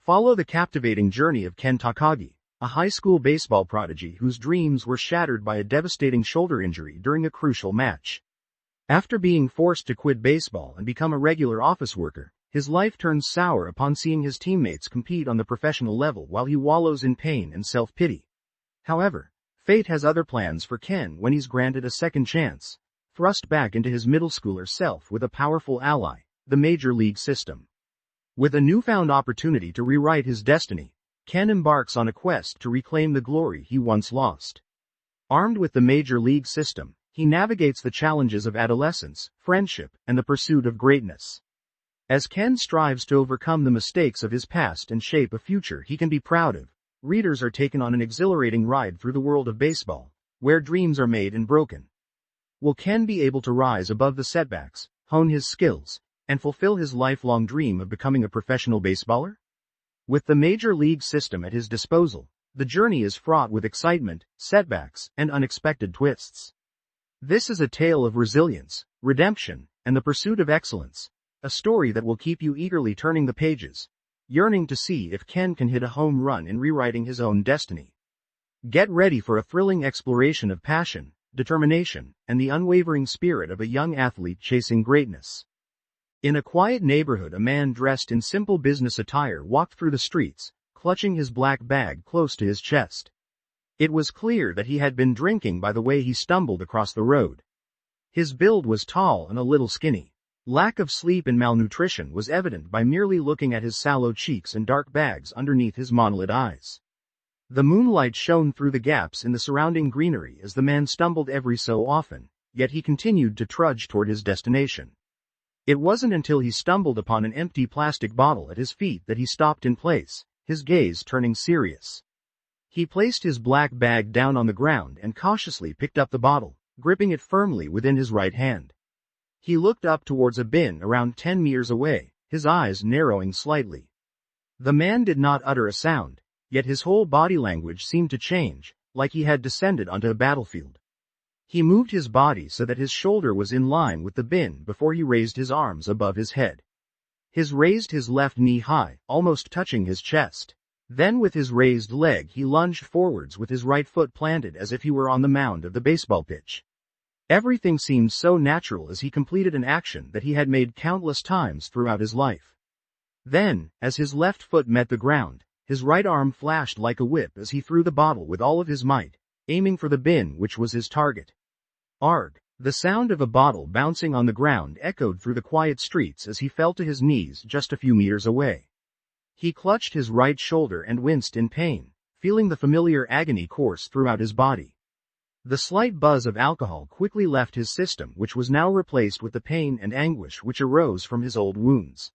Follow the captivating journey of Ken Takagi, a high school baseball prodigy whose dreams were shattered by a devastating shoulder injury during a crucial match. After being forced to quit baseball and become a regular office worker, his life turns sour upon seeing his teammates compete on the professional level while he wallows in pain and self-pity. However, fate has other plans for Ken when he's granted a second chance, thrust back into his middle schooler self with a powerful ally, the major league system. With a newfound opportunity to rewrite his destiny, Ken embarks on a quest to reclaim the glory he once lost. Armed with the major league system, he navigates the challenges of adolescence, friendship, and the pursuit of greatness. As Ken strives to overcome the mistakes of his past and shape a future he can be proud of, readers are taken on an exhilarating ride through the world of baseball, where dreams are made and broken. Will Ken be able to rise above the setbacks, hone his skills, and fulfill his lifelong dream of becoming a professional baseballer? With the major league system at his disposal, the journey is fraught with excitement, setbacks, and unexpected twists. This is a tale of resilience, redemption, and the pursuit of excellence, a story that will keep you eagerly turning the pages, yearning to see if Ken can hit a home run in rewriting his own destiny. Get ready for a thrilling exploration of passion, determination, and the unwavering spirit of a young athlete chasing greatness. In a quiet neighborhood, a man dressed in simple business attire walked through the streets, clutching his black bag close to his chest. It was clear that he had been drinking by the way he stumbled across the road. His build was tall and a little skinny. Lack of sleep and malnutrition was evident by merely looking at his sallow cheeks and dark bags underneath his monolid eyes. The moonlight shone through the gaps in the surrounding greenery as the man stumbled every so often, yet he continued to trudge toward his destination. It wasn't until he stumbled upon an empty plastic bottle at his feet that he stopped in place, his gaze turning serious. He placed his black bag down on the ground and cautiously picked up the bottle, gripping it firmly within his right hand. He looked up towards a bin around 10 meters away, his eyes narrowing slightly. The man did not utter a sound, yet his whole body language seemed to change, like he had descended onto a battlefield. He moved his body so that his shoulder was in line with the bin before he raised his arms above his head. He raised his left knee high, almost touching his chest. Then with his raised leg he lunged forwards with his right foot planted as if he were on the mound of the baseball pitch. Everything seemed so natural as he completed an action that he had made countless times throughout his life. Then, as his left foot met the ground, his right arm flashed like a whip as he threw the bottle with all of his might, aiming for the bin which was his target. Arg! The sound of a bottle bouncing on the ground echoed through the quiet streets as he fell to his knees just a few meters away. He clutched his right shoulder and winced in pain, feeling the familiar agony course throughout his body. The slight buzz of alcohol quickly left his system, which was now replaced with the pain and anguish which arose from his old wounds.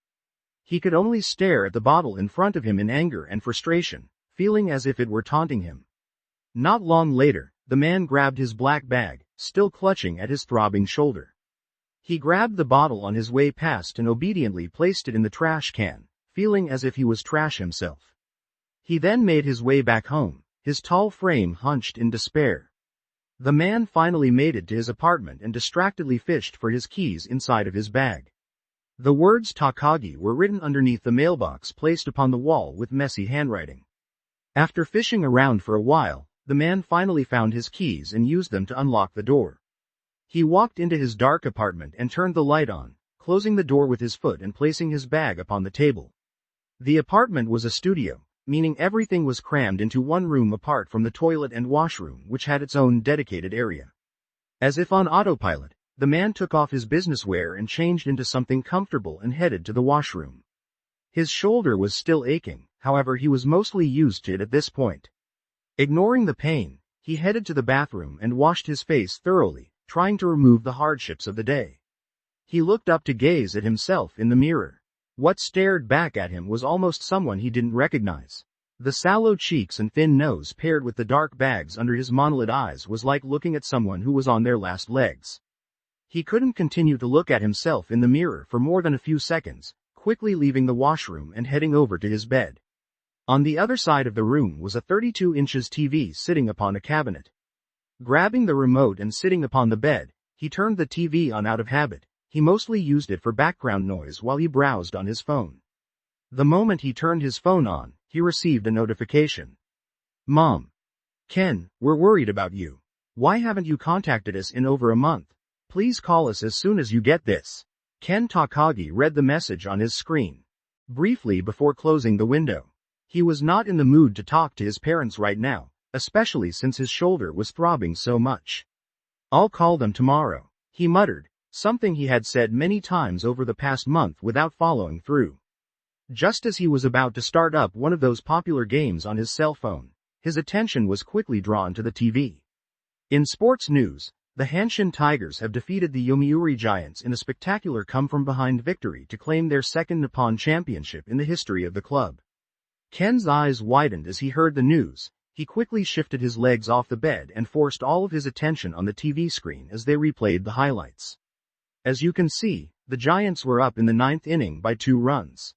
He could only stare at the bottle in front of him in anger and frustration, feeling as if it were taunting him. Not long later, the man grabbed his black bag, still clutching at his throbbing shoulder. He grabbed the bottle on his way past and obediently placed it in the trash can, feeling as if he was trash himself. He then made his way back home, his tall frame hunched in despair. The man finally made it to his apartment and distractedly fished for his keys inside of his bag. The words Takagi were written underneath the mailbox placed upon the wall with messy handwriting. After fishing around for a while, the man finally found his keys and used them to unlock the door. He walked into his dark apartment and turned the light on, closing the door with his foot and placing his bag upon the table. The apartment was a studio, meaning everything was crammed into one room apart from the toilet and washroom, which had its own dedicated area. As if on autopilot, the man took off his business wear and changed into something comfortable and headed to the washroom. His shoulder was still aching, however he was mostly used to it at this point. Ignoring the pain, he headed to the bathroom and washed his face thoroughly, trying to remove the hardships of the day. He looked up to gaze at himself in the mirror. What stared back at him was almost someone he didn't recognize. The sallow cheeks and thin nose paired with the dark bags under his monolid eyes was like looking at someone who was on their last legs. He couldn't continue to look at himself in the mirror for more than a few seconds, quickly leaving the washroom and heading over to his bed. On the other side of the room was a 32 inches TV sitting upon a cabinet. Grabbing the remote and sitting upon the bed, he turned the TV on out of habit. He mostly used it for background noise while he browsed on his phone. The moment he turned his phone on, he received a notification. Mom. Ken, we're worried about you. Why haven't you contacted us in over a month? Please call us as soon as you get this. Ken Takagi read the message on his screen briefly before closing the window. He was not in the mood to talk to his parents right now, especially since his shoulder was throbbing so much. I'll call them tomorrow, he muttered, something he had said many times over the past month without following through. Just as he was about to start up one of those popular games on his cell phone, his attention was quickly drawn to the TV. In sports news, the Hanshin Tigers have defeated the Yomiuri Giants in a spectacular come-from-behind victory to claim their second Nippon championship in the history of the club. Ken's eyes widened as he heard the news. He quickly shifted his legs off the bed and forced all of his attention on the TV screen as they replayed the highlights. As you can see, the Giants were up in the 9th inning by 2 runs.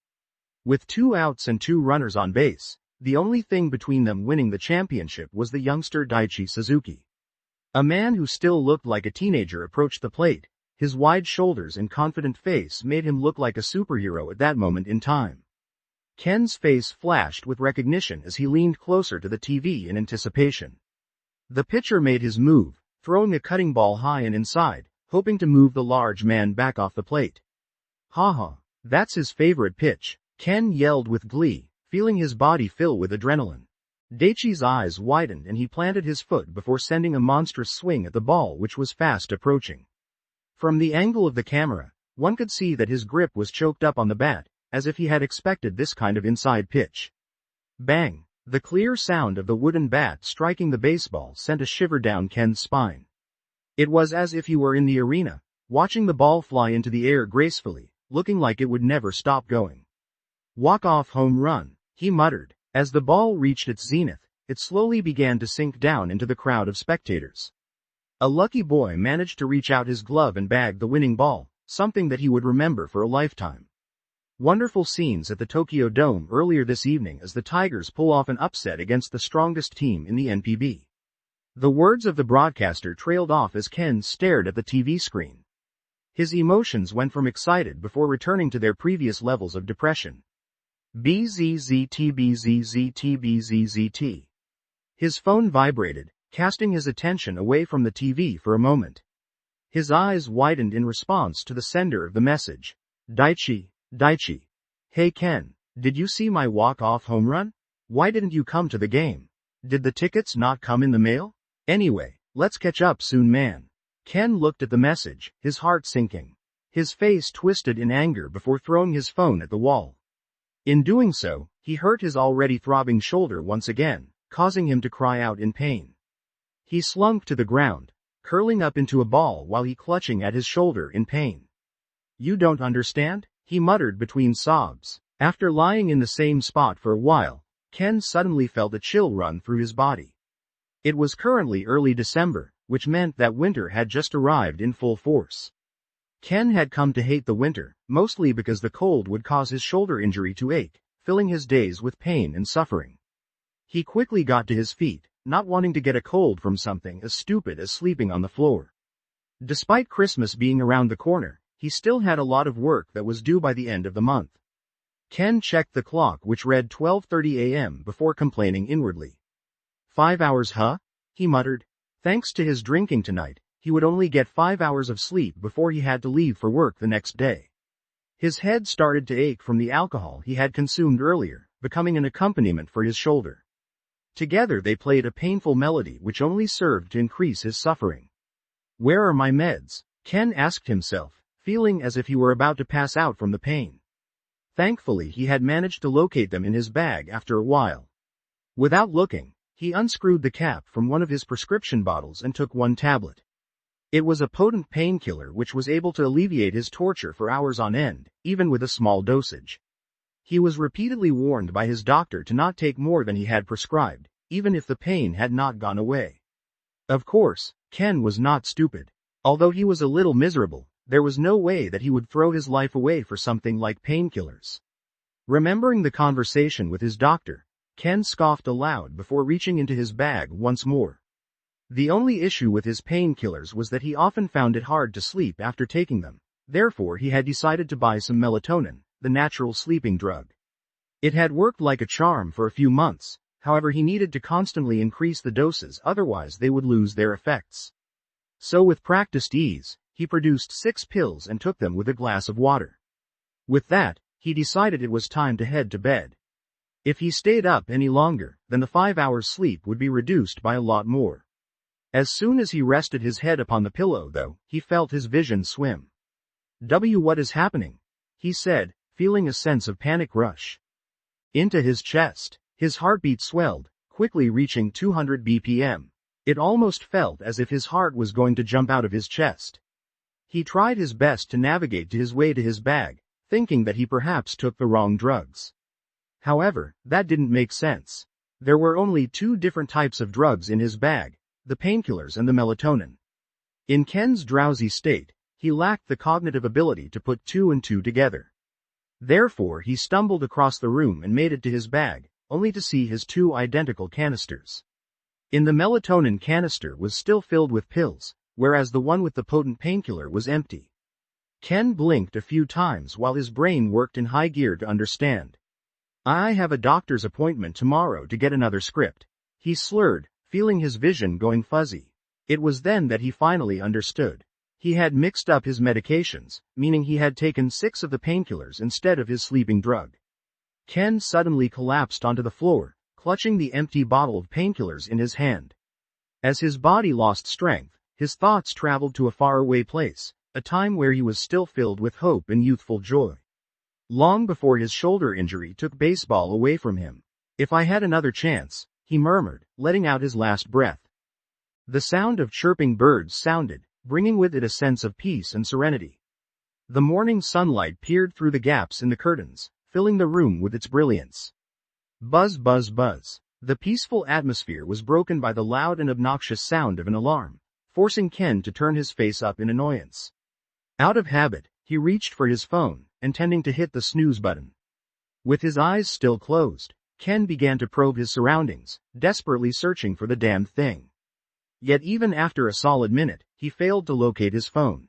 With 2 outs and 2 runners on base, the only thing between them winning the championship was the youngster Daichi Suzuki. A man who still looked like a teenager approached the plate. His wide shoulders and confident face made him look like a superhero at that moment in time. Ken's face flashed with recognition as he leaned closer to the TV in anticipation. The pitcher made his move, throwing a cutting ball high and inside, hoping to move the large man back off the plate. Haha, that's his favorite pitch, Ken yelled with glee, feeling his body fill with adrenaline. Daichi's eyes widened and he planted his foot before sending a monstrous swing at the ball which was fast approaching. From the angle of the camera, one could see that his grip was choked up on the bat, as if he had expected this kind of inside pitch. Bang! The clear sound of the wooden bat striking the baseball sent a shiver down Ken's spine. It was as if he were in the arena, watching the ball fly into the air gracefully, looking like it would never stop going. Walk-off home run, he muttered. As the ball reached its zenith, it slowly began to sink down into the crowd of spectators. A lucky boy managed to reach out his glove and bag the winning ball, something that he would remember for a lifetime. Wonderful scenes at the Tokyo Dome earlier this evening as the Tigers pull off an upset against the strongest team in the NPB. The words of the broadcaster trailed off as Ken stared at the TV screen. His emotions went from excited before returning to their previous levels of depression. BZZTBZZTBZZT. His phone vibrated, casting his attention away from the TV for a moment. His eyes widened in response to the sender of the message. Daichi. Hey Ken, did you see my walk-off home run? Why didn't you come to the game? Did the tickets not come in the mail? Anyway, let's catch up soon, man. Ken looked at the message, his heart sinking. His face twisted in anger before throwing his phone at the wall. In doing so, he hurt his already throbbing shoulder once again, causing him to cry out in pain. He slunk to the ground, curling up into a ball while he clutching at his shoulder in pain. You don't understand? He muttered between sobs. After lying in the same spot for a while, Ken suddenly felt a chill run through his body. It was currently early December, which meant that winter had just arrived in full force. Ken had come to hate the winter, mostly because the cold would cause his shoulder injury to ache, filling his days with pain and suffering. He quickly got to his feet, not wanting to get a cold from something as stupid as sleeping on the floor. Despite Christmas being around the corner, he still had a lot of work that was due by the end of the month. Ken checked the clock which read 12:30 a.m. before complaining inwardly. 5 hours, huh? He muttered. Thanks to his drinking tonight, he would only get 5 hours of sleep before he had to leave for work the next day. His head started to ache from the alcohol he had consumed earlier, becoming an accompaniment for his shoulder. Together they played a painful melody which only served to increase his suffering. Where are my meds? Ken asked himself, feeling as if he were about to pass out from the pain. Thankfully he had managed to locate them in his bag after a while. Without looking, he unscrewed the cap from one of his prescription bottles and took one tablet. It was a potent painkiller which was able to alleviate his torture for hours on end, even with a small dosage. He was repeatedly warned by his doctor to not take more than he had prescribed, even if the pain had not gone away. Of course, Ken was not stupid. Although he was a little miserable, there was no way that he would throw his life away for something like painkillers. Remembering the conversation with his doctor, Ken scoffed aloud before reaching into his bag once more. The only issue with his painkillers was that he often found it hard to sleep after taking them. Therefore he had decided to buy some melatonin, the natural sleeping drug. It had worked like a charm for a few months, however he needed to constantly increase the doses, otherwise they would lose their effects. So with practiced ease, he produced 6 pills and took them with a glass of water. With that, he decided it was time to head to bed. If he stayed up any longer, then the 5 hours sleep would be reduced by a lot more. As soon as he rested his head upon the pillow though, he felt his vision swim. What is happening? He said, feeling a sense of panic rush into his chest. His heartbeat swelled, quickly reaching 200 BPM. It almost felt as if his heart was going to jump out of his chest. He tried his best to navigate his way to his bag, thinking that he perhaps took the wrong drugs. However, that didn't make sense. There were only 2 different types of drugs in his bag, the painkillers and the melatonin. In Ken's drowsy state, he lacked the cognitive ability to put 2 and 2 together. Therefore he stumbled across the room and made it to his bag, only to see his 2 identical canisters. In the melatonin canister was still filled with pills, whereas the one with the potent painkiller was empty. Ken blinked a few times while his brain worked in high gear to understand. I have a doctor's appointment tomorrow to get another script, he slurred, feeling his vision going fuzzy. It was then that he finally understood. He had mixed up his medications, meaning he had taken 6 of the painkillers instead of his sleeping drug. Ken suddenly collapsed onto the floor, clutching the empty bottle of painkillers in his hand. As his body lost strength, his thoughts traveled to a faraway place, a time where he was still filled with hope and youthful joy. Long before his shoulder injury took baseball away from him. If I had another chance, he murmured, letting out his last breath. The sound of chirping birds sounded, bringing with it a sense of peace and serenity. The morning sunlight peered through the gaps in the curtains, filling the room with its brilliance. Buzz, buzz, buzz. The peaceful atmosphere was broken by the loud and obnoxious sound of an alarm, forcing Ken to turn his face up in annoyance. Out of habit, he reached for his phone, intending to hit the snooze button. With his eyes still closed, Ken began to probe his surroundings, desperately searching for the damned thing. Yet even after a solid minute, he failed to locate his phone.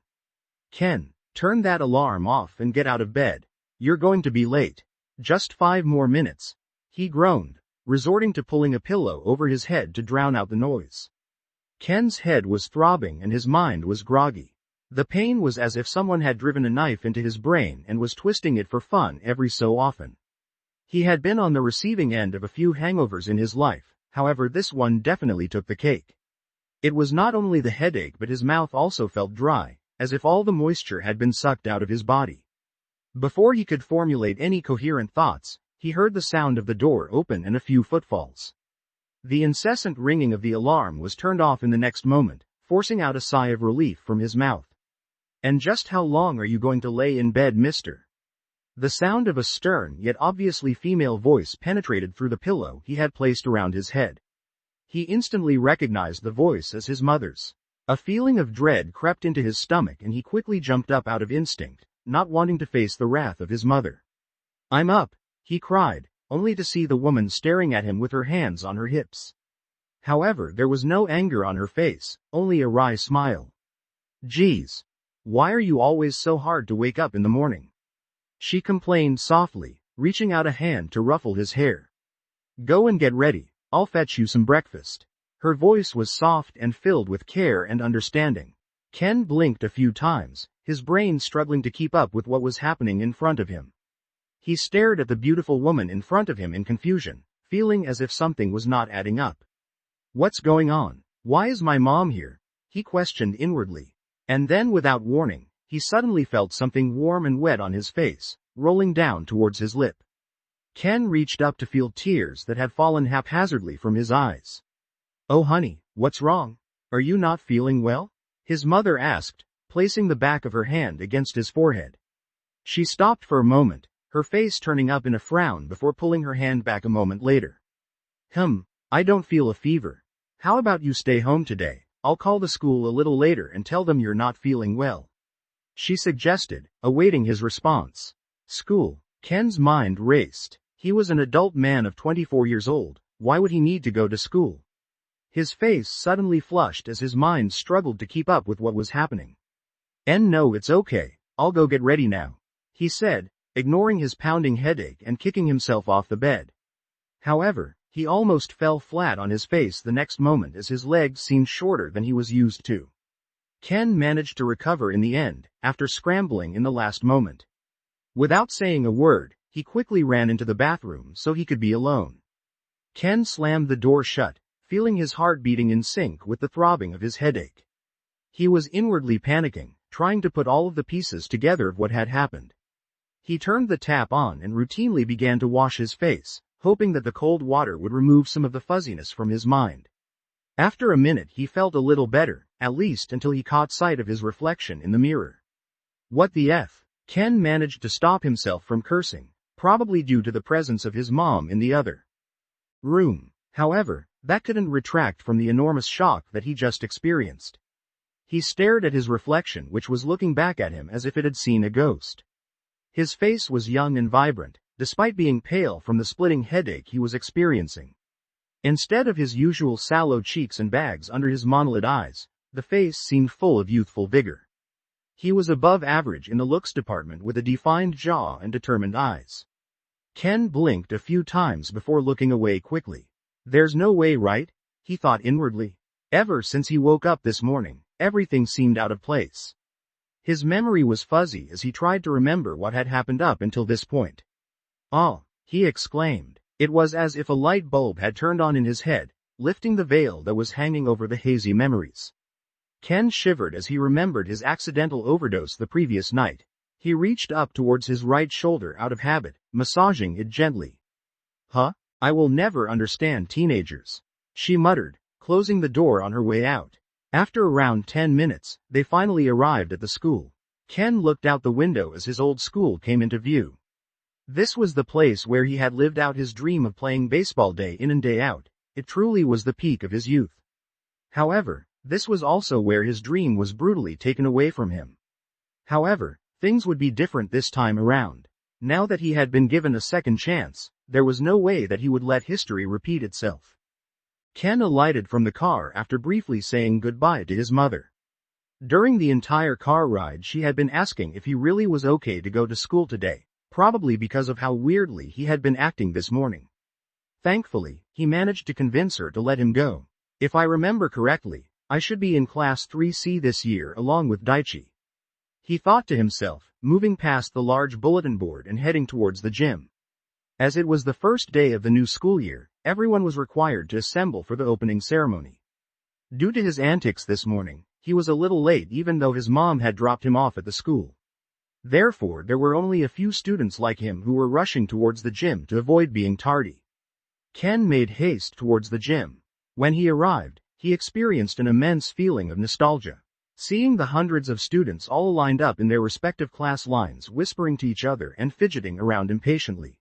Ken, turn that alarm off and get out of bed. You're going to be late. Just 5 more minutes. He groaned, resorting to pulling a pillow over his head to drown out the noise. Ken's head was throbbing and his mind was groggy. The pain was as if someone had driven a knife into his brain and was twisting it for fun every so often. He had been on the receiving end of a few hangovers in his life, however this one definitely took the cake. It was not only the headache but his mouth also felt dry, as if all the moisture had been sucked out of his body. Before he could formulate any coherent thoughts, he heard the sound of the door open and a few footfalls. The incessant ringing of the alarm was turned off in the next moment, forcing out a sigh of relief from his mouth. And just how long are you going to lay in bed, mister? The sound of a stern yet obviously female voice penetrated through the pillow he had placed around his head. He instantly recognized the voice as his mother's. A feeling of dread crept into his stomach and he quickly jumped up out of instinct, not wanting to face the wrath of his mother. I'm up, he cried, only to see the woman staring at him with her hands on her hips. However, there was no anger on her face, only a wry smile. Geez. Why are you always so hard to wake up in the morning? She complained softly, reaching out a hand to ruffle his hair. Go and get ready, I'll fetch you some breakfast. Her voice was soft and filled with care and understanding. Ken blinked a few times, his brain struggling to keep up with what was happening in front of him. He stared at the beautiful woman in front of him in confusion, feeling as if something was not adding up. What's going on? Why is my mom here? He questioned inwardly. And then without warning, he suddenly felt something warm and wet on his face, rolling down towards his lip. Ken reached up to feel tears that had fallen haphazardly from his eyes. Oh honey, what's wrong? Are you not feeling well? His mother asked, placing the back of her hand against his forehead. She stopped for a moment, her face turning up in a frown before pulling her hand back a moment later. I don't feel a fever. How about you stay home today? I'll call the school a little later and tell them you're not feeling well. She suggested, awaiting his response. School. Ken's mind raced. He was an adult man of 24 years old, why would he need to go to school? His face suddenly flushed as his mind struggled to keep up with what was happening. No, it's okay, I'll go get ready now, he said, ignoring his pounding headache and kicking himself off the bed. However, he almost fell flat on his face the next moment as his legs seemed shorter than he was used to. Ken managed to recover in the end, after scrambling in the last moment. Without saying a word, he quickly ran into the bathroom so he could be alone. Ken slammed the door shut, feeling his heart beating in sync with the throbbing of his headache. He was inwardly panicking, trying to put all of the pieces together of what had happened. He turned the tap on and routinely began to wash his face, hoping that the cold water would remove some of the fuzziness from his mind. After a minute he felt a little better, at least until he caught sight of his reflection in the mirror. What the F? Ken managed to stop himself from cursing, probably due to the presence of his mom in the other room. However, that couldn't retract from the enormous shock that he just experienced. He stared at his reflection, which was looking back at him as if it had seen a ghost. His face was young and vibrant, despite being pale from the splitting headache he was experiencing. Instead of his usual sallow cheeks and bags under his monolid eyes, the face seemed full of youthful vigor. He was above average in the looks department with a defined jaw and determined eyes. Ken blinked a few times before looking away quickly. There's no way, right? He thought inwardly. Ever since he woke up this morning, everything seemed out of place. His memory was fuzzy as he tried to remember what had happened up until this point. "Ah!" he exclaimed. It was as if a light bulb had turned on in his head, lifting the veil that was hanging over the hazy memories. Ken shivered as he remembered his accidental overdose the previous night. He reached up towards his right shoulder out of habit, massaging it gently. "Huh? I will never understand teenagers," she muttered, closing the door on her way out. After around 10 minutes, they finally arrived at the school. Ken looked out the window as his old school came into view. This was the place where he had lived out his dream of playing baseball day in and day out. It truly was the peak of his youth. However, this was also where his dream was brutally taken away from him. However, things would be different this time around. Now that he had been given a second chance, there was no way that he would let history repeat itself. Ken alighted from the car after briefly saying goodbye to his mother. During the entire car ride she had been asking if he really was okay to go to school today, probably because of how weirdly he had been acting this morning. Thankfully, he managed to convince her to let him go. "If I remember correctly, I should be in class 3C this year along with Daichi," he thought to himself, moving past the large bulletin board and heading towards the gym. As it was the first day of the new school year, everyone was required to assemble for the opening ceremony. Due to his antics this morning, he was a little late even though his mom had dropped him off at the school. Therefore, there were only a few students like him who were rushing towards the gym to avoid being tardy. Ken made haste towards the gym. When he arrived, he experienced an immense feeling of nostalgia. Seeing the hundreds of students all lined up in their respective class lines whispering to each other and fidgeting around impatiently.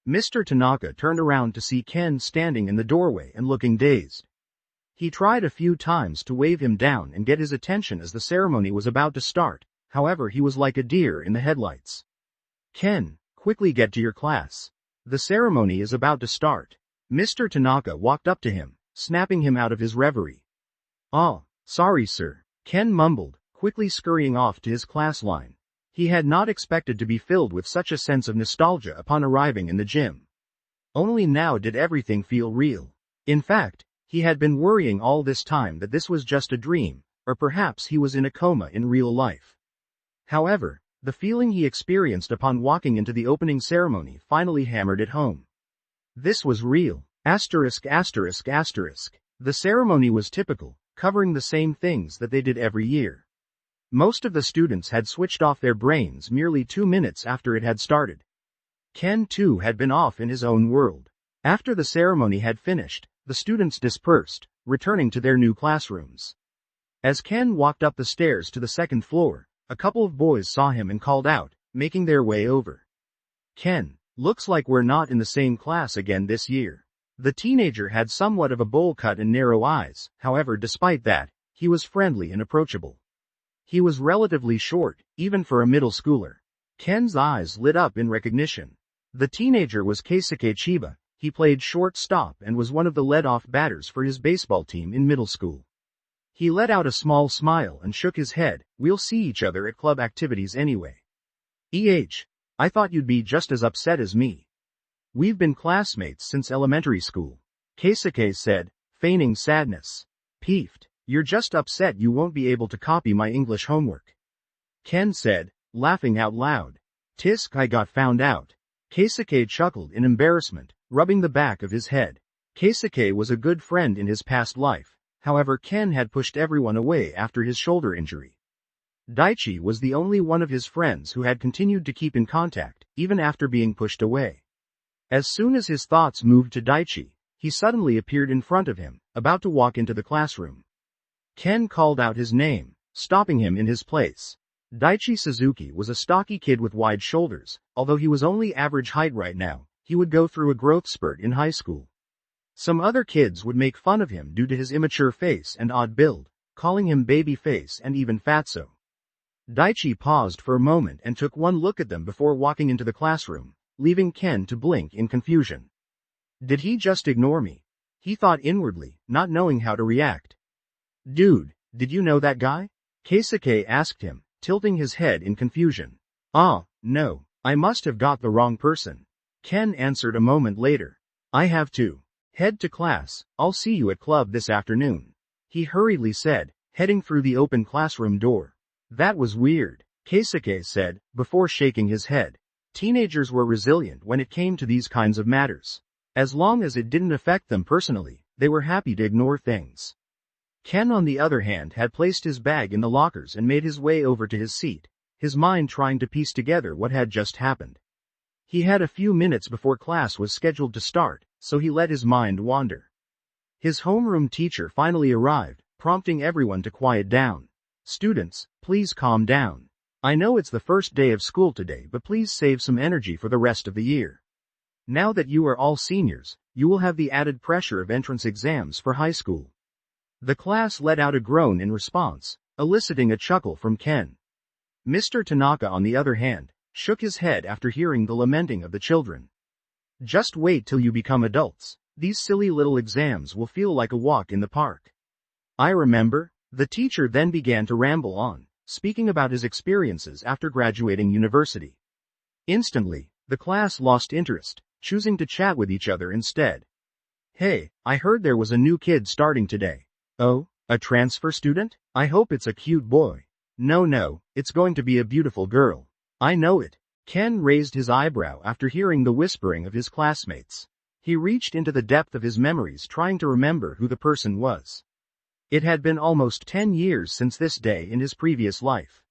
Mr. Tanaka turned around to see Ken standing in the doorway and looking dazed. He tried a few times to wave him down and get his attention as the ceremony was about to start, however he was like a deer in the headlights. "Ken, quickly get to your class. The ceremony is about to start." Mr. Tanaka walked up to him, snapping him out of his reverie. "Ah, sorry sir," Ken mumbled, quickly scurrying off to his class line. He had not expected to be filled with such a sense of nostalgia upon arriving in the gym. Only now did everything feel real. In fact, he had been worrying all this time that this was just a dream, or perhaps he was in a coma in real life. However, the feeling he experienced upon walking into the opening ceremony finally hammered it home. This was real. ******. The ceremony was typical, covering the same things that they did every year. Most of the students had switched off their brains merely 2 minutes after it had started. Ken too had been off in his own world. After the ceremony had finished, the students dispersed, returning to their new classrooms. As Ken walked up the stairs to the second floor, a couple of boys saw him and called out, making their way over. "Ken, looks like we're not in the same class again this year." The teenager had somewhat of a bowl cut and narrow eyes, however despite that, he was friendly and approachable. He was relatively short, even for a middle schooler. Ken's eyes lit up in recognition. The teenager was Keisuke Chiba. He played shortstop and was one of the lead-off batters for his baseball team in middle school. He let out a small smile and shook his head. "We'll see each other at club activities anyway." I thought you'd be just as upset as me. We've been classmates since elementary school, Keisuke said, feigning sadness. Peeved. You're just upset you won't be able to copy my English homework, Ken said, laughing out loud. Tisk, I got found out. Keisuke chuckled in embarrassment, rubbing the back of his head. Keisuke was a good friend in his past life, however Ken had pushed everyone away after his shoulder injury. Daichi was the only one of his friends who had continued to keep in contact, even after being pushed away. As soon as his thoughts moved to Daichi, he suddenly appeared in front of him, about to walk into the classroom. Ken called out his name, stopping him in his place. Daichi Suzuki was a stocky kid with wide shoulders. Although he was only average height right now, he would go through a growth spurt in high school. Some other kids would make fun of him due to his immature face and odd build, calling him baby face and even fatso. Daichi paused for a moment and took one look at them before walking into the classroom, leaving Ken to blink in confusion. Did he just ignore me? He thought inwardly, not knowing how to react. Dude, did you know that guy? Keisuke asked him, tilting his head in confusion. Ah, no, I must have got the wrong person. Ken answered a moment later. I have to head to class. I'll see you at club this afternoon, he hurriedly said, heading through the open classroom door. That was weird, Keisuke said, before shaking his head. Teenagers were resilient when it came to these kinds of matters. As long as it didn't affect them personally, they were happy to ignore things. Ken, on the other hand, had placed his bag in the lockers and made his way over to his seat, his mind trying to piece together what had just happened. He had a few minutes before class was scheduled to start, so he let his mind wander. His homeroom teacher finally arrived, prompting everyone to quiet down. Students, please calm down. I know it's the first day of school today, but please save some energy for the rest of the year. Now that you are all seniors, you will have the added pressure of entrance exams for high school. The class let out a groan in response, eliciting a chuckle from Ken. Mr. Tanaka, on the other hand, shook his head after hearing the lamenting of the children. Just wait till you become adults. These silly little exams will feel like a walk in the park. I remember. The teacher then began to ramble on, speaking about his experiences after graduating university. Instantly, the class lost interest, choosing to chat with each other instead. Hey, I heard there was a new kid starting today. Oh, a transfer student? I hope it's a cute boy. No, it's going to be a beautiful girl. I know it. Ken raised his eyebrow after hearing the whispering of his classmates. He reached into the depth of his memories trying to remember who the person was. It had been almost 10 years since this day in his previous life.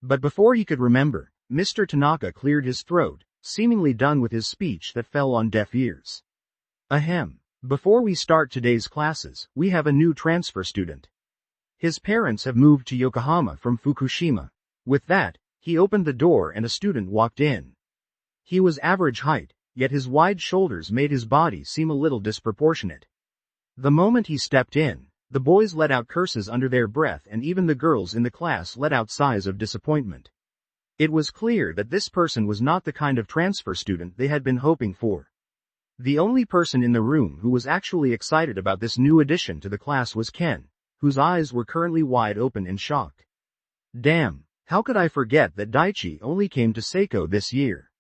But before he could remember, Mr. Tanaka cleared his throat, seemingly done with his speech that fell on deaf ears. Ahem. Before we start today's classes, we have a new transfer student. His parents have moved to Yokohama from Fukushima. With that, he opened the door and a student walked in. He was average height, yet his wide shoulders made his body seem a little disproportionate. The moment he stepped in, the boys let out curses under their breath and even the girls in the class let out sighs of disappointment. It was clear that this person was not the kind of transfer student they had been hoping for. The only person in the room who was actually excited about this new addition to the class was Ken, whose eyes were currently wide open in shock. Damn, how could I forget that Daichi only came to Seiko this year?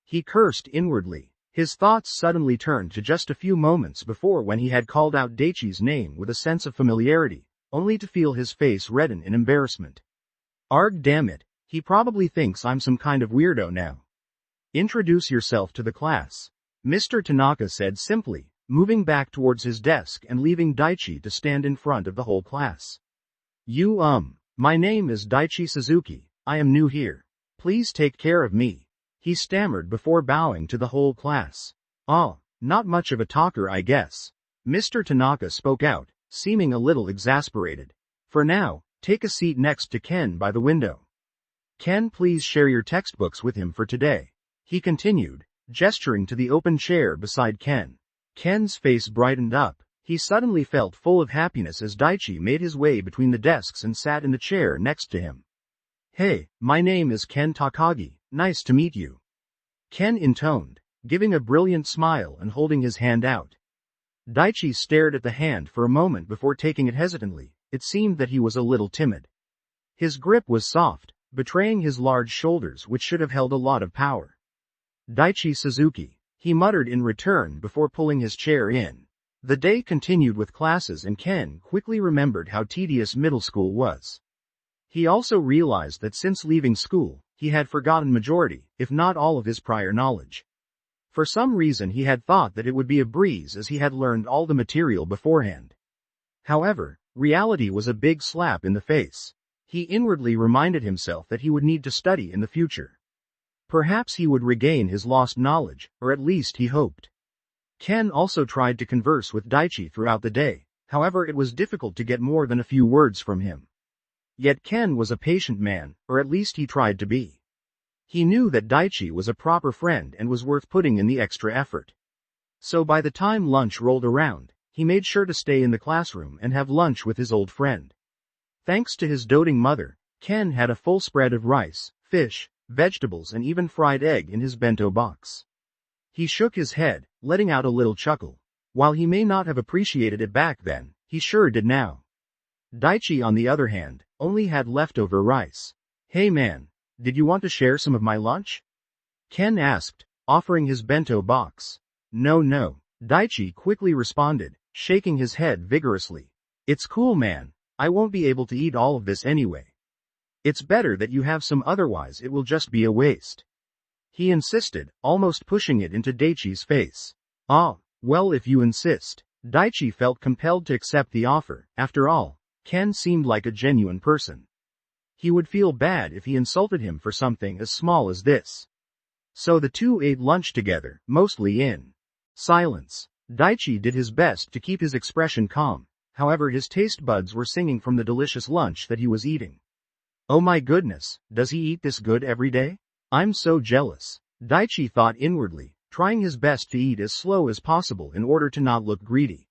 He cursed inwardly. His thoughts suddenly turned to just a few moments before when he had called out Daichi's name with a sense of familiarity, only to feel his face redden in embarrassment. Arg, damn it, he probably thinks I'm some kind of weirdo now. Introduce yourself to the class, Mr. Tanaka said simply, moving back towards his desk and leaving Daichi to stand in front of the whole class. My name is Daichi Suzuki, I am new here. Please take care of me, he stammered before bowing to the whole class. Ah, not much of a talker I guess. Mr. Tanaka spoke out, seeming a little exasperated. For now, take a seat next to Ken by the window. Ken, please share your textbooks with him for today, he continued, gesturing to the open chair beside Ken. Ken's face brightened up. He suddenly felt full of happiness as Daichi made his way between the desks and sat in the chair next to him. Hey, my name is Ken Takagi, nice to meet you, Ken intoned, giving a brilliant smile and holding his hand out. Daichi stared at the hand for a moment before taking it hesitantly. It seemed that he was a little timid. His grip was soft, betraying his large shoulders which should have held a lot of power. Daichi Suzuki, he muttered in return before pulling his chair in. The day continued with classes and Ken quickly remembered how tedious middle school was. He also realized that since leaving school, he had forgotten majority, if not all of his prior knowledge. For some reason he had thought that it would be a breeze as he had learned all the material beforehand. However, reality was a big slap in the face. He inwardly reminded himself that he would need to study in the future. Perhaps he would regain his lost knowledge, or at least he hoped. Ken also tried to converse with Daichi throughout the day, however it was difficult to get more than a few words from him. Yet Ken was a patient man, or at least he tried to be. He knew that Daichi was a proper friend and was worth putting in the extra effort. So by the time lunch rolled around, he made sure to stay in the classroom and have lunch with his old friend. Thanks to his doting mother, Ken had a full spread of rice, fish, vegetables and even fried egg in his bento box. He shook his head, letting out a little chuckle. While he may not have appreciated it back then, he sure did now. Daichi, on the other hand, only had leftover rice. "Hey man, did you want to share some of my lunch?" Ken asked, offering his bento box. No, Daichi quickly responded, shaking his head vigorously. "It's cool man, I won't be able to eat all of this anyway. It's better that you have some, otherwise it will just be a waste," he insisted, almost pushing it into Daichi's face. "Ah, well if you insist." Daichi felt compelled to accept the offer. After all, Ken seemed like a genuine person. He would feel bad if he insulted him for something as small as this. So the two ate lunch together, mostly in silence. Daichi did his best to keep his expression calm, however his taste buds were singing from the delicious lunch that he was eating. "Oh my goodness, does he eat this good every day? I'm so jealous," Daichi thought inwardly, trying his best to eat as slow as possible in order to not look greedy.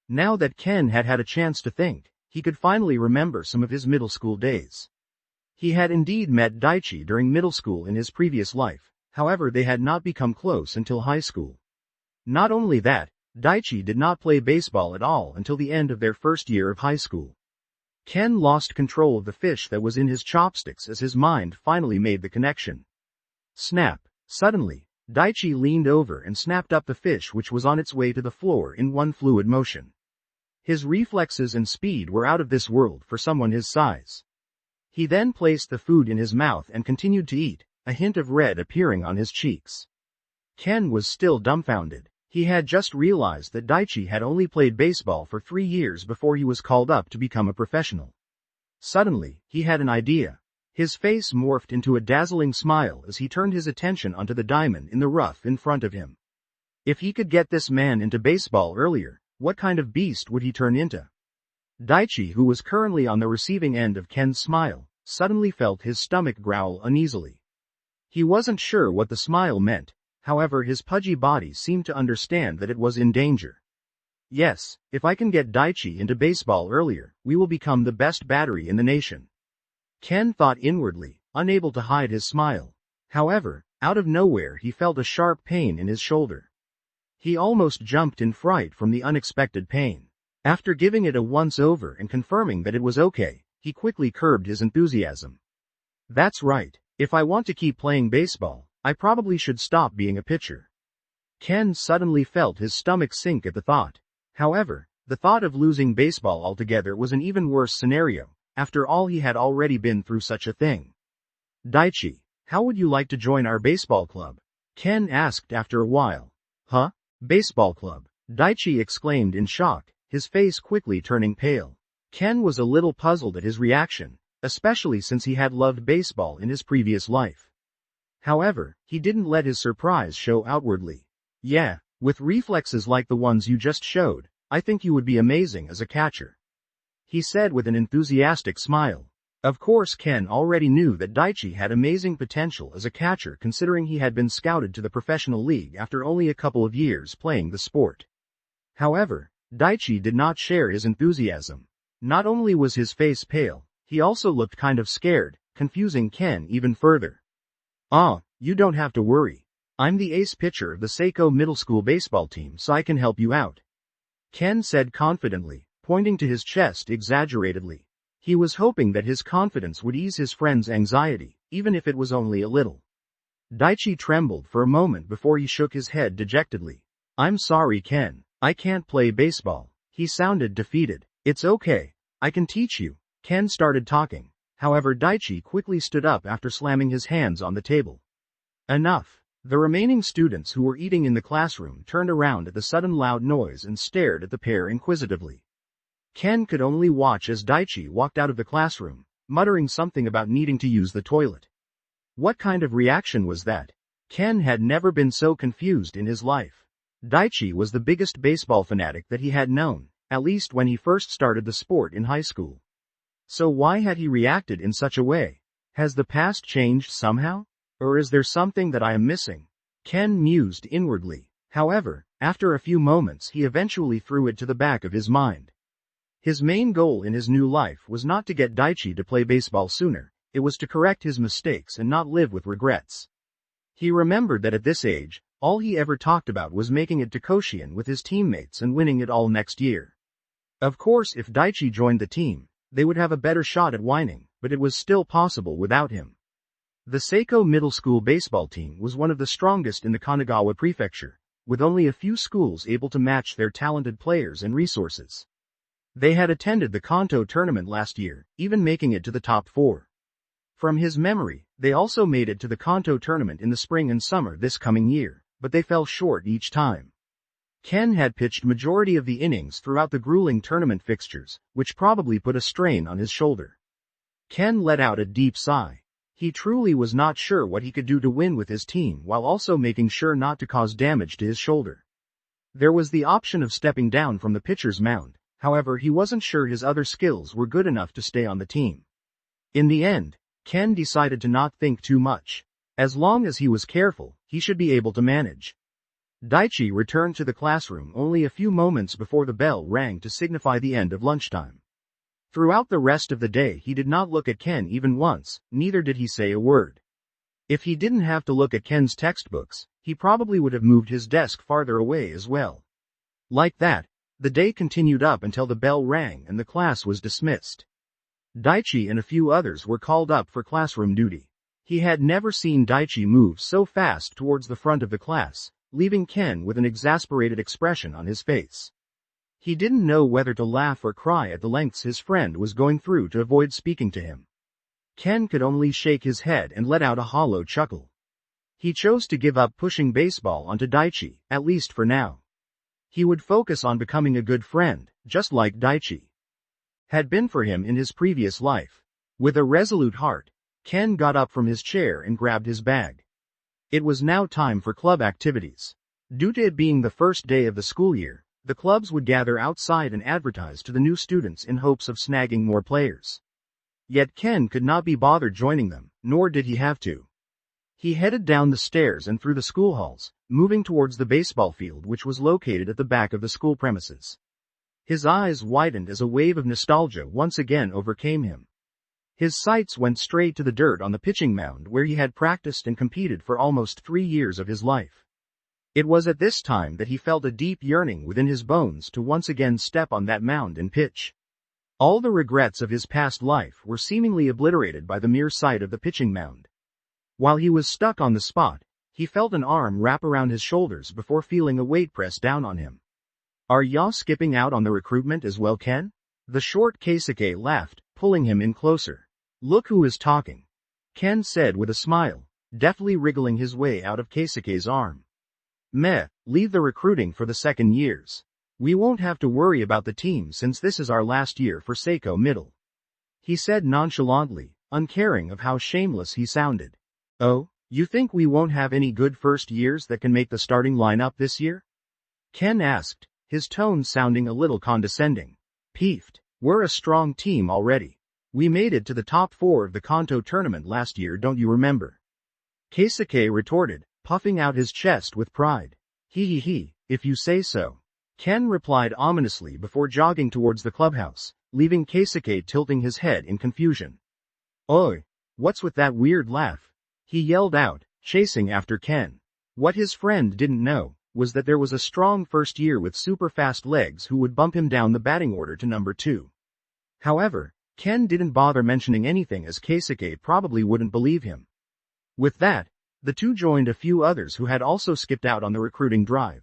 Now that Ken had had a chance to think, he could finally remember some of his middle school days. He had indeed met Daichi during middle school in his previous life, however they had not become close until high school. Not only that, Daichi did not play baseball at all until the end of their first year of high school. Ken lost control of the fish that was in his chopsticks as his mind finally made the connection. Snap! Suddenly, Daichi leaned over and snapped up the fish which was on its way to the floor in one fluid motion. His reflexes and speed were out of this world for someone his size. He then placed the food in his mouth and continued to eat, a hint of red appearing on his cheeks. Ken was still dumbfounded. He had just realized that Daichi had only played baseball for 3 years before he was called up to become a professional. Suddenly, he had an idea. His face morphed into a dazzling smile as he turned his attention onto the diamond in the rough in front of him. If he could get this man into baseball earlier, what kind of beast would he turn into? Daichi, who was currently on the receiving end of Ken's smile, suddenly felt his stomach growl uneasily. He wasn't sure what the smile meant, however his pudgy body seemed to understand that it was in danger. "Yes, if I can get Daichi into baseball earlier, we will become the best battery in the nation," Ken thought inwardly, unable to hide his smile. However, out of nowhere he felt a sharp pain in his shoulder. He almost jumped in fright from the unexpected pain. After giving it a once-over and confirming that it was okay, he quickly curbed his enthusiasm. "That's right, if I want to keep playing baseball, I probably should stop being a pitcher." Ken suddenly felt his stomach sink at the thought. However, the thought of losing baseball altogether was an even worse scenario. After all, he had already been through such a thing. "Daichi, how would you like to join our baseball club?" Ken asked after a while. "Huh? Baseball club?" Daichi exclaimed in shock, his face quickly turning pale. Ken was a little puzzled at his reaction, especially since he had loved baseball in his previous life. However, he didn't let his surprise show outwardly. "Yeah, with reflexes like the ones you just showed, I think you would be amazing as a catcher," he said with an enthusiastic smile. Of course, Ken already knew that Daichi had amazing potential as a catcher considering he had been scouted to the professional league after only a couple of years playing the sport. However, Daichi did not share his enthusiasm. Not only was his face pale, he also looked kind of scared, confusing Ken even further. "Ah, you don't have to worry. I'm the ace pitcher of the Seiko Middle School baseball team, so I can help you out," Ken said confidently, pointing to his chest exaggeratedly. He was hoping that his confidence would ease his friend's anxiety, even if it was only a little. Daichi trembled for a moment before he shook his head dejectedly. "I'm sorry, Ken. I can't play baseball." He sounded defeated. "It's okay. I can teach you." Ken started talking. However, Daichi quickly stood up after slamming his hands on the table. Enough. The remaining students who were eating in the classroom turned around at the sudden loud noise and stared at the pair inquisitively. Ken could only watch as Daichi walked out of the classroom, muttering something about needing to use the toilet. What kind of reaction was that? Ken had never been so confused in his life. Daichi was the biggest baseball fanatic that he had known, at least when he first started the sport in high school. So why had he reacted in such a way? Has the past changed somehow? Or is there something that I am missing? Ken mused inwardly. However, after a few moments he eventually threw it to the back of his mind. His main goal in his new life was not to get Daichi to play baseball sooner, it was to correct his mistakes and not live with regrets. He remembered that at this age, all he ever talked about was making it to Koshien with his teammates and winning it all next year. Of course, if Daichi joined the team, they would have a better shot at winning, but it was still possible without him. The Seiko Middle School baseball team was one of the strongest in the Kanagawa Prefecture, with only a few schools able to match their talented players and resources. They had attended the Kanto tournament last year, even making it to the top 4. From his memory, they also made it to the Kanto tournament in the spring and summer this coming year, but they fell short each time. Ken had pitched majority of the innings throughout the grueling tournament fixtures, which probably put a strain on his shoulder. Ken let out a deep sigh. He truly was not sure what he could do to win with his team while also making sure not to cause damage to his shoulder. There was the option of stepping down from the pitcher's mound. However, he wasn't sure his other skills were good enough to stay on the team. In the end, Ken decided to not think too much. As long as he was careful, he should be able to manage. Daichi returned to the classroom only a few moments before the bell rang to signify the end of lunchtime. Throughout the rest of the day he did not look at Ken even once, neither did he say a word. If he didn't have to look at Ken's textbooks, he probably would have moved his desk farther away as well. Like that, the day continued up until the bell rang and the class was dismissed. Daichi and a few others were called up for classroom duty. He had never seen Daichi move so fast towards the front of the class, leaving Ken with an exasperated expression on his face. He didn't know whether to laugh or cry at the lengths his friend was going through to avoid speaking to him. Ken could only shake his head and let out a hollow chuckle. He chose to give up pushing baseball onto Daichi, at least for now. He would focus on becoming a good friend, just like Daichi had been for him in his previous life. With a resolute heart, Ken got up from his chair and grabbed his bag. It was now time for club activities. Due to it being the first day of the school year, the clubs would gather outside and advertise to the new students in hopes of snagging more players. Yet Ken could not be bothered joining them, nor did he have to. He headed down the stairs and through the school halls, moving towards the baseball field which was located at the back of the school premises. His eyes widened as a wave of nostalgia once again overcame him. His sights went straight to the dirt on the pitching mound where he had practiced and competed for almost 3 years of his life. It was at this time that he felt a deep yearning within his bones to once again step on that mound and pitch. All the regrets of his past life were seemingly obliterated by the mere sight of the pitching mound. While he was stuck on the spot, he felt an arm wrap around his shoulders before feeling a weight press down on him. "Are ya skipping out on the recruitment as well, Ken?" The short Keisuke laughed, pulling him in closer. "Look who is talking," Ken said with a smile, deftly wriggling his way out of Keisuke's arm. "Meh, leave the recruiting for the second years. We won't have to worry about the team since this is our last year for Seiko Middle," he said nonchalantly, uncaring of how shameless he sounded. "Oh, you think we won't have any good first years that can make the starting lineup this year?" Ken asked, his tone sounding a little condescending. "Peeved. We're a strong team already. We made it to the top 4 of the Kanto tournament last year, don't you remember?" Keisuke retorted, puffing out his chest with pride. He, if you say so," Ken replied ominously before jogging towards the clubhouse, leaving Keisuke tilting his head in confusion. "Oi, what's with that weird laugh?" he yelled out, chasing after Ken. What his friend didn't know was that there was a strong first year with super fast legs who would bump him down the batting order to number 2. However, Ken didn't bother mentioning anything as Keisuke probably wouldn't believe him. With that, the two joined a few others who had also skipped out on the recruiting drive.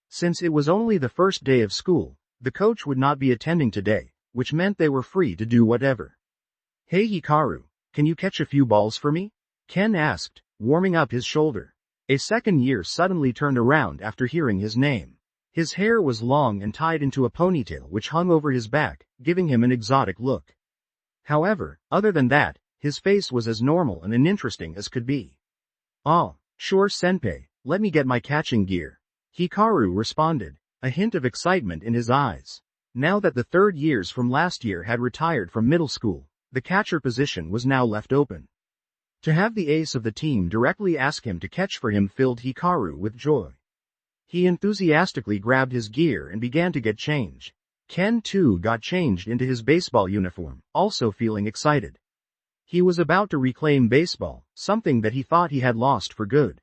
Since it was only the first day of school, the coach would not be attending today, which meant they were free to do whatever. "Hey Hikaru, can you catch a few balls for me?" Ken asked, warming up his shoulder. A second year suddenly turned around after hearing his name. His hair was long and tied into a ponytail which hung over his back, giving him an exotic look. However, other than that, his face was as normal and uninteresting as could be. "Ah, sure senpai, let me get my catching gear," Hikaru responded, a hint of excitement in his eyes. Now that the third years from last year had retired from middle school, the catcher position was now left open. To have the ace of the team directly ask him to catch for him filled Hikaru with joy. He enthusiastically grabbed his gear and began to get changed. Ken too got changed into his baseball uniform, also feeling excited. He was about to reclaim baseball, something that he thought he had lost for good.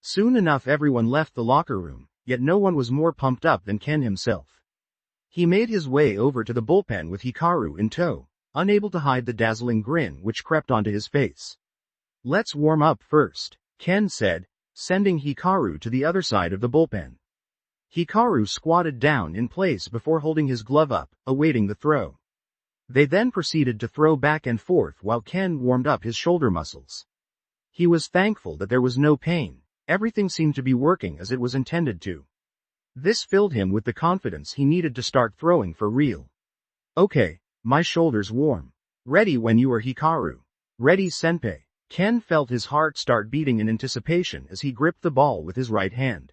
Soon enough everyone left the locker room, yet no one was more pumped up than Ken himself. He made his way over to the bullpen with Hikaru in tow, unable to hide the dazzling grin which crept onto his face. "Let's warm up first," Ken said, sending Hikaru to the other side of the bullpen. Hikaru squatted down in place before holding his glove up, awaiting the throw. They then proceeded to throw back and forth while Ken warmed up his shoulder muscles. He was thankful that there was no pain. Everything seemed to be working as it was intended to. This filled him with the confidence he needed to start throwing for real. "Okay, my shoulder's warm. Ready when you are, Hikaru." "Ready senpai." Ken felt his heart start beating in anticipation as he gripped the ball with his right hand.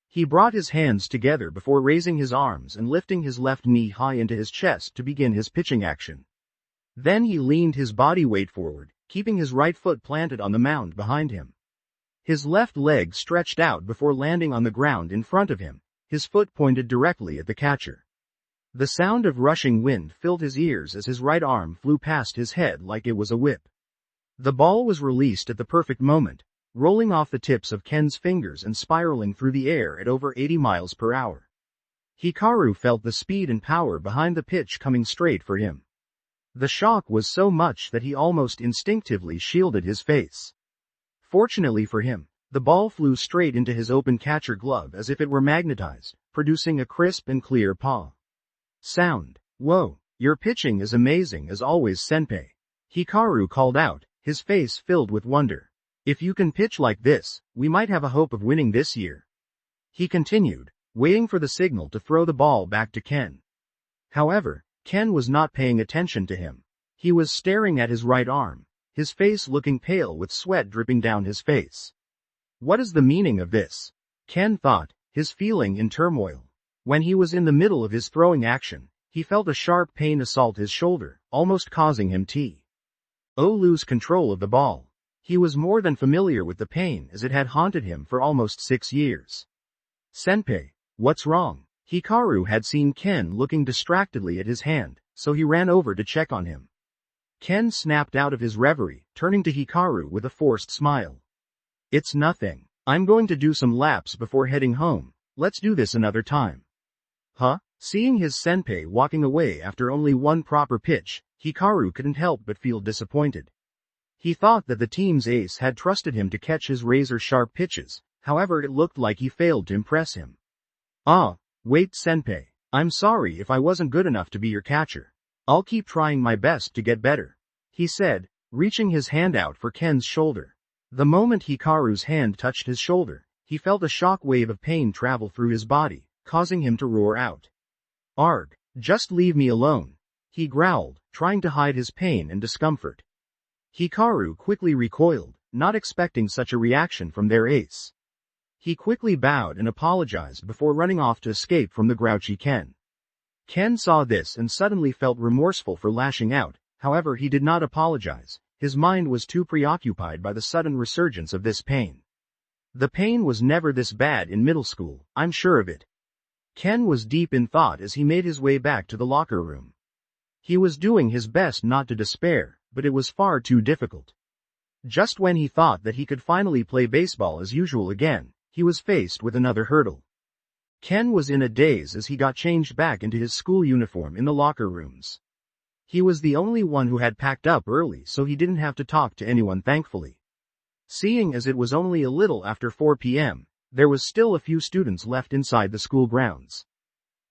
He brought his hands together before raising his arms and lifting his left knee high into his chest to begin his pitching action. Then he leaned his body weight forward, keeping his right foot planted on the mound behind him. His left leg stretched out before landing on the ground in front of him, his foot pointed directly at the catcher. The sound of rushing wind filled his ears as his right arm flew past his head like it was a whip. The ball was released at the perfect moment, rolling off the tips of Ken's fingers and spiraling through the air at over 80 miles per hour. Hikaru felt the speed and power behind the pitch coming straight for him. The shock was so much that he almost instinctively shielded his face. Fortunately for him, the ball flew straight into his open catcher glove as if it were magnetized, producing a crisp and clear paw sound. "Whoa, your pitching is amazing as always senpai," Hikaru called out, his face filled with wonder. "If you can pitch like this, we might have a hope of winning this year." He continued, waiting for the signal to throw the ball back to Ken. However, Ken was not paying attention to him. He was staring at his right arm, his face looking pale with sweat dripping down his face. What is the meaning of this? Ken thought, his feeling in turmoil. When he was in the middle of his throwing action, he felt a sharp pain assault his shoulder, almost causing him to lose control of the ball. He was more than familiar with the pain as it had haunted him for almost 6 years. "Senpai, what's wrong?" Hikaru had seen Ken looking distractedly at his hand, so he ran over to check on him. Ken snapped out of his reverie, turning to Hikaru with a forced smile. "It's nothing. I'm going to do some laps before heading home. Let's do this another time." "Huh?" Seeing his senpai walking away after only one proper pitch, Hikaru couldn't help but feel disappointed. He thought that the team's ace had trusted him to catch his razor-sharp pitches, however it looked like he failed to impress him. "Ah, wait senpai. I'm sorry if I wasn't good enough to be your catcher. I'll keep trying my best to get better," he said, reaching his hand out for Ken's shoulder. The moment Hikaru's hand touched his shoulder, he felt a shock wave of pain travel through his body, causing him to roar out. "Arg, just leave me alone," he growled, trying to hide his pain and discomfort. Hikaru quickly recoiled, not expecting such a reaction from their ace. He quickly bowed and apologized before running off to escape from the grouchy Ken. Ken saw this and suddenly felt remorseful for lashing out, however he did not apologize, his mind was too preoccupied by the sudden resurgence of this pain. The pain was never this bad in middle school, I'm sure of it. Ken was deep in thought as he made his way back to the locker room. He was doing his best not to despair, but it was far too difficult. Just when he thought that he could finally play baseball as usual again, he was faced with another hurdle. Ken was in a daze as he got changed back into his school uniform in the locker rooms. He was the only one who had packed up early, so he didn't have to talk to anyone, thankfully. Seeing as it was only a little after 4 p.m., there was still a few students left inside the school grounds.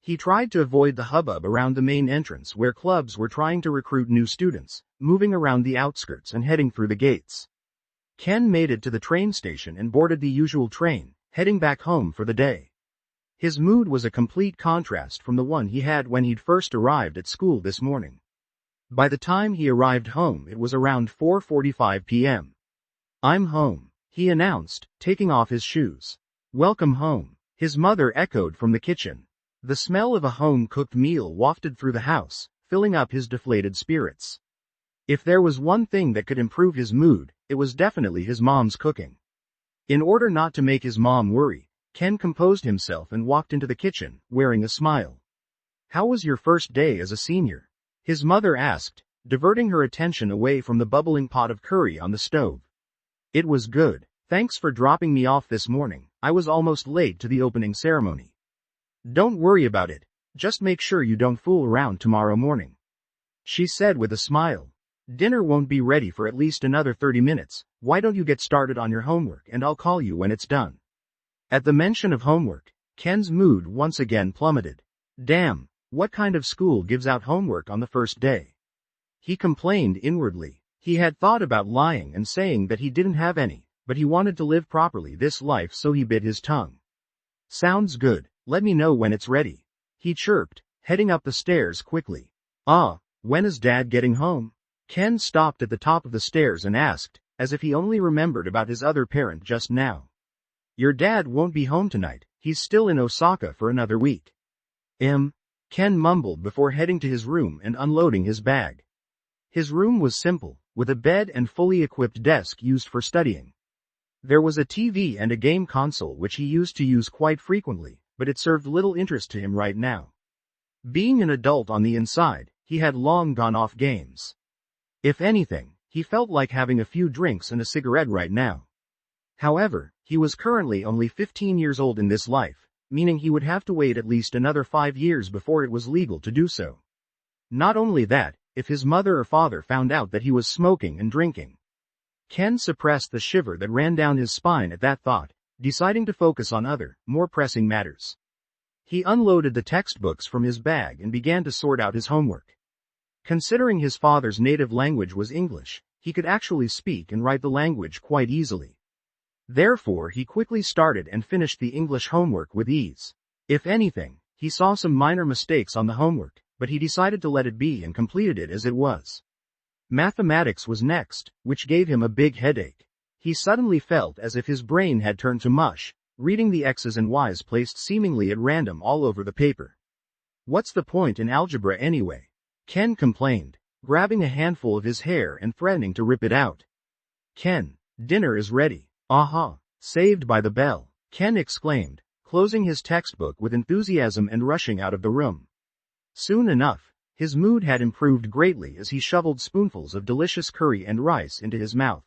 He tried to avoid the hubbub around the main entrance where clubs were trying to recruit new students, moving around the outskirts and heading through the gates. Ken made it to the train station and boarded the usual train, heading back home for the day. His mood was a complete contrast from the one he had when he'd first arrived at school this morning. By the time he arrived home, it was around 4:45 p.m. "I'm home," he announced, taking off his shoes. "Welcome home," his mother echoed from the kitchen. The smell of a home-cooked meal wafted through the house, filling up his deflated spirits. If there was one thing that could improve his mood, it was definitely his mom's cooking. In order not to make his mom worry, Ken composed himself and walked into the kitchen, wearing a smile. "How was your first day as a senior?" his mother asked, diverting her attention away from the bubbling pot of curry on the stove. "It was good. Thanks for dropping me off this morning. I was almost late to the opening ceremony." "Don't worry about it. Just make sure you don't fool around tomorrow morning," she said with a smile. "Dinner won't be ready for at least another 30 minutes. Why don't you get started on your homework and I'll call you when it's done." At the mention of homework, Ken's mood once again plummeted. Damn, what kind of school gives out homework on the first day? He complained inwardly. He had thought about lying and saying that he didn't have any, but he wanted to live properly this life, so he bit his tongue. "Sounds good. Let me know when it's ready," he chirped, heading up the stairs quickly. When is Dad getting home?" Ken stopped at the top of the stairs and asked, as if he only remembered about his other parent just now. "Your dad won't be home tonight. He's still in Osaka for another week." Ken mumbled before heading to his room and unloading his bag. His room was simple, with a bed and fully equipped desk used for studying. There was a TV and a game console which he used to use quite frequently, but it served little interest to him right now. Being an adult on the inside, he had long gone off games. If anything, he felt like having a few drinks and a cigarette right now. However, he was currently only 15 years old in this life, meaning he would have to wait at least another 5 years before it was legal to do so. Not only that, if his mother or father found out that he was smoking and drinking. Ken suppressed the shiver that ran down his spine at that thought, deciding to focus on other, more pressing matters. He unloaded the textbooks from his bag and began to sort out his homework. Considering his father's native language was English, he could actually speak and write the language quite easily. Therefore, he quickly started and finished the English homework with ease. If anything, he saw some minor mistakes on the homework, but he decided to let it be and completed it as it was. Mathematics was next, which gave him a big headache. He suddenly felt as if his brain had turned to mush, reading the X's and Y's placed seemingly at random all over the paper. "What's the point in algebra anyway?" Ken complained, grabbing a handful of his hair and threatening to rip it out. "Ken, dinner is ready." "Aha, saved by the bell," Ken exclaimed, closing his textbook with enthusiasm and rushing out of the room. Soon enough, his mood had improved greatly as he shoveled spoonfuls of delicious curry and rice into his mouth.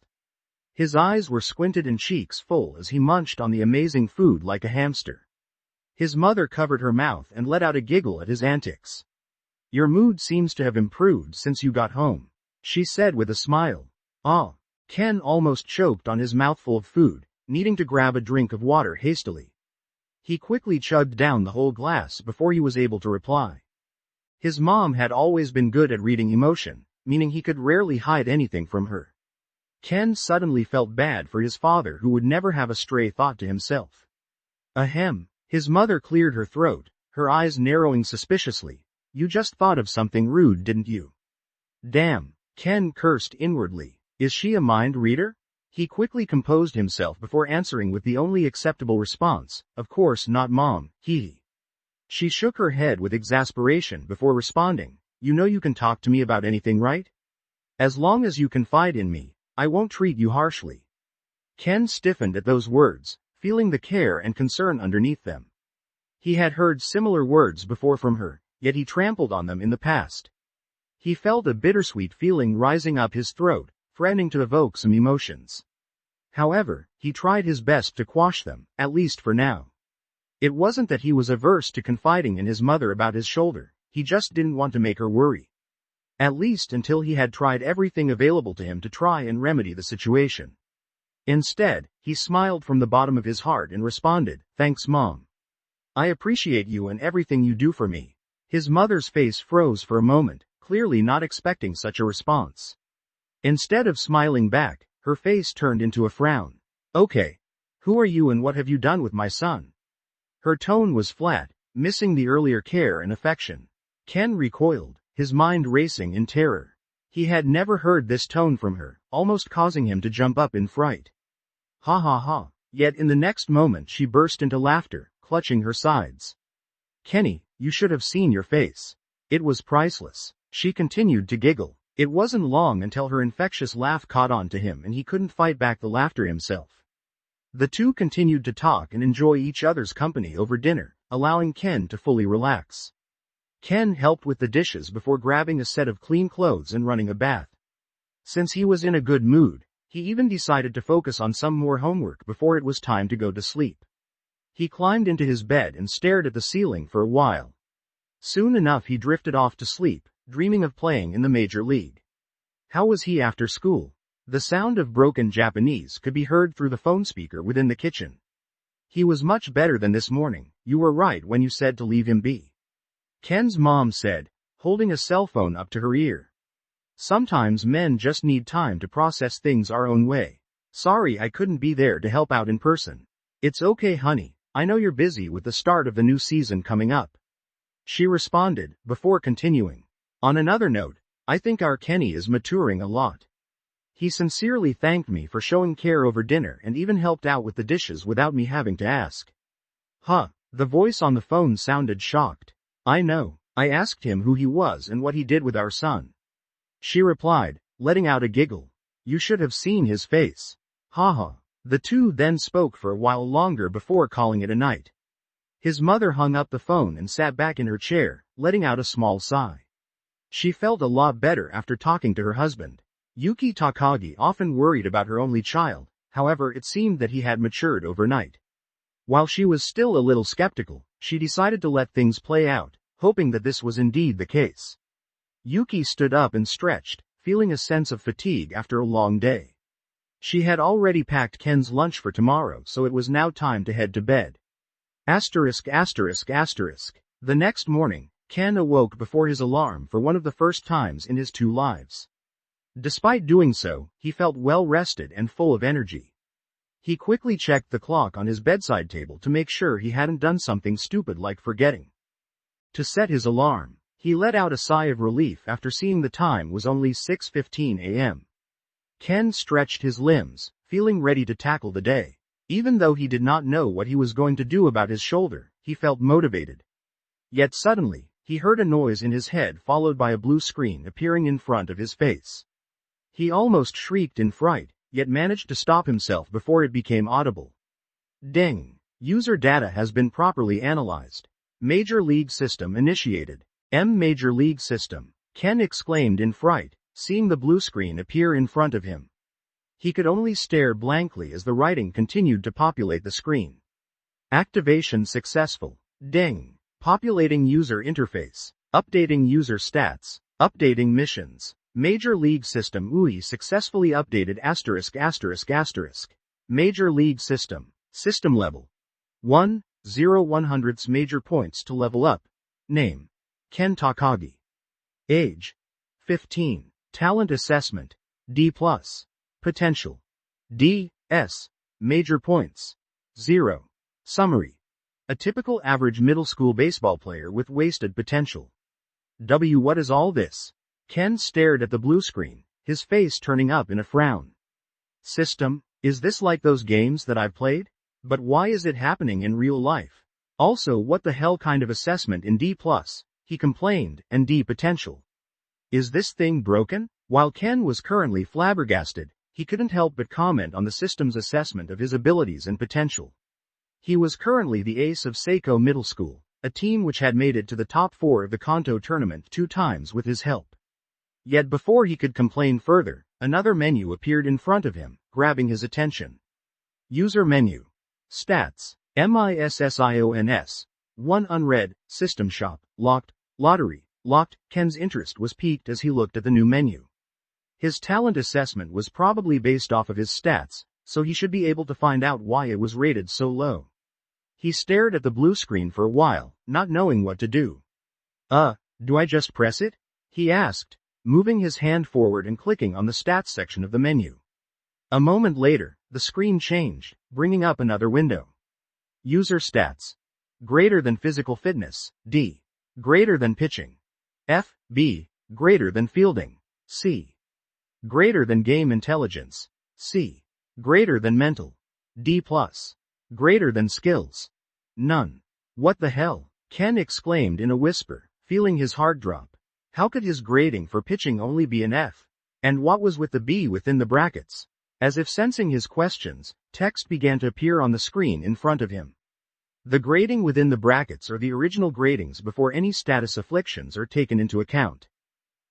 His eyes were squinted and cheeks full as he munched on the amazing food like a hamster. His mother covered her mouth and let out a giggle at his antics. "Your mood seems to have improved since you got home," she said with a smile. Ken almost choked on his mouthful of food, needing to grab a drink of water hastily. He quickly chugged down the whole glass before he was able to reply. His mom had always been good at reading emotion, meaning he could rarely hide anything from her. Ken suddenly felt bad for his father, who would never have a stray thought to himself. Ahem, his mother cleared her throat, her eyes narrowing suspiciously. "You just thought of something rude, didn't you?" "Damn," Ken cursed inwardly. Is she a mind reader? He quickly composed himself before answering with the only acceptable response, "Of course not, Mom, hee." She shook her head with exasperation before responding, "You know you can talk to me about anything, right? As long as you confide in me, I won't treat you harshly." Ken stiffened at those words, feeling the care and concern underneath them. He had heard similar words before from her, yet he trampled on them in the past. He felt a bittersweet feeling rising up his throat, threatening to evoke some emotions. However, he tried his best to quash them, at least for now. It wasn't that he was averse to confiding in his mother about his shoulder, he just didn't want to make her worry. At least until he had tried everything available to him to try and remedy the situation. Instead, he smiled from the bottom of his heart and responded, "Thanks, Mom. I appreciate you and everything you do for me." His mother's face froze for a moment, clearly not expecting such a response. Instead of smiling back, her face turned into a frown. "Okay. Who are you and what have you done with my son?" Her tone was flat, missing the earlier care and affection. Ken recoiled, his mind racing in terror. He had never heard this tone from her, almost causing him to jump up in fright. Ha ha ha. Yet in the next moment she burst into laughter, clutching her sides. "Kenny, you should have seen your face. It was priceless." She continued to giggle. It wasn't long until her infectious laugh caught on to him and he couldn't fight back the laughter himself. The two continued to talk and enjoy each other's company over dinner, allowing Ken to fully relax. Ken helped with the dishes before grabbing a set of clean clothes and running a bath. Since he was in a good mood, he even decided to focus on some more homework before it was time to go to sleep. He climbed into his bed and stared at the ceiling for a while. Soon enough he drifted off to sleep, dreaming of playing in the major league. How was he after school? The sound of broken Japanese could be heard through the phone speaker within the kitchen. "He was much better than this morning. You were right when you said to leave him be," Ken's mom said, holding a cell phone up to her ear. "Sometimes men just need time to process things our own way. Sorry I couldn't be there to help out in person." "It's okay, honey. I know you're busy with the start of the new season coming up," she responded, before continuing. "On another note, I think our Kenny is maturing a lot. He sincerely thanked me for showing care over dinner and even helped out with the dishes without me having to ask." "Huh." The voice on the phone sounded shocked. "I know. I asked him who he was and what he did with our son," she replied, letting out a giggle. "You should have seen his face. Haha." The two then spoke for a while longer before calling it a night. His mother hung up the phone and sat back in her chair, letting out a small sigh. She felt a lot better after talking to her husband. Yuki Takagi often worried about her only child, however it seemed that he had matured overnight. While she was still a little skeptical, she decided to let things play out, hoping that this was indeed the case. Yuki stood up and stretched, feeling a sense of fatigue after a long day. She had already packed Ken's lunch for tomorrow, so it was now time to head to bed. ******. The next morning, Ken awoke before his alarm for one of the first times in his 2 lives. Despite doing so, he felt well rested and full of energy. He quickly checked the clock on his bedside table to make sure he hadn't done something stupid like forgetting to set his alarm. He let out a sigh of relief after seeing the time was only 6:15 a.m. Ken stretched his limbs, feeling ready to tackle the day. Even though he did not know what he was going to do about his shoulder, he felt motivated. Yet suddenly, he heard a noise in his head followed by a blue screen appearing in front of his face. He almost shrieked in fright, yet managed to stop himself before it became audible. Ding! User data has been properly analyzed. Major League System initiated. Major League System. Ken exclaimed in fright, seeing the blue screen appear in front of him. He could only stare blankly as the writing continued to populate the screen. Activation successful. Ding! Populating user interface. Updating user stats. Updating missions. Major League System UI successfully updated *****. Major League System. System level. 1/100 major points to level up. Name: Ken Takagi. Age: 15. Talent assessment: D+. Potential: D/S. Major points: 0. Summary: a typical average middle school baseball player with wasted potential. What is all this? Ken stared at the blue screen, his face turning up in a frown. System, is this like those games that I've played? But why is it happening in real life? Also, what the hell kind of assessment in D+, he complained, and D potential? Is this thing broken? While Ken was currently flabbergasted, he couldn't help but comment on the system's assessment of his abilities and potential. He was currently the ace of Seiko Middle School, a team which had made it to the top 4 of the Kanto tournament 2 times with his help. Yet before he could complain further, another menu appeared in front of him, grabbing his attention. User menu. Stats. MISSIONS. 1 unread. System shop. Locked. Lottery. Locked, Ken's interest was piqued as he looked at the new menu. His talent assessment was probably based off of his stats, so he should be able to find out why it was rated so low. He stared at the blue screen for a while, not knowing what to do. Do I just press it? He asked, moving his hand forward and clicking on the stats section of the menu. A moment later, the screen changed, bringing up another window. User stats. Greater than physical fitness, D. Greater than pitching. F. B. Greater than fielding, C. Greater than game intelligence, C. Greater than mental, D+. Greater than skills, none. What the hell? Ken exclaimed in a whisper, feeling his heart drop. How could his grading for pitching only be an F? And what was with the B within the brackets? As if sensing his questions, text began to appear on the screen in front of him. The grading within the brackets are the original gradings before any status afflictions are taken into account.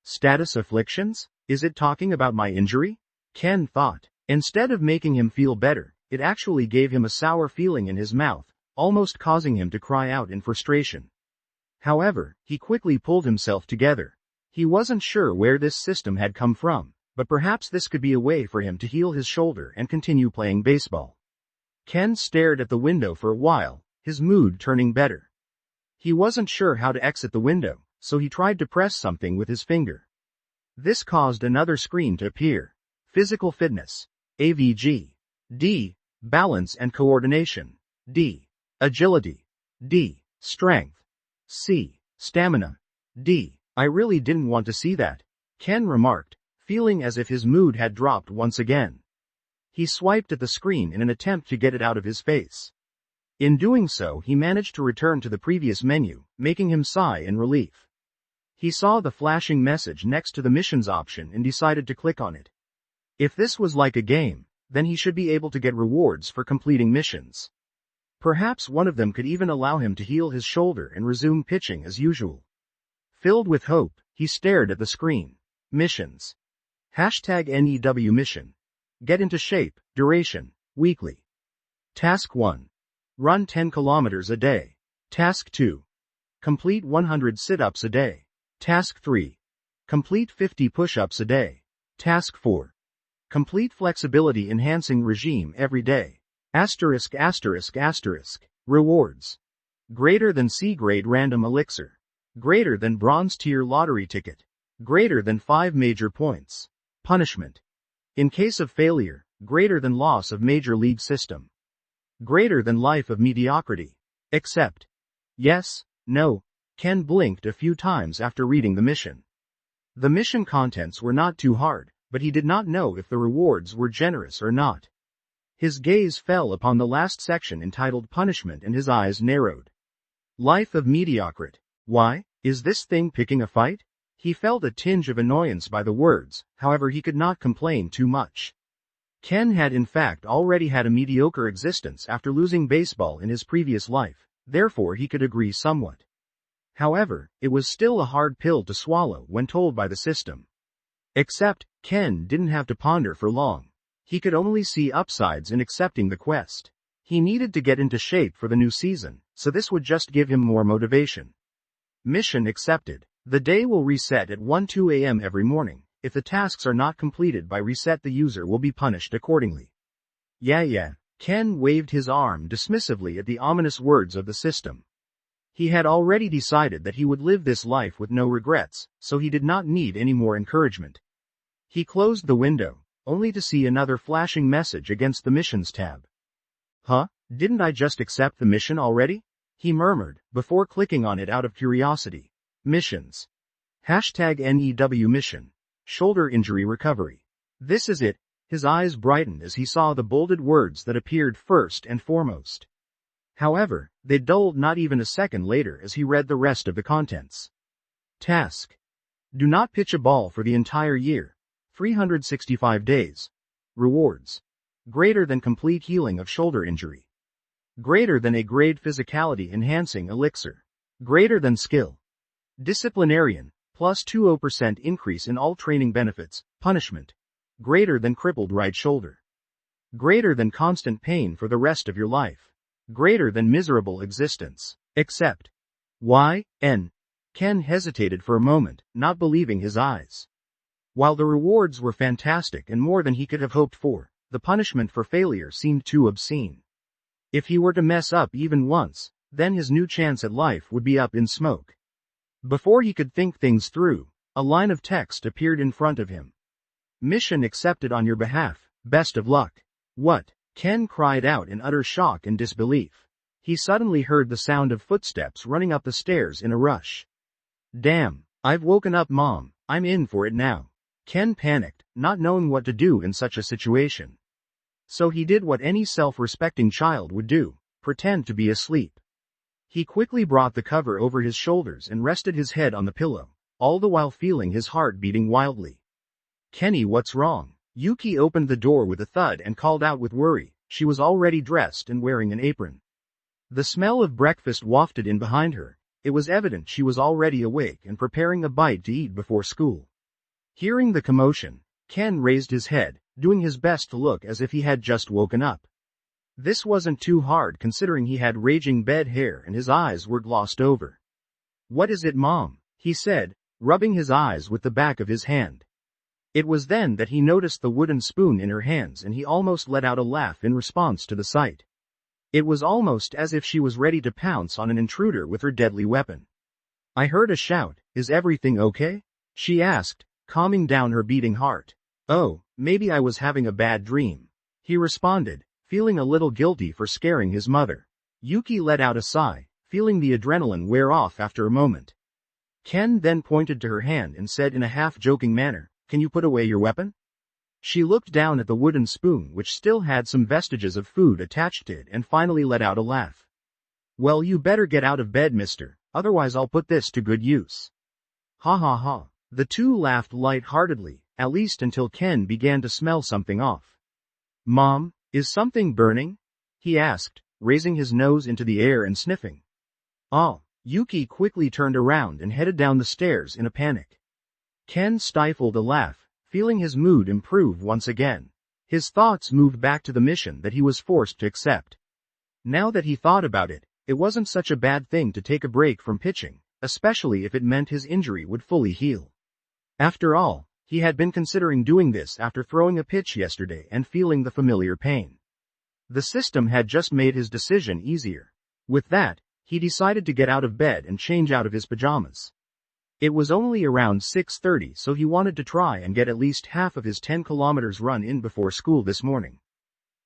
Status afflictions? Is it talking about my injury? Ken thought. Instead of making him feel better, it actually gave him a sour feeling in his mouth, almost causing him to cry out in frustration. However, he quickly pulled himself together. He wasn't sure where this system had come from, but perhaps this could be a way for him to heal his shoulder and continue playing baseball. Ken stared at the window for a while, his mood turning better. He wasn't sure how to exit the window, so he tried to press something with his finger. This caused another screen to appear. Physical fitness, AVG. D. Balance and coordination, D. Agility, D. Strength, C. Stamina, D. I really didn't want to see that, Ken remarked, feeling as if his mood had dropped once again. He swiped at the screen in an attempt to get it out of his face. In doing so, he managed to return to the previous menu, making him sigh in relief. He saw the flashing message next to the missions option and decided to click on it. If this was like a game, then he should be able to get rewards for completing missions. Perhaps one of them could even allow him to heal his shoulder and resume pitching as usual. Filled with hope, he stared at the screen. Missions. #NEW mission. Get into shape, duration, weekly. Task 1. Run 10 kilometers a day. Task 2. Complete 100 sit-ups a day. Task 3. Complete 50 push-ups a day. Task 4. Complete flexibility enhancing regime every day. ****. Rewards. Greater than C grade random elixir. Greater than bronze tier lottery ticket. Greater than 5 major points. Punishment. In case of failure, greater than loss of major league system. Greater than life of mediocrity. Accept. Yes, no. Ken blinked a few times after reading the mission. The mission contents were not too hard, but he did not know if the rewards were generous or not. His gaze fell upon the last section entitled Punishment and his eyes narrowed. Life of mediocrity. Why, is this thing picking a fight? He felt a tinge of annoyance by the words, however he could not complain too much. Ken had in fact already had a mediocre existence after losing baseball in his previous life, therefore he could agree somewhat. However, it was still a hard pill to swallow when told by the system. Except, Ken didn't have to ponder for long. He could only see upsides in accepting the quest. He needed to get into shape for the new season, so this would just give him more motivation. Mission accepted. The day will reset at 1:02 a.m. every morning. If the tasks are not completed by reset, the user will be punished accordingly. Yeah. Ken waved his arm dismissively at the ominous words of the system. He had already decided that he would live this life with no regrets, so he did not need any more encouragement. He closed the window, only to see another flashing message against the missions tab. Huh? Didn't I just accept the mission already? He murmured, before clicking on it out of curiosity. Missions. #NEW mission. Shoulder injury recovery. This is it. His eyes brightened as he saw the bolded words that appeared first and foremost. However, they dulled not even a second later as he read the rest of the contents. Task. Do not pitch a ball for the entire year. 365 days. Rewards. Greater than complete healing of shoulder injury. Greater than a grade physicality enhancing elixir. Greater than skill. Disciplinarian, plus 20% increase in all training benefits. Punishment. Greater than crippled right shoulder. Greater than constant pain for the rest of your life. Greater than miserable existence. Except. Ken hesitated for a moment, not believing his eyes. While the rewards were fantastic and more than he could have hoped for, the punishment for failure seemed too obscene. If he were to mess up even once, then his new chance at life would be up in smoke. Before he could think things through, a line of text appeared in front of him. Mission accepted on your behalf, best of luck. What? Ken cried out in utter shock and disbelief. He suddenly heard the sound of footsteps running up the stairs in a rush. Damn, I've woken up Mom, I'm in for it now. Ken panicked, not knowing what to do in such a situation. So he did what any self-respecting child would do, pretend to be asleep. He quickly brought the cover over his shoulders and rested his head on the pillow, all the while feeling his heart beating wildly. Kenny, what's wrong? Yuki opened the door with a thud and called out with worry. She was already dressed and wearing an apron. The smell of breakfast wafted in behind her. It was evident she was already awake and preparing a bite to eat before school. Hearing the commotion, Ken raised his head, doing his best to look as if he had just woken up. This wasn't too hard considering he had raging bed hair and his eyes were glossed over. What is it, Mom? He said, rubbing his eyes with the back of his hand. It was then that he noticed the wooden spoon in her hands and he almost let out a laugh in response to the sight. It was almost as if she was ready to pounce on an intruder with her deadly weapon. I heard a shout. Is everything okay? She asked, calming down her beating heart. Oh, maybe I was having a bad dream. He responded, feeling a little guilty for scaring his mother. Yuki let out a sigh, feeling the adrenaline wear off after a moment. Ken then pointed to her hand and said in a half-joking manner, Can you put away your weapon? She looked down at the wooden spoon which still had some vestiges of food attached to it and finally let out a laugh. Well, you better get out of bed, mister, otherwise I'll put this to good use. Ha ha ha. The two laughed light-heartedly, at least until Ken began to smell something off. Mom, is something burning? He asked, raising his nose into the air and sniffing. Ah, Yuki quickly turned around and headed down the stairs in a panic. Ken stifled a laugh, feeling his mood improve once again. His thoughts moved back to the mission that he was forced to accept. Now that he thought about it, it wasn't such a bad thing to take a break from pitching, especially if it meant his injury would fully heal. After all, he had been considering doing this after throwing a pitch yesterday and feeling the familiar pain. The system had just made his decision easier. With that, he decided to get out of bed and change out of his pajamas. It was only around 6:30, so he wanted to try and get at least half of his 10 kilometers run in before school this morning.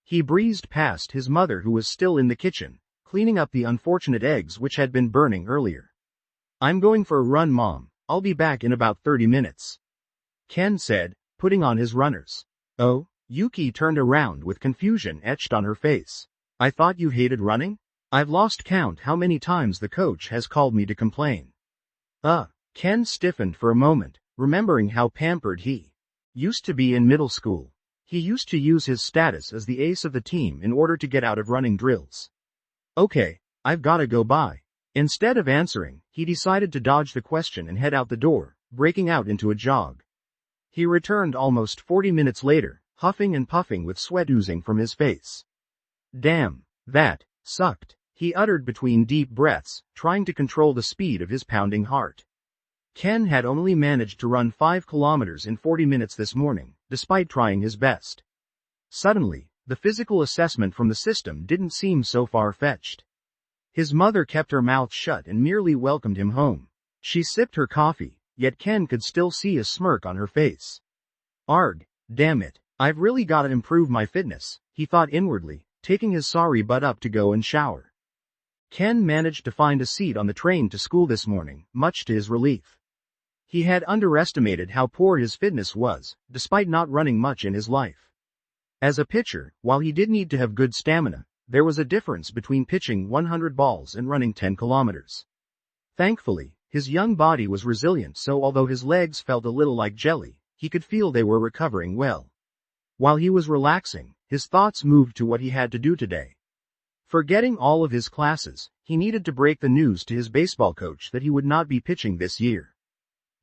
He breezed past his mother who was still in the kitchen, cleaning up the unfortunate eggs which had been burning earlier. I'm going for a run, Mom. I'll be back in about 30 minutes. Ken said, putting on his runners. Oh, Yuki turned around with confusion etched on her face. I thought you hated running? I've lost count how many times the coach has called me to complain. Ken stiffened for a moment, remembering how pampered he used to be in middle school. He used to use his status as the ace of the team in order to get out of running drills. Okay, I've gotta go by. Instead of answering, he decided to dodge the question and head out the door, breaking out into a jog. He returned almost 40 minutes later, huffing and puffing with sweat oozing from his face. Damn, that sucked, he uttered between deep breaths, trying to control the speed of his pounding heart. Ken had only managed to run 5 kilometers in 40 minutes this morning, despite trying his best. Suddenly, the physical assessment from the system didn't seem so far-fetched. His mother kept her mouth shut and merely welcomed him home. She sipped her coffee, yet Ken could still see a smirk on her face. Arg, damn it, I've really gotta improve my fitness, he thought inwardly, taking his sorry butt up to go and shower. Ken managed to find a seat on the train to school this morning, much to his relief. He had underestimated how poor his fitness was, despite not running much in his life. As a pitcher, while he did need to have good stamina, there was a difference between pitching 100 balls and running 10 kilometers. Thankfully, his young body was resilient, so although his legs felt a little like jelly, he could feel they were recovering well. While he was relaxing, his thoughts moved to what he had to do today. Forgetting all of his classes, he needed to break the news to his baseball coach that he would not be pitching this year.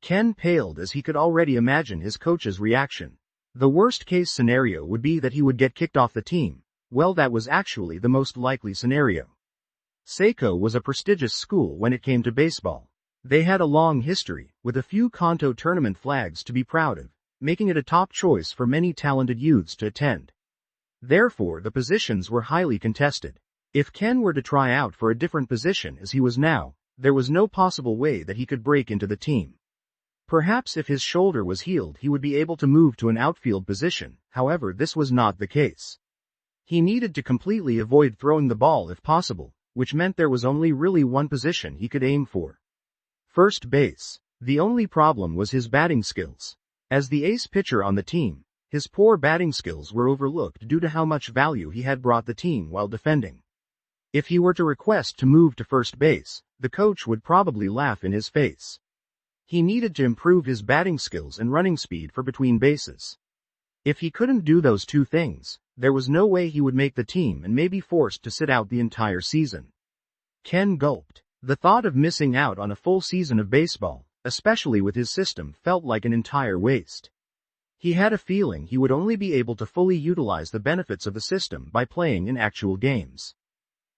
Ken paled as he could already imagine his coach's reaction. The worst-case scenario would be that he would get kicked off the team. Well, that was actually the most likely scenario. Seiko was a prestigious school when it came to baseball. They had a long history, with a few Kanto tournament flags to be proud of, making it a top choice for many talented youths to attend. Therefore the positions were highly contested. If Ken were to try out for a different position as he was now, there was no possible way that he could break into the team. Perhaps if his shoulder was healed he would be able to move to an outfield position, however this was not the case. He needed to completely avoid throwing the ball if possible, which meant there was only really one position he could aim for. First base. The only problem was his batting skills. As the ace pitcher on the team, his poor batting skills were overlooked due to how much value he had brought the team while defending. If he were to request to move to first base, the coach would probably laugh in his face. He needed to improve his batting skills and running speed for between bases. If he couldn't do those two things, there was no way he would make the team and may be forced to sit out the entire season. Ken gulped. The thought of missing out on a full season of baseball, especially with his system, felt like an entire waste. He had a feeling he would only be able to fully utilize the benefits of the system by playing in actual games.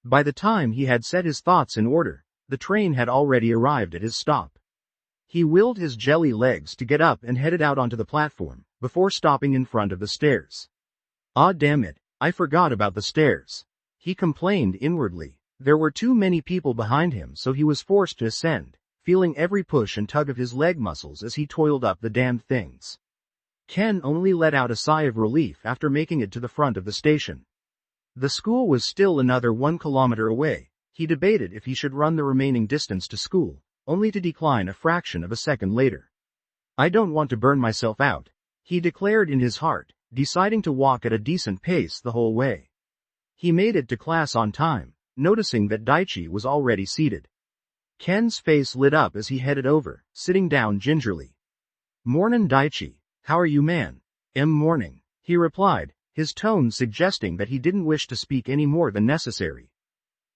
By the time he had set his thoughts in order, the train had already arrived at his stop. He willed his jelly legs to get up and headed out onto the platform, before stopping in front of the stairs. "Ah, damn it, I forgot about the stairs," he complained inwardly. There were too many people behind him, so he was forced to ascend, feeling every push and tug of his leg muscles as he toiled up the damned things. Ken only let out a sigh of relief after making it to the front of the station. The school was still another 1 kilometer away. He debated if he should run the remaining distance to school, only to decline a fraction of a second later. "I don't want to burn myself out," he declared in his heart, deciding to walk at a decent pace the whole way. He made it to class on time, noticing that Daichi was already seated. Ken's face lit up as he headed over, sitting down gingerly. "Mornin' Daichi, how are you, man?" "Morning," he replied, his tone suggesting that he didn't wish to speak any more than necessary.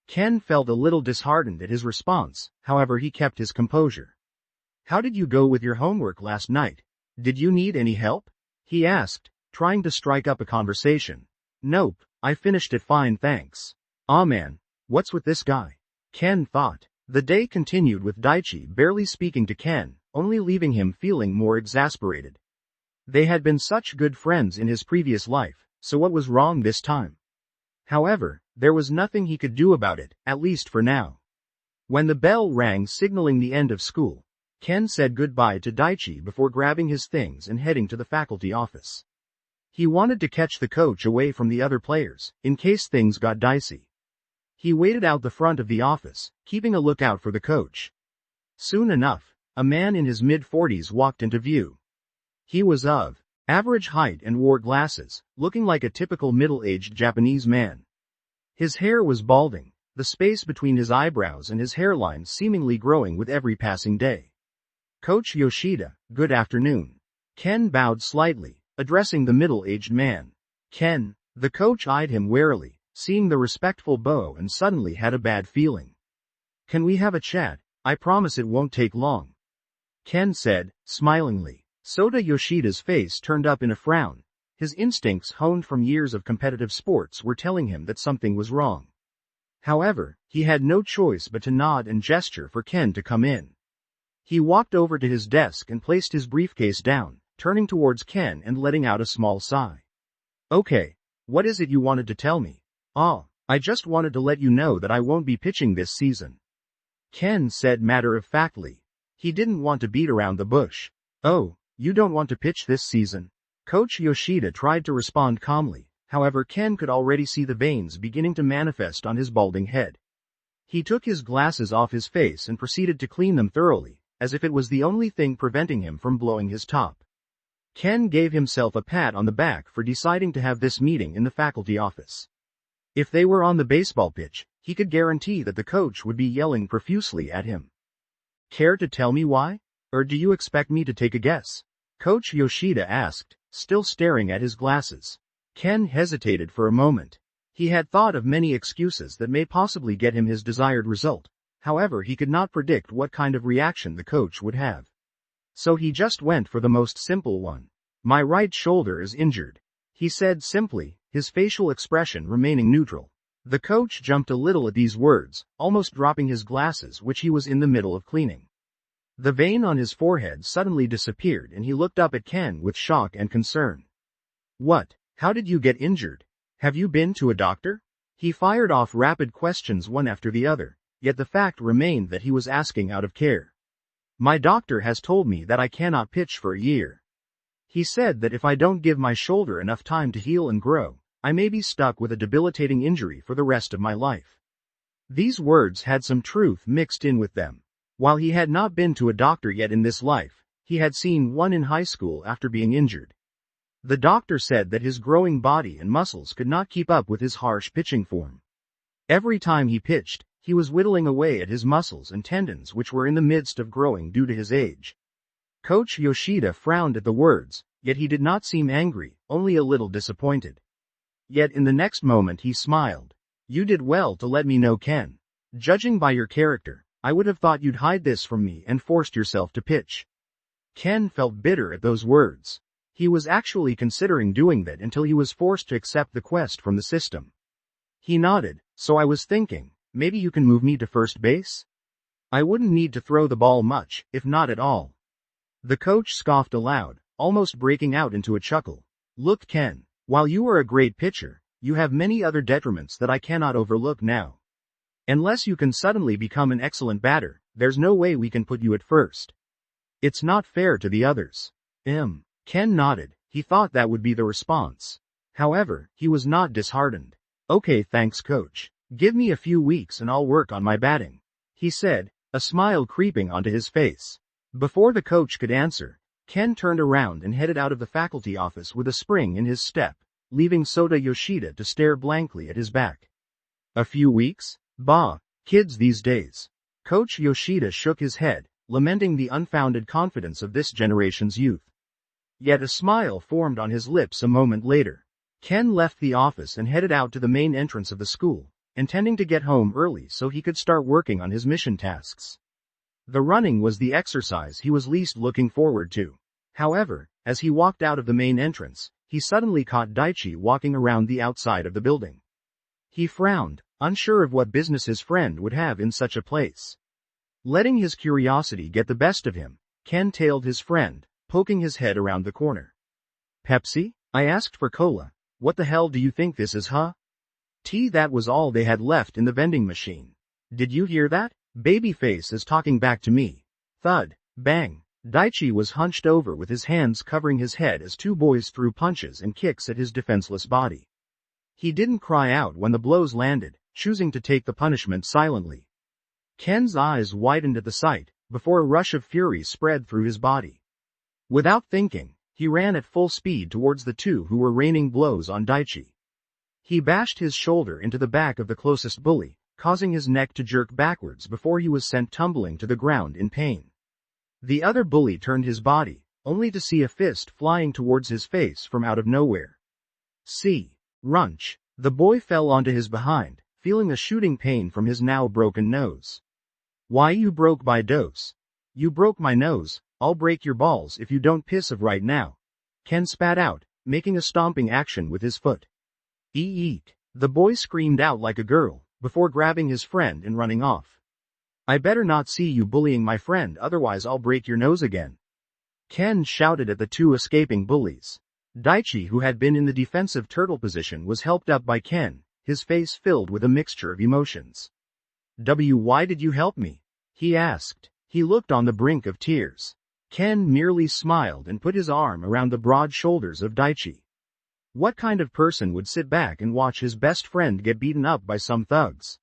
Ken felt a little disheartened at his response, however he kept his composure. "How did you go with your homework last night? Did you need any help?" he asked, trying to strike up a conversation. "Nope, I finished it fine thanks." "Aw man, what's with this guy?" Ken thought. The day continued with Daichi barely speaking to Ken, only leaving him feeling more exasperated. They had been such good friends in his previous life, so what was wrong this time? However, there was nothing he could do about it, at least for now. When the bell rang signaling the end of school, Ken said goodbye to Daichi before grabbing his things and heading to the faculty office. He wanted to catch the coach away from the other players, in case things got dicey. He waited out the front of the office, keeping a lookout for the coach. Soon enough, a man in his mid-40s walked into view. He was of average height and wore glasses, looking like a typical middle-aged Japanese man. His hair was balding, the space between his eyebrows and his hairline seemingly growing with every passing day. "Coach Yoshida, good afternoon." Ken bowed slightly, addressing the middle-aged man. "Ken," the coach eyed him warily, seeing the respectful bow, and suddenly had a bad feeling. "Can we have a chat? I promise it won't take long," Ken said, smilingly. Sota Yoshida's face turned up in a frown. His instincts, honed from years of competitive sports, were telling him that something was wrong. However, he had no choice but to nod and gesture for Ken to come in. He walked over to his desk and placed his briefcase down, turning towards Ken and letting out a small sigh. "Okay, what is it you wanted to tell me?" I just wanted to let you know that I won't be pitching this season," Ken said matter-of-factly. He didn't want to beat around the bush. "Oh, you don't want to pitch this season?" Coach Yoshida tried to respond calmly, however Ken could already see the veins beginning to manifest on his balding head. He took his glasses off his face and proceeded to clean them thoroughly, as if it was the only thing preventing him from blowing his top. Ken gave himself a pat on the back for deciding to have this meeting in the faculty office. If they were on the baseball pitch, he could guarantee that the coach would be yelling profusely at him. "Care to tell me why? Or do you expect me to take a guess?" Coach Yoshida asked, still staring at his glasses. Ken hesitated for a moment. He had thought of many excuses that may possibly get him his desired result. However, he could not predict what kind of reaction the coach would have. So he just went for the most simple one. "My right shoulder is injured," he said simply, his facial expression remaining neutral. The coach jumped a little at these words, almost dropping his glasses which he was in the middle of cleaning. The vein on his forehead suddenly disappeared and he looked up at Ken with shock and concern. What? How did you get injured? Have you been to a doctor? He fired off rapid questions one after the other, yet the fact remained that he was asking out of care. My doctor has told me that I cannot pitch for a year. He said that if I don't give my shoulder enough time to heal and grow, I may be stuck with a debilitating injury for the rest of my life. These words had some truth mixed in with them. While he had not been to a doctor yet in this life, he had seen one in high school after being injured. The doctor said that his growing body and muscles could not keep up with his harsh pitching form. Every time he pitched, he was whittling away at his muscles and tendons which were in the midst of growing due to his age. Coach Yoshida frowned at the words, yet he did not seem angry, only a little disappointed. Yet in the next moment he smiled. You did well to let me know, Ken. Judging by your character, I would have thought you'd hide this from me and forced yourself to pitch. Ken felt bitter at those words. He was actually considering doing that until he was forced to accept the quest from the system. He nodded. So I was thinking, maybe you can move me to first base? I wouldn't need to throw the ball much, if not at all. The coach scoffed aloud, almost breaking out into a chuckle. Look, Ken, while you are a great pitcher, you have many other detriments that I cannot overlook now. Unless you can suddenly become an excellent batter, there's no way we can put you at first. It's not fair to the others. Ken nodded. He thought that would be the response. However, he was not disheartened. Okay, thanks, coach. Give me a few weeks and I'll work on my batting, he said, a smile creeping onto his face. Before the coach could answer, Ken turned around and headed out of the faculty office with a spring in his step, leaving Sota Yoshida to stare blankly at his back. A few weeks? Bah, kids these days. Coach Yoshida shook his head, lamenting the unfounded confidence of this generation's youth. Yet a smile formed on his lips a moment later. Ken left the office and headed out to the main entrance of the school, intending to get home early so he could start working on his mission tasks. The running was the exercise he was least looking forward to. However, as he walked out of the main entrance, he suddenly caught Daichi walking around the outside of the building. He frowned, unsure of what business his friend would have in such a place. Letting his curiosity get the best of him, Ken tailed his friend, poking his head around the corner. Pepsi? I asked for cola. What the hell do you think this is, huh? Tea. That was all they had left in the vending machine. Did you hear that? Babyface is talking back to me. Thud. Bang. Daichi was hunched over with his hands covering his head as two boys threw punches and kicks at his defenseless body. He didn't cry out when the blows landed, choosing to take the punishment silently. Ken's eyes widened at the sight, before a rush of fury spread through his body. Without thinking, he ran at full speed towards the two who were raining blows on Daichi. He bashed his shoulder into the back of the closest bully, causing his neck to jerk backwards before he was sent tumbling to the ground in pain. The other bully turned his body, only to see a fist flying towards his face from out of nowhere. See. Runch. The boy fell onto his behind, feeling a shooting pain from his now broken nose. Why, you broke my dose. You broke my nose. I'll break your balls if you don't piss of right now. Ken spat out, making a stomping action with his foot. Eek. The boy screamed out like a girl, before grabbing his friend and running off. I better not see you bullying my friend, otherwise I'll break your nose again. Ken shouted at the two escaping bullies. Daichi, who had been in the defensive turtle position, was helped up by Ken, his face filled with a mixture of emotions. Why did you help me? He asked. He looked on the brink of tears. Ken merely smiled and put his arm around the broad shoulders of Daichi. What kind of person would sit back and watch his best friend get beaten up by some thugs?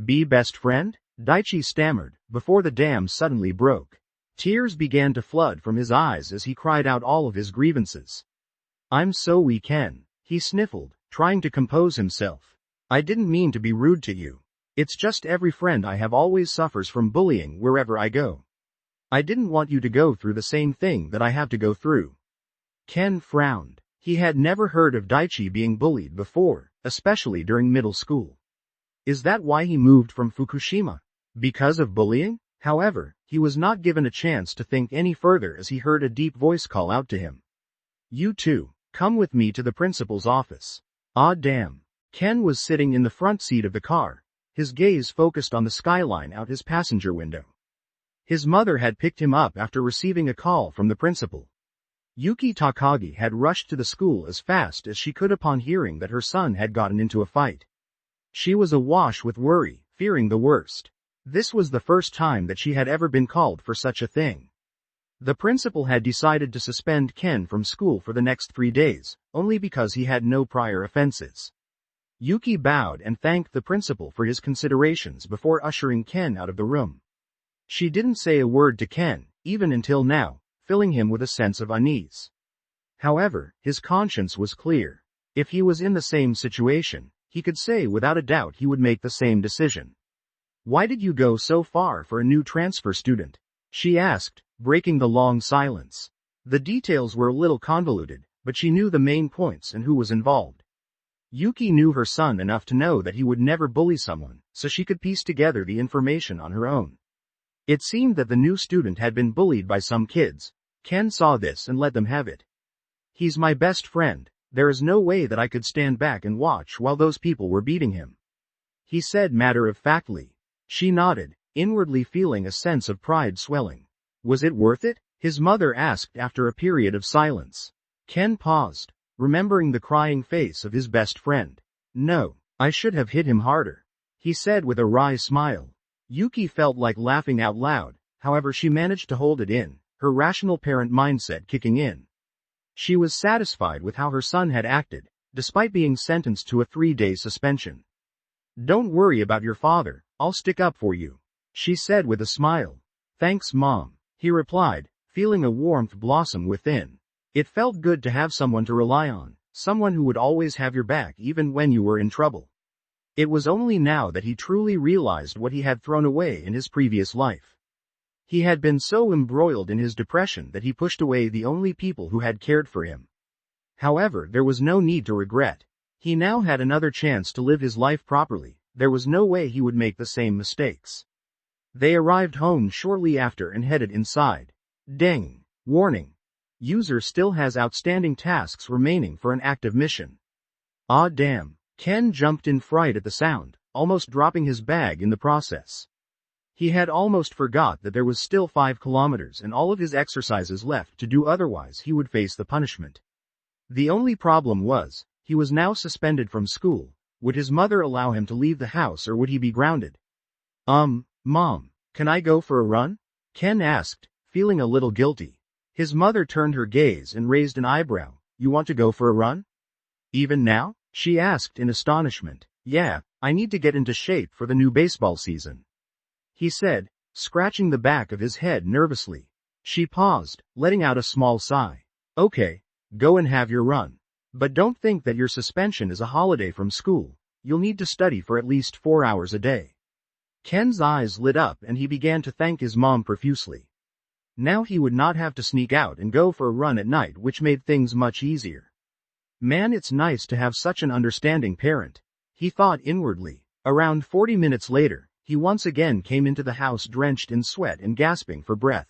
Be best friend? Daichi stammered, before the dam suddenly broke. Tears began to flood from his eyes as he cried out all of his grievances. I'm so weak, Ken, he sniffled, trying to compose himself. I didn't mean to be rude to you. It's just every friend I have always suffers from bullying wherever I go. I didn't want you to go through the same thing that I have to go through. Ken frowned. He had never heard of Daichi being bullied before, especially during middle school. Is that why he moved from Fukushima? Because of bullying? However, he was not given a chance to think any further as he heard a deep voice call out to him. You two, come with me to the principal's office. Ah damn. Ken was sitting in the front seat of the car, his gaze focused on the skyline out his passenger window. His mother had picked him up after receiving a call from the principal. Yuki Takagi had rushed to the school as fast as she could upon hearing that her son had gotten into a fight. She was awash with worry, fearing the worst. This was the first time that she had ever been called for such a thing. The principal had decided to suspend Ken from school for the next 3 days, only because he had no prior offenses. Yuki bowed and thanked the principal for his considerations before ushering Ken out of the room. She didn't say a word to Ken, even until now, filling him with a sense of unease. However, his conscience was clear. If he was in the same situation, he could say without a doubt he would make the same decision. "Why did you go so far for a new transfer student?" she asked, breaking the long silence. The details were a little convoluted, but she knew the main points and who was involved. Yuki knew her son enough to know that he would never bully someone, so she could piece together the information on her own. It seemed that the new student had been bullied by some kids. Ken saw this and let them have it. "He's my best friend. There is no way that I could stand back and watch while those people were beating him," he said matter-of-factly. She nodded, inwardly feeling a sense of pride swelling. "Was it worth it?" his mother asked after a period of silence. Ken paused, remembering the crying face of his best friend. "No, I should have hit him harder," he said with a wry smile. Yuki felt like laughing out loud, however she managed to hold it in, her rational parent mindset kicking in. She was satisfied with how her son had acted, despite being sentenced to a 3-day suspension. "Don't worry about your father, I'll stick up for you," she said with a smile. "Thanks, Mom," he replied, feeling a warmth blossom within. It felt good to have someone to rely on, someone who would always have your back even when you were in trouble. It was only now that he truly realized what he had thrown away in his previous life. He had been so embroiled in his depression that he pushed away the only people who had cared for him. However, there was no need to regret. He now had another chance to live his life properly. There was no way he would make the same mistakes. They arrived home shortly after and headed inside. Ding! Warning! User still has outstanding tasks remaining for an active mission. Ah damn! Ken jumped in fright at the sound, almost dropping his bag in the process. He had almost forgot that there was still 5 kilometers and all of his exercises left to do, otherwise he would face the punishment. The only problem was, he was now suspended from school. Would his mother allow him to leave the house or would he be grounded? Mom, can I go for a run?" Ken asked, feeling a little guilty. His mother turned her gaze and raised an eyebrow. "You want to go for a run? Even now?" she asked in astonishment. "Yeah, I need to get into shape for the new baseball season," he said, scratching the back of his head nervously. She paused, letting out a small sigh. "Okay, go and have your run. But don't think that your suspension is a holiday from school. You'll need to study for at least 4 hours a day." Ken's eyes lit up and he began to thank his mom profusely. Now he would not have to sneak out and go for a run at night, which made things much easier. Man, it's nice to have such an understanding parent, he thought inwardly. Around 40 minutes later, he once again came into the house drenched in sweat and gasping for breath.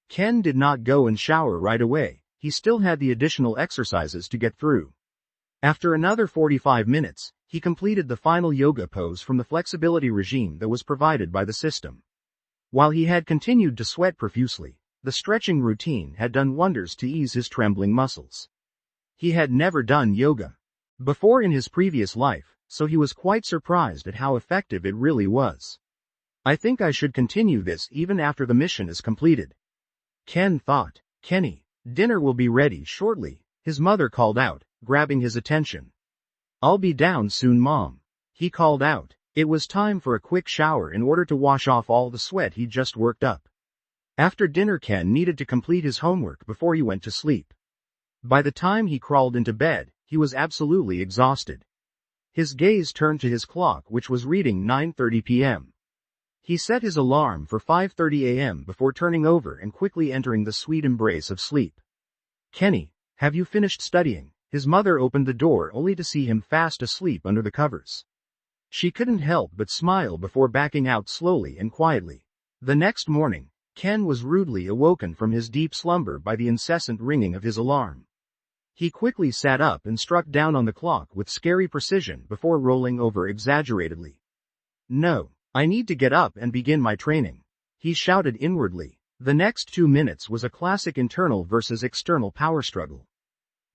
Ken did not go and shower right away. He still had the additional exercises to get through. After another 45 minutes, he completed the final yoga pose from the flexibility regime that was provided by the system. While he had continued to sweat profusely, the stretching routine had done wonders to ease his trembling muscles. He had never done yoga before in his previous life, so he was quite surprised at how effective it really was. "I think I should continue this even after the mission is completed," Ken thought. "Kenny, dinner will be ready shortly," his mother called out, grabbing his attention. "I'll be down soon, Mom," he called out. It was time for a quick shower in order to wash off all the sweat he'd just worked up. After dinner, Ken needed to complete his homework before he went to sleep. By the time he crawled into bed, he was absolutely exhausted. His gaze turned to his clock, which was reading 9:30 p.m. He set his alarm for 5:30 a.m. before turning over and quickly entering the sweet embrace of sleep. "Kenny, have you finished studying?" His mother opened the door only to see him fast asleep under the covers. She couldn't help but smile before backing out slowly and quietly. The next morning, Ken was rudely awoken from his deep slumber by the incessant ringing of his alarm. He quickly sat up and struck down on the clock with scary precision before rolling over exaggeratedly. "No, I need to get up and begin my training," he shouted inwardly. The next 2 minutes was a classic internal versus external power struggle.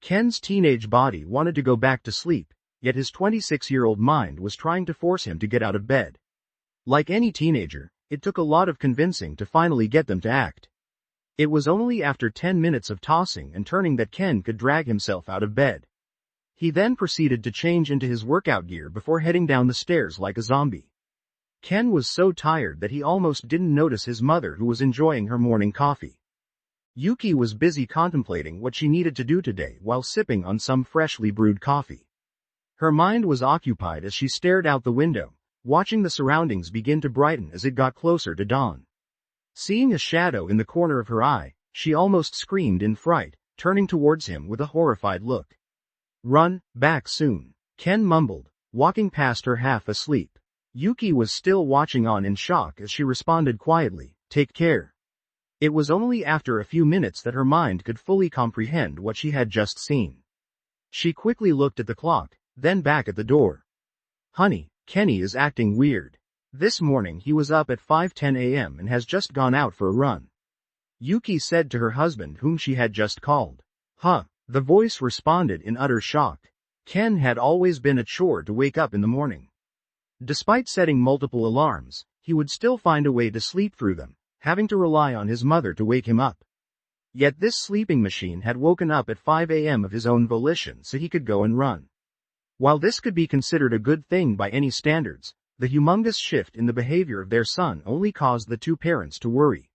Ken's teenage body wanted to go back to sleep, yet his 26-year-old mind was trying to force him to get out of bed. Like any teenager, it took a lot of convincing to finally get them to act. It was only after 10 minutes of tossing and turning that Ken could drag himself out of bed. He then proceeded to change into his workout gear before heading down the stairs like a zombie. Ken was so tired that he almost didn't notice his mother, who was enjoying her morning coffee. Yuki was busy contemplating what she needed to do today while sipping on some freshly brewed coffee. Her mind was occupied as she stared out the window, watching the surroundings begin to brighten as it got closer to dawn. Seeing a shadow in the corner of her eye, she almost screamed in fright, turning towards him with a horrified look. "Run back soon," Ken mumbled, walking past her half asleep. Yuki was still watching on in shock as she responded quietly, "Take care." It was only after a few minutes that her mind could fully comprehend what she had just seen. She quickly looked at the clock, then back at the door. "Honey, Kenny is acting weird. This morning he was up at 5:10 a.m. and has just gone out for a run," Yuki said to her husband, whom she had just called. "Huh," the voice responded in utter shock. Ken had always been a chore to wake up in the morning. Despite setting multiple alarms, he would still find a way to sleep through them, having to rely on his mother to wake him up. Yet this sleeping machine had woken up at 5 a.m. of his own volition so he could go and run. While this could be considered a good thing by any standards, the humongous shift in the behavior of their son only caused the two parents to worry.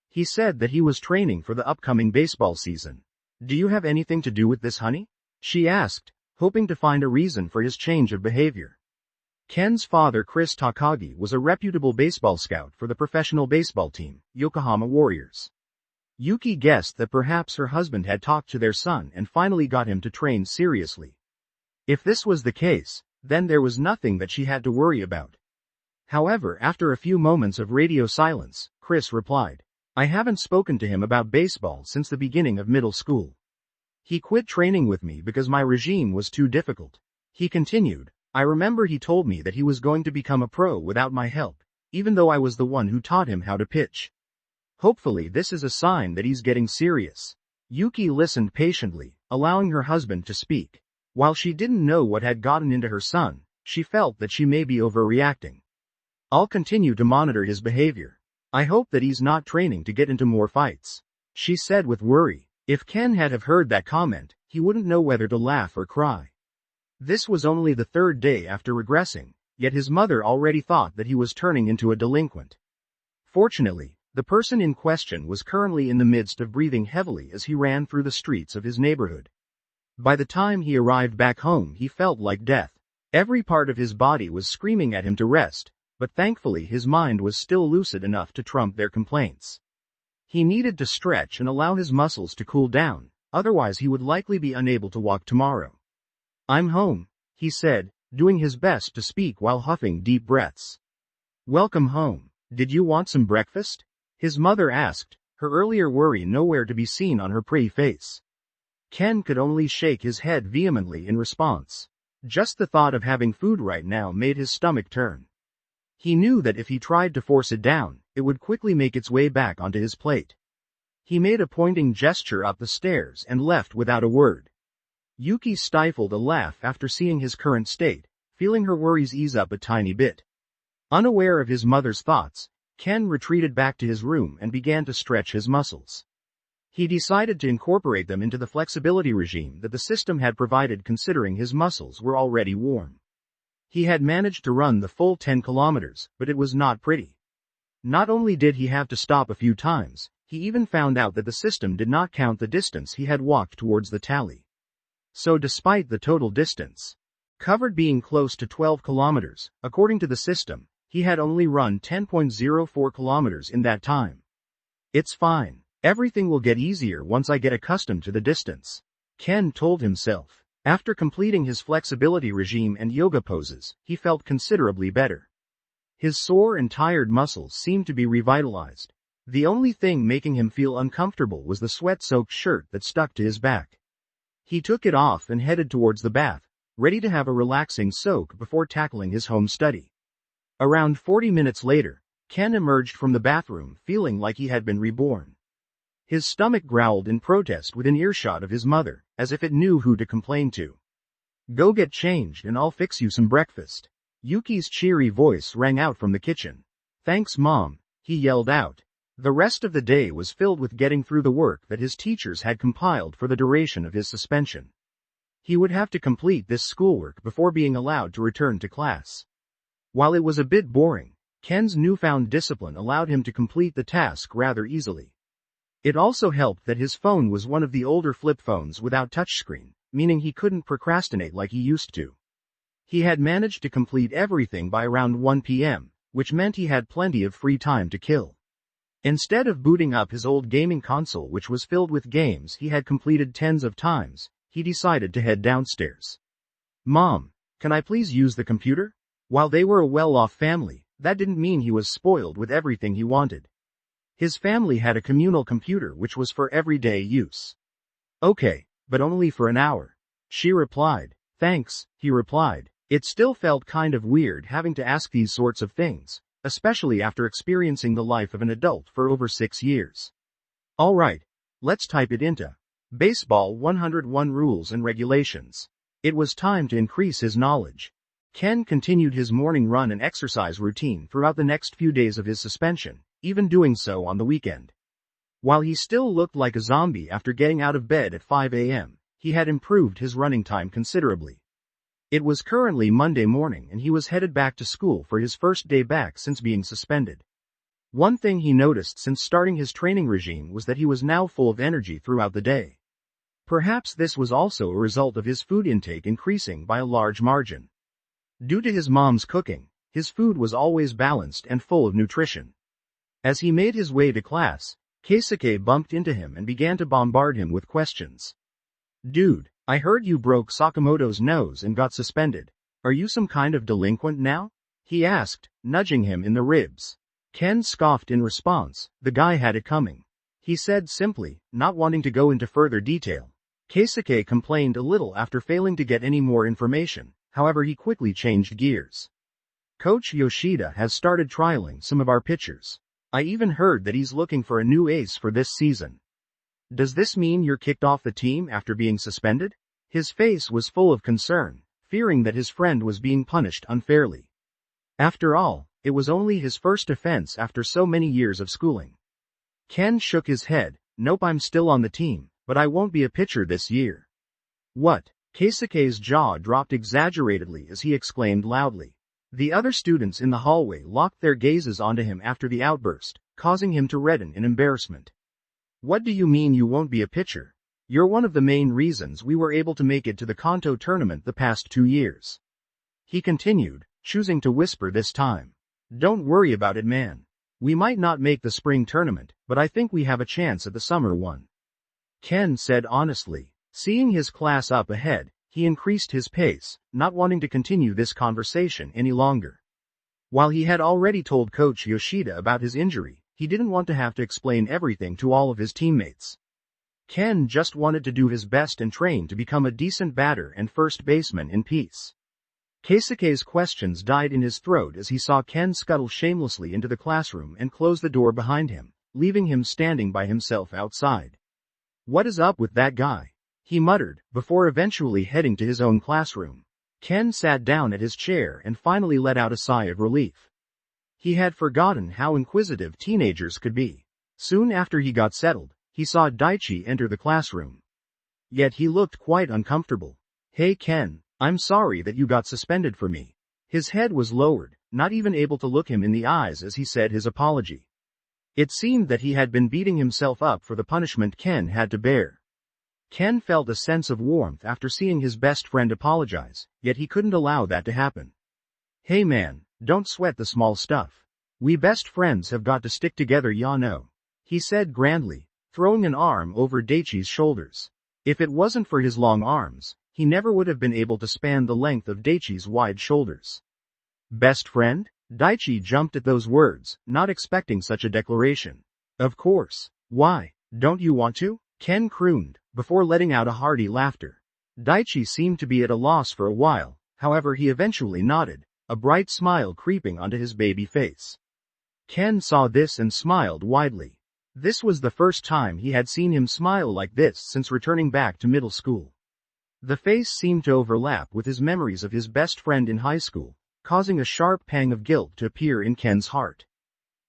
He said that he was training for the upcoming baseball season. "Do you have anything to do with this, honey?" she asked, hoping to find a reason for his change of behavior. Ken's father, Chris Takagi, was a reputable baseball scout for the professional baseball team, Yokohama Warriors. Yuki guessed that perhaps her husband had talked to their son and finally got him to train seriously. If this was the case, then there was nothing that she had to worry about. However, after a few moments of radio silence, Chris replied, "I haven't spoken to him about baseball since the beginning of middle school. He quit training with me because my regime was too difficult." He continued, "I remember he told me that he was going to become a pro without my help, even though I was the one who taught him how to pitch. Hopefully this is a sign that he's getting serious." Yuki listened patiently, allowing her husband to speak. While she didn't know what had gotten into her son, she felt that she may be overreacting. "I'll continue to monitor his behavior. I hope that he's not training to get into more fights," she said with worry. If Ken had have heard that comment, he wouldn't know whether to laugh or cry. This was only the third day after regressing, yet his mother already thought that he was turning into a delinquent. Fortunately, the person in question was currently in the midst of breathing heavily as he ran through the streets of his neighborhood. By the time he arrived back home, he felt like death. Every part of his body was screaming at him to rest, but thankfully his mind was still lucid enough to trump their complaints. He needed to stretch and allow his muscles to cool down, otherwise he would likely be unable to walk tomorrow. "I'm home," he said, doing his best to speak while huffing deep breaths. "Welcome home. Did you want some breakfast?" his mother asked, her earlier worry nowhere to be seen on her pretty face. Ken could only shake his head vehemently in response. Just the thought of having food right now made his stomach turn. He knew that if he tried to force it down, it would quickly make its way back onto his plate. He made a pointing gesture up the stairs and left without a word. Yuki stifled a laugh after seeing his current state, feeling her worries ease up a tiny bit. Unaware of his mother's thoughts, Ken retreated back to his room and began to stretch his muscles. He decided to incorporate them into the flexibility regime that the system had provided, considering his muscles were already warm. He had managed to run the full 10 kilometers, but it was not pretty. Not only did he have to stop a few times, he even found out that the system did not count the distance he had walked towards the tally. So despite the total distance covered being close to 12 kilometers, according to the system, he had only run 10.04 kilometers in that time. "It's fine. Everything will get easier once I get accustomed to the distance," Ken told himself. After completing his flexibility regime and yoga poses, he felt considerably better. His sore and tired muscles seemed to be revitalized. The only thing making him feel uncomfortable was the sweat-soaked shirt that stuck to his back. He took it off and headed towards the bath, ready to have a relaxing soak before tackling his home study. Around 40 minutes later, Ken emerged from the bathroom feeling like he had been reborn. His stomach growled in protest within earshot of his mother, as if it knew who to complain to. "Go get changed and I'll fix you some breakfast." Yuki's cheery voice rang out from the kitchen. "Thanks, Mom," he yelled out. The rest of the day was filled with getting through the work that his teachers had compiled for the duration of his suspension. He would have to complete this schoolwork before being allowed to return to class. While it was a bit boring, Ken's newfound discipline allowed him to complete the task rather easily. It also helped that his phone was one of the older flip phones without touchscreen, meaning he couldn't procrastinate like he used to. He had managed to complete everything by around 1 p.m., which meant he had plenty of free time to kill. Instead of booting up his old gaming console which was filled with games he had completed tens of times, he decided to head downstairs. "Mom, can I please use the computer?" While they were a well-off family, that didn't mean he was spoiled with everything he wanted. His family had a communal computer which was for everyday use. "Okay, but only for an hour," she replied. "Thanks," he replied. It still felt kind of weird having to ask these sorts of things, especially after experiencing the life of an adult for over 6 years. "All right, let's type it into Baseball 101 Rules and Regulations." It was time to increase his knowledge. Ken continued his morning run and exercise routine throughout the next few days of his suspension, even doing so on the weekend. While he still looked like a zombie after getting out of bed at 5 a.m., he had improved his running time considerably. It was currently Monday morning and he was headed back to school for his first day back since being suspended. One thing he noticed since starting his training regime was that he was now full of energy throughout the day. Perhaps this was also a result of his food intake increasing by a large margin. Due to his mom's cooking, his food was always balanced and full of nutrition. As he made his way to class, Keisuke bumped into him and began to bombard him with questions. "Dude, I heard you broke Sakamoto's nose and got suspended. Are you some kind of delinquent now?" he asked, nudging him in the ribs. Ken scoffed in response. The guy had it coming. He said simply, not wanting to go into further detail. Keisuke complained a little after failing to get any more information, however he quickly changed gears. "Coach Yoshida has started trialing some of our pitchers. I even heard that he's looking for a new ace for this season. Does this mean you're kicked off the team after being suspended?" His face was full of concern, fearing that his friend was being punished unfairly. After all, it was only his first offense after so many years of schooling. Ken shook his head. "Nope, I'm still on the team, but I won't be a pitcher this year." "What?" Keisuke's jaw dropped exaggeratedly as he exclaimed loudly. The other students in the hallway locked their gazes onto him after the outburst, causing him to redden in embarrassment. "What do you mean you won't be a pitcher? You're one of the main reasons we were able to make it to the Kanto tournament the past 2 years." He continued, choosing to whisper this time. "Don't worry about it, man. We might not make the spring tournament, but I think we have a chance at the summer one." Ken said honestly. Seeing his class up ahead, he increased his pace, not wanting to continue this conversation any longer. While he had already told Coach Yoshida about his injury, he didn't want to have to explain everything to all of his teammates. Ken just wanted to do his best and train to become a decent batter and first baseman in peace. Keisuke's questions died in his throat as he saw Ken scuttle shamelessly into the classroom and close the door behind him, leaving him standing by himself outside. "What is up with that guy?" he muttered, before eventually heading to his own classroom. Ken sat down at his chair and finally let out a sigh of relief. He had forgotten how inquisitive teenagers could be. Soon after he got settled, he saw Daichi enter the classroom. Yet he looked quite uncomfortable. "Hey Ken, I'm sorry that you got suspended for me." His head was lowered, not even able to look him in the eyes as he said his apology. It seemed that he had been beating himself up for the punishment Ken had to bear. Ken felt a sense of warmth after seeing his best friend apologize, yet he couldn't allow that to happen. "Hey man, don't sweat the small stuff. We best friends have got to stick together, ya know," he said grandly, throwing an arm over Daichi's shoulders. If it wasn't for his long arms, he never would have been able to span the length of Daichi's wide shoulders. "Best friend?" Daichi jumped at those words, not expecting such a declaration. "Of course. Why, don't you want to?" Ken crooned, before letting out a hearty laughter. Daichi seemed to be at a loss for a while, however he eventually nodded, a bright smile creeping onto his baby face. Ken saw this and smiled widely. This was the first time he had seen him smile like this since returning back to middle school. The face seemed to overlap with his memories of his best friend in high school, causing a sharp pang of guilt to appear in Ken's heart.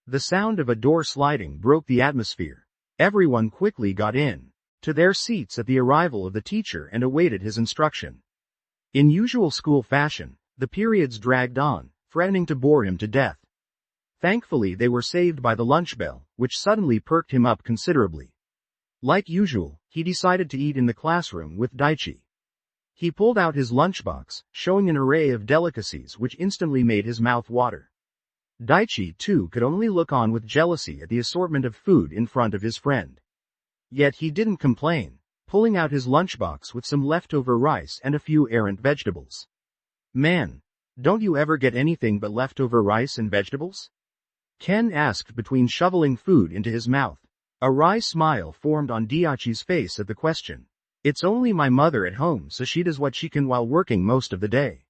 The sound of a door sliding broke the atmosphere. Everyone quickly got to their seats at the arrival of the teacher and awaited his instruction. In usual school fashion, the periods dragged on, threatening to bore him to death. Thankfully they were saved by the lunch bell, which suddenly perked him up considerably. Like usual, he decided to eat in the classroom with Daichi. He pulled out his lunchbox, showing an array of delicacies which instantly made his mouth water. Daichi, too, could only look on with jealousy at the assortment of food in front of his friend. Yet he didn't complain, pulling out his lunchbox with some leftover rice and a few errant vegetables. "Man, don't you ever get anything but leftover rice and vegetables?" Ken asked between shoveling food into his mouth. A wry smile formed on Daichi's face at the question. "It's only my mother at home, so she does what she can while working most of the day,"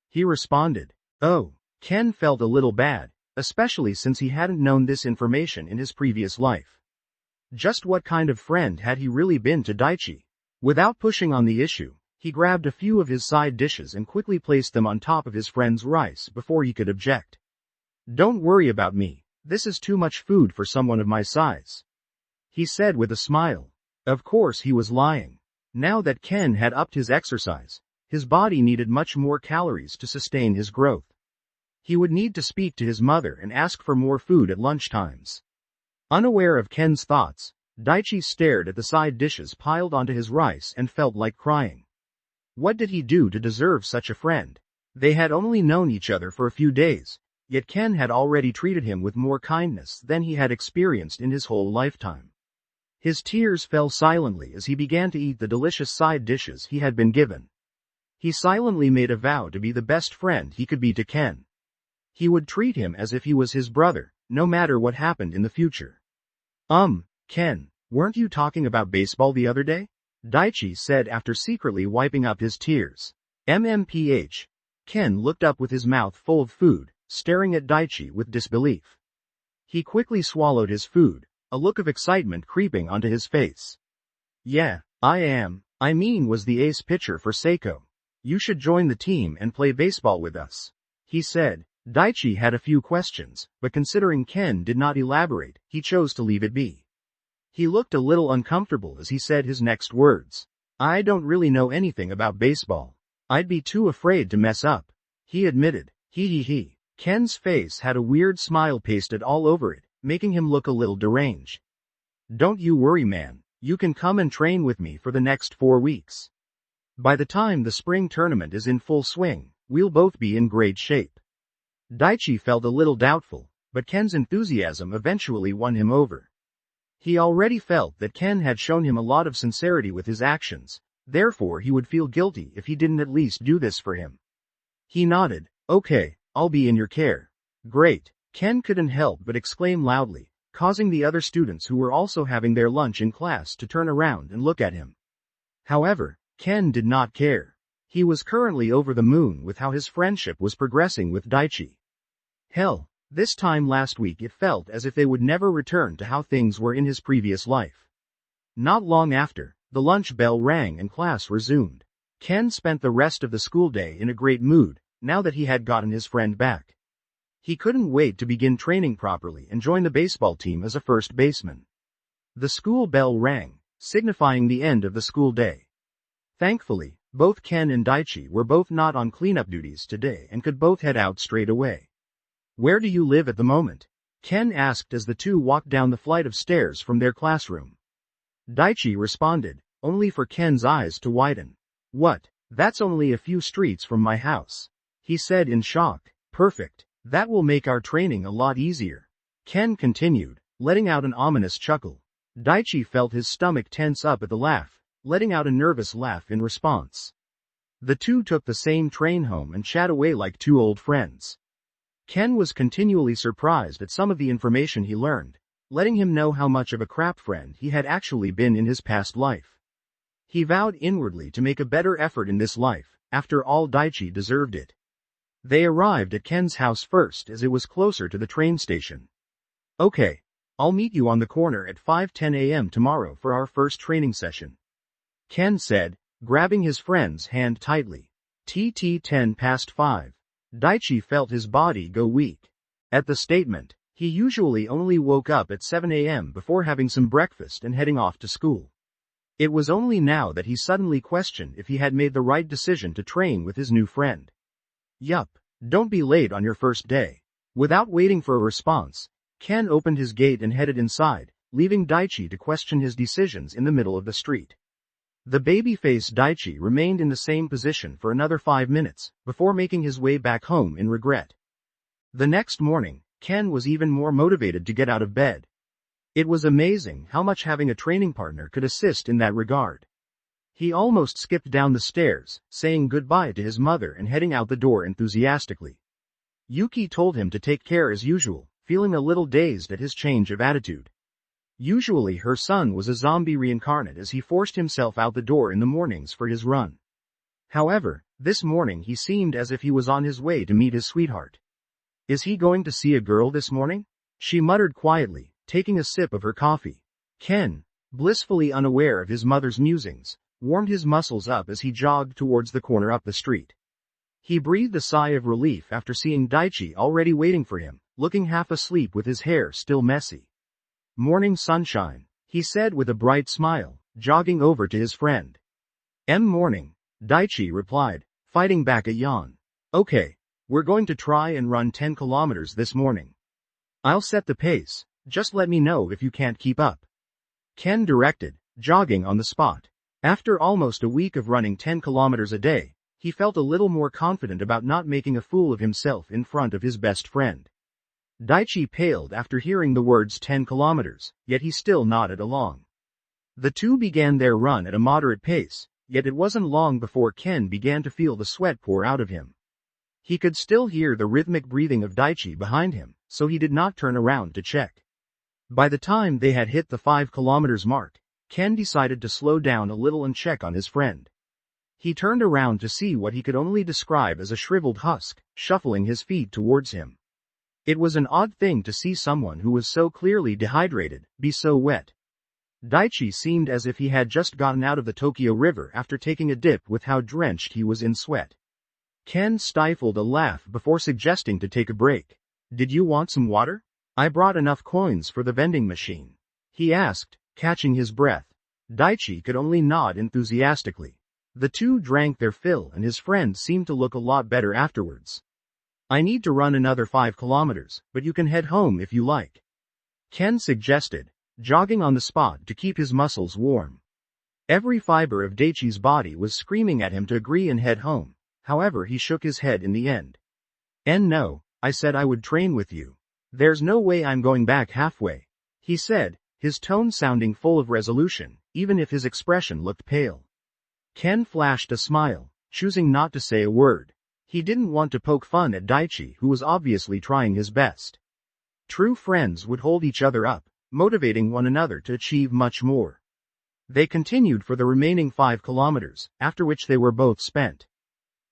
he responded. Oh, Ken felt a little bad, especially since he hadn't known this information in his previous life. Just what kind of friend had he really been to Daichi? Without pushing on the issue, he grabbed a few of his side dishes and quickly placed them on top of his friend's rice before he could object. "Don't worry about me, this is too much food for someone of my size," he said with a smile. Of course he was lying. Now that Ken had upped his exercise, his body needed much more calories to sustain his growth. He would need to speak to his mother and ask for more food at lunchtimes. Unaware of Ken's thoughts, Daichi stared at the side dishes piled onto his rice and felt like crying. What did he do to deserve such a friend? They had only known each other for a few days, yet Ken had already treated him with more kindness than he had experienced in his whole lifetime. His tears fell silently as he began to eat the delicious side dishes he had been given. He silently made a vow to be the best friend he could be to Ken. He would treat him as if he was his brother, no matter what happened in the future. Ken, weren't you talking about baseball the other day?" Daichi said after secretly wiping up his tears. MMPH. Ken looked up with his mouth full of food, staring at Daichi with disbelief. He quickly swallowed his food, a look of excitement creeping onto his face. "Yeah, I am. Was the ace pitcher for Seiko. You should join the team and play baseball with us," he said. Daichi had a few questions, but considering Ken did not elaborate, he chose to leave it be. He looked a little uncomfortable as he said his next words. "I don't really know anything about baseball. I'd be too afraid to mess up," he admitted. He. Ken's face had a weird smile pasted all over it, making him look a little deranged. "Don't you worry, man. You can come and train with me for the next 4 weeks. By the time the spring tournament is in full swing, we'll both be in great shape." Daichi felt a little doubtful, but Ken's enthusiasm eventually won him over. He already felt that Ken had shown him a lot of sincerity with his actions, therefore he would feel guilty if he didn't at least do this for him. He nodded. "Okay, I'll be in your care." "Great," Ken couldn't help but exclaim loudly, causing the other students who were also having their lunch in class to turn around and look at him. However, Ken did not care. He was currently over the moon with how his friendship was progressing with Daichi. Hell, this time last week it felt as if they would never return to how things were in his previous life. Not long after, the lunch bell rang and class resumed. Ken spent the rest of the school day in a great mood, now that he had gotten his friend back. He couldn't wait to begin training properly and join the baseball team as a first baseman. The school bell rang, signifying the end of the school day. Thankfully, both Ken and Daichi were both not on cleanup duties today and could both head out straight away. "Where do you live at the moment?" Ken asked as the two walked down the flight of stairs from their classroom. Daichi responded, only for Ken's eyes to widen. "What? That's only a few streets from my house," he said in shock. "Perfect. That will make our training a lot easier," Ken continued, letting out an ominous chuckle. Daichi felt his stomach tense up at the laugh, letting out a nervous laugh in response. The two took the same train home and chat away like two old friends. Ken was continually surprised at some of the information he learned, letting him know how much of a crap friend he had actually been in his past life. He vowed inwardly to make a better effort in this life, after all Daichi deserved it. They arrived at Ken's house first as it was closer to the train station. Okay, I'll meet you on the corner at 5:10 a.m. tomorrow for our first training session, Ken said, grabbing his friend's hand tightly. TT 10 past 5. Daichi felt his body go weak. At the statement, he usually only woke up at 7 a.m. before having some breakfast and heading off to school. It was only now that he suddenly questioned if he had made the right decision to train with his new friend. Yup, don't be late on your first day. Without waiting for a response, Ken opened his gate and headed inside, leaving Daichi to question his decisions in the middle of the street. The baby-faced Daichi remained in the same position for another 5 minutes, before making his way back home in regret. The next morning, Ken was even more motivated to get out of bed. It was amazing how much having a training partner could assist in that regard. He almost skipped down the stairs, saying goodbye to his mother and heading out the door enthusiastically. Yuki told him to take care as usual, feeling a little dazed at his change of attitude. Usually her son was a zombie reincarnate as he forced himself out the door in the mornings for his run. However, this morning he seemed as if he was on his way to meet his sweetheart. Is he going to see a girl this morning? She muttered quietly, taking a sip of her coffee. Ken, blissfully unaware of his mother's musings, warmed his muscles up as he jogged towards the corner up the street. He breathed a sigh of relief after seeing Daichi already waiting for him, looking half asleep with his hair still messy. Morning sunshine, he said with a bright smile, jogging over to his friend. Morning, Daichi replied, fighting back a yawn. Okay, we're going to try and run 10 kilometers this morning. I'll set the pace, just let me know if you can't keep up. Ken directed, jogging on the spot. After almost a week of running 10 kilometers a day, he felt a little more confident about not making a fool of himself in front of his best friend. Daichi paled after hearing the words 10 kilometers, yet he still nodded along. The two began their run at a moderate pace, yet it wasn't long before Ken began to feel the sweat pour out of him. He could still hear the rhythmic breathing of Daichi behind him, so he did not turn around to check. By the time they had hit the 5 kilometers mark, Ken decided to slow down a little and check on his friend. He turned around to see what he could only describe as a shriveled husk, shuffling his feet towards him. It was an odd thing to see someone who was so clearly dehydrated, be so wet. Daichi seemed as if he had just gotten out of the Tokyo River after taking a dip with how drenched he was in sweat. Ken stifled a laugh before suggesting to take a break. Did you want some water? I brought enough coins for the vending machine, he asked, catching his breath. Daichi could only nod enthusiastically. The two drank their fill and his friend seemed to look a lot better afterwards. I need to run another 5 kilometers, but you can head home if you like, Ken suggested, jogging on the spot to keep his muscles warm. Every fiber of Daichi's body was screaming at him to agree and head home, however he shook his head in the end. No, I said I would train with you. There's no way I'm going back halfway, he said, his tone sounding full of resolution, even if his expression looked pale. Ken flashed a smile, choosing not to say a word. He didn't want to poke fun at Daichi, who was obviously trying his best. True friends would hold each other up, motivating one another to achieve much more. They continued for the remaining 5 kilometers, after which they were both spent.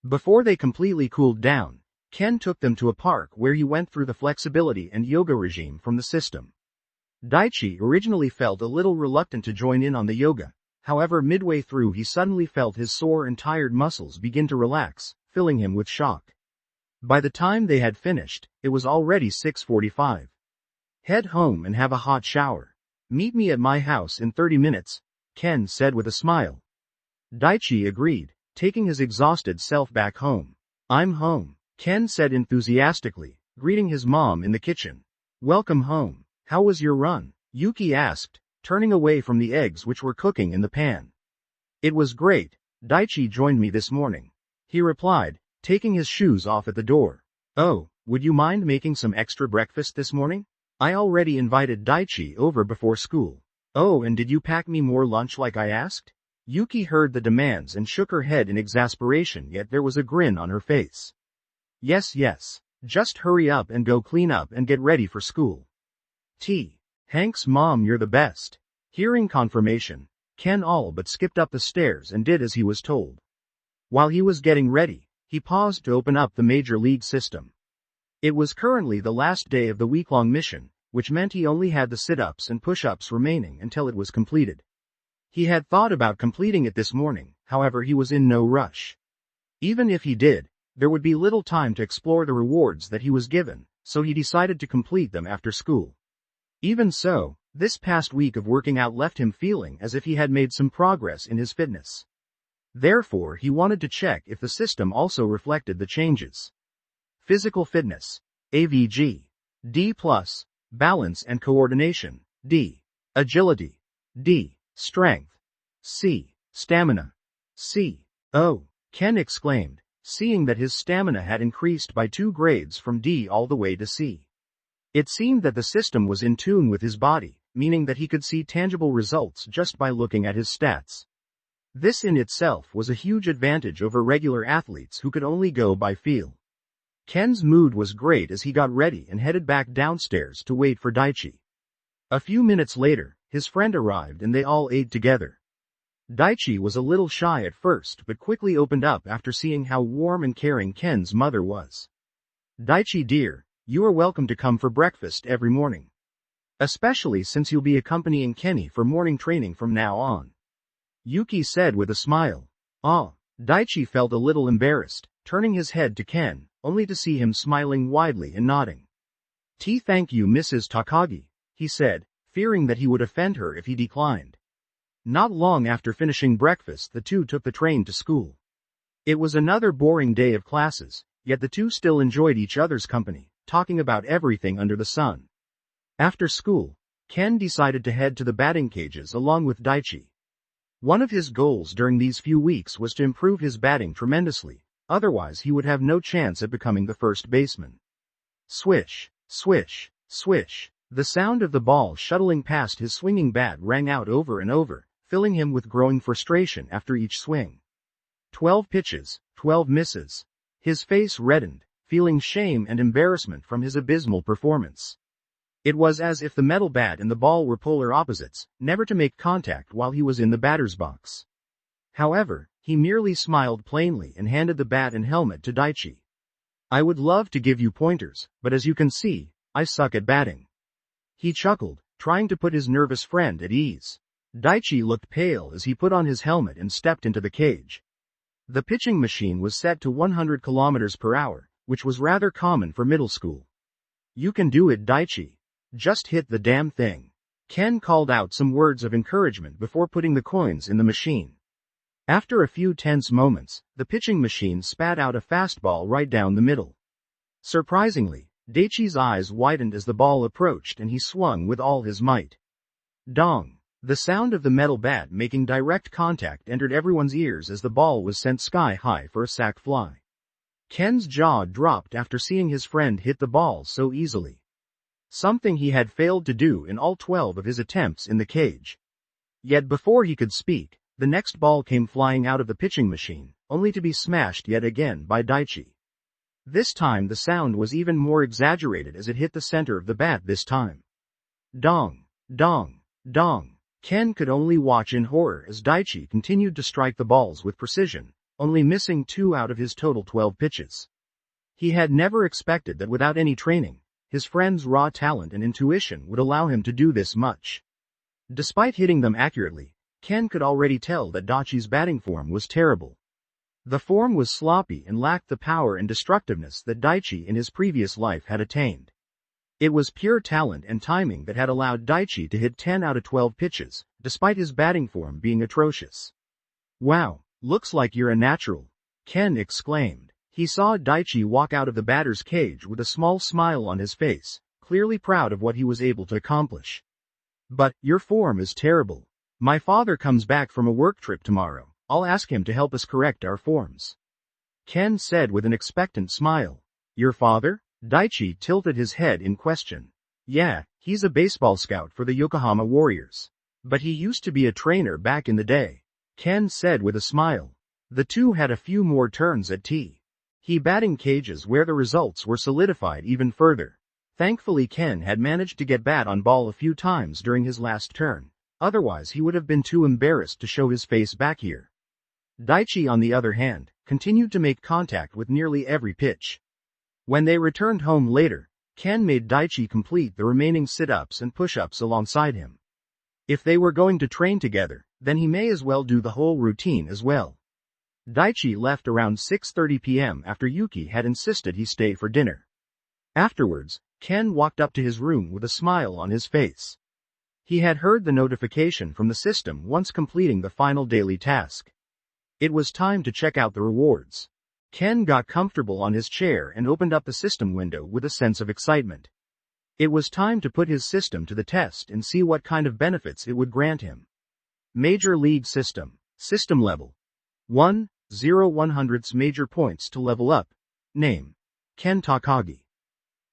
Before they completely cooled down, Ken took them to a park where he went through the flexibility and yoga regime from the system. Daichi originally felt a little reluctant to join in on the yoga, however midway through he suddenly felt his sore and tired muscles begin to relax, filling him with shock. By the time they had finished, it was already 6:45. Head home and have a hot shower. Meet me at my house in 30 minutes, Ken said with a smile. Daichi agreed, taking his exhausted self back home. I'm home, Ken said enthusiastically, greeting his mom in the kitchen. Welcome home. How was your run? Yuki asked, turning away from the eggs which were cooking in the pan. It was great. Daichi joined me this morning, he replied, taking his shoes off at the door. Oh, would you mind making some extra breakfast this morning? I already invited Daichi over before school. Oh, and did you pack me more lunch like I asked? Yuki heard the demands and shook her head in exasperation, yet there was a grin on her face. Yes, just hurry up and go clean up and get ready for school. Hanks, Mom, you're the best. Hearing confirmation, Ken all but skipped up the stairs and did as he was told. While he was getting ready, he paused to open up the Major League system. It was currently the last day of the week-long mission, which meant he only had the sit-ups and push-ups remaining until it was completed. He had thought about completing it this morning, however he was in no rush. Even if he did, there would be little time to explore the rewards that he was given, so he decided to complete them after school. Even so, this past week of working out left him feeling as if he had made some progress in his fitness. Therefore, he wanted to check if the system also reflected the changes. Physical fitness, AVG. D+. Balance and coordination, D. Agility, D. Strength, C. Stamina, C. Oh, Ken exclaimed, seeing that his stamina had increased by 2 grades from D all the way to C. It seemed that the system was in tune with his body, meaning that he could see tangible results just by looking at his stats. This in itself was a huge advantage over regular athletes who could only go by feel. Ken's mood was great as he got ready and headed back downstairs to wait for Daichi. A few minutes later, his friend arrived and they all ate together. Daichi was a little shy at first but quickly opened up after seeing how warm and caring Ken's mother was. Daichi dear, you are welcome to come for breakfast every morning. Especially since you'll be accompanying Kenny for morning training from now on. Yuki said with a smile. Ah, Daichi felt a little embarrassed, turning his head to Ken, only to see him smiling widely and nodding. Thank you Mrs. Takagi, he said, fearing that he would offend her if he declined. Not long after finishing breakfast the two took the train to school. It was another boring day of classes, yet the two still enjoyed each other's company, talking about everything under the sun. After school, Ken decided to head to the batting cages along with Daichi. One of his goals during these few weeks was to improve his batting tremendously, otherwise he would have no chance at becoming the first baseman. Swish, swish, swish. The sound of the ball shuttling past his swinging bat rang out over and over, filling him with growing frustration after each swing. 12 pitches, 12 misses. His face reddened, feeling shame and embarrassment from his abysmal performance. It was as if the metal bat and the ball were polar opposites, never to make contact while he was in the batter's box. However, he merely smiled plainly and handed the bat and helmet to Daichi. I would love to give you pointers, but as you can see, I suck at batting. He chuckled, trying to put his nervous friend at ease. Daichi looked pale as he put on his helmet and stepped into the cage. The pitching machine was set to 100 kilometers per hour, which was rather common for middle school. You can do it Daichi. Just hit the damn thing. Ken called out some words of encouragement before putting the coins in the machine. After a few tense moments, the pitching machine spat out a fastball right down the middle. Surprisingly, Daichi's eyes widened as the ball approached and he swung with all his might. Dong! The sound of the metal bat making direct contact entered everyone's ears as the ball was sent sky high for a sac fly. Ken's jaw dropped after seeing his friend hit the ball so easily. Something he had failed to do in all 12 of his attempts in the cage. Yet before he could speak, the next ball came flying out of the pitching machine, only to be smashed yet again by Daichi. This time the sound was even more exaggerated as it hit the center of the bat this time. Dong, dong, dong. Ken could only watch in horror as Daichi continued to strike the balls with precision, only missing 2 out of his total 12 pitches. He had never expected that without any training, his friend's raw talent and intuition would allow him to do this much. Despite hitting them accurately, Ken could already tell that Daichi's batting form was terrible. The form was sloppy and lacked the power and destructiveness that Daichi in his previous life had attained. It was pure talent and timing that had allowed Daichi to hit 10 out of 12 pitches, despite his batting form being atrocious. Wow, looks like you're a natural, Ken exclaimed. He saw Daichi walk out of the batter's cage with a small smile on his face, clearly proud of what he was able to accomplish. But, your form is terrible. My father comes back from a work trip tomorrow. I'll ask him to help us correct our forms. Ken said with an expectant smile. Your father? Daichi tilted his head in question. Yeah, he's a baseball scout for the Yokohama Warriors. But he used to be a trainer back in the day. Ken said with a smile. The two had a few more turns at batting cages where the results were solidified even further. Thankfully Ken had managed to get bat on ball a few times during his last turn, otherwise he would have been too embarrassed to show his face back here. Daichi on the other hand, continued to make contact with nearly every pitch. When they returned home later, Ken made Daichi complete the remaining sit-ups and push-ups alongside him. If they were going to train together, then he may as well do the whole routine as well. Daichi left around 6:30 p.m. after Yuki had insisted he stay for dinner. Afterwards, Ken walked up to his room with a smile on his face. He had heard the notification from the system once completing the final daily task. It was time to check out the rewards. Ken got comfortable on his chair and opened up the system window with a sense of excitement. It was time to put his system to the test and see what kind of benefits it would grant him. Major League System. System level. 1, 0 100ths major points to level up. Name. Ken Takagi.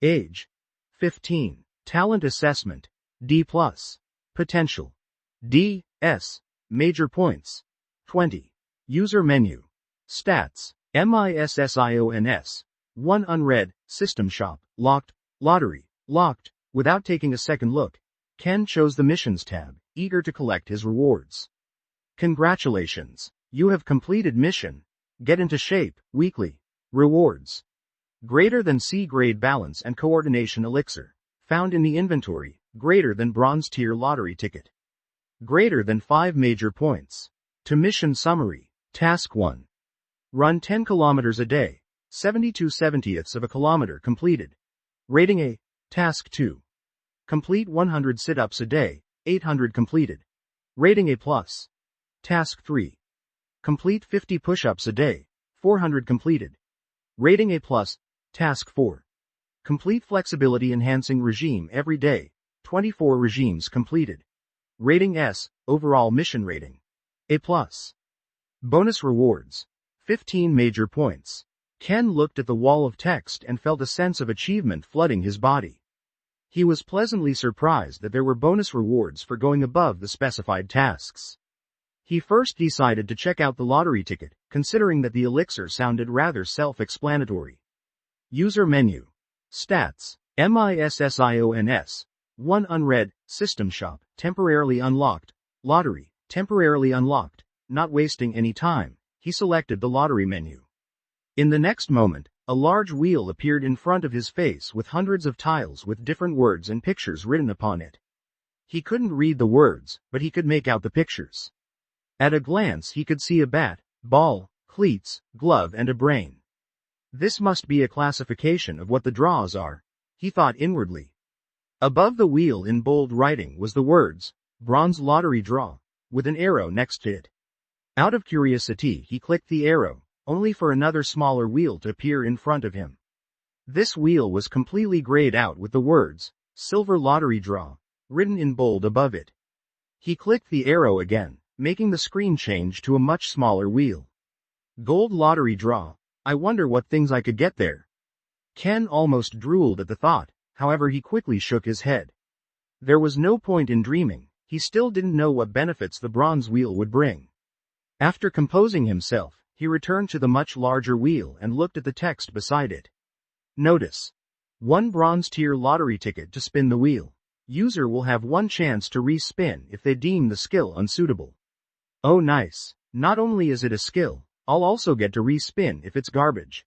Age. 15. Talent assessment. D+. Potential. D, S. Major points. 20. User menu. Stats. MISSIONS. 1 unread, System Shop, locked, Lottery, locked. Without taking a second look, Ken chose the Missions tab, eager to collect his rewards. Congratulations, you have completed mission. Get into shape, weekly. Rewards. Greater than C grade balance and coordination elixir. Found in the inventory, greater than bronze tier lottery ticket. Greater than 5 major points. To mission summary. Task 1. Run 10 kilometers a day. 72/70ths of a kilometer completed. Rating A. Task 2. Complete 100 sit-ups a day. 800 completed. Rating A+. Task 3. Complete 50 push-ups a day. 400 completed. Rating A+. Task 4. Complete flexibility enhancing regime every day. 24 regimes completed. Rating S. Overall mission rating. A+. Bonus rewards. 15 major points. Ken looked at the wall of text and felt a sense of achievement flooding his body. He was pleasantly surprised that there were bonus rewards for going above the specified tasks. He first decided to check out the lottery ticket, considering that the elixir sounded rather self-explanatory. User menu. Stats. MISSIONS. 1 unread, System Shop, temporarily unlocked. Lottery, temporarily unlocked. Not wasting any time, he selected the lottery menu. In the next moment, a large wheel appeared in front of his face with hundreds of tiles with different words and pictures written upon it. He couldn't read the words, but he could make out the pictures. At a glance he could see a bat, ball, cleats, glove and a brain. This must be a classification of what the draws are, he thought inwardly. Above the wheel in bold writing was the words, Bronze Lottery Draw, with an arrow next to it. Out of curiosity he clicked the arrow, only for another smaller wheel to appear in front of him. This wheel was completely grayed out with the words, Silver Lottery Draw, written in bold above it. He clicked the arrow again, making the screen change to a much smaller wheel. Gold Lottery Draw, I wonder what things I could get there. Ken almost drooled at the thought, however he quickly shook his head. There was no point in dreaming, he still didn't know what benefits the bronze wheel would bring. After composing himself, he returned to the much larger wheel and looked at the text beside it. Notice. 1 bronze tier lottery ticket to spin the wheel. User will have 1 chance to re-spin if they deem the skill unsuitable. Oh nice, not only is it a skill, I'll also get to re-spin if it's garbage.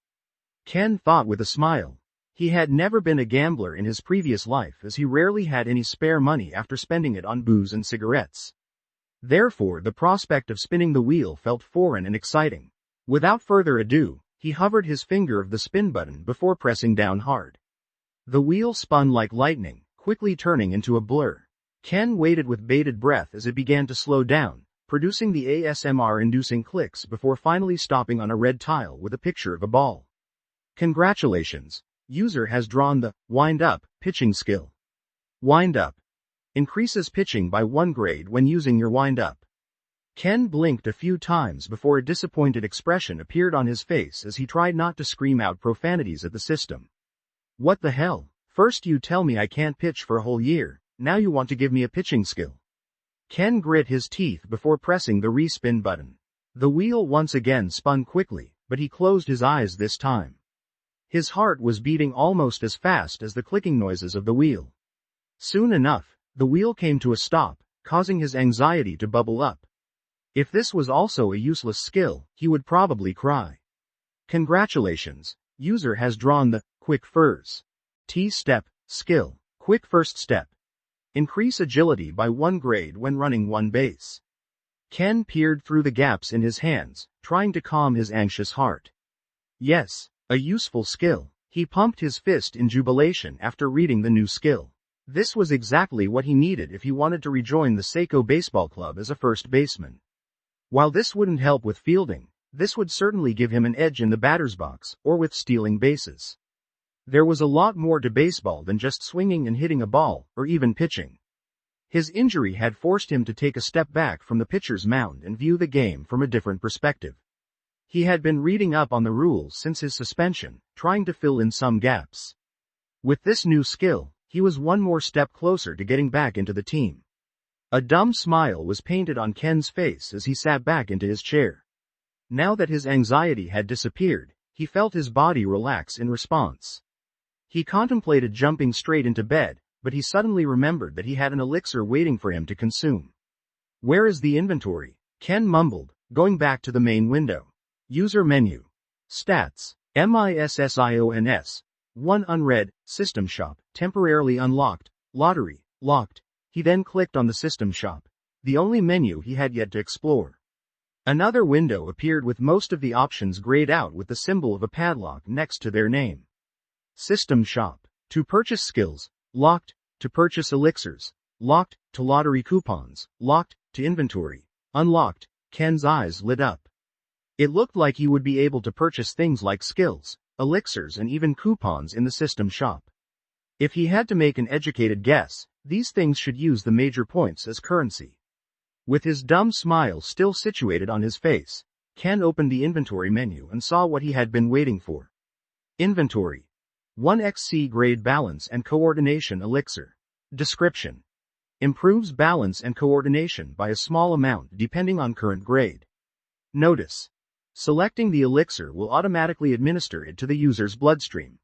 Ken thought with a smile. He had never been a gambler in his previous life as he rarely had any spare money after spending it on booze and cigarettes. Therefore the prospect of spinning the wheel felt foreign and exciting. Without further ado, he hovered his finger of the spin button before pressing down hard. The wheel spun like lightning, quickly turning into a blur. Ken waited with bated breath as it began to slow down, producing the ASMR-inducing clicks before finally stopping on a red tile with a picture of a ball. Congratulations! User has drawn the Wind Up pitching skill. Wind Up. Increases pitching by 1 grade when using your Wind Up. Ken blinked a few times before a disappointed expression appeared on his face as he tried not to scream out profanities at the system. What the hell? First you tell me I can't pitch for a whole year, now you want to give me a pitching skill. Ken grit his teeth before pressing the re-spin button. The wheel once again spun quickly, but he closed his eyes this time. His heart was beating almost as fast as the clicking noises of the wheel. Soon enough, the wheel came to a stop, causing his anxiety to bubble up. If this was also a useless skill, he would probably cry. Congratulations, user has drawn the Quick Furs. T-step, skill, quick first step. Increase agility by 1 grade when running one base. Ken peered through the gaps in his hands, trying to calm his anxious heart. Yes, a useful skill. He pumped his fist in jubilation after reading the new skill. This was exactly what he needed if he wanted to rejoin the Seiko Baseball Club as a first baseman. While this wouldn't help with fielding, this would certainly give him an edge in the batter's box, or with stealing bases. There was a lot more to baseball than just swinging and hitting a ball, or even pitching. His injury had forced him to take a step back from the pitcher's mound and view the game from a different perspective. He had been reading up on the rules since his suspension, trying to fill in some gaps. With this new skill, he was one more step closer to getting back into the team. A dumb smile was painted on Ken's face as he sat back into his chair. Now that his anxiety had disappeared, he felt his body relax in response. He contemplated jumping straight into bed, but he suddenly remembered that he had an elixir waiting for him to consume. "Where is the inventory?" Ken mumbled, going back to the main window. User menu. Stats. MISSIONS. 1 unread, System Shop, temporarily unlocked, Lottery, locked. He then clicked on the System Shop, the only menu he had yet to explore. Another window appeared with most of the options grayed out with the symbol of a padlock next to their name. System Shop. To purchase skills, locked. To purchase elixirs, locked. To lottery coupons, locked. To inventory, unlocked. Ken's eyes lit up. It looked like he would be able to purchase things like skills, elixirs and even coupons in the System Shop. If he had to make an educated guess, these things should use the major points as currency. With his dumb smile still situated on his face, Ken opened the inventory menu and saw what he had been waiting for. Inventory. 1XC grade balance and coordination elixir. Description. Improves balance and coordination by a small amount depending on current grade. Notice. Selecting the elixir will automatically administer it to the user's bloodstream.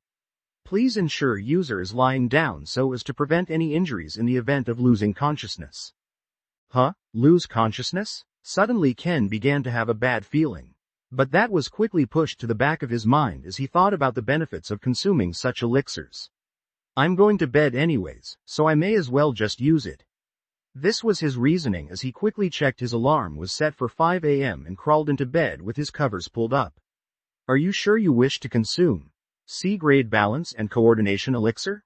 Please ensure user is lying down so as to prevent any injuries in the event of losing consciousness. Huh? Lose consciousness? Suddenly Ken began to have a bad feeling. But that was quickly pushed to the back of his mind as he thought about the benefits of consuming such elixirs. I'm going to bed anyways, so I may as well just use it. This was his reasoning as he quickly checked his alarm was set for 5 a.m. and crawled into bed with his covers pulled up. Are you sure you wish to consume C-grade balance and coordination elixir?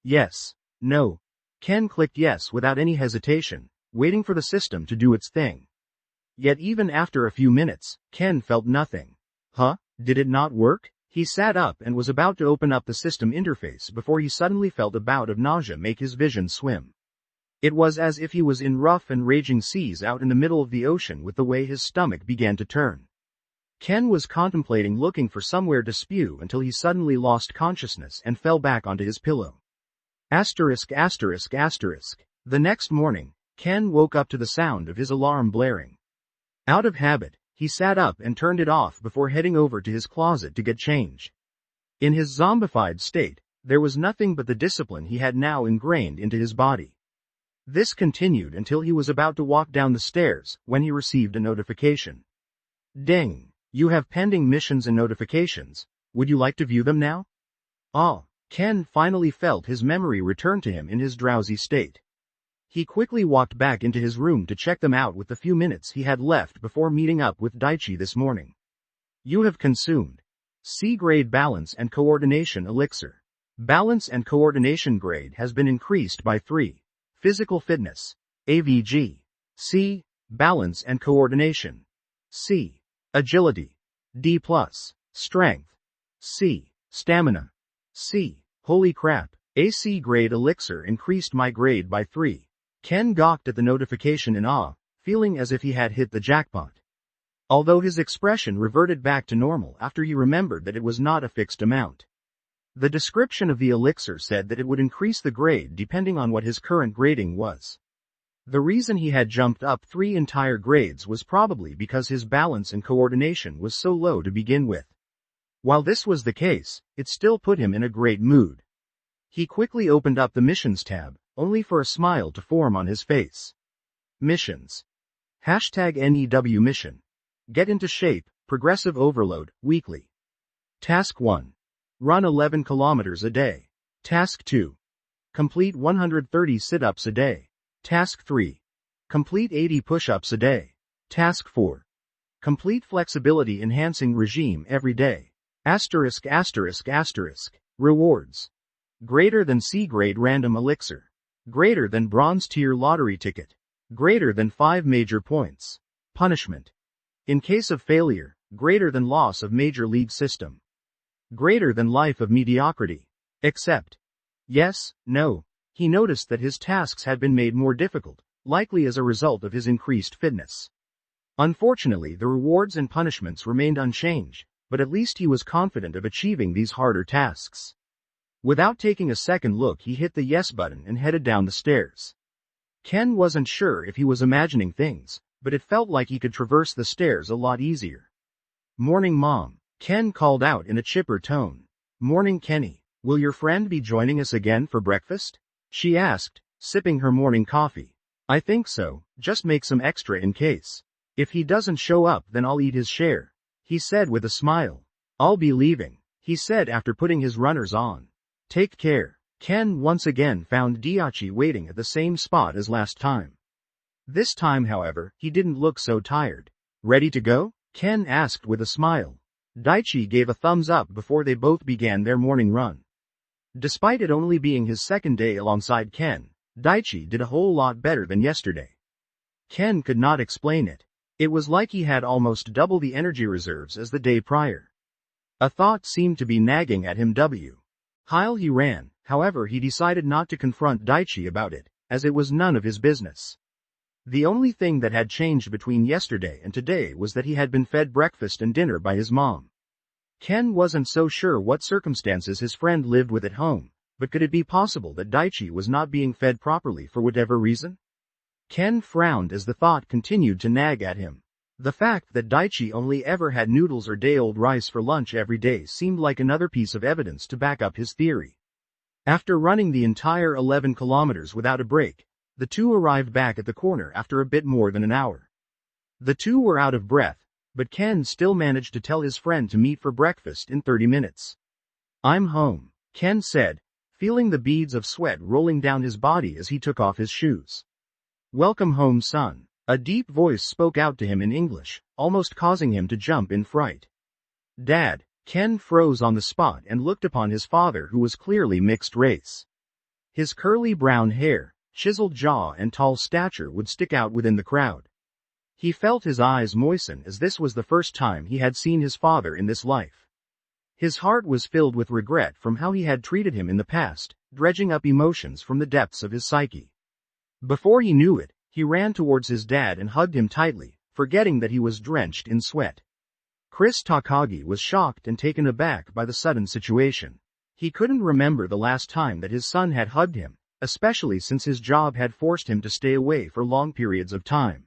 Yes. No. Ken clicked yes without any hesitation, waiting for the system to do its thing. Yet even after a few minutes, Ken felt nothing. Huh? Did it not work? He sat up and was about to open up the system interface before he suddenly felt a bout of nausea make his vision swim. It was as if he was in rough and raging seas out in the middle of the ocean with the way his stomach began to turn. Ken was contemplating looking for somewhere to spew until he suddenly lost consciousness and fell back onto his pillow. ******. The next morning, Ken woke up to the sound of his alarm blaring. Out of habit, he sat up and turned it off before heading over to his closet to get changed. In his zombified state, there was nothing but the discipline he had now ingrained into his body. This continued until he was about to walk down the stairs when he received a notification. Ding! You have pending missions and notifications. Would you like to view them now? Ah! Ken finally felt his memory return to him in his drowsy state. He quickly walked back into his room to check them out with the few minutes he had left before meeting up with Daichi this morning. You have consumed C-grade balance and coordination elixir. Balance and coordination grade has been increased by 3. Physical fitness. AVG. C. Balance and coordination. C. Agility. D+. Strength. C. Stamina. C. Holy crap. AC grade elixir increased my grade by 3. Ken gawked at the notification in awe, feeling as if he had hit the jackpot. Although his expression reverted back to normal after he remembered that it was not a fixed amount. The description of the elixir said that it would increase the grade depending on what his current grading was. The reason he had jumped up 3 entire grades was probably because his balance and coordination was so low to begin with. While this was the case, it still put him in a great mood. He quickly opened up the Missions tab, only for a smile to form on his face. Missions. #NEW Mission. Get into shape, Progressive Overload, weekly. Task 1. Run 11 kilometers a day. Task 2. Complete 130 sit-ups a day. Task 3. Complete 80 push-ups a day. Task 4. Complete flexibility enhancing regime every day. Asterisk asterisk asterisk. Rewards. Greater than C grade random elixir. Greater than bronze tier lottery ticket. Greater than 5 major points. Punishment. In case of failure, greater than loss of major league system. Greater than life of mediocrity. Except. Yes, no. He noticed that his tasks had been made more difficult, likely as a result of his increased fitness. Unfortunately, the rewards and punishments remained unchanged, but at least he was confident of achieving these harder tasks. Without taking a second look, he hit the yes button and headed down the stairs. Ken wasn't sure if he was imagining things, but it felt like he could traverse the stairs a lot easier. Morning, Mom, Ken called out in a chipper tone. Morning, Kenny. Will your friend be joining us again for breakfast? She asked, sipping her morning coffee. I think so, just make some extra in case. If he doesn't show up, then I'll eat his share, he said with a smile. I'll be leaving, he said after putting his runners on. Take care. Ken once again found Daichi waiting at the same spot as last time. This time, however, he didn't look so tired. Ready to go? Ken asked with a smile. Daichi gave a thumbs up before they both began their morning run. Despite it only being his second day alongside Ken, Daichi did a whole lot better than yesterday. Ken could not explain it. It was like he had almost double the energy reserves as the day prior. A thought seemed to be nagging at him. While he ran, however, he decided not to confront Daichi about it, as it was none of his business. The only thing that had changed between yesterday and today was that he had been fed breakfast and dinner by his mom. Ken wasn't so sure what circumstances his friend lived with at home, but could it be possible that Daichi was not being fed properly for whatever reason? Ken frowned as the thought continued to nag at him. The fact that Daichi only ever had noodles or day-old rice for lunch every day seemed like another piece of evidence to back up his theory. After running the entire 11 kilometers without a break, the two arrived back at the corner after a bit more than an hour. The two were out of breath, but Ken still managed to tell his friend to meet for breakfast in 30 minutes. I'm home, Ken said, feeling the beads of sweat rolling down his body as he took off his shoes. Welcome home, son. A deep voice spoke out to him in English, almost causing him to jump in fright. Dad, Ken froze on the spot and looked upon his father, who was clearly mixed race. His curly brown hair, chiseled jaw and tall stature would stick out within the crowd. He felt his eyes moisten as this was the first time he had seen his father in this life. His heart was filled with regret from how he had treated him in the past, dredging up emotions from the depths of his psyche. Before he knew it, he ran towards his dad and hugged him tightly, forgetting that he was drenched in sweat. Chris Takagi was shocked and taken aback by the sudden situation. He couldn't remember the last time that his son had hugged him, especially since his job had forced him to stay away for long periods of time.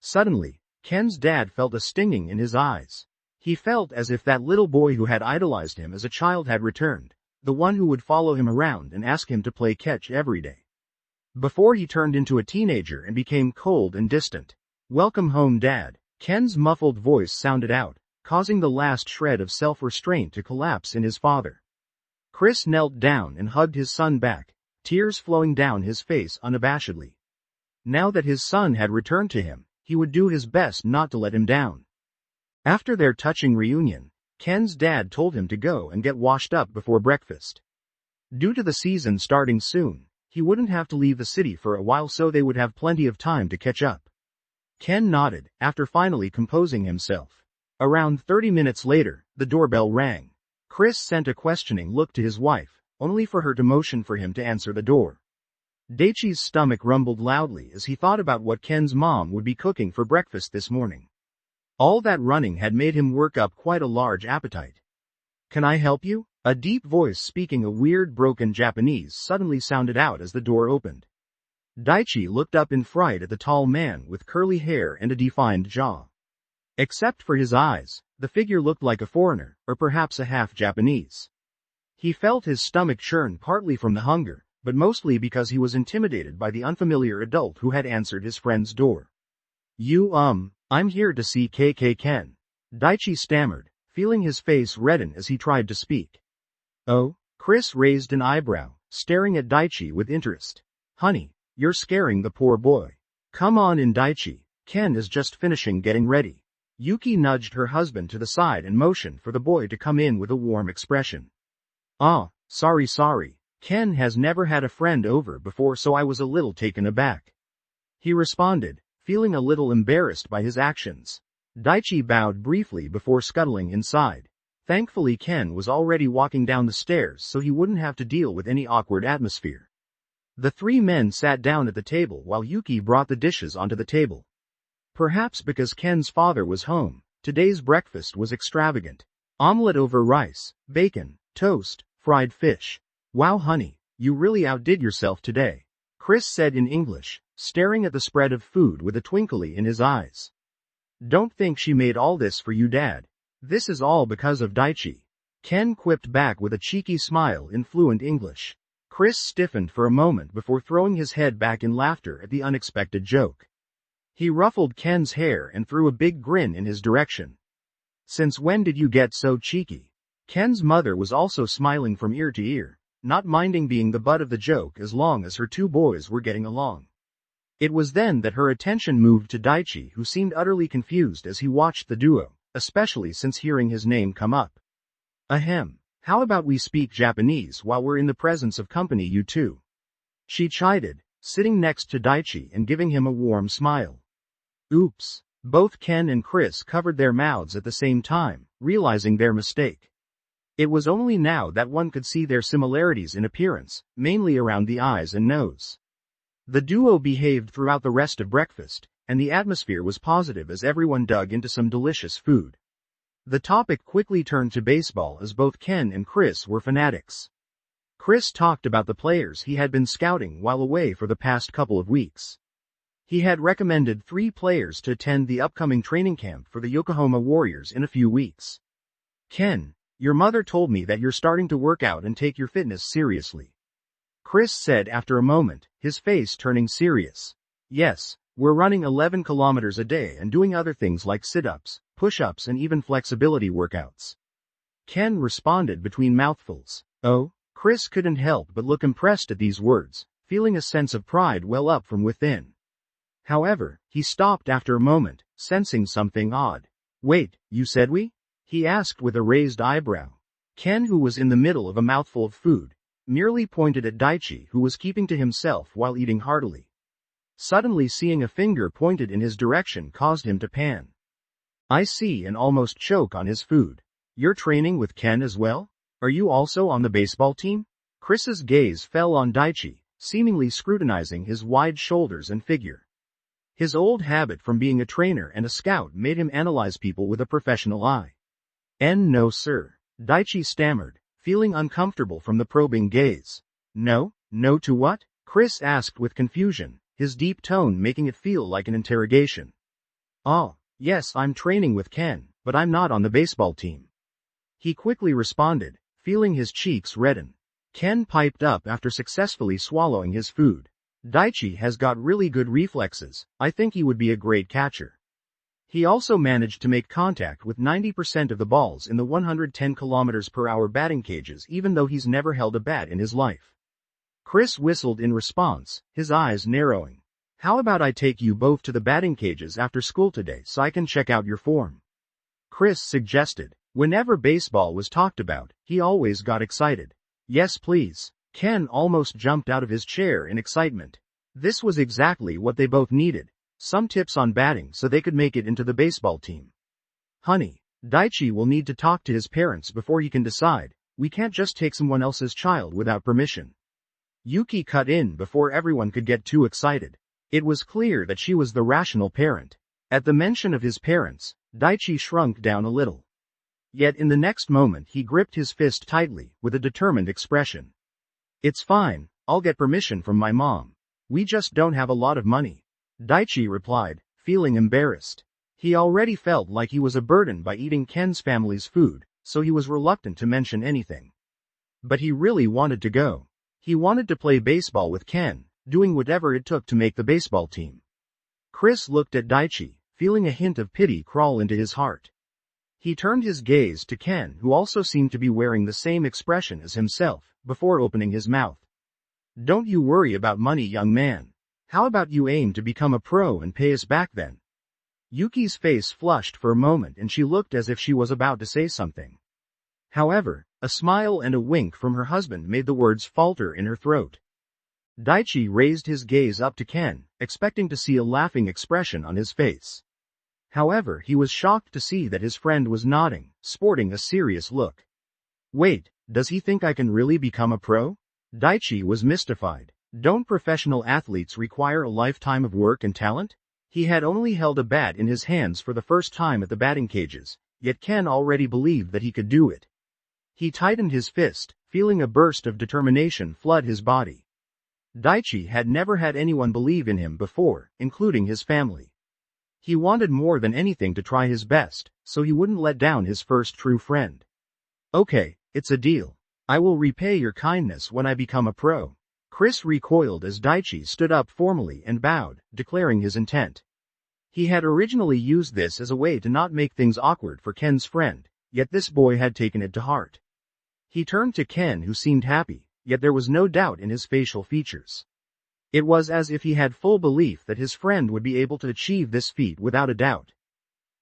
Suddenly, Ken's dad felt a stinging in his eyes. He felt as if that little boy who had idolized him as a child had returned, the one who would follow him around and ask him to play catch every day. Before he turned into a teenager and became cold and distant. Welcome home, Dad, Ken's muffled voice sounded out, causing the last shred of self-restraint to collapse in his father. Chris knelt down and hugged his son back, tears flowing down his face unabashedly. Now that his son had returned to him, he would do his best not to let him down. After their touching reunion, Ken's dad told him to go and get washed up before breakfast. Due to the season starting soon, he wouldn't have to leave the city for a while, so they would have plenty of time to catch up. Ken nodded, after finally composing himself. Around 30 minutes later, the doorbell rang. Chris sent a questioning look to his wife, only for her to motion for him to answer the door. Daichi's stomach rumbled loudly as he thought about what Ken's mom would be cooking for breakfast this morning. All that running had made him work up quite a large appetite. Can I help you? A deep voice speaking a weird broken Japanese suddenly sounded out as the door opened. Daichi looked up in fright at the tall man with curly hair and a defined jaw. Except for his eyes, the figure looked like a foreigner, or perhaps a half-Japanese. He felt his stomach churn, partly from the hunger, but mostly because he was intimidated by the unfamiliar adult who had answered his friend's door. I'm here to see KK Ken. Daichi stammered, feeling his face redden as he tried to speak. Oh, Chris raised an eyebrow, staring at Daichi with interest. Honey, you're scaring the poor boy. Come on in, Daichi. Ken is just finishing getting ready. Yuki nudged her husband to the side and motioned for the boy to come in with a warm expression. Ah, sorry. Ken has never had a friend over before, so I was a little taken aback. He responded, feeling a little embarrassed by his actions. Daichi bowed briefly before scuttling inside. Thankfully Ken was already walking down the stairs, so he wouldn't have to deal with any awkward atmosphere. The three men sat down at the table while Yuki brought the dishes onto the table. Perhaps because Ken's father was home, today's breakfast was extravagant. Omelette over rice, bacon, toast, fried fish. Wow honey, you really outdid yourself today, Chris said in English, staring at the spread of food with a twinkle in his eyes. Don't think she made all this for you, Dad. This is all because of Daichi. Ken quipped back with a cheeky smile in fluent English. Chris stiffened for a moment before throwing his head back in laughter at the unexpected joke. He ruffled Ken's hair and threw a big grin in his direction. Since when did you get so cheeky? Ken's mother was also smiling from ear to ear, not minding being the butt of the joke as long as her two boys were getting along. It was then that her attention moved to Daichi, who seemed utterly confused as he watched the duo, especially since hearing his name come up. Ahem, how about we speak Japanese while we're in the presence of company, you two? She chided, sitting next to Daichi and giving him a warm smile. Oops, both Ken and Chris covered their mouths at the same time, realizing their mistake. It was only now that one could see their similarities in appearance, mainly around the eyes and nose. The duo behaved throughout the rest of breakfast, and the atmosphere was positive as everyone dug into some delicious food. The topic quickly turned to baseball as both Ken and Chris were fanatics. Chris talked about the players he had been scouting while away for the past couple of weeks. He had recommended 3 players to attend the upcoming training camp for the Yokohama Warriors in a few weeks. Ken, your mother told me that you're starting to work out and take your fitness seriously, Chris said after a moment, his face turning serious. Yes, we're running 11 kilometers a day and doing other things like sit-ups, push-ups and even flexibility workouts. Ken responded between mouthfuls. Oh? Chris couldn't help but look impressed at these words, feeling a sense of pride well up from within. However, he stopped after a moment, sensing something odd. Wait, you said we? He asked with a raised eyebrow. Ken, who was in the middle of a mouthful of food, merely pointed at Daichi, who was keeping to himself while eating heartily. Suddenly seeing a finger pointed in his direction caused him to pan. I see, and almost choke on his food. You're training with Ken as well? Are you also on the baseball team? Chris's gaze fell on Daichi, seemingly scrutinizing his wide shoulders and figure. His old habit from being a trainer and a scout made him analyze people with a professional eye. No sir, Daichi stammered, feeling uncomfortable from the probing gaze. No to what? Chris asked with confusion, his deep tone making it feel like an interrogation. Oh, yes, I'm training with Ken, but I'm not on the baseball team. He quickly responded, feeling his cheeks redden. Ken piped up after successfully swallowing his food. Daichi has got really good reflexes, I think he would be a great catcher. He also managed to make contact with 90% of the balls in the 110 km/h batting cages even though he's never held a bat in his life. Chris whistled in response, his eyes narrowing. How about I take you both to the batting cages after school today so I can check out your form? Chris suggested. Whenever baseball was talked about, he always got excited. Yes please. Ken almost jumped out of his chair in excitement. This was exactly what they both needed. Some tips on batting so they could make it into the baseball team. Honey, Daichi will need to talk to his parents before he can decide. We can't just take someone else's child without permission. Yuki cut in before everyone could get too excited. It was clear that she was the rational parent. At the mention of his parents, Daichi shrunk down a little. Yet in the next moment he gripped his fist tightly, with a determined expression. It's fine, I'll get permission from my mom. We just don't have a lot of money, Daichi replied, feeling embarrassed. He already felt like he was a burden by eating Ken's family's food, so he was reluctant to mention anything. But he really wanted to go. He wanted to play baseball with Ken, doing whatever it took to make the baseball team. Chris looked at Daichi, feeling a hint of pity crawl into his heart. He turned his gaze to Ken, who also seemed to be wearing the same expression as himself, before opening his mouth. Don't you worry about money, young man. How about you aim to become a pro and pay us back then? Yuki's face flushed for a moment and she looked as if she was about to say something. However, a smile and a wink from her husband made the words falter in her throat. Daichi raised his gaze up to Ken, expecting to see a laughing expression on his face. However, he was shocked to see that his friend was nodding, sporting a serious look. Wait, does he think I can really become a pro? Daichi was mystified. Don't professional athletes require a lifetime of work and talent? He had only held a bat in his hands for the first time at the batting cages, yet Ken already believed that he could do it. He tightened his fist, feeling a burst of determination flood his body. Daichi had never had anyone believe in him before, including his family. He wanted more than anything to try his best, so he wouldn't let down his first true friend. Okay, it's a deal. I will repay your kindness when I become a pro. Chris recoiled as Daichi stood up formally and bowed, declaring his intent. He had originally used this as a way to not make things awkward for Ken's friend, yet this boy had taken it to heart. He turned to Ken, who seemed happy, yet there was no doubt in his facial features. It was as if he had full belief that his friend would be able to achieve this feat without a doubt.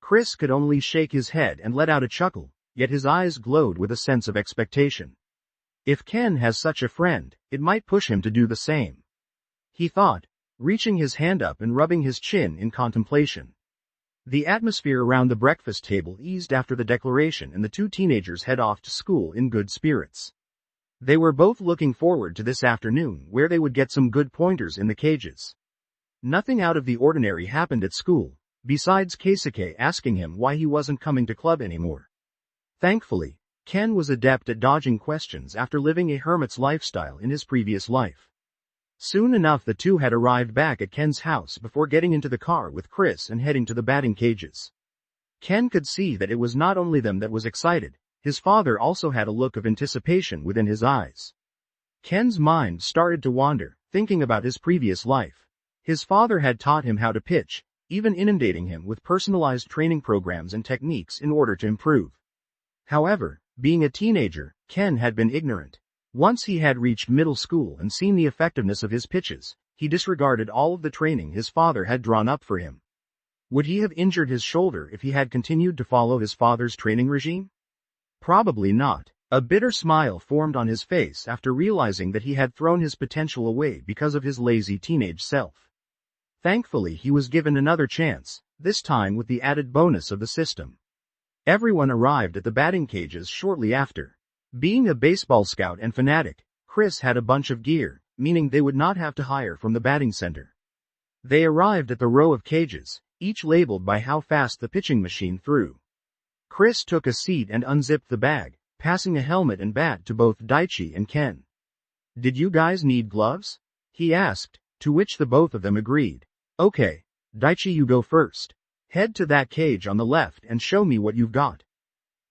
Chris could only shake his head and let out a chuckle, yet his eyes glowed with a sense of expectation. If Ken has such a friend, it might push him to do the same. He thought, reaching his hand up and rubbing his chin in contemplation. The atmosphere around the breakfast table eased after the declaration and the two teenagers head off to school in good spirits. They were both looking forward to this afternoon where they would get some good pointers in the cages. Nothing out of the ordinary happened at school, besides Keisuke asking him why he wasn't coming to club anymore. Thankfully, Ken was adept at dodging questions after living a hermit's lifestyle in his previous life. Soon enough the two had arrived back at Ken's house before getting into the car with Chris and heading to the batting cages. Ken could see that it was not only them that was excited. His father also had a look of anticipation within his eyes. Ken's mind started to wander, thinking about his previous life. His father had taught him how to pitch, even inundating him with personalized training programs and techniques in order to improve. However, being a teenager, Ken had been ignorant. Once he had reached middle school and seen the effectiveness of his pitches, he disregarded all of the training his father had drawn up for him. Would he have injured his shoulder if he had continued to follow his father's training regime? Probably not. A bitter smile formed on his face after realizing that he had thrown his potential away because of his lazy teenage self. Thankfully he was given another chance, this time with the added bonus of the system. Everyone arrived at the batting cages shortly after. Being a baseball scout and fanatic, Chris had a bunch of gear, meaning they would not have to hire from the batting center. They arrived at the row of cages, each labeled by how fast the pitching machine threw. Chris took a seat and unzipped the bag, passing a helmet and bat to both Daichi and Ken. Did you guys need gloves? He asked, to which the both of them agreed. Okay, Daichi, you go first. Head to that cage on the left and show me what you've got.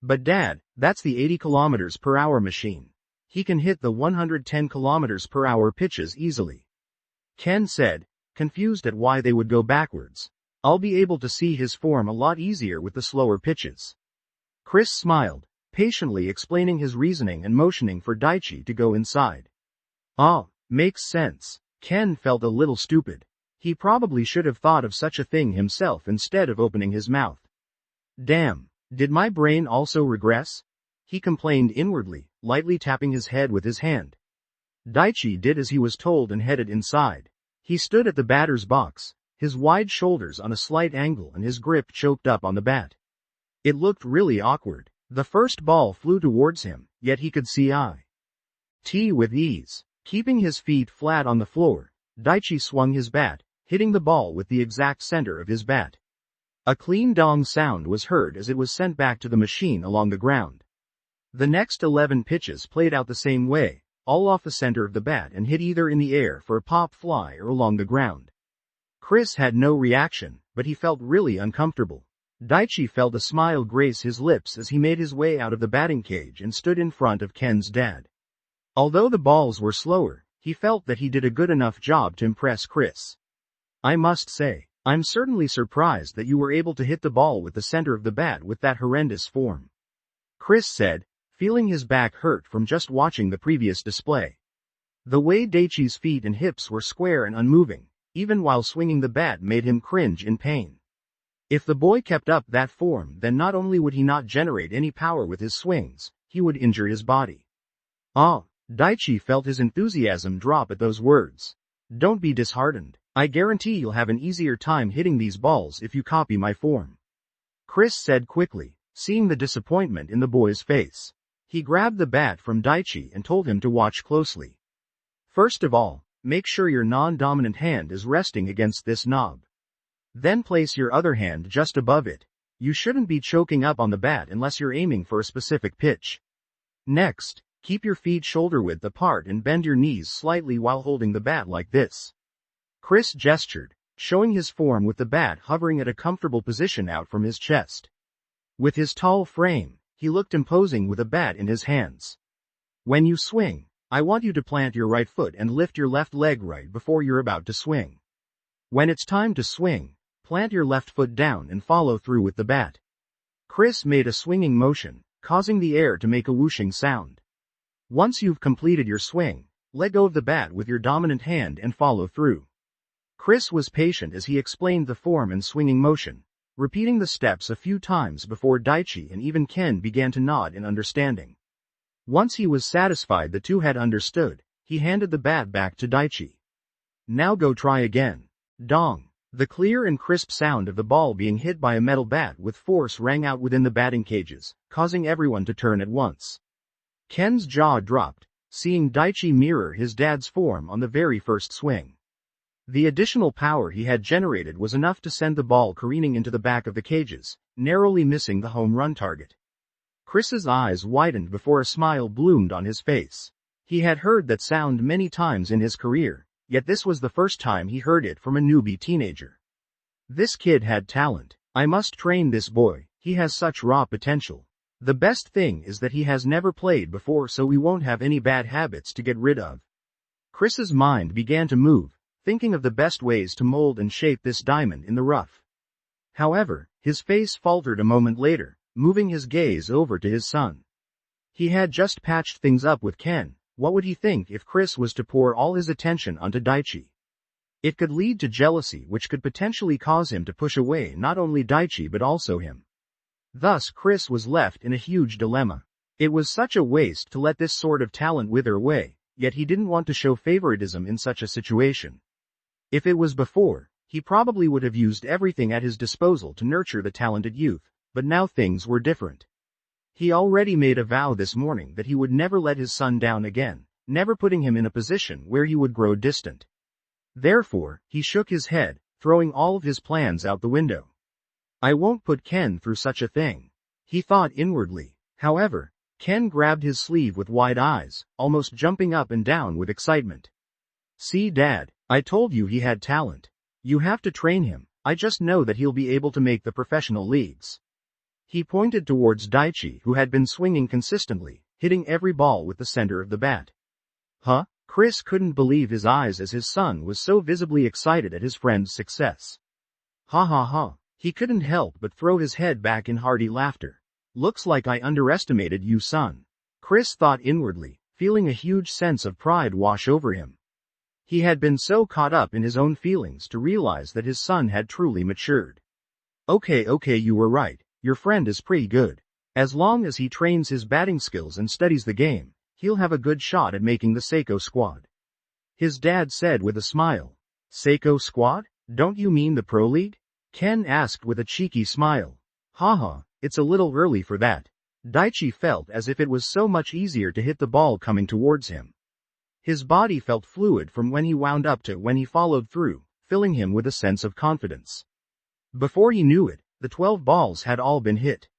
But Dad, that's the 80 km/h machine. He can hit the 110 km/h pitches easily. Ken said, confused at why they would go backwards. I'll be able to see his form a lot easier with the slower pitches. Chris smiled, patiently explaining his reasoning and motioning for Daichi to go inside. Ah, makes sense. Ken felt a little stupid. He probably should have thought of such a thing himself instead of opening his mouth. Damn, did my brain also regress? He complained inwardly, lightly tapping his head with his hand. Daichi did as he was told and headed inside. He stood at the batter's box, his wide shoulders on a slight angle and his grip choked up on the bat. It looked really awkward. The first ball flew towards him, yet he could see it with ease. Keeping his feet flat on the floor, Daichi swung his bat, hitting the ball with the exact center of his bat. A clean dong sound was heard as it was sent back to the machine along the ground. The next 11 pitches played out the same way, all off the center of the bat and hit either in the air for a pop fly or along the ground. Chris had no reaction, but he felt really uncomfortable. Daichi felt a smile grace his lips as he made his way out of the batting cage and stood in front of Ken's dad. Although the balls were slower, he felt that he did a good enough job to impress Chris. I must say, I'm certainly surprised that you were able to hit the ball with the center of the bat with that horrendous form," Chris said, feeling his back hurt from just watching the previous display. The way Daichi's feet and hips were square and unmoving, even while swinging the bat, made him cringe in pain. If the boy kept up that form, then not only would he not generate any power with his swings, he would injure his body. Ah, Daichi felt his enthusiasm drop at those words. "Don't be disheartened. I guarantee you'll have an easier time hitting these balls if you copy my form," Chris said quickly, seeing the disappointment in the boy's face. He grabbed the bat from Daichi and told him to watch closely. "First of all, make sure your non-dominant hand is resting against this knob. Then place your other hand just above it. You shouldn't be choking up on the bat unless you're aiming for a specific pitch. Next, keep your feet shoulder-width apart and bend your knees slightly while holding the bat like this." Chris gestured, showing his form with the bat hovering at a comfortable position out from his chest. With his tall frame, he looked imposing with a bat in his hands. "When you swing, I want you to plant your right foot and lift your left leg right before you're about to swing. When it's time to swing, plant your left foot down and follow through with the bat." Chris made a swinging motion, causing the air to make a whooshing sound. "Once you've completed your swing, let go of the bat with your dominant hand and follow through." Chris was patient as he explained the form and swinging motion, repeating the steps a few times before Daichi and even Ken began to nod in understanding. Once he was satisfied the two had understood, he handed the bat back to Daichi. "Now go try again." Dong. The clear and crisp sound of the ball being hit by a metal bat with force rang out within the batting cages, causing everyone to turn at once. Ken's jaw dropped, seeing Daichi mirror his dad's form on the very first swing. The additional power he had generated was enough to send the ball careening into the back of the cages, narrowly missing the home run target. Chris's eyes widened before a smile bloomed on his face. He had heard that sound many times in his career, yet this was the first time he heard it from a newbie teenager. This kid had talent. I must train this boy, he has such raw potential. The best thing is that he has never played before, so we won't have any bad habits to get rid of. Chris's mind began to move, thinking of the best ways to mold and shape this diamond in the rough. However, his face faltered a moment later, moving his gaze over to his son. He had just patched things up with Ken. What would he think if Chris was to pour all his attention onto Daichi? It could lead to jealousy, which could potentially cause him to push away not only Daichi but also him. Thus Chris was left in a huge dilemma. It was such a waste to let this sort of talent wither away, yet he didn't want to show favoritism in such a situation. If it was before, he probably would have used everything at his disposal to nurture the talented youth, but now things were different. He already made a vow this morning that he would never let his son down again, never putting him in a position where he would grow distant. Therefore, he shook his head, throwing all of his plans out the window. I won't put Ken through such a thing, he thought inwardly. However, Ken grabbed his sleeve with wide eyes, almost jumping up and down with excitement. See, Dad, I told you he had talent. You have to train him. I just know that he'll be able to make the professional leagues. He pointed towards Daichi, who had been swinging consistently, hitting every ball with the center of the bat. Huh? Chris couldn't believe his eyes as his son was so visibly excited at his friend's success. Ha ha ha. He couldn't help but throw his head back in hearty laughter. Looks like I underestimated you, son. Chris thought inwardly, feeling a huge sense of pride wash over him. He had been so caught up in his own feelings to realize that his son had truly matured. Okay, you were right. Your friend is pretty good. As long as he trains his batting skills and studies the game, he'll have a good shot at making the Seiko squad. His dad said with a smile. Seiko squad? Don't you mean the Pro League? Ken asked with a cheeky smile. Haha, it's a little early for that. Daichi felt as if it was so much easier to hit the ball coming towards him. His body felt fluid from when he wound up to when he followed through, filling him with a sense of confidence. Before he knew it, the 12 balls had all been hit.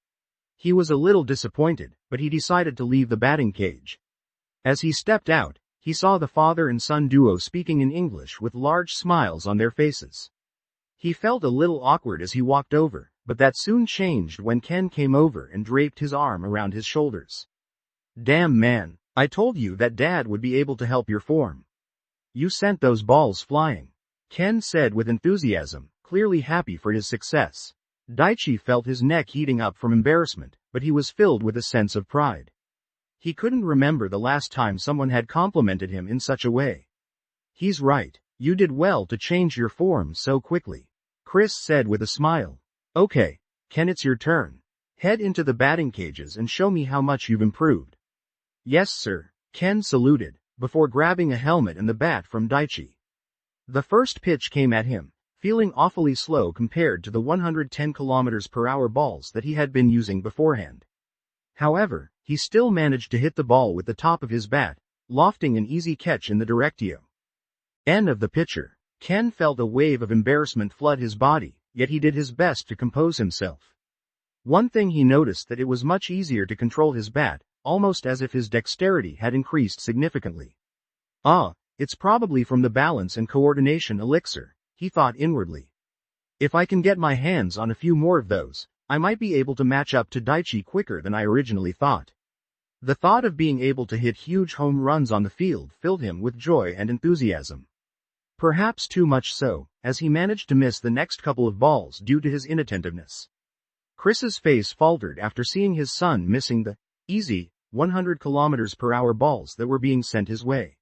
He was a little disappointed, but he decided to leave the batting cage. As he stepped out, he saw the father and son duo speaking in English with large smiles on their faces. He felt a little awkward as he walked over, but that soon changed when Ken came over and draped his arm around his shoulders. Damn man, I told you that Dad would be able to help your form. You sent those balls flying, Ken said with enthusiasm, clearly happy for his success. Daichi felt his neck heating up from embarrassment, but he was filled with a sense of pride. He couldn't remember the last time someone had complimented him in such a way. "He's right, you did well to change your form so quickly," Chris said with a smile. "Okay, Ken, it's your turn. Head into the batting cages and show me how much you've improved." "Yes, sir," Ken saluted, before grabbing a helmet and the bat from Daichi. The first pitch came at him, feeling awfully slow compared to the 110 km/h balls that he had been using beforehand. However, he still managed to hit the ball with the top of his bat, lofting an easy catch in the directio. End of the picture. Ken felt a wave of embarrassment flood his body, yet he did his best to compose himself. One thing he noticed that it was much easier to control his bat, almost as if his dexterity had increased significantly. It's probably from the balance and coordination elixir, he thought inwardly. If I can get my hands on a few more of those, I might be able to match up to Daichi quicker than I originally thought. The thought of being able to hit huge home runs on the field filled him with joy and enthusiasm. Perhaps too much so, as he managed to miss the next couple of balls due to his inattentiveness. Chris's face faltered after seeing his son missing the easy 100 km/h balls that were being sent his way.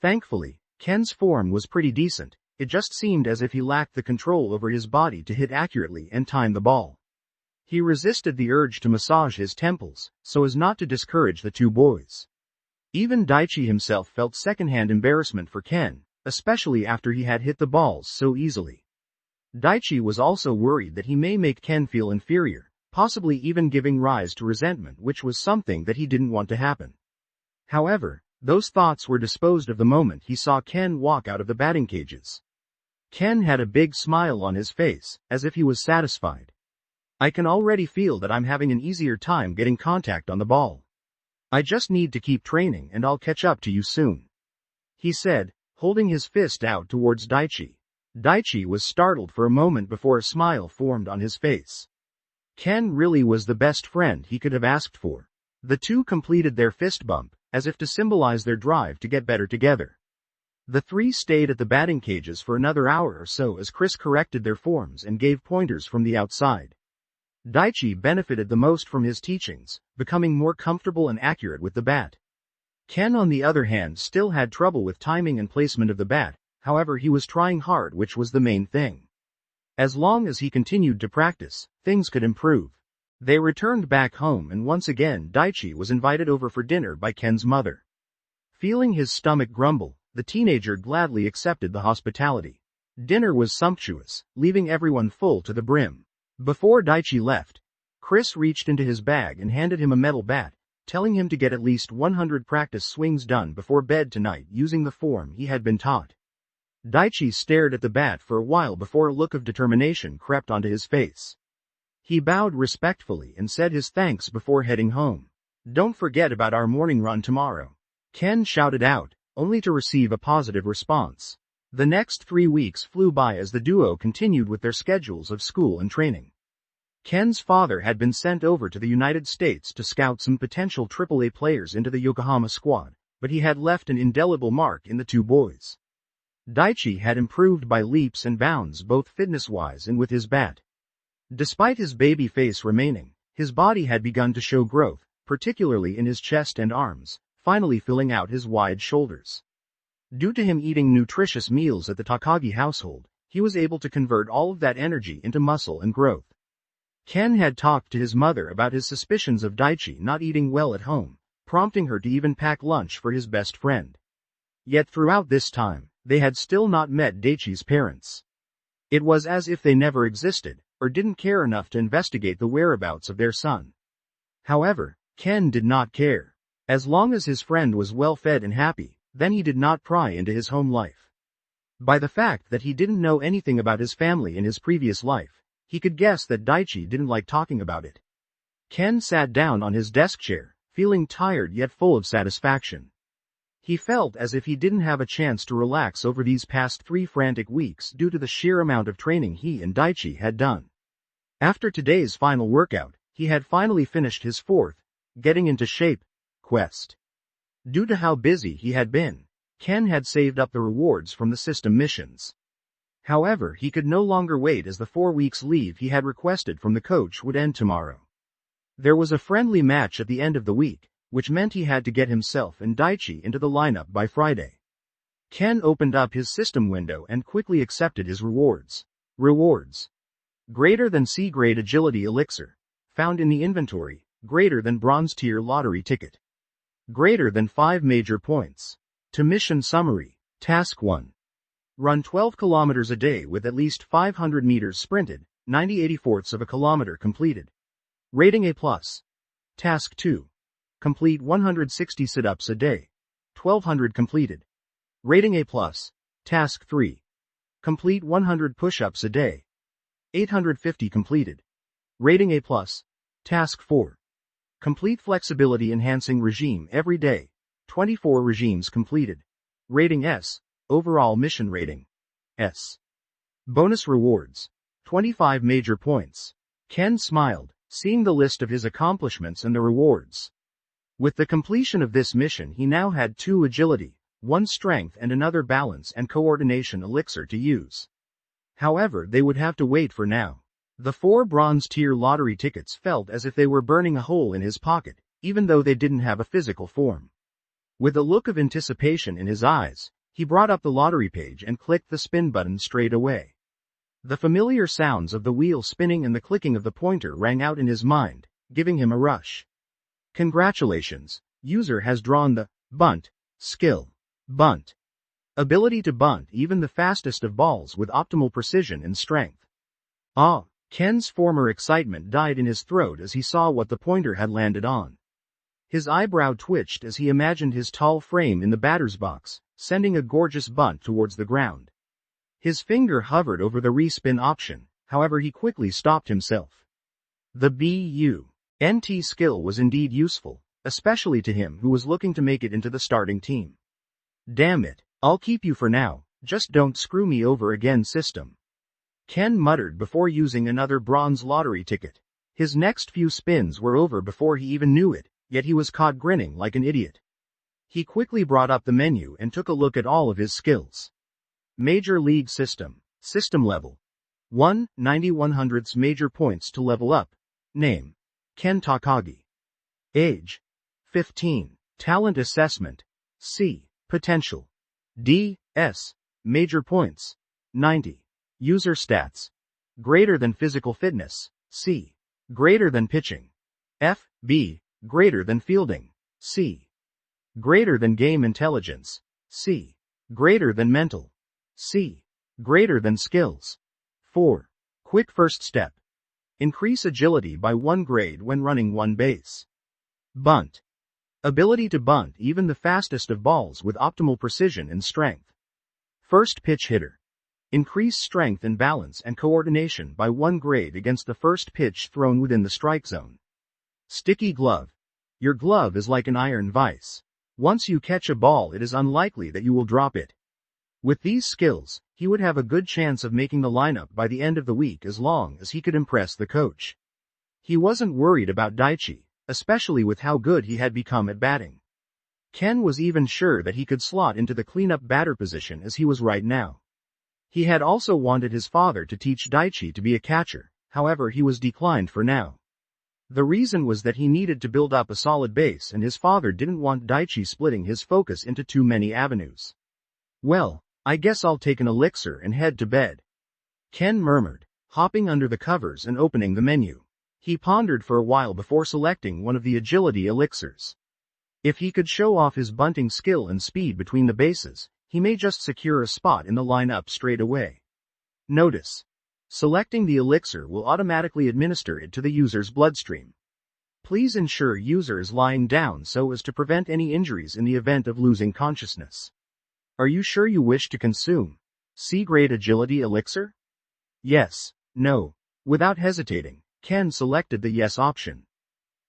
Thankfully, Ken's form was pretty decent. It just seemed as if he lacked the control over his body to hit accurately and time the ball. He resisted the urge to massage his temples, so as not to discourage the two boys. Even Daichi himself felt secondhand embarrassment for Ken, especially after he had hit the balls so easily. Daichi was also worried that he may make Ken feel inferior, possibly even giving rise to resentment, which was something that he didn't want to happen. However, those thoughts were disposed of the moment he saw Ken walk out of the batting cages. Ken had a big smile on his face, as if he was satisfied. "I can already feel that I'm having an easier time getting contact on the ball. I just need to keep training and I'll catch up to you soon," he said, holding his fist out towards Daichi. Daichi was startled for a moment before a smile formed on his face. Ken really was the best friend he could have asked for. The two completed their fist bump, as if to symbolize their drive to get better together. The three stayed at the batting cages for another hour or so as Chris corrected their forms and gave pointers from the outside. Daichi benefited the most from his teachings, becoming more comfortable and accurate with the bat. Ken, on the other hand, still had trouble with timing and placement of the bat, however he was trying hard, which was the main thing. As long as he continued to practice, things could improve. They returned back home and once again Daichi was invited over for dinner by Ken's mother. Feeling his stomach grumble, the teenager gladly accepted the hospitality. Dinner was sumptuous, leaving everyone full to the brim. Before Daichi left, Chris reached into his bag and handed him a metal bat, telling him to get at least 100 practice swings done before bed tonight using the form he had been taught. Daichi stared at the bat for a while before a look of determination crept onto his face. He bowed respectfully and said his thanks before heading home. "Don't forget about our morning run tomorrow," Ken shouted out, only to receive a positive response. The next 3 weeks flew by as the duo continued with their schedules of school and training. Ken's father had been sent over to the United States to scout some potential AAA players into the Yokohama squad, but he had left an indelible mark in the two boys. Daichi had improved by leaps and bounds both fitness-wise and with his bat. Despite his baby face remaining, his body had begun to show growth, particularly in his chest and arms, finally filling out his wide shoulders. Due to him eating nutritious meals at the Takagi household, he was able to convert all of that energy into muscle and growth. Ken had talked to his mother about his suspicions of Daichi not eating well at home, prompting her to even pack lunch for his best friend. Yet throughout this time, they had still not met Daichi's parents. It was as if they never existed, or didn't care enough to investigate the whereabouts of their son. However, Ken did not care. As long as his friend was well fed and happy, then he did not pry into his home life. By the fact that he didn't know anything about his family in his previous life, he could guess that Daichi didn't like talking about it. Ken sat down on his desk chair, feeling tired yet full of satisfaction. He felt as if he didn't have a chance to relax over these past 3 frantic weeks due to the sheer amount of training he and Daichi had done. After today's final workout, he had finally finished his 4th, getting into shape, quest. Due to how busy he had been, Ken had saved up the rewards from the system missions. However, he could no longer wait as the 4 weeks leave he had requested from the coach would end tomorrow. There was a friendly match at the end of the week, which meant he had to get himself and Daichi into the lineup by Friday. Ken opened up his system window and quickly accepted his rewards. Rewards. Greater than C-grade agility elixir. Found in the inventory. Greater than bronze tier lottery ticket. Greater than 5 major points. To mission summary. Task 1. Run 12 kilometers a day with at least 500 meters sprinted, 90/84ths of a kilometer completed. Rating A+. Task 2. Complete 160 sit-ups a day. 1200 completed. Rating A+. Task 3. Complete 100 push-ups a day. 850 completed. Rating A+. Task 4. Complete flexibility enhancing regime every day. 24 regimes completed. Rating S. Overall mission rating. S. Bonus rewards. 25 major points. Ken smiled, seeing the list of his accomplishments and the rewards. With the completion of this mission he now had 2 agility, 1 strength and another balance and coordination elixir to use. However, they would have to wait for now. The 4 bronze tier lottery tickets felt as if they were burning a hole in his pocket, even though they didn't have a physical form. With a look of anticipation in his eyes, he brought up the lottery page and clicked the spin button straight away. The familiar sounds of the wheel spinning and the clicking of the pointer rang out in his mind, giving him a rush. Congratulations, user has drawn the bunt skill. Bunt. Ability to bunt even the fastest of balls with optimal precision and strength. Ah, Ken's former excitement died in his throat as he saw what the pointer had landed on. His eyebrow twitched as he imagined his tall frame in the batter's box, sending a gorgeous bunt towards the ground. His finger hovered over the respin option, however he quickly stopped himself. The BUNT skill was indeed useful, especially to him who was looking to make it into the starting team. Damn it, I'll keep you for now, just don't screw me over again system. Ken muttered before using another bronze lottery ticket. His next few spins were over before he even knew it, yet he was caught grinning like an idiot. He quickly brought up the menu and took a look at all of his skills. Major League System. System level. 1, 90/100ths major points to level up. Name. Ken Takagi. Age. 15. Talent assessment. C. Potential. D. S. Major points. 90. User stats. Greater than physical fitness. C. Greater than pitching. F. B. Greater than fielding. C. Greater than game intelligence. C. Greater than mental. C. Greater than skills. 4. Quick first step. Increase agility by 1 grade when running 1 base. Bunt. Ability to bunt even the fastest of balls with optimal precision and strength. First pitch hitter. Increase strength and balance and coordination by 1 grade against the first pitch thrown within the strike zone. Sticky glove. Your glove is like an iron vise. Once you catch a ball, it is unlikely that you will drop it. With these skills, he would have a good chance of making the lineup by the end of the week as long as he could impress the coach. He wasn't worried about Daichi, especially with how good he had become at batting. Ken was even sure that he could slot into the cleanup batter position as he was right now. He had also wanted his father to teach Daichi to be a catcher, however he was declined for now. The reason was that he needed to build up a solid base and his father didn't want Daichi splitting his focus into too many avenues. Well, I guess I'll take an elixir and head to bed. Ken murmured, hopping under the covers and opening the menu. He pondered for a while before selecting one of the agility elixirs. If he could show off his bunting skill and speed between the bases, he may just secure a spot in the lineup straight away. Notice. Selecting the elixir will automatically administer it to the user's bloodstream. Please ensure user is lying down so as to prevent any injuries in the event of losing consciousness. Are you sure you wish to consume C-grade agility elixir? Yes, no. Without hesitating, Ken selected the yes option.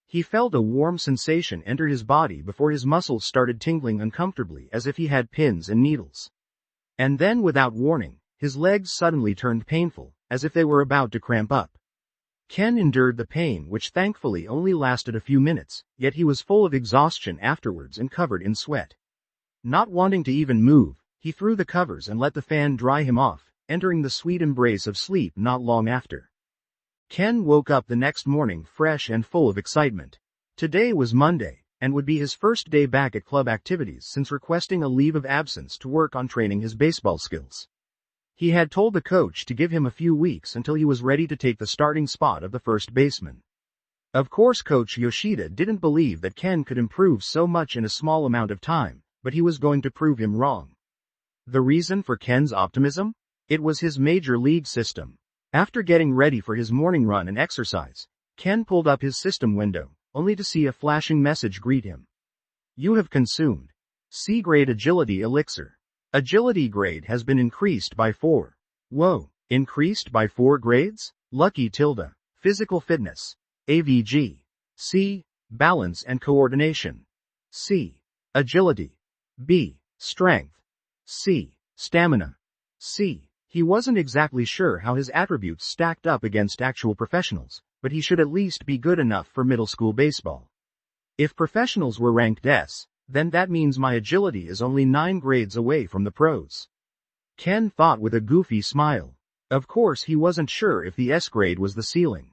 He felt a warm sensation enter his body before his muscles started tingling uncomfortably as if he had pins and needles. And then without warning, his legs suddenly turned painful, as if they were about to cramp up. Ken endured the pain which thankfully only lasted a few minutes, yet he was full of exhaustion afterwards and covered in sweat. Not wanting to even move, he threw the covers and let the fan dry him off, entering the sweet embrace of sleep not long after. Ken woke up the next morning fresh and full of excitement. Today was Monday, and would be his first day back at club activities since requesting a leave of absence to work on training his baseball skills. He had told the coach to give him a few weeks until he was ready to take the starting spot of the first baseman. Of course, Coach Yoshida didn't believe that Ken could improve so much in a small amount of time, but he was going to prove him wrong. The reason for Ken's optimism? It was his major league system. After getting ready for his morning run and exercise, Ken pulled up his system window, only to see a flashing message greet him. You have consumed C-grade agility elixir. Agility grade has been increased by 4. Whoa, increased by 4 grades? Lucky tilde. Physical fitness. AVG. C. Balance and coordination. C. Agility. B. Strength. C. Stamina. C. He wasn't exactly sure how his attributes stacked up against actual professionals, but he should at least be good enough for middle school baseball. If professionals were ranked S, then that means my agility is only 9 grades away from the pros. Ken thought with a goofy smile. Of course, he wasn't sure if the S grade was the ceiling.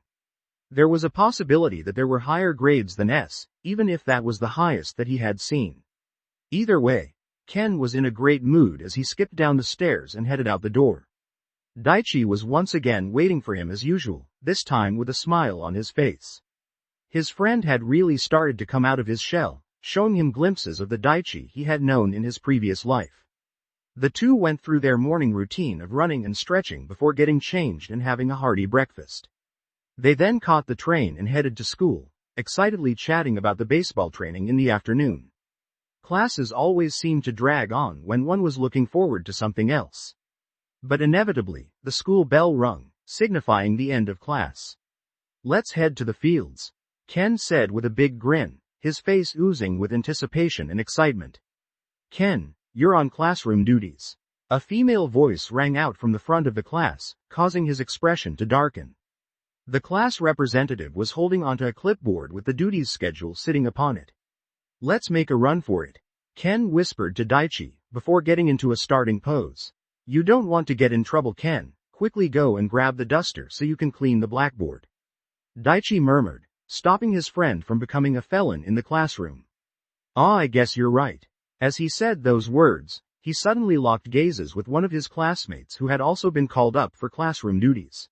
There was a possibility that there were higher grades than S, even if that was the highest that he had seen. Either way, Ken was in a great mood as he skipped down the stairs and headed out the door. Daichi was once again waiting for him as usual, this time with a smile on his face. His friend had really started to come out of his shell, showing him glimpses of the Daichi he had known in his previous life. The two went through their morning routine of running and stretching before getting changed and having a hearty breakfast. They then caught the train and headed to school, excitedly chatting about the baseball training in the afternoon. Classes always seemed to drag on when one was looking forward to something else. But inevitably, the school bell rung, signifying the end of class. Let's head to the fields, Ken said with a big grin, his face oozing with anticipation and excitement. Ken, you're on classroom duties. A female voice rang out from the front of the class, causing his expression to darken. The class representative was holding onto a clipboard with the duties schedule sitting upon it. Let's make a run for it, Ken whispered to Daichi, before getting into a starting pose. You don't want to get in trouble, Ken. Quickly go and grab the duster so you can clean the blackboard. Daichi murmured, stopping his friend from becoming a felon in the classroom. I guess you're right. As he said those words, he suddenly locked gazes with one of his classmates who had also been called up for classroom duties.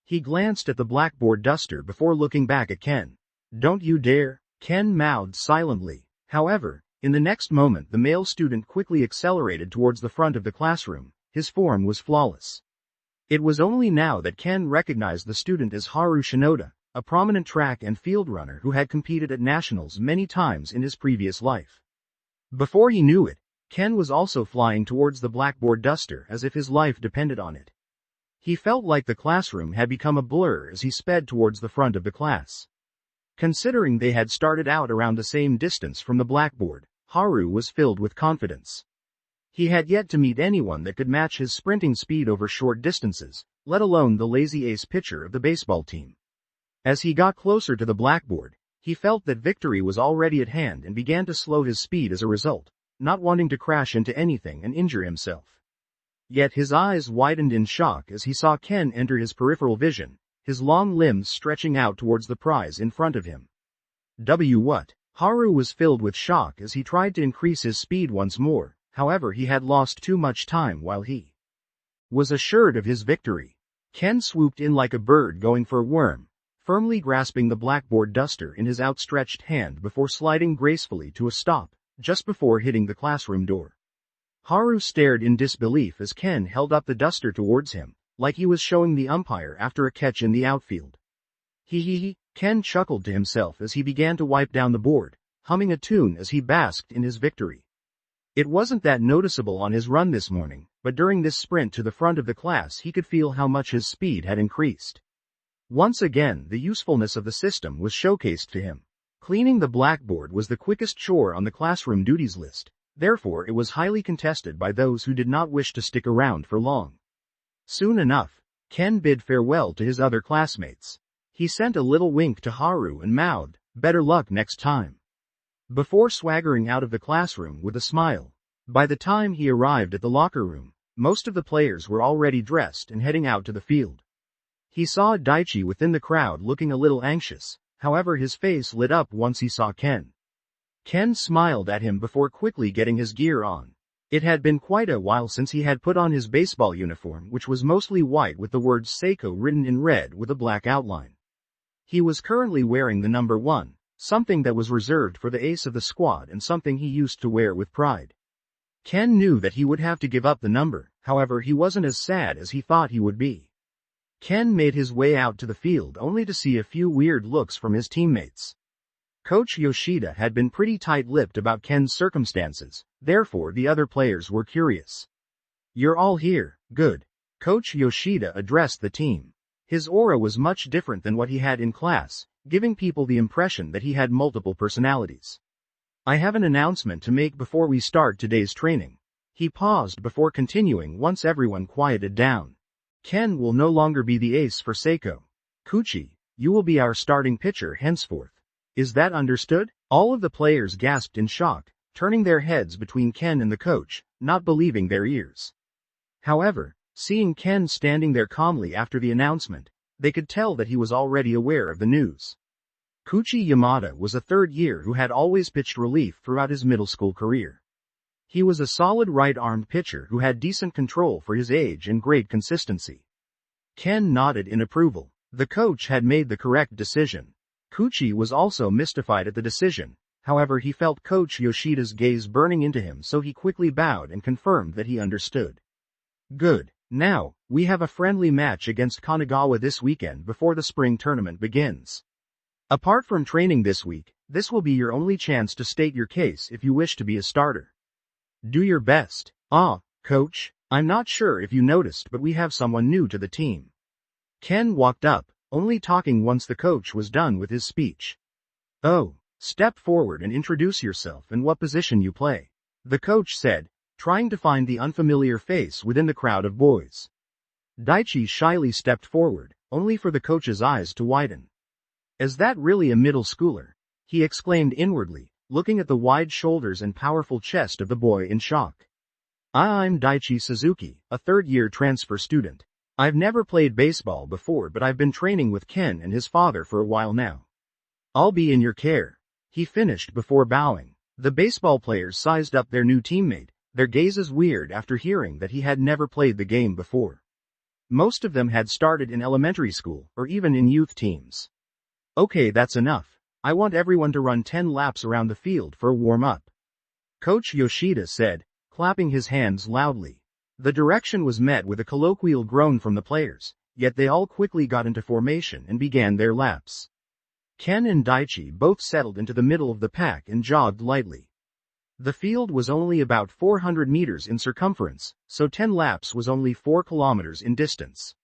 He glanced at the blackboard duster before looking back at Ken. Don't you dare, Ken mouthed silently. However, in the next moment the male student quickly accelerated towards the front of the classroom. His form was flawless. It was only now that Ken recognized the student as Haru Shinoda, a prominent track and field runner who had competed at nationals many times in his previous life. Before he knew it, Ken was also flying towards the blackboard duster as if his life depended on it. He felt like the classroom had become a blur as he sped towards the front of the class. Considering they had started out around the same distance from the blackboard, Haru was filled with confidence. He had yet to meet anyone that could match his sprinting speed over short distances, let alone the lazy ace pitcher of the baseball team. As he got closer to the blackboard, he felt that victory was already at hand and began to slow his speed as a result, not wanting to crash into anything and injure himself. Yet his eyes widened in shock as he saw Ken enter his peripheral vision, his long limbs stretching out towards the prize in front of him. What? Haru was filled with shock as he tried to increase his speed once more, however he had lost too much time while he was assured of his victory. Ken swooped in like a bird going for a worm, firmly grasping the blackboard duster in his outstretched hand before sliding gracefully to a stop, just before hitting the classroom door. Haru stared in disbelief as Ken held up the duster towards him, like he was showing the umpire after a catch in the outfield. Hee, Ken chuckled to himself as he began to wipe down the board, humming a tune as he basked in his victory. It wasn't that noticeable on his run this morning, but during this sprint to the front of the class he could feel how much his speed had increased. Once again, the usefulness of the system was showcased to him. Cleaning the blackboard was the quickest chore on the classroom duties list, therefore it was highly contested by those who did not wish to stick around for long. Soon enough, Ken bid farewell to his other classmates. He sent a little wink to Haru and mouthed, "Better luck next time," before swaggering out of the classroom with a smile. By the time he arrived at the locker room, Most of the players were already dressed and heading out to the field. He saw Daichi within the crowd looking a little anxious, however his face lit up once he saw Ken. Ken smiled at him before quickly getting his gear on. It had been quite a while since he had put on his baseball uniform, which was mostly white with the words Seiko written in red with a black outline. He was currently wearing the number 1, something that was reserved for the ace of the squad and something he used to wear with pride. Ken knew that he would have to give up the number, however he wasn't as sad as he thought he would be. Ken made his way out to the field only to see a few weird looks from his teammates. Coach Yoshida had been pretty tight-lipped about Ken's circumstances, therefore the other players were curious. "You're all here, good." Coach Yoshida addressed the team. His aura was much different than what he had in class, giving people the impression that he had multiple personalities. "I have an announcement to make before we start today's training." He paused before continuing once everyone quieted down. "Ken will no longer be the ace for Seiko. Kuchi, you will be our starting pitcher henceforth. Is that understood?" All of the players gasped in shock, turning their heads between Ken and the coach, not believing their ears. However, seeing Ken standing there calmly after the announcement, they could tell that he was already aware of the news. Kuchi Yamada was a third year who had always pitched relief throughout his middle school career. He was a solid right-armed pitcher who had decent control for his age and great consistency. Ken nodded in approval. The coach had made the correct decision. Kuchi was also mystified at the decision, however he felt Coach Yoshida's gaze burning into him, so he quickly bowed and confirmed that he understood. "Good. Now, we have a friendly match against Kanagawa this weekend before the spring tournament begins. Apart from training this week, this will be your only chance to state your case if you wish to be a starter. Do your best." "Ah, coach, I'm not sure if you noticed, but we have someone new to the team." Ken walked up, only talking once the coach was done with his speech. "Oh, step forward and introduce yourself and what position you play," the coach said, trying to find the unfamiliar face within the crowd of boys. Daichi shyly stepped forward, only for the coach's eyes to widen. "Is that really a middle schooler?" he exclaimed inwardly, looking at the wide shoulders and powerful chest of the boy in shock. "I'm Daichi Suzuki, a third-year transfer student. I've never played baseball before, but I've been training with Ken and his father for a while now. I'll be in your care," he finished before bowing. The baseball players sized up their new teammate, their gazes weird after hearing that he had never played the game before. Most of them had started in elementary school or even in youth teams. "Okay, that's enough. I want everyone to run 10 laps around the field for a warm-up," Coach Yoshida said, clapping his hands loudly. The direction was met with a colloquial groan from the players, yet they all quickly got into formation and began their laps. Ken and Daichi both settled into the middle of the pack and jogged lightly. The field was only about 400 meters in circumference, so 10 laps was only 4 kilometers in distance.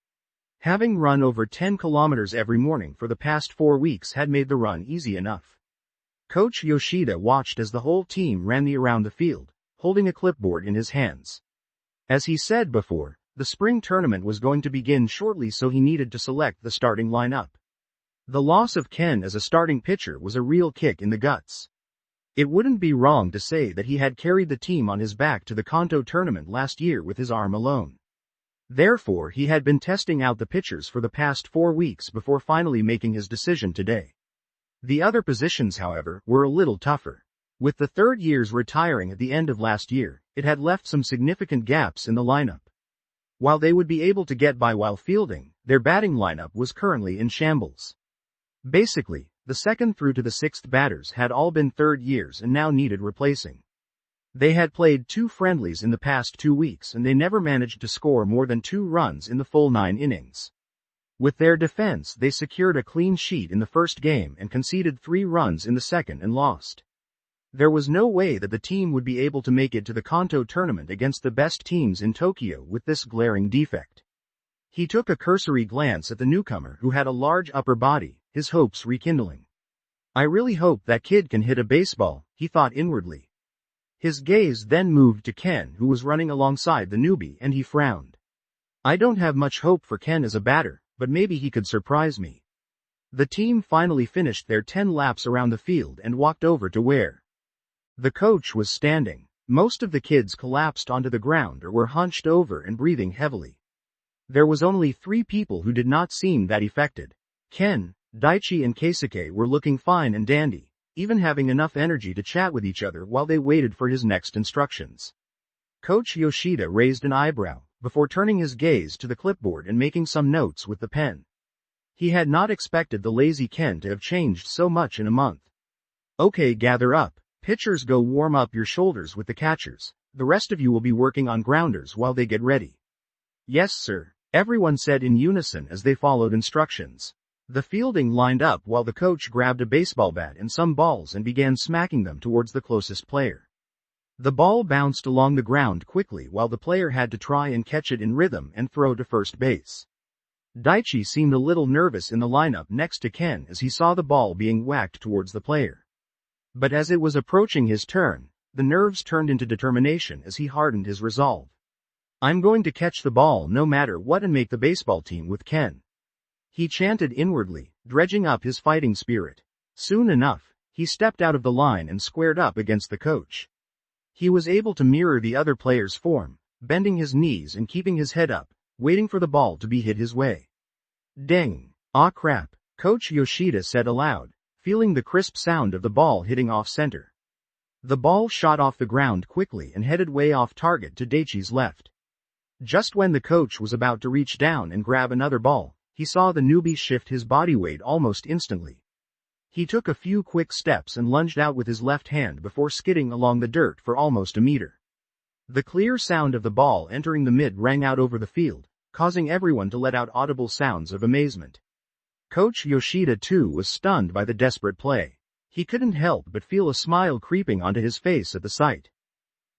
Having run over 10 kilometers every morning for the past 4 weeks had made the run easy enough. Coach Yoshida watched as the whole team ran around the field, holding a clipboard in his hands. As he said before, the spring tournament was going to begin shortly, so he needed to select the starting lineup. The loss of Ken as a starting pitcher was a real kick in the guts. It wouldn't be wrong to say that he had carried the team on his back to the Kanto tournament last year with his arm alone. Therefore he had been testing out the pitchers for the past 4 weeks before finally making his decision today. The other positions, however, were a little tougher. With the third years retiring at the end of last year, it had left some significant gaps in the lineup. While they would be able to get by while fielding, their batting lineup was currently in shambles. Basically, the second through to the sixth batters had all been third years and now needed replacing. They had played 2 friendlies in the past 2 weeks and they never managed to score more than 2 runs in the full 9 innings. With their defense, they secured a clean sheet in the first game and conceded 3 runs in the second and lost. There was no way that the team would be able to make it to the Kanto tournament against the best teams in Tokyo with this glaring defect. He took a cursory glance at the newcomer who had a large upper body, his hopes rekindling. "I really hope that kid can hit a baseball," he thought inwardly. His gaze then moved to Ken, who was running alongside the newbie, and he frowned. "I don't have much hope for Ken as a batter, but maybe he could surprise me." The team finally finished their 10 laps around the field and walked over to where the coach was standing. Most of the kids collapsed onto the ground or were hunched over and breathing heavily. There was only 3 people who did not seem that affected. Ken, Daichi and Keisuke were looking fine and dandy, even having enough energy to chat with each other while they waited for his next instructions. Coach Yoshida raised an eyebrow, before turning his gaze to the clipboard and making some notes with the pen. He had not expected the lazy Ken to have changed so much in a month. Okay, gather up. Pitchers, go warm up your shoulders with the catchers. The rest of you will be working on grounders while they get ready. Yes, sir, everyone said in unison as they followed instructions. The fielding lined up while the coach grabbed a baseball bat and some balls and began smacking them towards the closest player. The ball bounced along the ground quickly while the player had to try and catch it in rhythm and throw to first base. Daichi seemed a little nervous in the lineup next to Ken as he saw the ball being whacked towards the player. But as it was approaching his turn, the nerves turned into determination as he hardened his resolve. I'm going to catch the ball no matter what and make the baseball team with Ken. He chanted inwardly, dredging up his fighting spirit. Soon enough, he stepped out of the line and squared up against the coach. He was able to mirror the other player's form, bending his knees and keeping his head up, waiting for the ball to be hit his way. Ding! Ah crap, Coach Yoshida said aloud, feeling the crisp sound of the ball hitting off center. The ball shot off the ground quickly and headed way off target to Daichi's left. Just when the coach was about to reach down and grab another ball, he saw the newbie shift his body weight almost instantly. He took a few quick steps and lunged out with his left hand before skidding along the dirt for almost a meter. The clear sound of the ball entering the mid rang out over the field, causing everyone to let out audible sounds of amazement. Coach Yoshida too was stunned by the desperate play. He couldn't help but feel a smile creeping onto his face at the sight.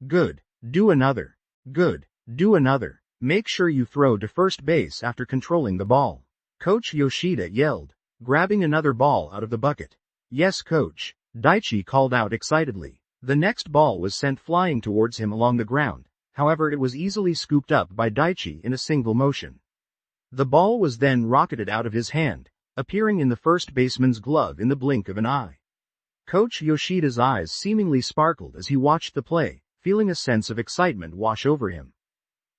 Good, do another. Good, do another. Make sure you throw to first base after controlling the ball. Coach Yoshida yelled, grabbing another ball out of the bucket. Yes, coach, Daichi called out excitedly. The next ball was sent flying towards him along the ground, however it was easily scooped up by Daichi in a single motion. The ball was then rocketed out of his hand, appearing in the first baseman's glove in the blink of an eye. Coach Yoshida's eyes seemingly sparkled as he watched the play, feeling a sense of excitement wash over him.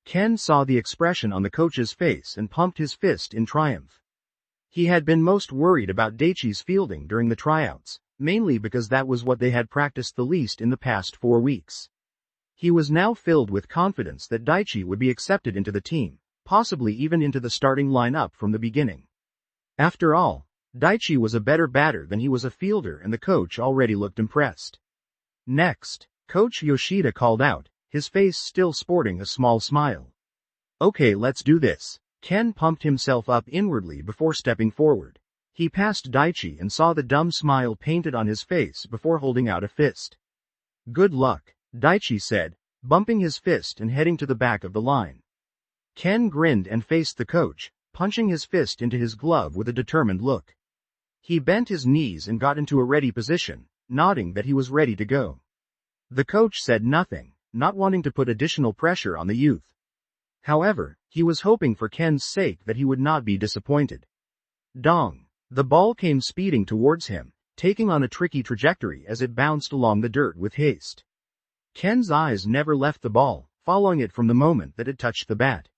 Ken saw the expression on the coach's face and pumped his fist in triumph. He had been most worried about Daichi's fielding during the tryouts, mainly because that was what they had practiced the least in the past 4 weeks. He was now filled with confidence that Daichi would be accepted into the team, possibly even into the starting lineup from the beginning. After all, Daichi was a better batter than he was a fielder and the coach already looked impressed. Next, Coach Yoshida called out, his face still sporting a small smile. Okay, let's do this. Ken pumped himself up inwardly before stepping forward. He passed Daichi and saw the dumb smile painted on his face before holding out a fist. Good luck, Daichi said, bumping his fist and heading to the back of the line. Ken grinned and faced the coach, punching his fist into his glove with a determined look. He bent his knees and got into a ready position, nodding that he was ready to go. The coach said nothing, not wanting to put additional pressure on the youth. However, he was hoping for Ken's sake that he would not be disappointed. Dong! The ball came speeding towards him, taking on a tricky trajectory as it bounced along the dirt with haste. Ken's eyes never left the ball, following it from the moment that it touched the bat.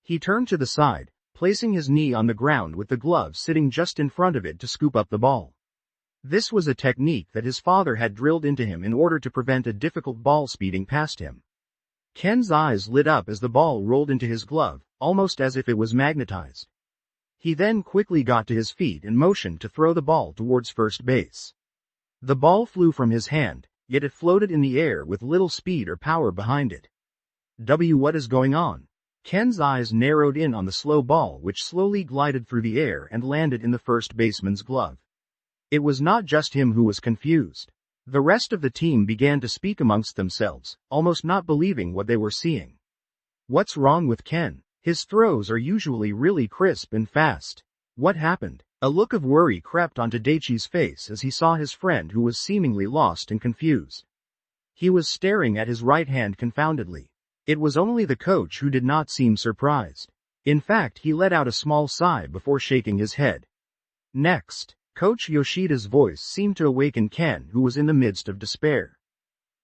He turned to the side, placing his knee on the ground with the glove sitting just in front of it to scoop up the ball. This was a technique that his father had drilled into him in order to prevent a difficult ball speeding past him. Ken's eyes lit up as the ball rolled into his glove, almost as if it was magnetized. He then quickly got to his feet and motioned to throw the ball towards first base. The ball flew from his hand, yet it floated in the air with little speed or power behind it. What is going on? Ken's eyes narrowed in on the slow ball which slowly glided through the air and landed in the first baseman's glove. It was not just him who was confused. The rest of the team began to speak amongst themselves, almost not believing what they were seeing. What's wrong with Ken? His throws are usually really crisp and fast. What happened? A look of worry crept onto Daichi's face as he saw his friend who was seemingly lost and confused. He was staring at his right hand confoundedly. It was only the coach who did not seem surprised. In fact, he let out a small sigh before shaking his head. Next, Coach Yoshida's voice seemed to awaken Ken, who was in the midst of despair.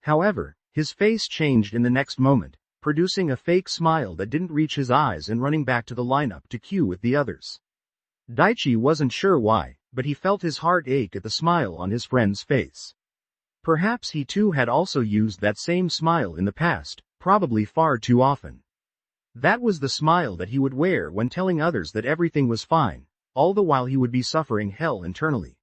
However, His face changed in the next moment, producing a fake smile that didn't reach his eyes and running back to the lineup to cue with the others. Daichi wasn't sure why, but he felt his heart ache at the smile on his friend's face. Perhaps he too had also used that same smile in the past, probably far too often. That was the smile that he would wear when telling others that everything was fine, all the while he would be suffering hell internally.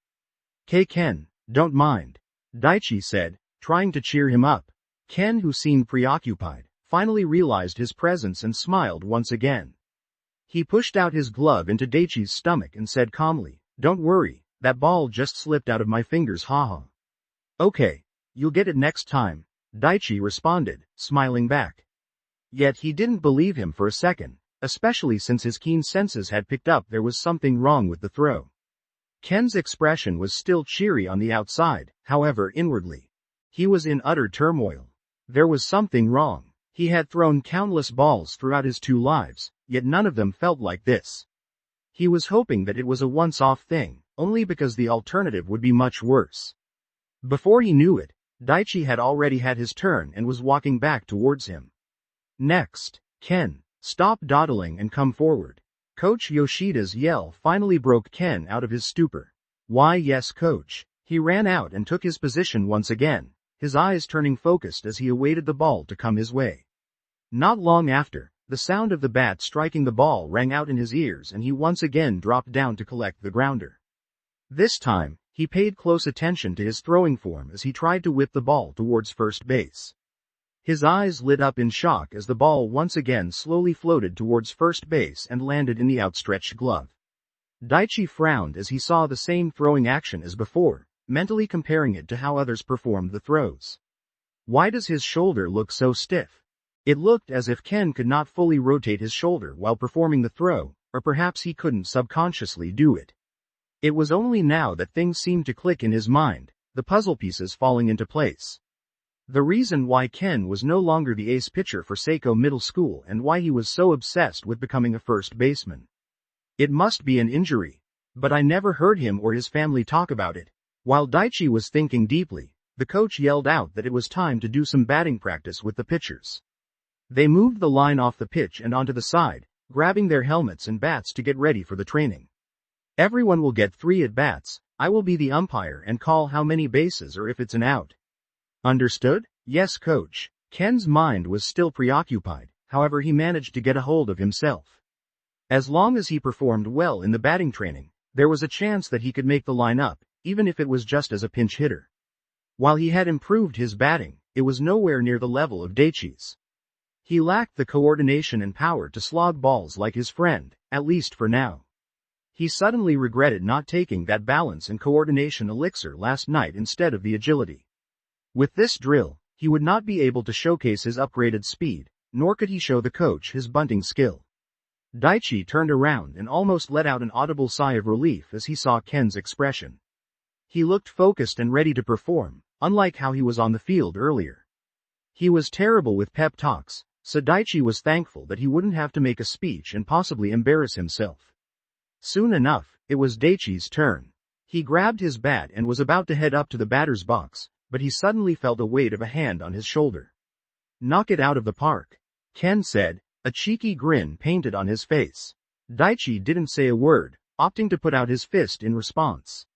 Ken, don't mind," Daichi said, trying to cheer him up. Ken, who seemed preoccupied, finally realized his presence and smiled once again. He pushed out his glove into Daichi's stomach and said calmly, "Don't worry, that ball just slipped out of my fingers, haha." "Okay, you'll get it next time," Daichi responded, smiling back. Yet he didn't believe him for a second, especially since his keen senses had picked up there was something wrong with the throw. Ken's expression was still cheery on the outside, however inwardly, he was in utter turmoil. There was something wrong. He had thrown countless balls throughout his 2 lives, yet none of them felt like this. He was hoping that it was a once-off thing, only because the alternative would be much worse. Before he knew it, Daichi had already had his turn and was walking back towards him. "Next, Ken, stop dawdling and come forward." Coach Yoshida's yell finally broke Ken out of his stupor. "Why yes, coach." He ran out and took his position once again, his eyes turning focused as he awaited the ball to come his way. Not long after, the sound of the bat striking the ball rang out in his ears and he once again dropped down to collect the grounder. This time, he paid close attention to his throwing form as he tried to whip the ball towards first base. His eyes lit up in shock as the ball once again slowly floated towards first base and landed in the outstretched glove. Daichi frowned as he saw the same throwing action as before, mentally comparing it to how others performed the throws. Why does his shoulder look so stiff? It looked as if Ken could not fully rotate his shoulder while performing the throw, or perhaps he couldn't subconsciously do it. It was only now that things seemed to click in his mind, the puzzle pieces falling into place. The reason why Ken was no longer the ace pitcher for Seiko Middle School and why he was so obsessed with becoming a first baseman. It must be an injury. But I never heard him or his family talk about it. While Daichi was thinking deeply, the coach yelled out that it was time to do some batting practice with the pitchers. They moved the line off the pitch and onto the side, grabbing their helmets and bats to get ready for the training. "Everyone will get 3 at-bats, I will be the umpire and call how many bases or if it's an out." "Understood?" "Yes, coach." Ken's mind was still preoccupied, however he managed to get a hold of himself. As long as he performed well in the batting training, there was a chance that he could make the lineup, even if it was just as a pinch hitter. While he had improved his batting, it was nowhere near the level of Daichi's. He lacked the coordination and power to slog balls like his friend, at least for now. He suddenly regretted not taking that balance and coordination elixir last night instead of the agility. With this drill, he would not be able to showcase his upgraded speed, nor could he show the coach his bunting skill. Daichi turned around and almost let out an audible sigh of relief as he saw Ken's expression. He looked focused and ready to perform, unlike how he was on the field earlier. He was terrible with pep talks, so Daichi was thankful that he wouldn't have to make a speech and possibly embarrass himself. Soon enough, it was Daichi's turn. He grabbed his bat and was about to head up to the batter's box, but he suddenly felt a weight of a hand on his shoulder. "Knock it out of the park," Ken said, a cheeky grin painted on his face. Daichi didn't say a word, opting to put out his fist in response.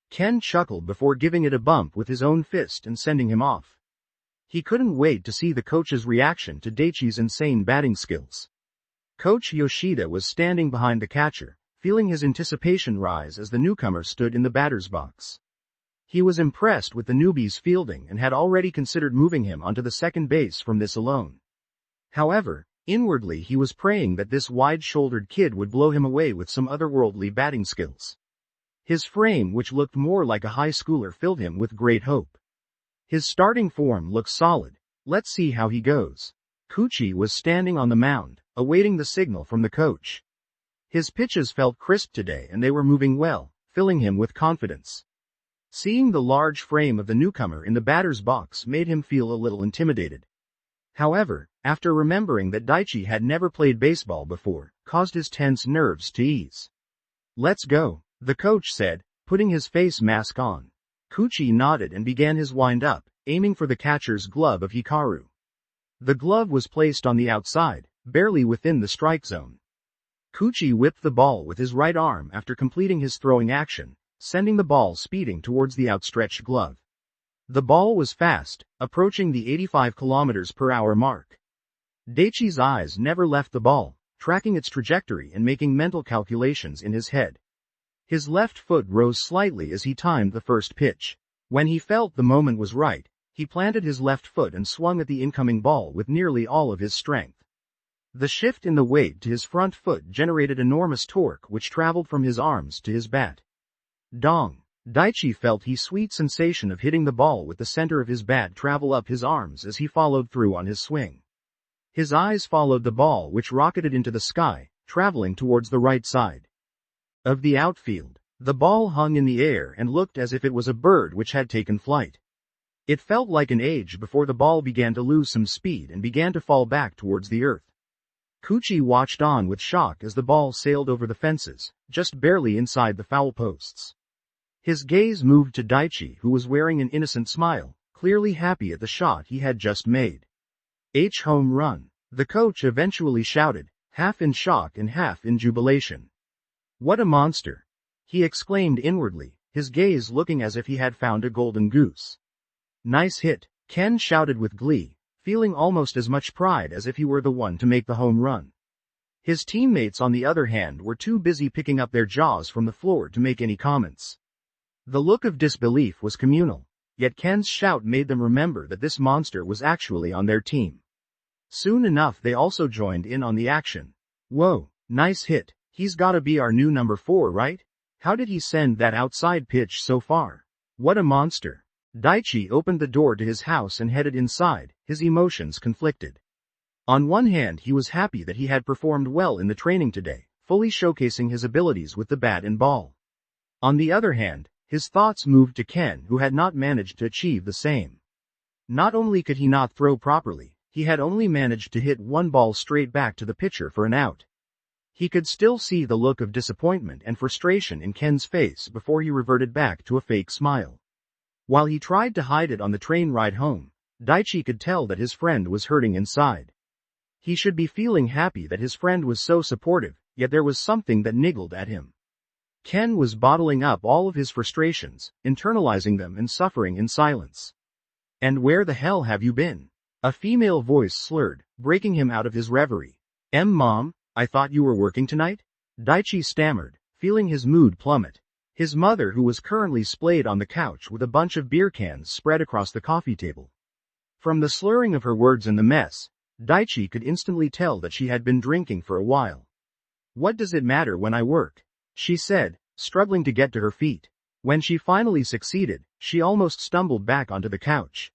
Ken chuckled before giving it a bump with his own fist and sending him off. He couldn't wait to see the coach's reaction to Daichi's insane batting skills. Coach Yoshida was standing behind the catcher, feeling his anticipation rise as the newcomer stood in the batter's box. He was impressed with the newbie's fielding and had already considered moving him onto the second base from this alone. However, inwardly he was praying that this wide-shouldered kid would blow him away with some otherworldly batting skills. His frame, which looked more like a high schooler, filled him with great hope. His starting form looked solid. Let's see how he goes. Kuchi was standing on the mound, awaiting the signal from the coach. His pitches felt crisp today and they were moving well, filling him with confidence. Seeing the large frame of the newcomer in the batter's box made him feel a little intimidated. However, after remembering that Daichi had never played baseball before, caused his tense nerves to ease. "Let's go," the coach said, putting his face mask on. Kuchi nodded and began his wind-up, aiming for the catcher's glove of Hikaru. The glove was placed on the outside, barely within the strike zone. Kuchi whipped the ball with his right arm after completing his throwing action, sending the ball speeding towards the outstretched glove. The ball was fast, approaching the 85 km/h mark. Daichi's eyes never left the ball, tracking its trajectory and making mental calculations in his head. His left foot rose slightly as he timed the first pitch. When he felt the moment was right, he planted his left foot and swung at the incoming ball with nearly all of his strength. The shift in the weight to his front foot generated enormous torque which traveled from his arms to his bat. Dong! Daichi felt the sweet sensation of hitting the ball with the center of his bat travel up his arms as he followed through on his swing. His eyes followed the ball which rocketed into the sky, traveling towards the right side of the outfield. The ball hung in the air and looked as if it was a bird which had taken flight. It felt like an age before the ball began to lose some speed and began to fall back towards the earth. Kuchi watched on with shock as the ball sailed over the fences, just barely inside the foul posts. His gaze moved to Daichi, who was wearing an innocent smile, clearly happy at the shot he had just made. Home run! The coach eventually shouted, half in shock and half in jubilation. What a monster! He exclaimed inwardly, his gaze looking as if he had found a golden goose. Nice hit, Ken shouted with glee, feeling almost as much pride as if he were the one to make the home run. His teammates on the other hand were too busy picking up their jaws from the floor to make any comments. The look of disbelief was communal, yet Ken's shout made them remember that this monster was actually on their team. Soon enough they also joined in on the action. Whoa, nice hit, he's gotta be our new number 4, right? How did he send that outside pitch so far? What a monster. Daichi opened the door to his house and headed inside, his emotions conflicted. On one hand he was happy that he had performed well in the training today, fully showcasing his abilities with the bat and ball. On the other hand, his thoughts moved to Ken, who had not managed to achieve the same. Not only could he not throw properly, he had only managed to hit one ball straight back to the pitcher for an out. He could still see the look of disappointment and frustration in Ken's face before he reverted back to a fake smile. While he tried to hide it on the train ride home, Daichi could tell that his friend was hurting inside. He should be feeling happy that his friend was so supportive, yet there was something that niggled at him. Ken was bottling up all of his frustrations, internalizing them and suffering in silence. And where the hell have you been? A female voice slurred, breaking him out of his reverie. Mom, I thought you were working tonight? Daichi stammered, feeling his mood plummet. His mother, who was currently splayed on the couch with a bunch of beer cans spread across the coffee table. From the slurring of her words and the mess, Daichi could instantly tell that she had been drinking for a while. What does it matter when I work? She said, struggling to get to her feet. When she finally succeeded, she almost stumbled back onto the couch.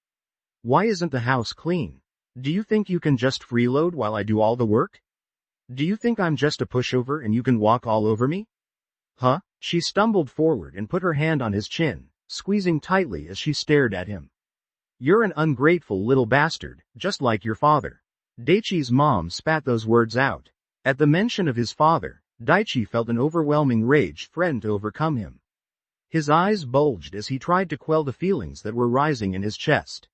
Why isn't the house clean? Do you think you can just freeload while I do all the work? Do you think I'm just a pushover and you can walk all over me? Huh? She stumbled forward and put her hand on his chin, squeezing tightly as she stared at him. You're an ungrateful little bastard, just like your father. Daichi's mom spat those words out. At the mention of his father, Daichi felt an overwhelming rage threaten to overcome him. His eyes bulged as he tried to quell the feelings that were rising in his chest.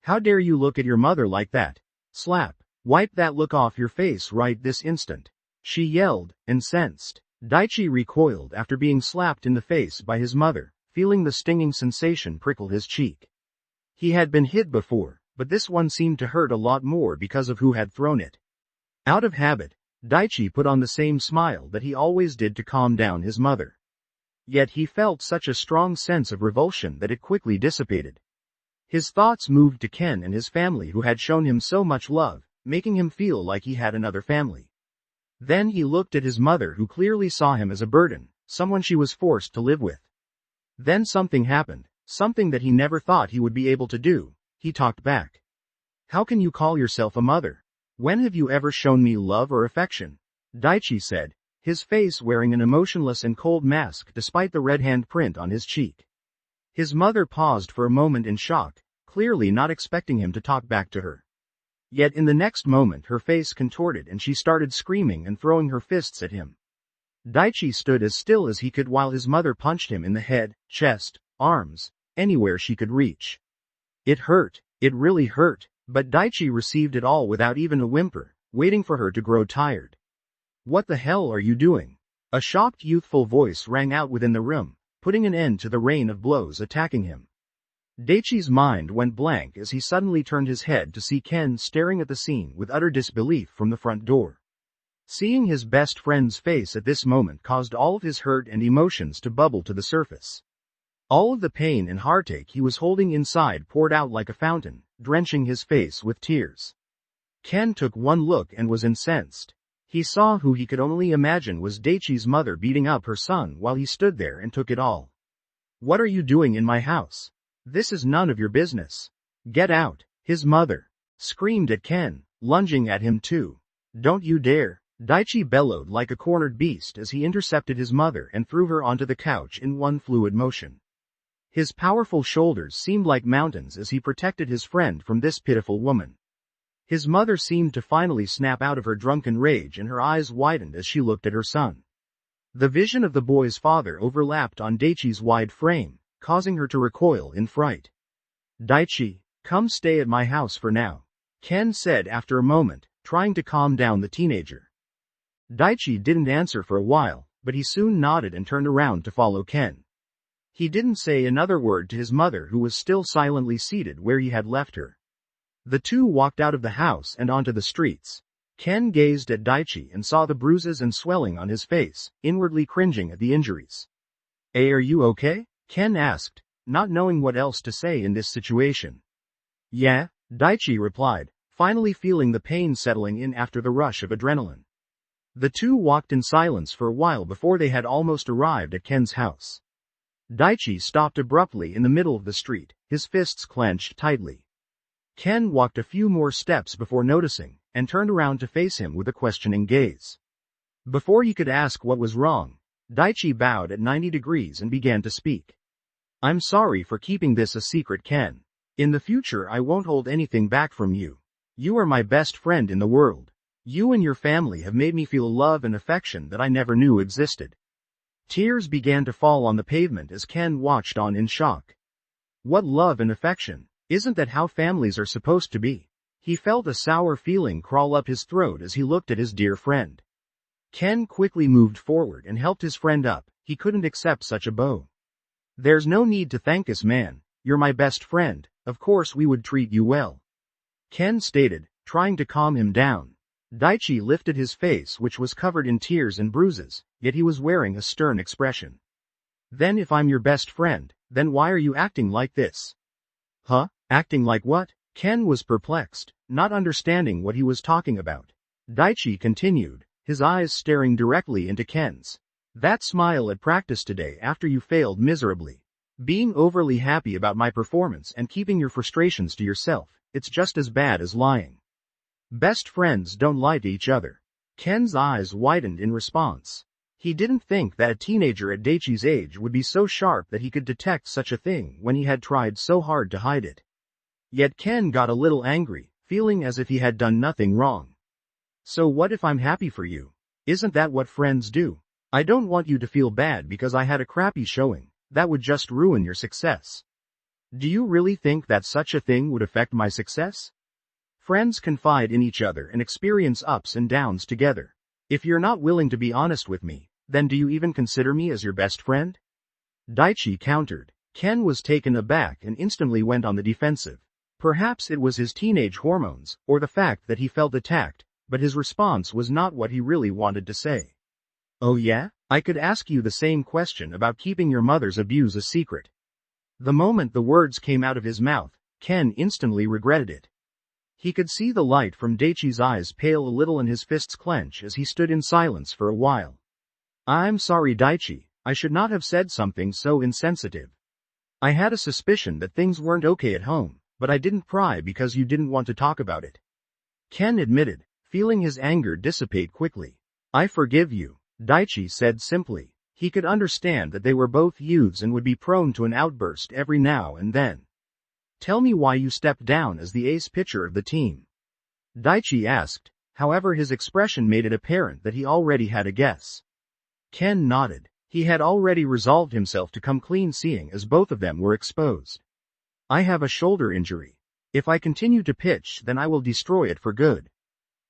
How dare you look at your mother like that? Slap. Wipe that look off your face right this instant. She yelled, incensed. Daichi recoiled after being slapped in the face by his mother, feeling the stinging sensation prickle his cheek. He had been hit before, but this one seemed to hurt a lot more because of who had thrown it. Out of habit, Daichi put on the same smile that he always did to calm down his mother. Yet he felt such a strong sense of revulsion that it quickly dissipated. His thoughts moved to Ken and his family, who had shown him so much love, making him feel like he had another family. Then he looked at his mother, who clearly saw him as a burden, someone she was forced to live with. Then something happened, something that he never thought he would be able to do. He talked back. How can you call yourself a mother? When have you ever shown me love or affection? Daichi said, his face wearing an emotionless and cold mask despite the red handprint on his cheek. His mother paused for a moment in shock, clearly not expecting him to talk back to her. Yet in the next moment her face contorted and she started screaming and throwing her fists at him. Daichi stood as still as he could while his mother punched him in the head, chest, arms, anywhere she could reach. It hurt, it really hurt, but Daichi received it all without even a whimper, waiting for her to grow tired. What the hell are you doing? A shocked youthful voice rang out within the room, putting an end to the rain of blows attacking him. Daichi's mind went blank as he suddenly turned his head to see Ken staring at the scene with utter disbelief from the front door. Seeing his best friend's face at this moment caused all of his hurt and emotions to bubble to the surface. All of the pain and heartache he was holding inside poured out like a fountain, drenching his face with tears. Ken took one look and was incensed. He saw who he could only imagine was Daichi's mother beating up her son while he stood there and took it all. What are you doing in my house? This is none of your business. Get out, his mother screamed at Ken, lunging at him too. Don't you dare. Daichi bellowed like a cornered beast as he intercepted his mother and threw her onto the couch in one fluid motion. His powerful shoulders seemed like mountains as he protected his friend from this pitiful woman. His mother seemed to finally snap out of her drunken rage and her eyes widened as she looked at her son. The vision of the boy's father overlapped on Daichi's wide frame, causing her to recoil in fright. Daichi, come stay at my house for now, Ken said after a moment, trying to calm down the teenager. Daichi didn't answer for a while, but he soon nodded and turned around to follow Ken. He didn't say another word to his mother who was still silently seated where he had left her. The two walked out of the house and onto the streets. Ken gazed at Daichi and saw the bruises and swelling on his face, inwardly cringing at the injuries. Hey, are you okay? Ken asked, not knowing what else to say in this situation. Yeah, Daichi replied, finally feeling the pain settling in after the rush of adrenaline. The two walked in silence for a while before they had almost arrived at Ken's house. Daichi stopped abruptly in the middle of the street, his fists clenched tightly. Ken walked a few more steps before noticing, and turned around to face him with a questioning gaze. Before he could ask what was wrong, Daichi bowed at 90 degrees and began to speak. I'm sorry for keeping this a secret, Ken. In the future I won't hold anything back from you. You are my best friend in the world. You and your family have made me feel love and affection that I never knew existed. Tears began to fall on the pavement as Ken watched on in shock. What love and affection? Isn't that how families are supposed to be? He felt a sour feeling crawl up his throat as he looked at his dear friend. Ken quickly moved forward and helped his friend up. He couldn't accept such a blow. There's no need to thank us, man. You're my best friend. Of course we would treat you well, Ken stated, trying to calm him down. Daichi lifted his face, which was covered in tears and bruises, yet he was wearing a stern expression. Then if I'm your best friend, then why are you acting like this? Huh? Acting like what? Ken was perplexed, not understanding what he was talking about. Daichi continued, his eyes staring directly into Ken's. That smile at practice today after you failed miserably. Being overly happy about my performance and keeping your frustrations to yourself, it's just as bad as lying. Best friends don't lie to each other. Ken's eyes widened in response. He didn't think that a teenager at Daichi's age would be so sharp that he could detect such a thing when he had tried so hard to hide it. Yet Ken got a little angry, feeling as if he had done nothing wrong. So what if I'm happy for you? Isn't that what friends do? I don't want you to feel bad because I had a crappy showing. That would just ruin your success. Do you really think that such a thing would affect my success? Friends confide in each other and experience ups and downs together. If you're not willing to be honest with me, then do you even consider me as your best friend? Daichi countered. Ken was taken aback and instantly went on the defensive. Perhaps it was his teenage hormones, or the fact that he felt attacked, but his response was not what he really wanted to say. Oh yeah? I could ask you the same question about keeping your mother's abuse a secret. The moment the words came out of his mouth, Ken instantly regretted it. He could see the light from Daichi's eyes pale a little and his fists clench as he stood in silence for a while. I'm sorry, Daichi, I should not have said something so insensitive. I had a suspicion that things weren't okay at home, but I didn't pry because you didn't want to talk about it. Ken admitted, feeling his anger dissipate quickly. I forgive you, Daichi said simply. He could understand that they were both youths and would be prone to an outburst every now and then. Tell me why you stepped down as the ace pitcher of the team, Daichi asked, however his expression made it apparent that he already had a guess. Ken nodded. He had already resolved himself to come clean seeing as both of them were exposed. I have a shoulder injury. If I continue to pitch, then I will destroy it for good.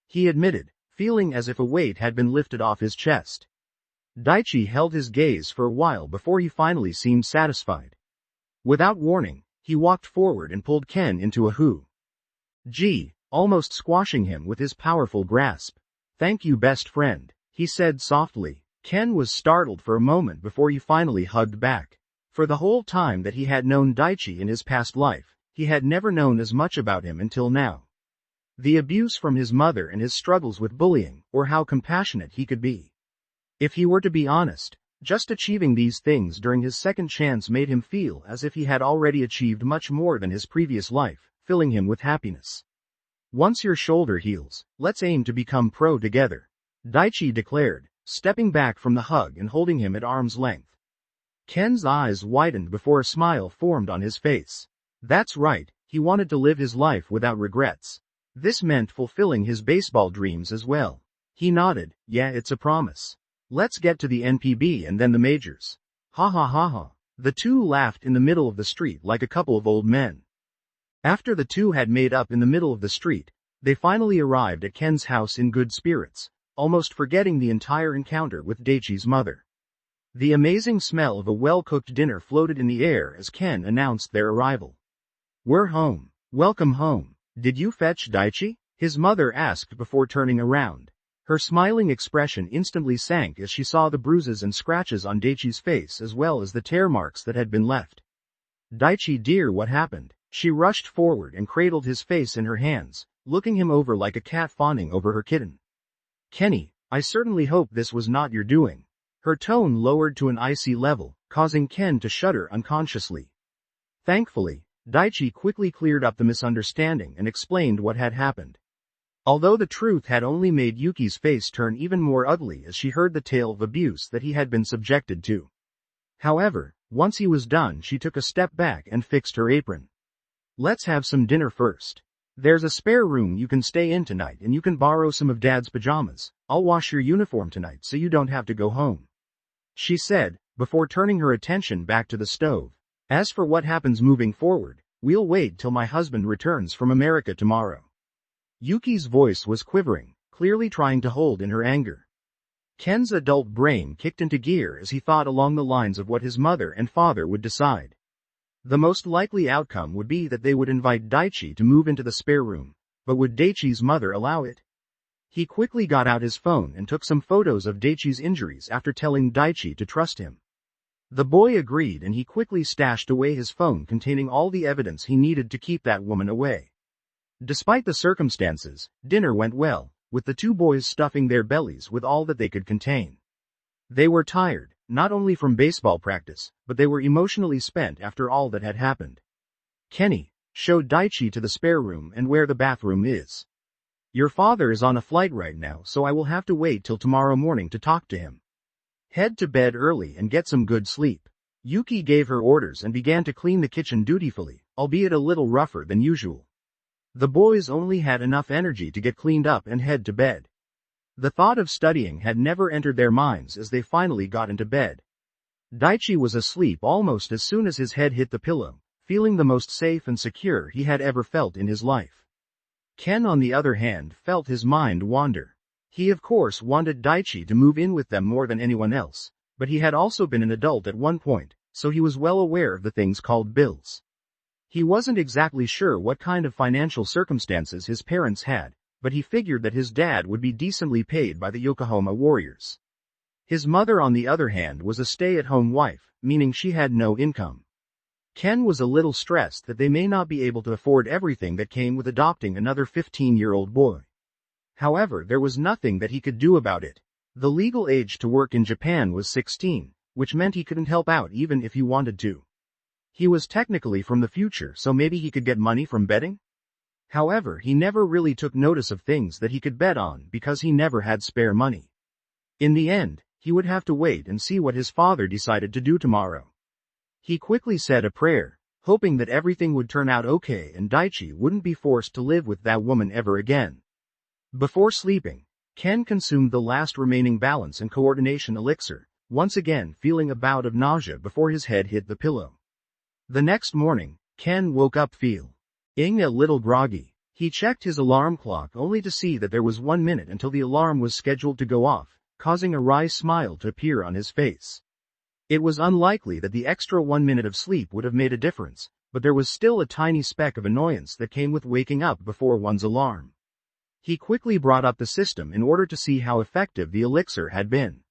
He admitted, feeling as if a weight had been lifted off his chest. Daichi held his gaze for a while before he finally seemed satisfied. Without warning, he walked forward and pulled Ken into a Gee, almost squashing him with his powerful grasp. Thank you, best friend, he said softly. Ken was startled for a moment before he finally hugged back. For the whole time that he had known Daichi in his past life, he had never known as much about him until now. The abuse from his mother and his struggles with bullying, or how compassionate he could be. If he were to be honest, just achieving these things during his second chance made him feel as if he had already achieved much more than his previous life, filling him with happiness. Once your shoulder heals, let's aim to become pro together, Daichi declared, stepping back from the hug and holding him at arm's length. Ken's eyes widened before a smile formed on his face. That's right, he wanted to live his life without regrets. This meant fulfilling his baseball dreams as well. He nodded, yeah, it's a promise. Let's get to the NPB and then the majors. Ha ha ha ha. The two laughed in the middle of the street like a couple of old men. After the two had made up in the middle of the street, they finally arrived at Ken's house in good spirits, almost forgetting the entire encounter with Daichi's mother. The amazing smell of a well-cooked dinner floated in the air as Ken announced their arrival. We're home. Welcome home. Did you fetch Daichi? His mother asked before turning around. Her smiling expression instantly sank as she saw the bruises and scratches on Daichi's face as well as the tear marks that had been left. Daichi dear, what happened? She rushed forward and cradled his face in her hands, looking him over like a cat fawning over her kitten. Kenny, I certainly hope this was not your doing. Her tone lowered to an icy level, causing Ken to shudder unconsciously. Thankfully, Daichi quickly cleared up the misunderstanding and explained what had happened. Although the truth had only made Yuki's face turn even more ugly as she heard the tale of abuse that he had been subjected to. However, once he was done, she took a step back and fixed her apron. Let's have some dinner first. There's a spare room you can stay in tonight and you can borrow some of Dad's pajamas. I'll wash your uniform tonight so you don't have to go home, she said, before turning her attention back to the stove. As for what happens moving forward, we'll wait till my husband returns from America tomorrow. Yuki's voice was quivering, clearly trying to hold in her anger. Ken's adult brain kicked into gear as he thought along the lines of what his mother and father would decide. The most likely outcome would be that they would invite Daichi to move into the spare room, but would Daichi's mother allow it? He quickly got out his phone and took some photos of Daichi's injuries after telling Daichi to trust him. The boy agreed and he quickly stashed away his phone containing all the evidence he needed to keep that woman away. Despite the circumstances, dinner went well, with the two boys stuffing their bellies with all that they could contain. They were tired, not only from baseball practice, but they were emotionally spent after all that had happened. Kenny showed Daichi to the spare room and where the bathroom is. Your father is on a flight right now, so I will have to wait till tomorrow morning to talk to him. Head to bed early and get some good sleep. Yuki gave her orders and began to clean the kitchen dutifully, albeit a little rougher than usual. The boys only had enough energy to get cleaned up and head to bed. The thought of studying had never entered their minds as they finally got into bed. Daichi was asleep almost as soon as his head hit the pillow, feeling the most safe and secure he had ever felt in his life. Ken, on the other hand, felt his mind wander. He of course wanted Daichi to move in with them more than anyone else, but he had also been an adult at one point, so he was well aware of the things called bills. He wasn't exactly sure what kind of financial circumstances his parents had, but he figured that his dad would be decently paid by the Yokohama Warriors. His mother, on the other hand, was a stay-at-home wife, meaning she had no income. Ken was a little stressed that they may not be able to afford everything that came with adopting another 15-year-old boy. However, there was nothing that he could do about it. The legal age to work in Japan was 16, which meant he couldn't help out even if he wanted to. He was technically from the future, so maybe he could get money from betting? However, he never really took notice of things that he could bet on because he never had spare money. In the end, he would have to wait and see what his father decided to do tomorrow. He quickly said a prayer, hoping that everything would turn out okay and Daichi wouldn't be forced to live with that woman ever again. Before sleeping, Ken consumed the last remaining balance and coordination elixir, once again feeling a bout of nausea before his head hit the pillow. The next morning, Ken woke up feeling a little groggy. He checked his alarm clock only to see that there was 1 minute until the alarm was scheduled to go off, causing a wry smile to appear on his face. It was unlikely that the extra 1 minute of sleep would have made a difference, but there was still a tiny speck of annoyance that came with waking up before one's alarm. He quickly brought up the system in order to see how effective the elixir had been.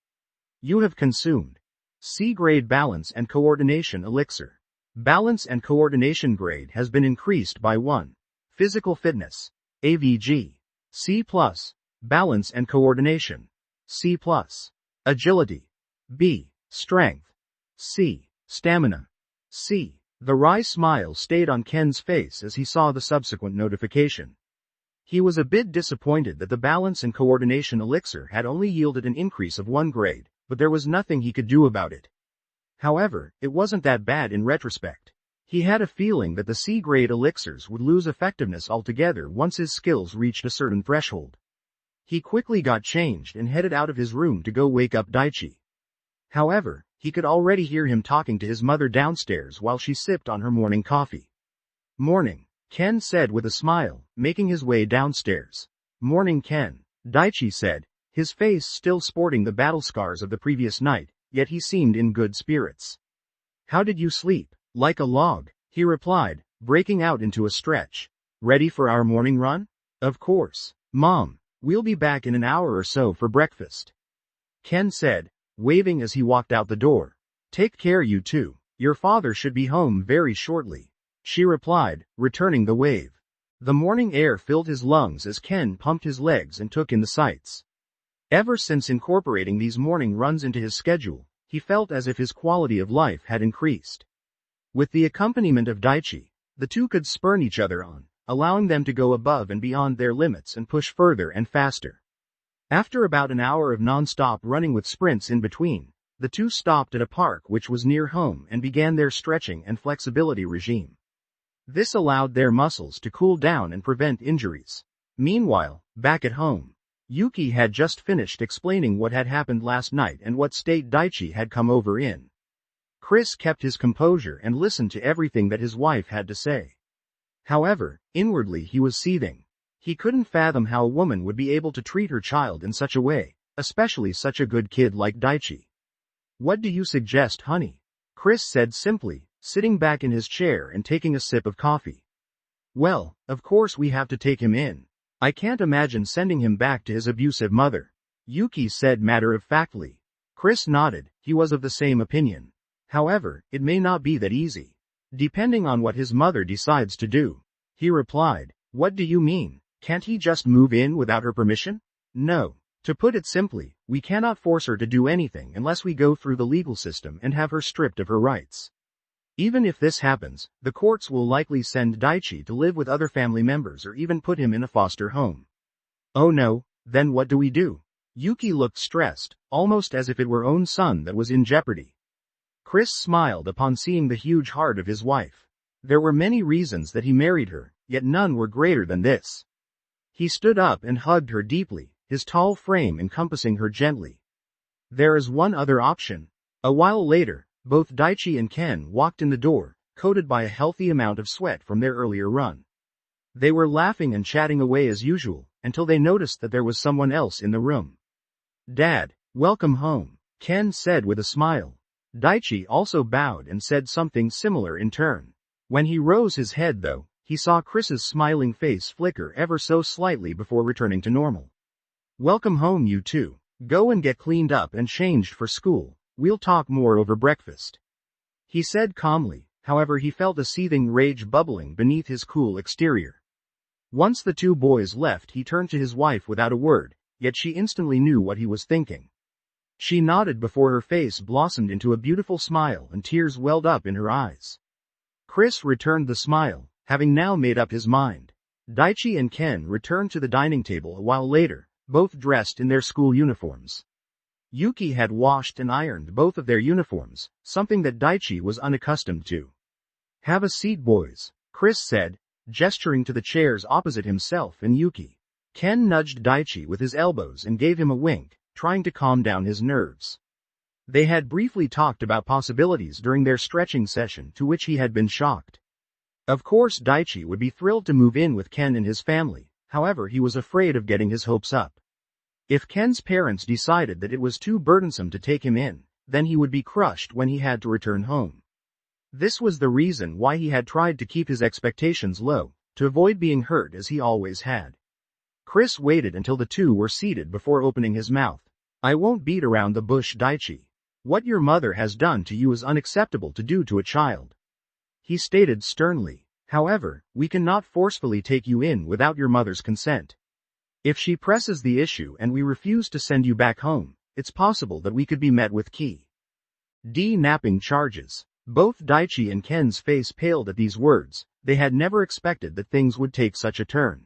You have consumed C-grade balance and coordination elixir. Balance and coordination grade has been increased by 1. Physical fitness, AVG, C+. Balance and coordination, C+. Agility, B. Strength, C. Stamina, C. The wry smile stayed on Ken's face as he saw the subsequent notification. He was a bit disappointed that the balance and coordination elixir had only yielded an increase of 1 grade, but there was nothing he could do about it. However, it wasn't that bad in retrospect. He had a feeling that the C-grade elixirs would lose effectiveness altogether once his skills reached a certain threshold. He quickly got changed and headed out of his room to go wake up Daichi. However, he could already hear him talking to his mother downstairs while she sipped on her morning coffee. "Morning," Ken said with a smile, making his way downstairs. "Morning, Ken," Daichi said, his face still sporting the battle scars of the previous night, yet he seemed in good spirits. "How did you sleep?" "Like a log," he replied, breaking out into a stretch. "Ready for our morning run?" "Of course, Mom. We'll be back in an hour or so for breakfast," Ken said, waving as he walked out the door. "Take care, you two. Your father should be home very shortly," she replied, returning the wave. The morning air filled his lungs as Ken pumped his legs and took in the sights. Ever since incorporating these morning runs into his schedule, he felt as if his quality of life had increased. With the accompaniment of Daichi, the two could spur each other on, allowing them to go above and beyond their limits and push further and faster. After about an hour of non-stop running with sprints in between, the two stopped at a park which was near home and began their stretching and flexibility regime. This allowed their muscles to cool down and prevent injuries. Meanwhile, back at home, Yuki had just finished explaining what had happened last night and what state Daichi had come over in. Chris kept his composure and listened to everything that his wife had to say. However, inwardly he was seething. He couldn't fathom how a woman would be able to treat her child in such a way, especially such a good kid like Daichi. "What do you suggest, honey?" Chris said simply, sitting back in his chair and taking a sip of coffee. "Well, of course we have to take him in. I can't imagine sending him back to his abusive mother," Yuki said matter-of-factly. Chris nodded, he was of the same opinion. However, it may not be that easy. "Depending on what his mother decides to do," he replied. "What do you mean? Can't he just move in without her permission?" "No. To put it simply, we cannot force her to do anything unless we go through the legal system and have her stripped of her rights. Even if this happens, the courts will likely send Daichi to live with other family members or even put him in a foster home." "Oh no, then what do we do?" Yuki looked stressed, almost as if it were own son that was in jeopardy. Chris smiled upon seeing the huge heart of his wife. There were many reasons that he married her, yet none were greater than this. He stood up and hugged her deeply, his tall frame encompassing her gently. "There is one other option." A while later, both Daichi and Ken walked in the door, coated by a healthy amount of sweat from their earlier run. They were laughing and chatting away as usual, until they noticed that there was someone else in the room. "Dad, welcome home," Ken said with a smile. Daichi also bowed and said something similar in turn. When he rose his head though, he saw Chris's smiling face flicker ever so slightly before returning to normal. "Welcome home, you two. Go and get cleaned up and changed for school. We'll talk more over breakfast," he said calmly. However, he felt a seething rage bubbling beneath his cool exterior. Once the two boys left, he turned to his wife without a word, yet she instantly knew what he was thinking. She nodded before her face blossomed into a beautiful smile and tears welled up in her eyes. Chris returned the smile, having now made up his mind. Daichi and Ken returned to the dining table a while later, both dressed in their school uniforms. Yuki had washed and ironed both of their uniforms, something that Daichi was unaccustomed to. "Have a seat, boys," Chris said, gesturing to the chairs opposite himself and Yuki. Ken nudged Daichi with his elbows and gave him a wink, trying to calm down his nerves. They had briefly talked about possibilities during their stretching session, to which he had been shocked. Of course Daichi would be thrilled to move in with Ken and his family, however he was afraid of getting his hopes up. If Ken's parents decided that it was too burdensome to take him in, then he would be crushed when he had to return home. This was the reason why he had tried to keep his expectations low, to avoid being hurt as he always had. Chris waited until the two were seated before opening his mouth. I won't beat around the bush, Daichi. What your mother has done to you is unacceptable to do to a child, he stated sternly. However, we cannot forcefully take you in without your mother's consent. If she presses the issue and we refuse to send you back home, it's possible that we could be met with kidnapping charges. Both Daichi and Ken's face paled at these words. They had never expected that things would take such a turn.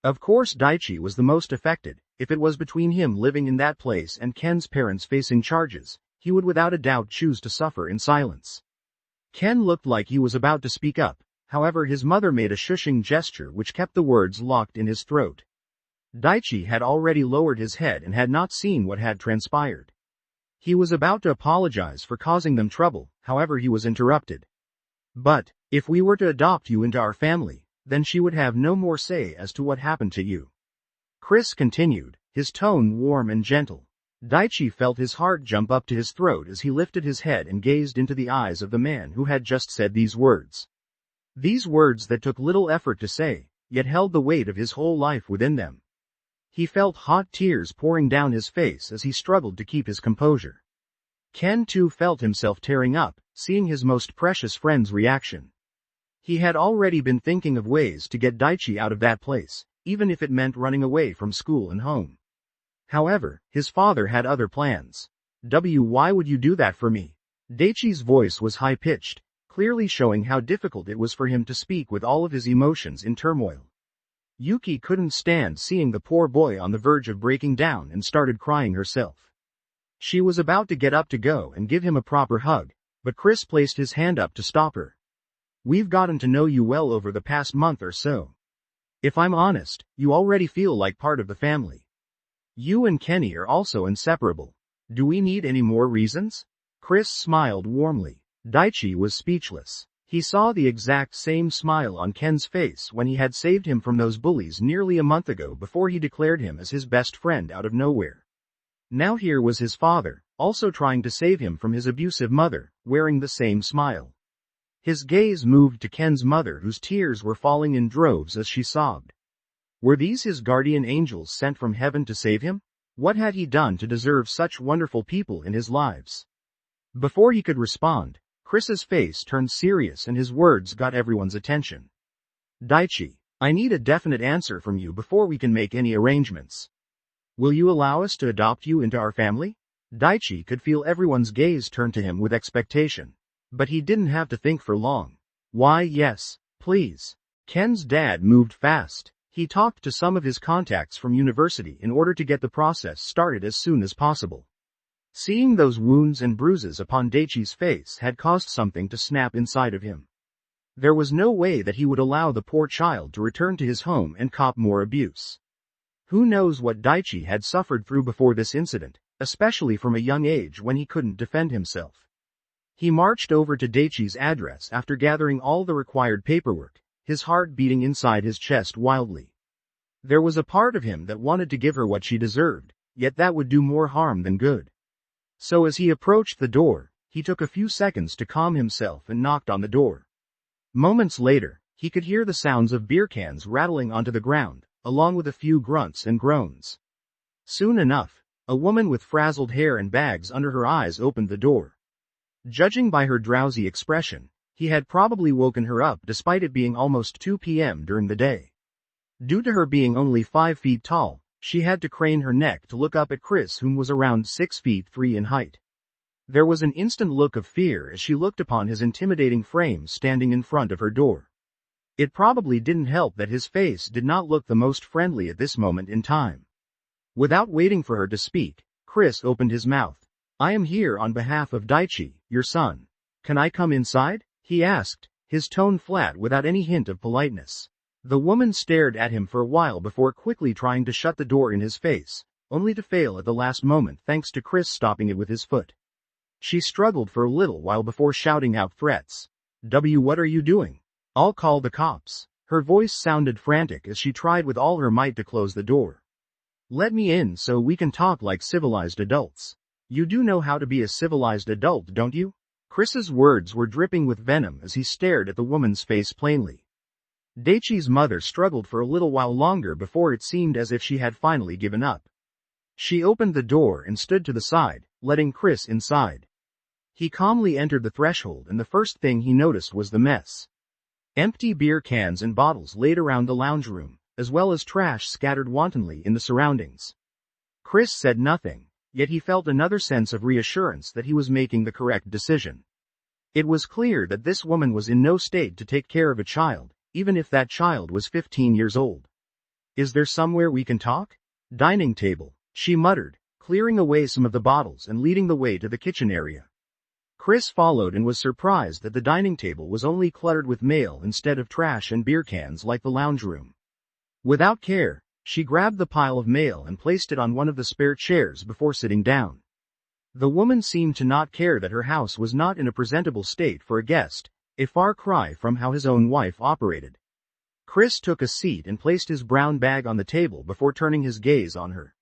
Of course Daichi was the most affected. If it was between him living in that place and Ken's parents facing charges, he would without a doubt choose to suffer in silence. Ken looked like he was about to speak up, however his mother made a shushing gesture which kept the words locked in his throat. Daichi had already lowered his head and had not seen what had transpired. He was about to apologize for causing them trouble, however he was interrupted. But, if we were to adopt you into our family, then she would have no more say as to what happened to you. Chris continued, his tone warm and gentle. Daichi felt his heart jump up to his throat as he lifted his head and gazed into the eyes of the man who had just said these words. These words that took little effort to say, yet held the weight of his whole life within them. He felt hot tears pouring down his face as he struggled to keep his composure. Ken too felt himself tearing up, seeing his most precious friend's reaction. He had already been thinking of ways to get Daichi out of that place, even if it meant running away from school and home. However, his father had other plans. Why would you do that for me? Daichi's voice was high-pitched, clearly showing how difficult it was for him to speak with all of his emotions in turmoil. Yuki couldn't stand seeing the poor boy on the verge of breaking down and started crying herself. She was about to get up to go and give him a proper hug, but Chris placed his hand up to stop her. We've gotten to know you well over the past month or so. If I'm honest, you already feel like part of the family. You and Kenny are also inseparable. Do we need any more reasons? Chris smiled warmly. Daichi was speechless. He saw the exact same smile on Ken's face when he had saved him from those bullies nearly a month ago before he declared him as his best friend out of nowhere. Now here was his father, also trying to save him from his abusive mother, wearing the same smile. His gaze moved to Ken's mother whose tears were falling in droves as she sobbed. Were these his guardian angels sent from heaven to save him? What had he done to deserve such wonderful people in his lives? Before he could respond, Chris's face turned serious and his words got everyone's attention. Daichi, I need a definite answer from you before we can make any arrangements. Will you allow us to adopt you into our family? Daichi could feel everyone's gaze turn to him with expectation. But he didn't have to think for long. Why, yes, please. Ken's dad moved fast. He talked to some of his contacts from university in order to get the process started as soon as possible. Seeing those wounds and bruises upon Daichi's face had caused something to snap inside of him. There was no way that he would allow the poor child to return to his home and cop more abuse. Who knows what Daichi had suffered through before this incident, especially from a young age when he couldn't defend himself. He marched over to Daichi's address after gathering all the required paperwork, his heart beating inside his chest wildly. There was a part of him that wanted to give her what she deserved, yet that would do more harm than good. So as he approached the door, he took a few seconds to calm himself and knocked on the door. Moments later, he could hear the sounds of beer cans rattling onto the ground, along with a few grunts and groans. Soon enough, a woman with frazzled hair and bags under her eyes opened the door. Judging by her drowsy expression, he had probably woken her up despite it being almost 2 p.m. during the day. Due to her being only 5 feet tall, she had to crane her neck to look up at Chris, whom was around 6 feet 3 in height. There was an instant look of fear as she looked upon his intimidating frame standing in front of her door. It probably didn't help that his face did not look the most friendly at this moment in time. Without waiting for her to speak, Chris opened his mouth. I am here on behalf of Daichi, your son. Can I come inside? He asked, his tone flat without any hint of politeness. The woman stared at him for a while before quickly trying to shut the door in his face, only to fail at the last moment thanks to Chris stopping it with his foot. She struggled for a little while before shouting out threats. What are you doing? I'll call the cops. Her voice sounded frantic as she tried with all her might to close the door. Let me in so we can talk like civilized adults. You do know how to be a civilized adult, don't you? Chris's words were dripping with venom as he stared at the woman's face plainly. Daichi's mother struggled for a little while longer before it seemed as if she had finally given up. She opened the door and stood to the side, letting Chris inside. He calmly entered the threshold, and the first thing he noticed was the mess. Empty beer cans and bottles laid around the lounge room, as well as trash scattered wantonly in the surroundings. Chris said nothing, yet he felt another sense of reassurance that he was making the correct decision. It was clear that this woman was in no state to take care of a child, even if that child was 15 years old. Is there somewhere we can talk? Dining table, she muttered, clearing away some of the bottles and leading the way to the kitchen area. Chris followed and was surprised that the dining table was only cluttered with mail instead of trash and beer cans like the lounge room. Without care, she grabbed the pile of mail and placed it on one of the spare chairs before sitting down. The woman seemed to not care that her house was not in a presentable state for a guest, a far cry from how his own wife operated. Chris took a seat and placed his brown bag on the table before turning his gaze on her.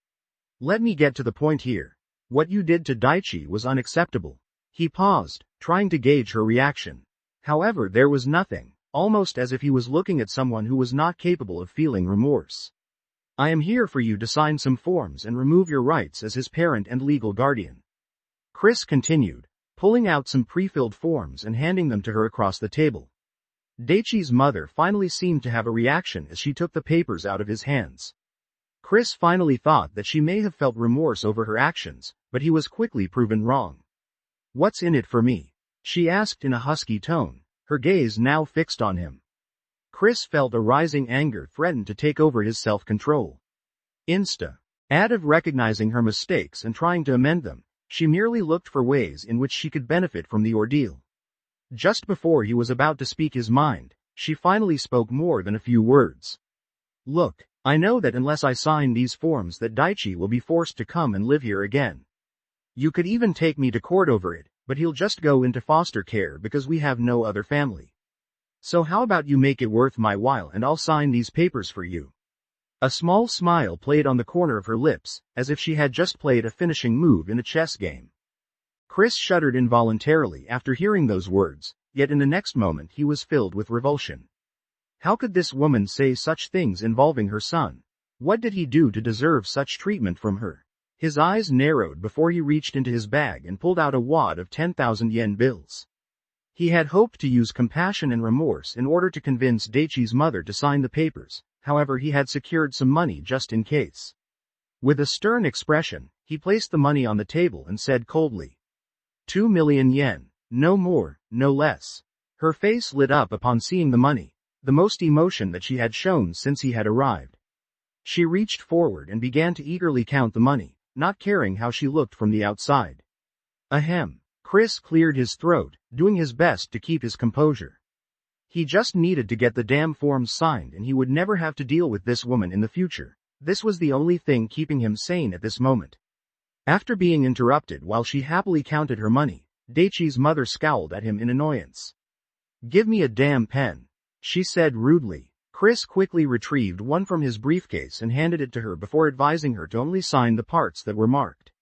Let me get to the point here. What you did to Daichi was unacceptable. He paused, trying to gauge her reaction. However, there was nothing, almost as if he was looking at someone who was not capable of feeling remorse. I am here for you to sign some forms and remove your rights as his parent and legal guardian. Chris continued, pulling out some pre-filled forms and handing them to her across the table. Daichi's mother finally seemed to have a reaction as she took the papers out of his hands. Chris finally thought that she may have felt remorse over her actions, but he was quickly proven wrong. What's in it for me? She asked in a husky tone, her gaze now fixed on him. Chris felt a rising anger threaten to take over his self-control. Instead of recognizing her mistakes and trying to amend them, she merely looked for ways in which she could benefit from the ordeal. Just before he was about to speak his mind, she finally spoke more than a few words. Look, I know that unless I sign these forms that Daichi will be forced to come and live here again. You could even take me to court over it, but he'll just go into foster care because we have no other family. So how about you make it worth my while and I'll sign these papers for you? A small smile played on the corner of her lips, as if she had just played a finishing move in a chess game. Chris shuddered involuntarily after hearing those words, yet in the next moment he was filled with revulsion. How could this woman say such things involving her son? What did he do to deserve such treatment from her? His eyes narrowed before he reached into his bag and pulled out a wad of 10,000 yen bills. He had hoped to use compassion and remorse in order to convince Daichi's mother to sign the papers, however he had secured some money just in case. With a stern expression, he placed the money on the table and said coldly, 2 million yen, no more, no less. Her face lit up upon seeing the money, the most emotion that she had shown since he had arrived. She reached forward and began to eagerly count the money, not caring how she looked from the outside. Ahem. Chris cleared his throat, doing his best to keep his composure. He just needed to get the damn forms signed and he would never have to deal with this woman in the future. This was the only thing keeping him sane at this moment. After being interrupted while she happily counted her money, Daichi's mother scowled at him in annoyance. Give me a damn pen, she said rudely. Chris quickly retrieved one from his briefcase and handed it to her before advising her to only sign the parts that were marked.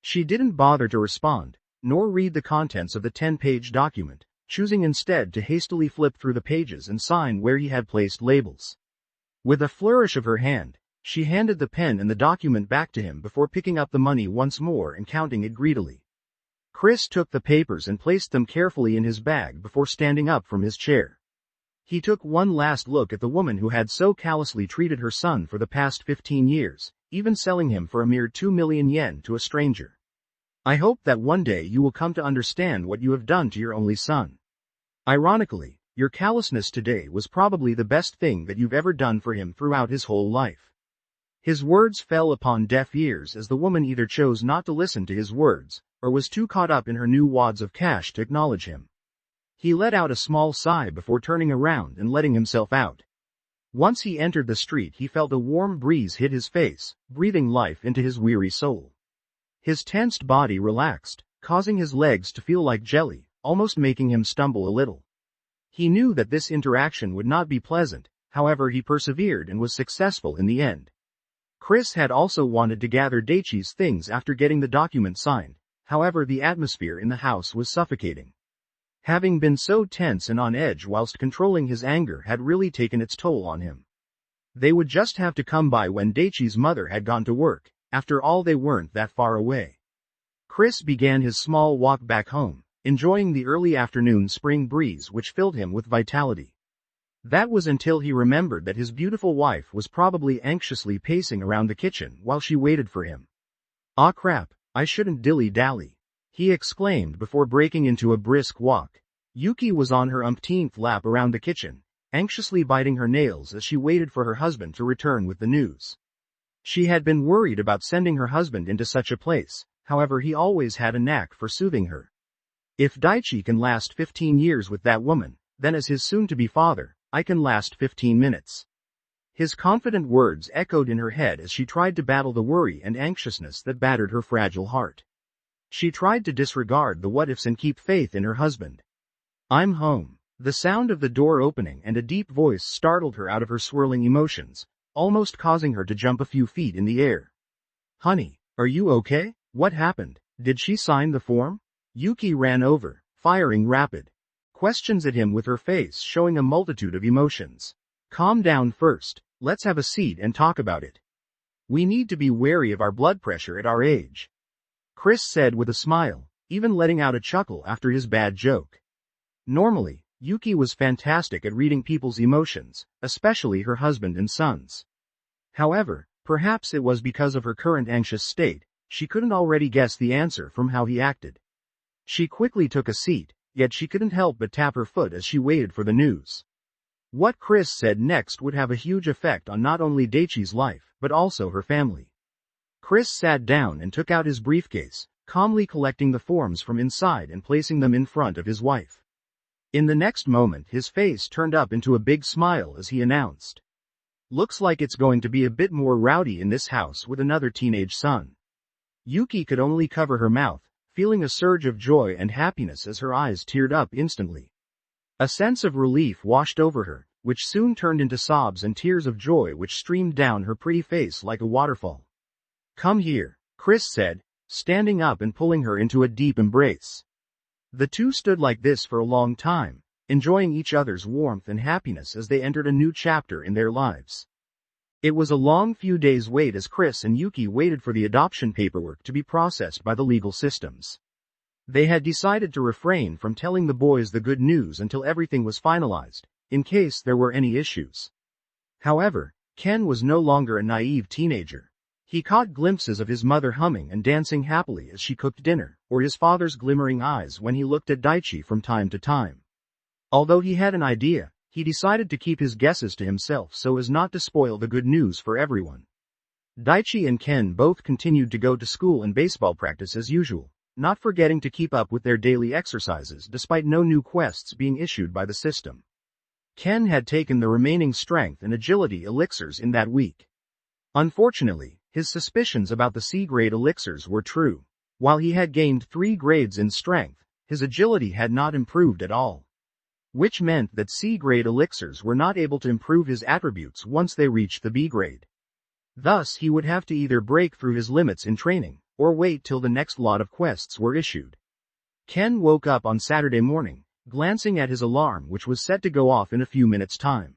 She didn't bother to respond, nor read the contents of the 10-page document, choosing instead to hastily flip through the pages and sign where he had placed labels. With a flourish of her hand, she handed the pen and the document back to him before picking up the money once more and counting it greedily. Chris took the papers and placed them carefully in his bag before standing up from his chair. He took one last look at the woman who had so callously treated her son for the past 15 years, even selling him for a mere 2 million yen to a stranger. I hope that one day you will come to understand what you have done to your only son. Ironically, your callousness today was probably the best thing that you've ever done for him throughout his whole life. His words fell upon deaf ears as the woman either chose not to listen to his words, or was too caught up in her new wads of cash to acknowledge him. He let out a small sigh before turning around and letting himself out. Once he entered the street, he felt a warm breeze hit his face, breathing life into his weary soul. His tensed body relaxed, causing his legs to feel like jelly, almost making him stumble a little. He knew that this interaction would not be pleasant, however he persevered and was successful in the end. Chris had also wanted to gather Daichi's things after getting the document signed, however the atmosphere in the house was suffocating. Having been so tense and on edge whilst controlling his anger had really taken its toll on him. They would just have to come by when Daichi's mother had gone to work, after all they weren't that far away. Chris began his small walk back home, enjoying the early afternoon spring breeze which filled him with vitality. That was until he remembered that his beautiful wife was probably anxiously pacing around the kitchen while she waited for him. "Ah crap, I shouldn't dilly-dally," he exclaimed before breaking into a brisk walk. Yuki was on her umpteenth lap around the kitchen, anxiously biting her nails as she waited for her husband to return with the news. She had been worried about sending her husband into such a place, however he always had a knack for soothing her. If Daichi can last 15 years with that woman, then as his soon-to-be father, I can last 15 minutes. His confident words echoed in her head as she tried to battle the worry and anxiousness that battered her fragile heart. She tried to disregard the what-ifs and keep faith in her husband. "I'm home." The sound of the door opening and a deep voice startled her out of her swirling emotions, almost causing her to jump a few feet in the air. "Honey, are you okay? What happened? Did she sign the form?" Yuki ran over, firing rapid questions at him with her face showing a multitude of emotions. "Calm down first, let's have a seat and talk about it. We need to be wary of our blood pressure at our age," Chris said with a smile, even letting out a chuckle after his bad joke. Normally, Yuki was fantastic at reading people's emotions, especially her husband and sons. However, perhaps it was because of her current anxious state, she couldn't already guess the answer from how he acted. She quickly took a seat, yet she couldn't help but tap her foot as she waited for the news. What Chris said next would have a huge effect on not only Daichi's life, but also her family. Chris sat down and took out his briefcase, calmly collecting the forms from inside and placing them in front of his wife. In the next moment his face turned up into a big smile as he announced, "Looks like it's going to be a bit more rowdy in this house with another teenage son." Yuki could only cover her mouth, feeling a surge of joy and happiness as her eyes teared up instantly. A sense of relief washed over her, which soon turned into sobs and tears of joy which streamed down her pretty face like a waterfall. "Come here," Chris said, standing up and pulling her into a deep embrace. The two stood like this for a long time, enjoying each other's warmth and happiness as they entered a new chapter in their lives. It was a long few days' wait as Chris and Yuki waited for the adoption paperwork to be processed by the legal systems. They had decided to refrain from telling the boys the good news until everything was finalized, in case there were any issues. However, Ken was no longer a naive teenager. He caught glimpses of his mother humming and dancing happily as she cooked dinner, or his father's glimmering eyes when he looked at Daichi from time to time. Although he had an idea, he decided to keep his guesses to himself so as not to spoil the good news for everyone. Daichi and Ken both continued to go to school and baseball practice as usual, not forgetting to keep up with their daily exercises despite no new quests being issued by the system. Ken had taken the remaining strength and agility elixirs in that week. Unfortunately, his suspicions about the C-grade elixirs were true. While he had gained 3 grades in strength, his agility had not improved at all. Which meant that C-grade elixirs were not able to improve his attributes once they reached the B grade. Thus he would have to either break through his limits in training, or wait till the next lot of quests were issued. Ken woke up on Saturday morning, glancing at his alarm which was set to go off in a few minutes' time.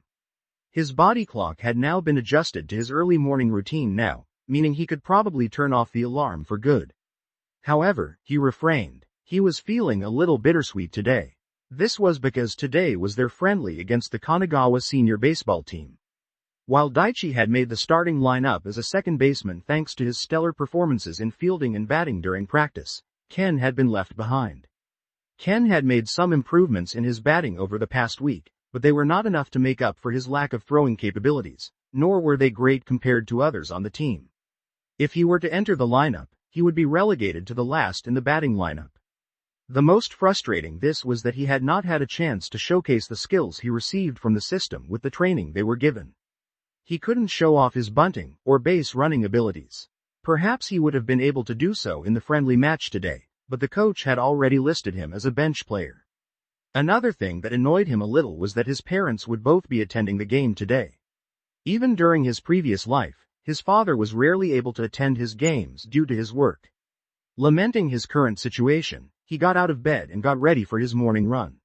His body clock had now been adjusted to his early morning routine now, meaning he could probably turn off the alarm for good. However, he refrained. He was feeling a little bittersweet today. This was because today was their friendly against the Kanagawa senior baseball team. While Daichi had made the starting lineup as a second baseman thanks to his stellar performances in fielding and batting during practice, Ken had been left behind. Ken had made some improvements in his batting over the past week, but they were not enough to make up for his lack of throwing capabilities, nor were they great compared to others on the team. If he were to enter the lineup, he would be relegated to the last in the batting lineup. The most frustrating this was that he had not had a chance to showcase the skills he received from the system with the training they were given. He couldn't show off his bunting or base running abilities. Perhaps he would have been able to do so in the friendly match today, but the coach had already listed him as a bench player. Another thing that annoyed him a little was that his parents would both be attending the game today. Even during his previous life, his father was rarely able to attend his games due to his work. Lamenting his current situation, he got out of bed and got ready for his morning run.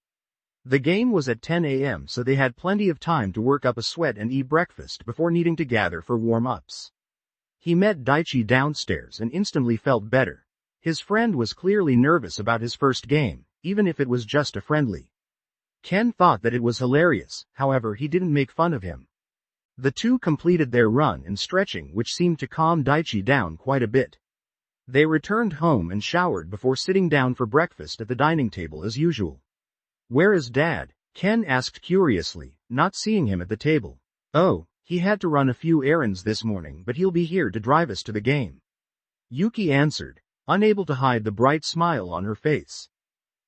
The game was at 10 a.m. so they had plenty of time to work up a sweat and eat breakfast before needing to gather for warm-ups. He met Daichi downstairs and instantly felt better. His friend was clearly nervous about his first game, even if it was just a friendly. Ken thought that it was hilarious, however he didn't make fun of him. The two completed their run and stretching, which seemed to calm Daichi down quite a bit. They returned home and showered before sitting down for breakfast at the dining table as usual. "Where is Dad?" Ken asked curiously, not seeing him at the table. "Oh, he had to run a few errands this morning, but he'll be here to drive us to the game," Yuki answered, unable to hide the bright smile on her face.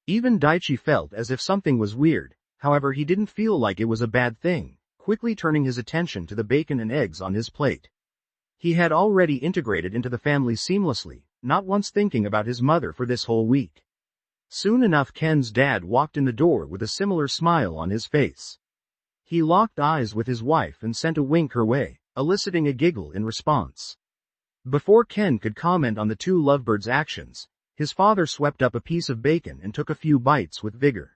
Even Daichi felt as if something was weird, however he didn't feel like it was a bad thing, quickly turning his attention to the bacon and eggs on his plate. He had already integrated into the family seamlessly, not once thinking about his mother for this whole week. Soon enough Ken's dad walked in the door with a similar smile on his face. He locked eyes with his wife and sent a wink her way, eliciting a giggle in response. Before Ken could comment on the two lovebirds' actions, his father swept up a piece of bacon and took a few bites with vigor.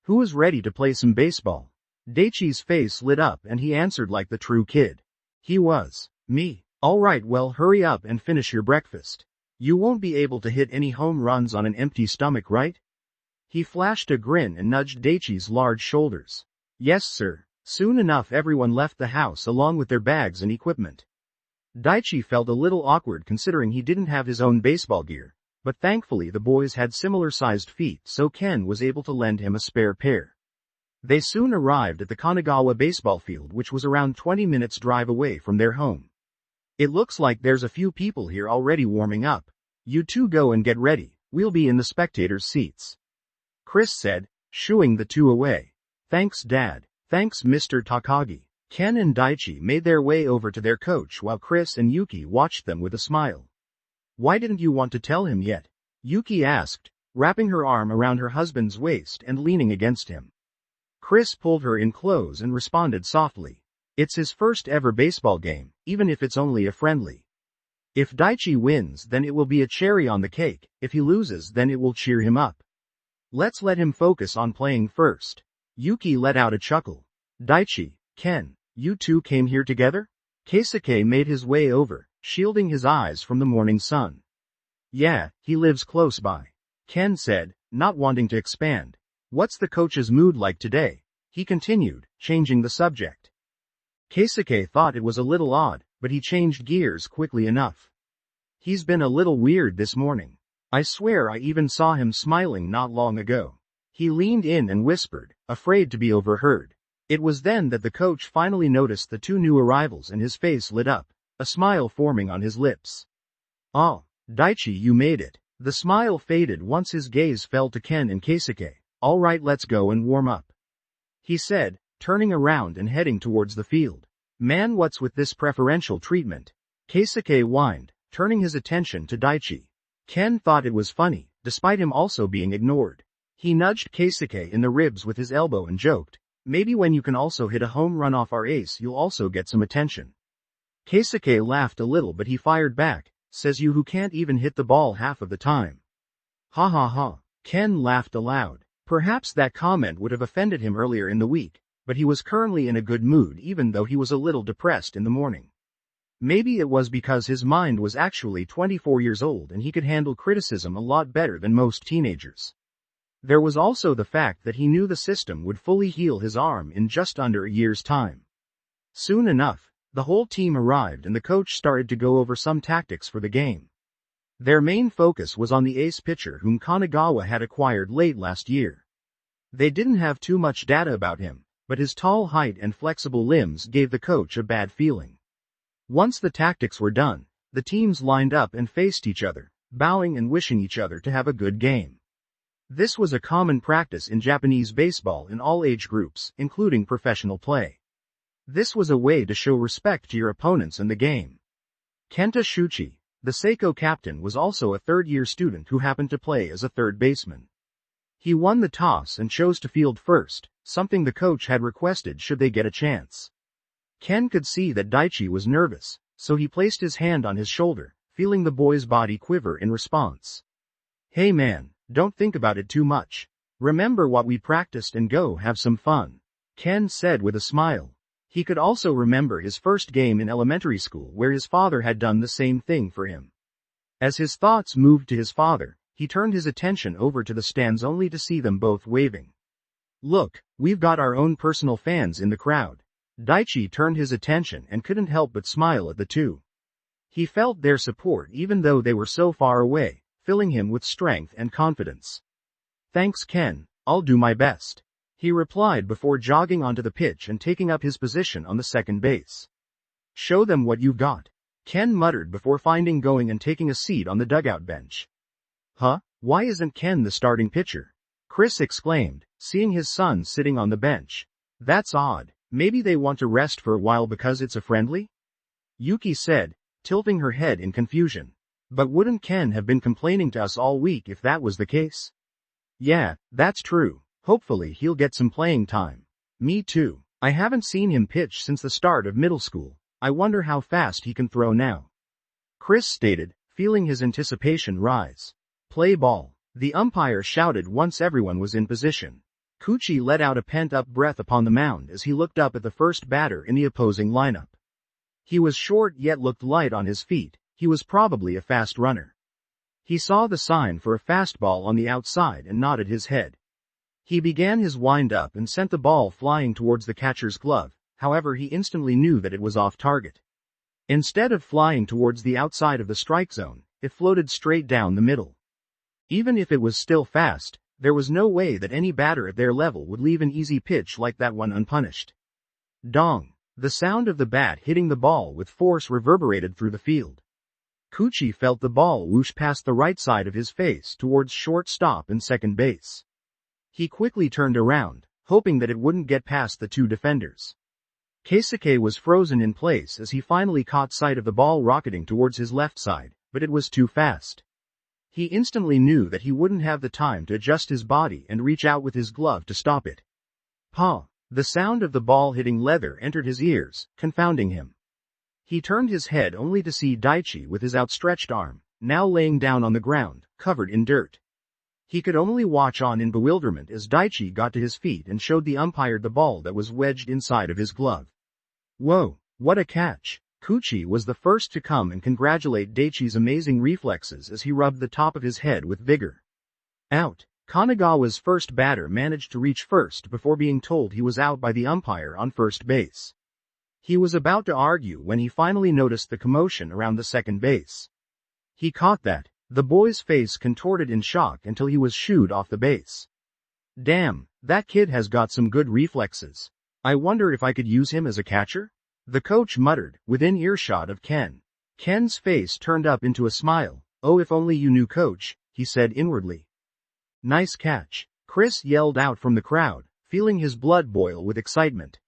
"Who is ready to play some baseball?" Daichi's face lit up and he answered like the true kid. He was. "Me." "All right, well hurry up and finish your breakfast. You won't be able to hit any home runs on an empty stomach, right?" He flashed a grin and nudged Daichi's large shoulders. "Yes, sir." Soon enough everyone left the house along with their bags and equipment. Daichi felt a little awkward considering he didn't have his own baseball gear, but thankfully the boys had similar-sized feet so Ken was able to lend him a spare pair. They soon arrived at the Kanagawa baseball field, which was around 20 minutes drive away from their home. "It looks like there's a few people here already warming up. You two go and get ready, we'll be in the spectators' seats," Chris said, shooing the two away. "Thanks, Dad." "Thanks, Mr. Takagi." Ken and Daichi made their way over to their coach while Chris and Yuki watched them with a smile. "Why didn't you want to tell him yet?" Yuki asked, wrapping her arm around her husband's waist and leaning against him. Chris pulled her in close and responded softly. It's his first ever baseball game, even if it's only a friendly. If Daichi wins, then it will be a cherry on the cake. If he loses, then it will cheer him up. Let's let him focus on playing first. Yuki let out a chuckle. "Daichi, Ken, you two came here together?" Keisuke made his way over, shielding his eyes from the morning sun. "Yeah, he lives close by," Ken said, not wanting to expand. "What's the coach's mood like today?" he continued, changing the subject. Keisuke thought it was a little odd, but he changed gears quickly enough. "He's been a little weird this morning. I swear I even saw him smiling not long ago." He leaned in and whispered, afraid to be overheard. It was then that the coach finally noticed the two new arrivals and his face lit up, a smile forming on his lips. "Oh, Daichi, you made it." The smile faded once his gaze fell to Ken and Keisuke. "All right, let's go and warm up," he said, turning around and heading towards the field. "Man, what's with this preferential treatment?" Keisuke whined, turning his attention to Daichi. Ken thought it was funny, despite him also being ignored. He nudged Keisuke in the ribs with his elbow and joked, "Maybe when you can also hit a home run off our ace you'll also get some attention." Keisuke laughed a little but he fired back, "Says you who can't even hit the ball half of the time." "Ha ha ha." Ken laughed aloud. Perhaps that comment would have offended him earlier in the week, but he was currently in a good mood even though he was a little depressed in the morning. Maybe it was because his mind was actually 24 years old and he could handle criticism a lot better than most teenagers. There was also the fact that he knew the system would fully heal his arm in just under a year's time. Soon enough, the whole team arrived and the coach started to go over some tactics for the game. Their main focus was on the ace pitcher whom Kanagawa had acquired late last year. They didn't have too much data about him, but his tall height and flexible limbs gave the coach a bad feeling. Once the tactics were done, the teams lined up and faced each other, bowing and wishing each other to have a good game. This was a common practice in Japanese baseball in all age groups, including professional play. This was a way to show respect to your opponents in the game. Kenta Shuchi, the Seiko captain, was also a third-year student who happened to play as a third baseman. He won the toss and chose to field first, something the coach had requested should they get a chance. Ken could see that Daichi was nervous, so he placed his hand on his shoulder, feeling the boy's body quiver in response. "Hey man, don't think about it too much. Remember what we practiced and go have some fun," Ken said with a smile. He could also remember his first game in elementary school where his father had done the same thing for him. As his thoughts moved to his father, he turned his attention over to the stands only to see them both waving. "Look, we've got our own personal fans in the crowd." Daichi turned his attention and couldn't help but smile at the two. He felt their support even though they were so far away, filling him with strength and confidence. "Thanks Ken, I'll do my best," he replied before jogging onto the pitch and taking up his position on the second base. "Show them what you've got," Ken muttered before going and taking a seat on the dugout bench. "Huh? Why isn't Ken the starting pitcher?" Chris exclaimed, seeing his son sitting on the bench. "That's odd. Maybe they want to rest for a while because it's a friendly?" Yuki said, tilting her head in confusion. "But wouldn't Ken have been complaining to us all week if that was the case?" "Yeah, that's true. Hopefully he'll get some playing time." "Me too. I haven't seen him pitch since the start of middle school. I wonder how fast he can throw now," Chris stated, feeling his anticipation rise. "Play ball," the umpire shouted once everyone was in position. Kuchi let out a pent-up breath upon the mound as he looked up at the first batter in the opposing lineup. He was short yet looked light on his feet. He was probably a fast runner. He saw the sign for a fastball on the outside and nodded his head. He began his wind-up and sent the ball flying towards the catcher's glove, however he instantly knew that it was off target. Instead of flying towards the outside of the strike zone, it floated straight down the middle. Even if it was still fast, there was no way that any batter at their level would leave an easy pitch like that one unpunished. Dong! The sound of the bat hitting the ball with force reverberated through the field. Kuchi felt the ball whoosh past the right side of his face towards shortstop and second base. He quickly turned around, hoping that it wouldn't get past the two defenders. Keisuke was frozen in place as he finally caught sight of the ball rocketing towards his left side, but it was too fast. He instantly knew that he wouldn't have the time to adjust his body and reach out with his glove to stop it. "Pa!" The sound of the ball hitting leather entered his ears, confounding him. He turned his head only to see Daichi with his outstretched arm, now laying down on the ground, covered in dirt. He could only watch on in bewilderment as Daichi got to his feet and showed the umpire the ball that was wedged inside of his glove. "Whoa, what a catch!" Kuchi was the first to come and congratulate Daichi's amazing reflexes as he rubbed the top of his head with vigor. "Out!" Kanagawa's first batter managed to reach first before being told he was out by the umpire on first base. He was about to argue when he finally noticed the commotion around the second base. He caught that. The boy's face contorted in shock until he was shooed off the base. "Damn, that kid has got some good reflexes. I wonder if I could use him as a catcher?" the coach muttered, within earshot of Ken. Ken's face turned up into a smile. "Oh, if only you knew, coach," he said inwardly. "Nice catch," Chris yelled out from the crowd, feeling his blood boil with excitement.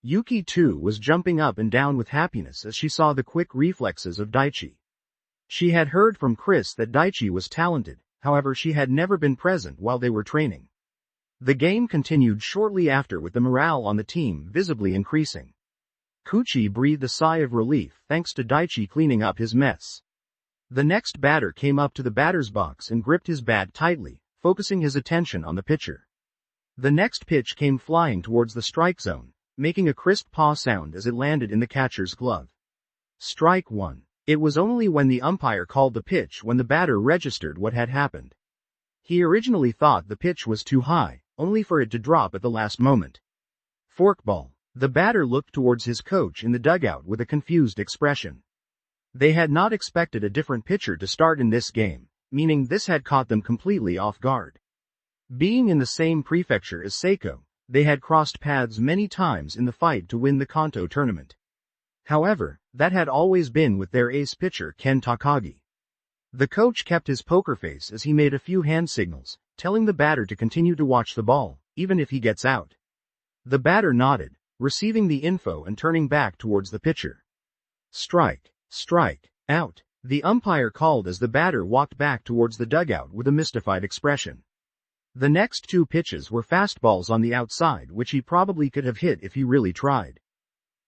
Yuki too was jumping up and down with happiness as she saw the quick reflexes of Daichi. She had heard from Chris that Daichi was talented, however she had never been present while they were training. The game continued shortly after with the morale on the team visibly increasing. Kuchi breathed a sigh of relief thanks to Daichi cleaning up his mess. The next batter came up to the batter's box and gripped his bat tightly, focusing his attention on the pitcher. The next pitch came flying towards the strike zone, making a crisp paw sound as it landed in the catcher's glove. Strike one. It was only when the umpire called the pitch when the batter registered what had happened. He originally thought the pitch was too high, only for it to drop at the last moment. Forkball. The batter looked towards his coach in the dugout with a confused expression. They had not expected a different pitcher to start in this game, meaning this had caught them completely off guard. Being in the same prefecture as Seiko, they had crossed paths many times in the fight to win the Kanto tournament. However, that had always been with their ace pitcher Ken Takagi. The coach kept his poker face as he made a few hand signals, telling the batter to continue to watch the ball, even if he gets out. The batter nodded, receiving the info and turning back towards the pitcher. Strike, out, the umpire called as the batter walked back towards the dugout with a mystified expression. The next two pitches were fastballs on the outside which he probably could have hit if he really tried.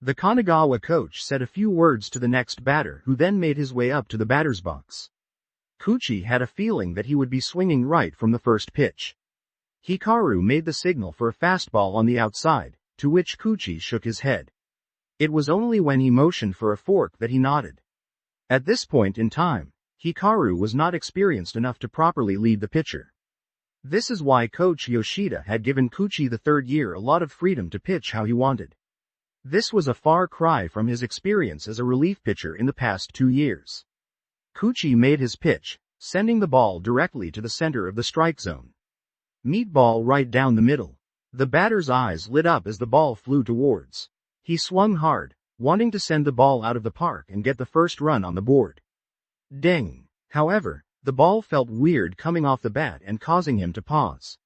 The Kanagawa coach said a few words to the next batter who then made his way up to the batter's box. Kuchi had a feeling that he would be swinging right from the first pitch. Hikaru made the signal for a fastball on the outside, to which Kuchi shook his head. It was only when he motioned for a fork that he nodded. At this point in time, Hikaru was not experienced enough to properly lead the pitcher. This is why Coach Yoshida had given Kuchi the third year a lot of freedom to pitch how he wanted. This was a far cry from his experience as a relief pitcher in the past 2 years. Kuchi made his pitch, sending the ball directly to the center of the strike zone. Meatball right down the middle. The batter's eyes lit up as the ball flew towards. He swung hard, wanting to send the ball out of the park and get the first run on the board. Ding! However, the ball felt weird coming off the bat and causing him to pause.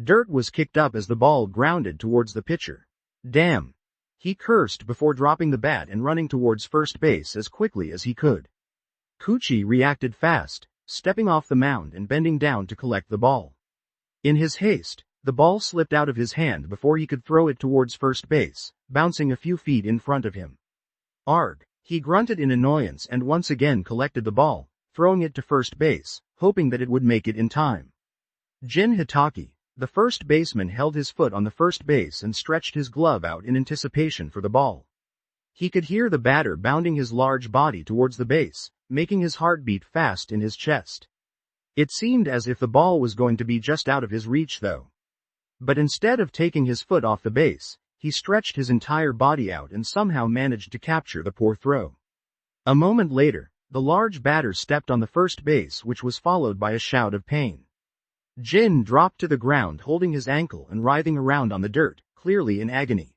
Dirt was kicked up as the ball grounded towards the pitcher. Damn! He cursed before dropping the bat and running towards first base as quickly as he could. Kuchi reacted fast, stepping off the mound and bending down to collect the ball. In his haste, the ball slipped out of his hand before he could throw it towards first base, bouncing a few feet in front of him. Arg! He grunted in annoyance and once again collected the ball, throwing it to first base, hoping that it would make it in time. Jin Hitaki, the first baseman, held his foot on the first base and stretched his glove out in anticipation for the ball. He could hear the batter bounding his large body towards the base, making his heart beat fast in his chest. It seemed as if the ball was going to be just out of his reach though. But instead of taking his foot off the base, he stretched his entire body out and somehow managed to capture the poor throw. A moment later, the large batter stepped on the first base, which was followed by a shout of pain. Jin dropped to the ground holding his ankle and writhing around on the dirt, clearly in agony.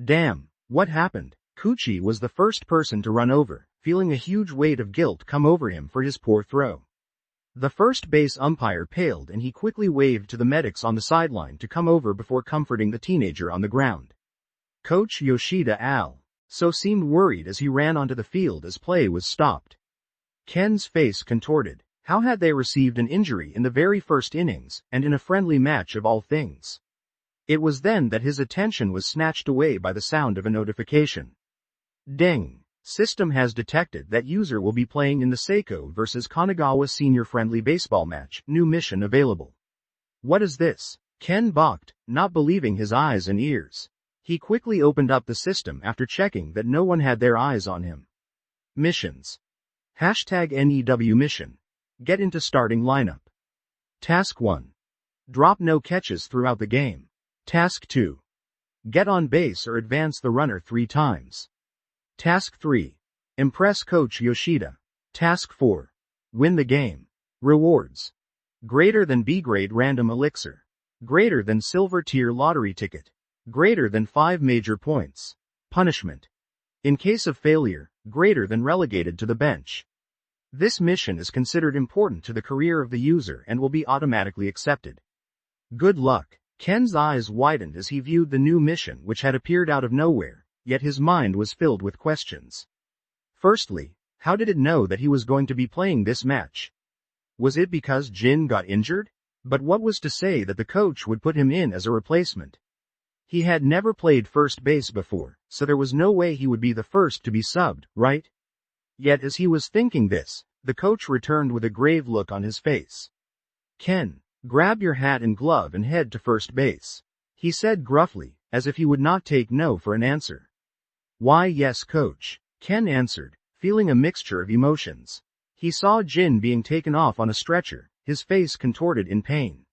Damn, what happened? Kuchi was the first person to run over, feeling a huge weight of guilt come over him for his poor throw. The first base umpire paled and he quickly waved to the medics on the sideline to come over before comforting the teenager on the ground. Coach Yoshida also seemed worried as he ran onto the field as play was stopped. Ken's face contorted. How had they received an injury in the very first innings, and in a friendly match of all things? It was then that his attention was snatched away by the sound of a notification. Ding! System has detected that user will be playing in the Seiko vs. Kanagawa Senior Friendly Baseball match. New mission available. What is this? Ken balked, not believing his eyes and ears. He quickly opened up the system after checking that no one had their eyes on him. Missions. #NEW mission. Get into starting lineup. Task 1. Drop no catches throughout the game. Task 2. Get on base or advance the runner 3 times. Task 3. Impress Coach Yoshida. Task 4. Win the game. Rewards. Greater than B-grade random elixir. Greater than silver tier lottery ticket. Greater than 5 major points. Punishment. In case of failure, greater than relegated to the bench. This mission is considered important to the career of the user and will be automatically accepted. Good luck. Ken's eyes widened as he viewed the new mission which had appeared out of nowhere, yet his mind was filled with questions. Firstly, how did it know that he was going to be playing this match? Was it because Jin got injured? But what was to say that the coach would put him in as a replacement? He had never played first base before, so there was no way he would be the first to be subbed, right? Yet as he was thinking this, the coach returned with a grave look on his face. Ken, grab your hat and glove and head to first base, he said gruffly, as if he would not take no for an answer. Why yes coach, Ken answered, feeling a mixture of emotions. He saw Jin being taken off on a stretcher, his face contorted in pain.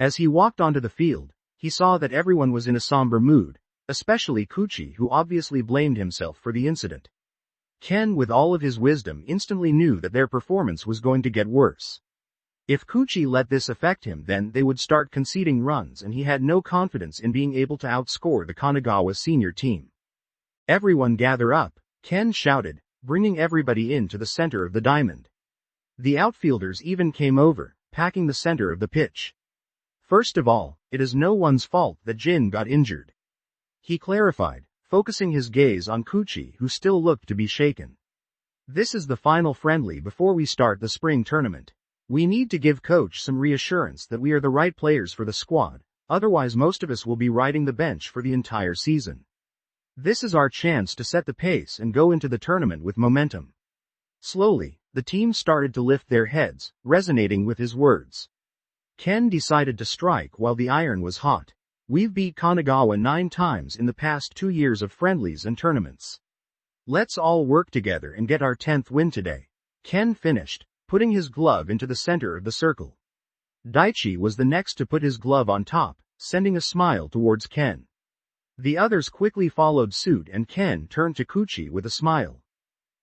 As he walked onto the field, he saw that everyone was in a somber mood, especially Kuchi, who obviously blamed himself for the incident. Ken, with all of his wisdom, instantly knew that their performance was going to get worse. If Kuchi let this affect him, then they would start conceding runs and he had no confidence in being able to outscore the Kanagawa senior team. Everyone gather up, Ken shouted, bringing everybody into the center of the diamond. The outfielders even came over, packing the center of the pitch. First of all, it is no one's fault that Jin got injured. He clarified, focusing his gaze on Kuchi, who still looked to be shaken. This is the final friendly before we start the spring tournament. We need to give coach some reassurance that we are the right players for the squad, otherwise most of us will be riding the bench for the entire season. This is our chance to set the pace and go into the tournament with momentum. Slowly, the team started to lift their heads, resonating with his words. Ken decided to strike while the iron was hot. We've beat Kanagawa 9 times in the past 2 years of friendlies and tournaments. Let's all work together and get our 10th win today. Ken finished, putting his glove into the center of the circle. Daichi was the next to put his glove on top, sending a smile towards Ken. The others quickly followed suit and Ken turned to Kuchi with a smile.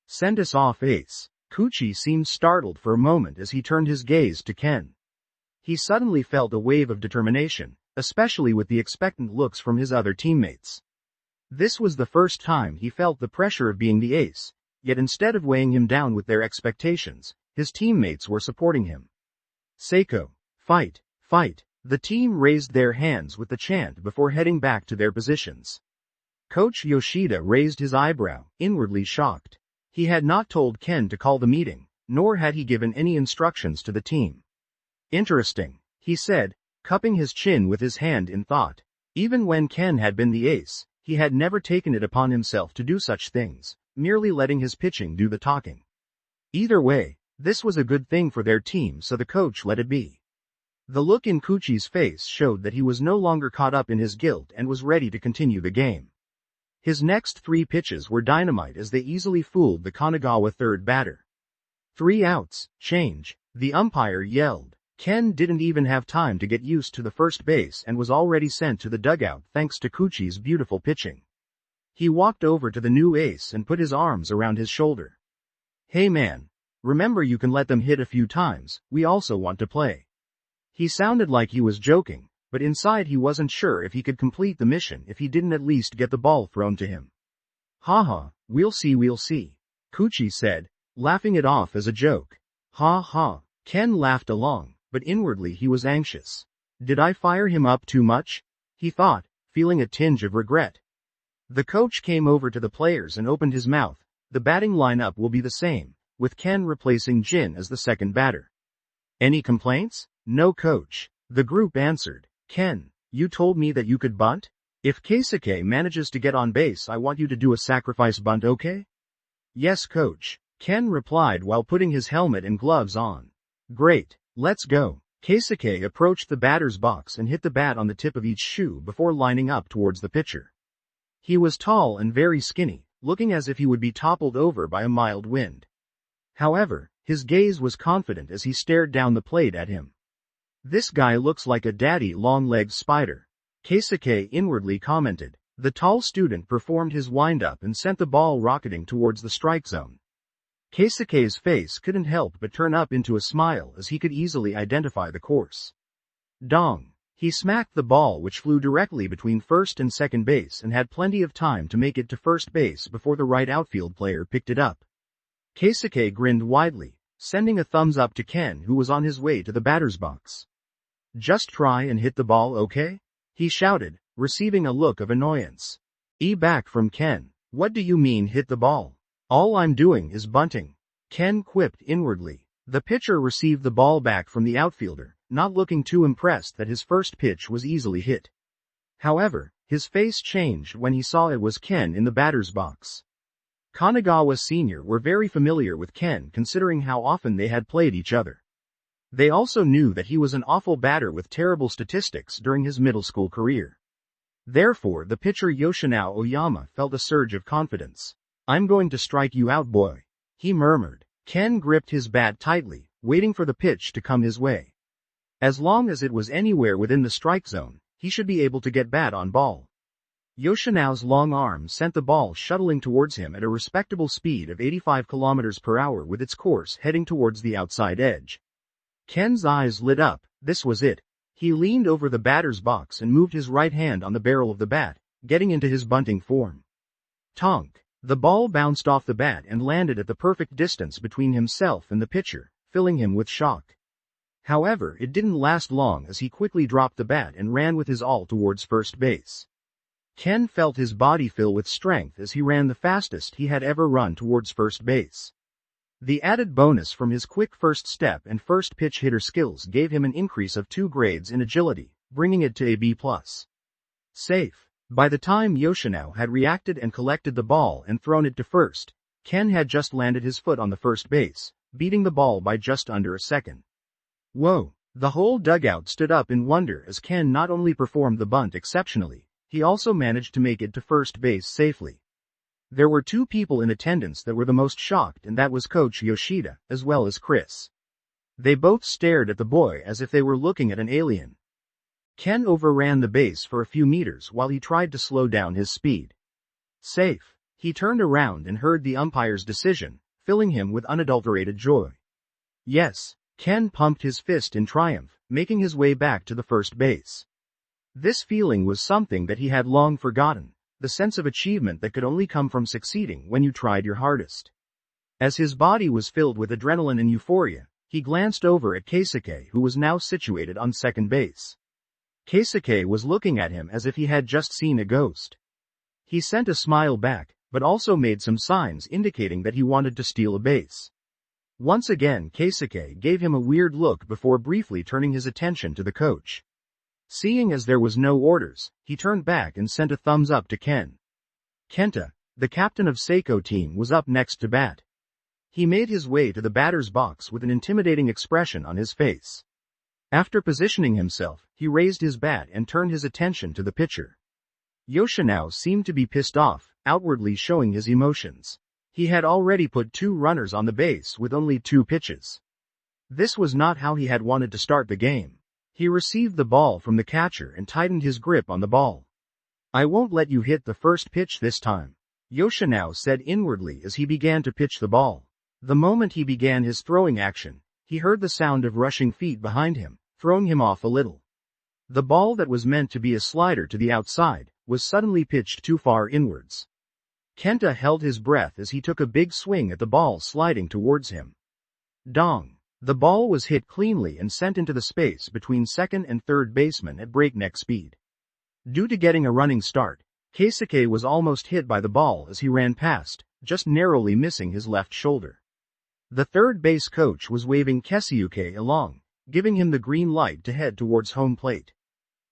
Send us off, ace. Kuchi seemed startled for a moment as he turned his gaze to Ken. He suddenly felt a wave of determination, especially with the expectant looks from his other teammates. This was the first time he felt the pressure of being the ace, yet instead of weighing him down with their expectations, his teammates were supporting him. Seiko, fight, fight. The team raised their hands with the chant before heading back to their positions. Coach Yoshida raised his eyebrow, inwardly shocked. He had not told Ken to call the meeting, nor had he given any instructions to the team. Interesting, he said, cupping his chin with his hand in thought. Even when Ken had been the ace, he had never taken it upon himself to do such things, merely letting his pitching do the talking. Either way, this was a good thing for their team, so the coach let it be. The look in Kuchi's face showed that he was no longer caught up in his guilt and was ready to continue the game. His next 3 pitches were dynamite as they easily fooled the Kanagawa third batter. 3 outs, change, the umpire yelled. Ken didn't even have time to get used to the first base and was already sent to the dugout thanks to Kuchi's beautiful pitching. He walked over to the new ace and put his arms around his shoulder. Hey man, remember you can let them hit a few times, we also want to play. He sounded like he was joking, but inside he wasn't sure if he could complete the mission if he didn't at least get the ball thrown to him. Haha, we'll see, Kuchi said, laughing it off as a joke. Ha ha, Ken laughed along, but inwardly he was anxious. Did I fire him up too much? He thought, feeling a tinge of regret. The coach came over to the players and opened his mouth. The batting lineup will be the same, with Ken replacing Jin as the second batter. Any complaints? No coach. The group answered. Ken, you told me that you could bunt? If Keisuke manages to get on base, I want you to do a sacrifice bunt, okay? Yes coach, Ken replied while putting his helmet and gloves on. Great, let's go. Keisuke approached the batter's box and hit the bat on the tip of each shoe before lining up towards the pitcher. He was tall and very skinny, looking as if he would be toppled over by a mild wind. However, his gaze was confident as he stared down the plate at him. This guy looks like a daddy long-legged spider, Keisuke inwardly commented. The tall student performed his wind-up and sent the ball rocketing towards the strike zone. Keisuke's face couldn't help but turn up into a smile as he could easily identify the course. Dong! He smacked the ball which flew directly between first and second base and had plenty of time to make it to first base before the right outfield player picked it up. Keisuke grinned widely, sending a thumbs up to Ken who was on his way to the batter's box. Just try and hit the ball, okay? He shouted, receiving a look of annoyance. Back from Ken. What do you mean hit the ball? All I'm doing is bunting. Ken quipped inwardly. The pitcher received the ball back from the outfielder, not looking too impressed that his first pitch was easily hit. However, his face changed when he saw it was Ken in the batter's box. Kanagawa Sr. were very familiar with Ken considering how often they had played each other. They also knew that he was an awful batter with terrible statistics during his middle school career. Therefore the pitcher Yoshinao Oyama felt a surge of confidence. I'm going to strike you out, boy, he murmured. Ken gripped his bat tightly, waiting for the pitch to come his way. As long as it was anywhere within the strike zone, he should be able to get bat on ball. Yoshinao's long arm sent the ball shuttling towards him at a respectable speed of 85 km per hour with its course heading towards the outside edge. Ken's eyes lit up. This was it. He leaned over the batter's box and moved his right hand on the barrel of the bat, getting into his bunting form. Tonk! The ball bounced off the bat and landed at the perfect distance between himself and the pitcher, filling him with shock. However, it didn't last long as he quickly dropped the bat and ran with his all towards first base. Ken felt his body fill with strength as he ran the fastest he had ever run towards first base. The added bonus from his quick first step and first pitch hitter skills gave him an increase of 2 grades in agility, bringing it to a B+. Safe. By the time Yoshino had reacted and collected the ball and thrown it to first, Ken had just landed his foot on the first base, beating the ball by just under a second. Whoa! The whole dugout stood up in wonder as Ken not only performed the bunt exceptionally, he also managed to make it to first base safely. There were 2 people in attendance that were the most shocked, and that was Coach Yoshida, as well as Chris. They both stared at the boy as if they were looking at an alien. Ken overran the base for a few meters while he tried to slow down his speed. Safe. He turned around and heard the umpire's decision, filling him with unadulterated joy. Yes, Ken pumped his fist in triumph, making his way back to the first base. This feeling was something that he had long forgotten, the sense of achievement that could only come from succeeding when you tried your hardest. As his body was filled with adrenaline and euphoria, he glanced over at Keisuke, who was now situated on second base. Keisuke was looking at him as if he had just seen a ghost. He sent a smile back, but also made some signs indicating that he wanted to steal a base. Once again Keisuke gave him a weird look before briefly turning his attention to the coach. Seeing as there was no orders, he turned back and sent a thumbs up to Ken. Kenta, the captain of Seiko team, was up next to bat. He made his way to the batter's box with an intimidating expression on his face. After positioning himself, he raised his bat and turned his attention to the pitcher. Yoshino seemed to be pissed off, outwardly showing his emotions. He had already put 2 runners on the base with only 2 pitches. This was not how he had wanted to start the game. He received the ball from the catcher and tightened his grip on the ball. "I won't let you hit the first pitch this time," Yoshino said inwardly as he began to pitch the ball. The moment he began his throwing action, he heard the sound of rushing feet behind him, throwing him off a little. The ball that was meant to be a slider to the outside was suddenly pitched too far inwards. Kenta held his breath as he took a big swing at the ball sliding towards him. Dong! The ball was hit cleanly and sent into the space between second and third baseman at breakneck speed. Due to getting a running start, Keisuke was almost hit by the ball as he ran past, just narrowly missing his left shoulder. The third base coach was waving Keisuke along, giving him the green light to head towards home plate.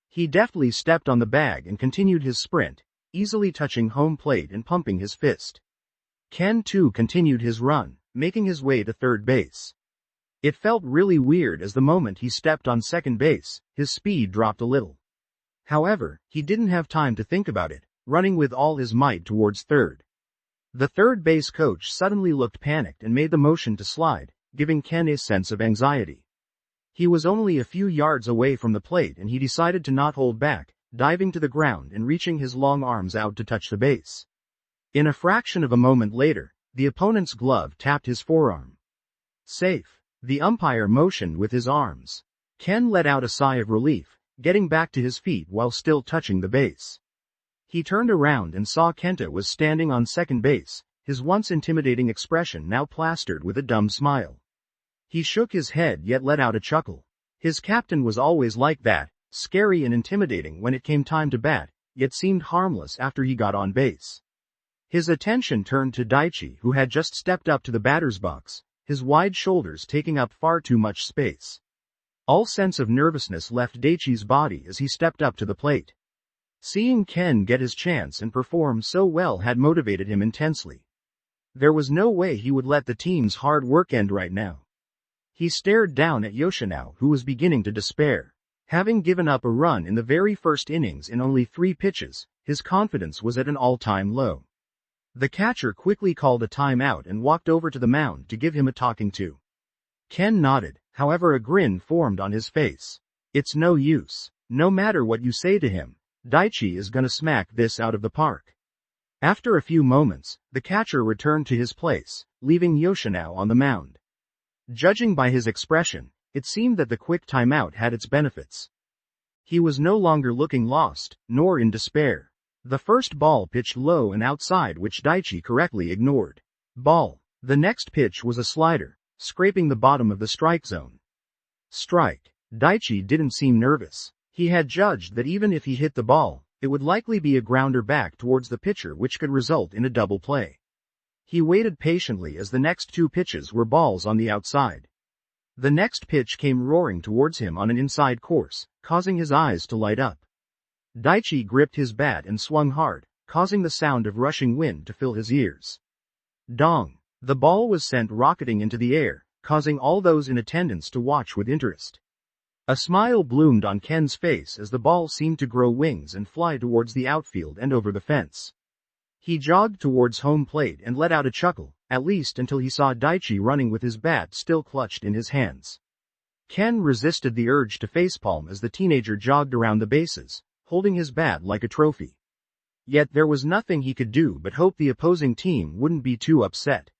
He deftly stepped on the bag and continued his sprint, easily touching home plate and pumping his fist. Ken too continued his run, making his way to third base. It felt really weird as the moment he stepped on second base, his speed dropped a little. However, he didn't have time to think about it, running with all his might towards third. The third base coach suddenly looked panicked and made the motion to slide, giving Ken a sense of anxiety. He was only a few yards away from the plate and he decided to not hold back, diving to the ground and reaching his long arms out to touch the base. In a fraction of a moment later, the opponent's glove tapped his forearm. Safe. The umpire motioned with his arms. Ken let out a sigh of relief, getting back to his feet while still touching the base. He turned around and saw Kenta was standing on second base, his once intimidating expression now plastered with a dumb smile. He shook his head yet let out a chuckle. His captain was always like that, scary and intimidating when it came time to bat, yet seemed harmless after he got on base. His attention turned to Daichi, who had just stepped up to the batter's box, his wide shoulders taking up far too much space. All sense of nervousness left Daichi's body as he stepped up to the plate. Seeing Ken get his chance and perform so well had motivated him intensely. There was no way he would let the team's hard work end right now. He stared down at Yoshino, who was beginning to despair. Having given up a run in the very first innings in only 3 pitches, his confidence was at an all-time low. The catcher quickly called a timeout and walked over to the mound to give him a talking to. Ken nodded, however a grin formed on his face. It's no use. No matter what you say to him, Daichi is gonna smack this out of the park. After a few moments, the catcher returned to his place, leaving Yoshino on the mound. Judging by his expression, it seemed that the quick timeout had its benefits. He was no longer looking lost, nor in despair. The first ball pitched low and outside, which Daichi correctly ignored. Ball. The next pitch was a slider, scraping the bottom of the strike zone. Strike. Daichi didn't seem nervous. He had judged that even if he hit the ball, it would likely be a grounder back towards the pitcher, which could result in a double play. He waited patiently as the next two pitches were balls on the outside. The next pitch came roaring towards him on an inside course, causing his eyes to light up. Daichi gripped his bat and swung hard, causing the sound of rushing wind to fill his ears. Dong! The ball was sent rocketing into the air, causing all those in attendance to watch with interest. A smile bloomed on Ken's face as the ball seemed to grow wings and fly towards the outfield and over the fence. He jogged towards home plate and let out a chuckle, at least until he saw Daichi running with his bat still clutched in his hands. Ken resisted the urge to facepalm as the teenager jogged around the bases, holding his bat like a trophy. Yet there was nothing he could do but hope the opposing team wouldn't be too upset.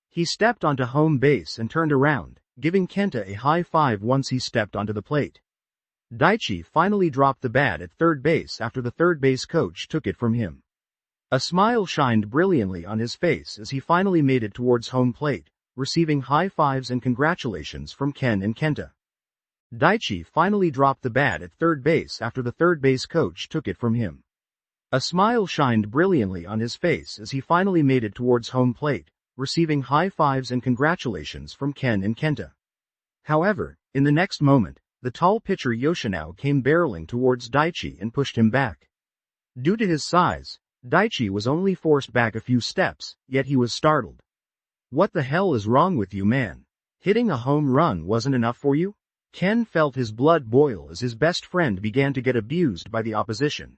He stepped onto home base and turned around, giving Kenta a high five once he stepped onto the plate. Daichi finally dropped the bat at third base after the third base coach took it from him. A smile shined brilliantly on his face as he finally made it towards home plate, receiving high fives and congratulations from Ken and Kenta. Daichi finally dropped the bat at third base after the third base coach took it from him. A smile shined brilliantly on his face as he finally made it towards home plate, receiving high fives and congratulations from Ken and Kenta. However, in the next moment, the tall pitcher Yoshinao came barreling towards Daichi and pushed him back. Due to his size, Daichi was only forced back a few steps, yet he was startled. "What the hell is wrong with you, man? Hitting a home run wasn't enough for you?" Ken felt his blood boil as his best friend began to get abused by the opposition.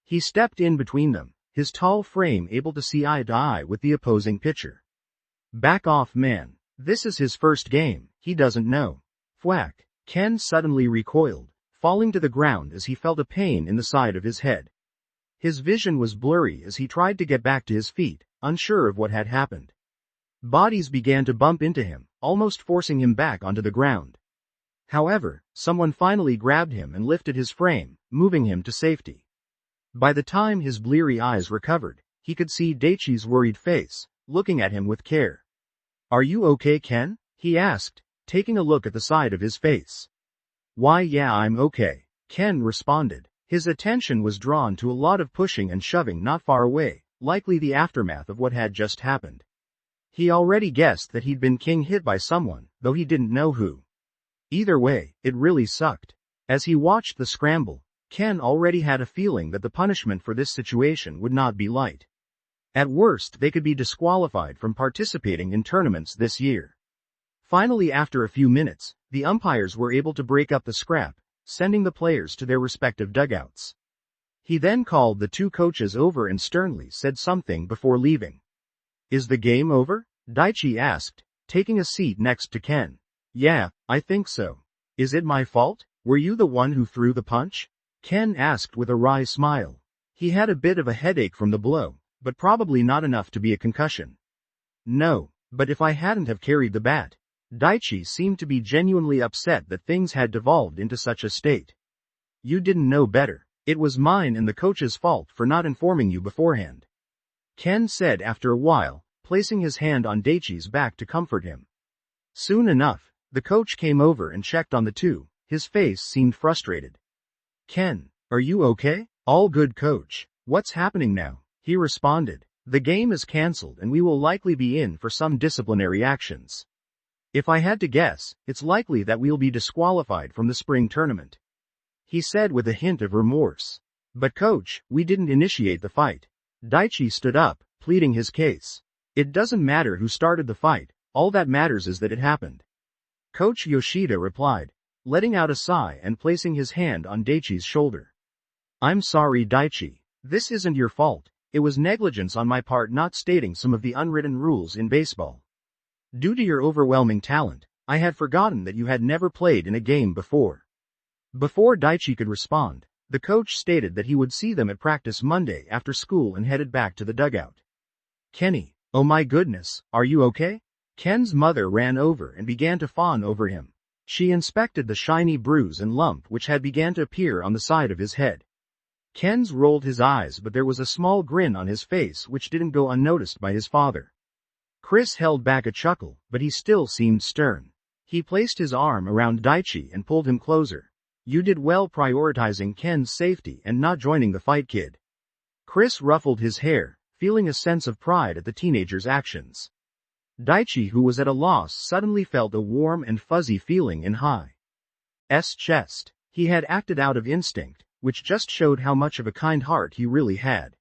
He stepped in between them, his tall frame able to see eye to eye with the opposing pitcher. "Back off, man. This is his first game, he doesn't know." Thwack! Ken suddenly recoiled, falling to the ground as he felt a pain in the side of his head. His vision was blurry as he tried to get back to his feet, unsure of what had happened. Bodies began to bump into him, almost forcing him back onto the ground. However, someone finally grabbed him and lifted his frame, moving him to safety. By the time his bleary eyes recovered, he could see Daichi's worried face, looking at him with care. "Are you okay, Ken?" he asked, taking a look at the side of his face. "Why, yeah, I'm okay," Ken responded. His attention was drawn to a lot of pushing and shoving not far away, likely the aftermath of what had just happened. He already guessed that he'd been king hit by someone, though he didn't know who. Either way, it really sucked. As he watched the scramble, Ken already had a feeling that the punishment for this situation would not be light. At worst, they could be disqualified from participating in tournaments this year. Finally, after a few minutes, the umpires were able to break up the scrap, sending the players to their respective dugouts. He then called the two coaches over and sternly said something before leaving. "Is the game over?" Daichi asked, taking a seat next to Ken. "Yeah, I think so. Is it my fault? Were you the one who threw the punch?" Ken asked with a wry smile. He had a bit of a headache from the blow, but probably not enough to be a concussion. "No, but if I hadn't have carried the bat." Daichi seemed to be genuinely upset that things had devolved into such a state. "You didn't know better. It was mine and the coach's fault for not informing you beforehand," Ken said after a while, placing his hand on Daichi's back to comfort him. Soon enough, the coach came over and checked on the two. His face seemed frustrated. "Ken, are you okay?" "All good, coach. What's happening now?" he responded. "The game is cancelled and we will likely be in for some disciplinary actions. If I had to guess, it's likely that we'll be disqualified from the spring tournament," he said with a hint of remorse. "But coach, we didn't initiate the fight." Daichi stood up, pleading his case. "It doesn't matter who started the fight, all that matters is that it happened," Coach Yoshida replied, letting out a sigh and placing his hand on Daichi's shoulder. "I'm sorry, Daichi. This isn't your fault. It was negligence on my part not stating some of the unwritten rules in baseball. Due to your overwhelming talent, I had forgotten that you had never played in a game before." Before Daichi could respond, the coach stated that he would see them at practice Monday after school and headed back to the dugout. "Kenny, oh my goodness, are you okay?" Ken's mother ran over and began to fawn over him. She inspected the shiny bruise and lump which had begun to appear on the side of his head. Ken's rolled his eyes, but there was a small grin on his face which didn't go unnoticed by his father. Chris held back a chuckle, but he still seemed stern. He placed his arm around Daichi and pulled him closer. "You did well prioritizing Ken's safety and not joining the fight, kid." Chris ruffled his hair, feeling a sense of pride at the teenager's actions. Daichi, who was at a loss, suddenly felt a warm and fuzzy feeling in Hai's chest. He had acted out of instinct, which just showed how much of a kind heart he really had.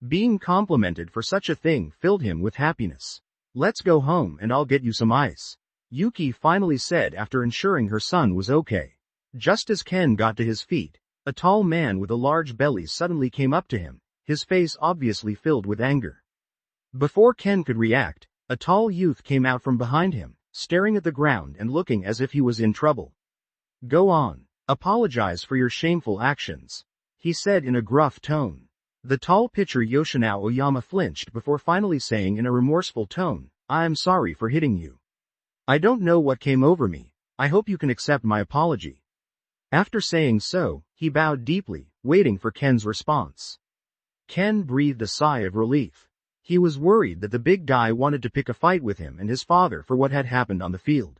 Being complimented for such a thing filled him with happiness. "Let's go home and I'll get you some ice," Yuki finally said after ensuring her son was okay. Just as Ken got to his feet, a tall man with a large belly suddenly came up to him, his face obviously filled with anger. Before Ken could react, a tall youth came out from behind him, staring at the ground and looking as if he was in trouble. "Go on, apologize for your shameful actions," he said in a gruff tone. The tall pitcher Yoshinao Oyama flinched before finally saying in a remorseful tone, "I am sorry for hitting you. I don't know what came over me. I hope you can accept my apology." After saying so, he bowed deeply, waiting for Ken's response. Ken breathed a sigh of relief. He was worried that the big guy wanted to pick a fight with him and his father for what had happened on the field.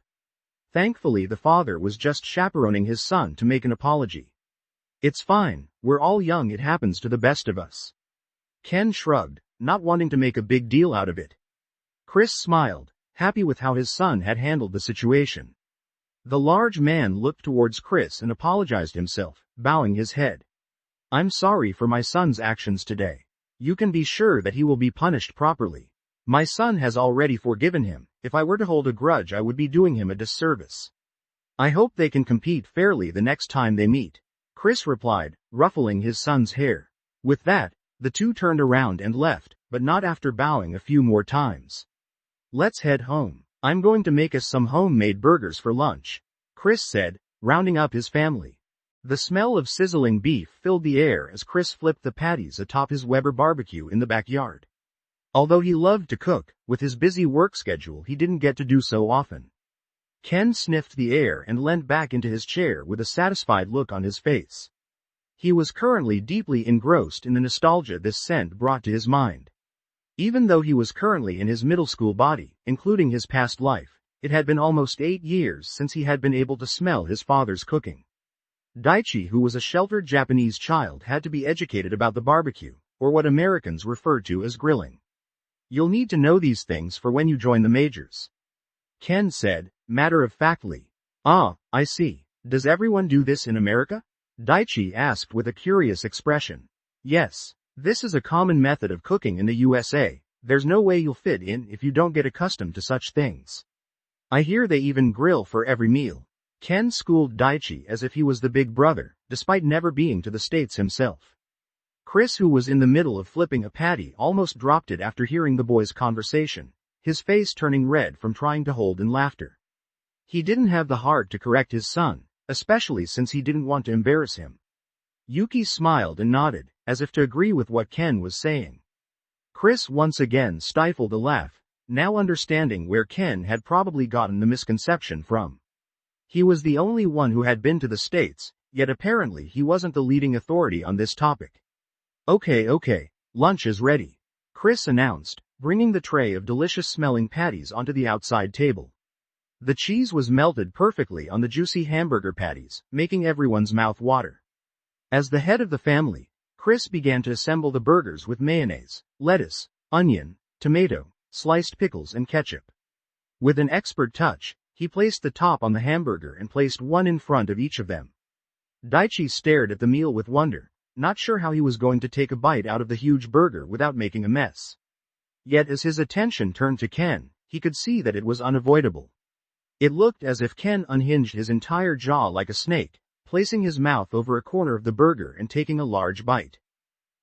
Thankfully, the father was just chaperoning his son to make an apology. "It's fine, we're all young, it happens to the best of us." Ken shrugged, not wanting to make a big deal out of it. Chris smiled, happy with how his son had handled the situation. The large man looked towards Chris and apologized himself, bowing his head. "I'm sorry for my son's actions today. You can be sure that he will be punished properly. My son has already forgiven him. If I were to hold a grudge, I would be doing him a disservice. I hope they can compete fairly the next time they meet," Chris replied, ruffling his son's hair. With that, the two turned around and left, but not after bowing a few more times. "Let's head home. I'm going to make us some homemade burgers for lunch," Chris said, rounding up his family. The smell of sizzling beef filled the air as Chris flipped the patties atop his Weber barbecue in the backyard. Although he loved to cook, with his busy work schedule he didn't get to do so often. Ken sniffed the air and leant back into his chair with a satisfied look on his face. He was currently deeply engrossed in the nostalgia this scent brought to his mind. Even though he was currently in his middle school body, including his past life, it had been almost 8 years since he had been able to smell his father's cooking. Daichi, who was a sheltered Japanese child, had to be educated about the barbecue, or what Americans refer to as grilling. "You'll need to know these things for when you join the majors," Ken said, matter-of-factly. "Ah, I see. Does everyone do this in America?" Daichi asked with a curious expression. "Yes. This is a common method of cooking in the USA. There's no way you'll fit in if you don't get accustomed to such things. I hear they even grill for every meal." Ken schooled Daichi as if he was the big brother, despite never being to the States himself. Chris, who was in the middle of flipping a patty, almost dropped it after hearing the boys' conversation, his face turning red from trying to hold in laughter. He didn't have the heart to correct his son, especially since he didn't want to embarrass him. Yuki smiled and nodded, as if to agree with what Ken was saying. Chris once again stifled a laugh, now understanding where Ken had probably gotten the misconception from. He was the only one who had been to the States, yet apparently he wasn't the leading authority on this topic. Okay, lunch is ready," Chris announced, bringing the tray of delicious-smelling patties onto the outside table. The cheese was melted perfectly on the juicy hamburger patties, making everyone's mouth water. As the head of the family, Chris began to assemble the burgers with mayonnaise, lettuce, onion, tomato, sliced pickles and ketchup. With an expert touch, he placed the top on the hamburger and placed one in front of each of them. Daichi stared at the meal with wonder, not sure how he was going to take a bite out of the huge burger without making a mess. Yet as his attention turned to Ken, he could see that it was unavoidable. It looked as if Ken unhinged his entire jaw like a snake, placing his mouth over a corner of the burger and taking a large bite.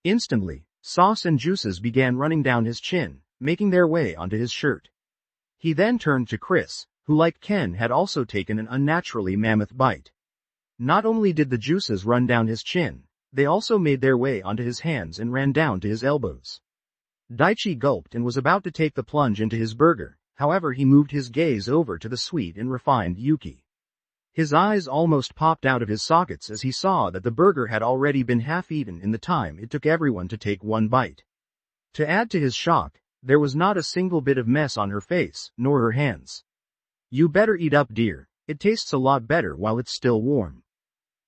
Instantly, sauce and juices began running down his chin, making their way onto his shirt. He then turned to Chris, who like Ken had also taken an unnaturally mammoth bite. Not only did the juices run down his chin, they also made their way onto his hands and ran down to his elbows. Daichi gulped and was about to take the plunge into his burger, however he moved his gaze over to the sweet and refined Yuki. His eyes almost popped out of his sockets as he saw that the burger had already been half-eaten in the time it took everyone to take one bite. To add to his shock, there was not a single bit of mess on her face, nor her hands. "You better eat up, dear, it tastes a lot better while it's still warm,"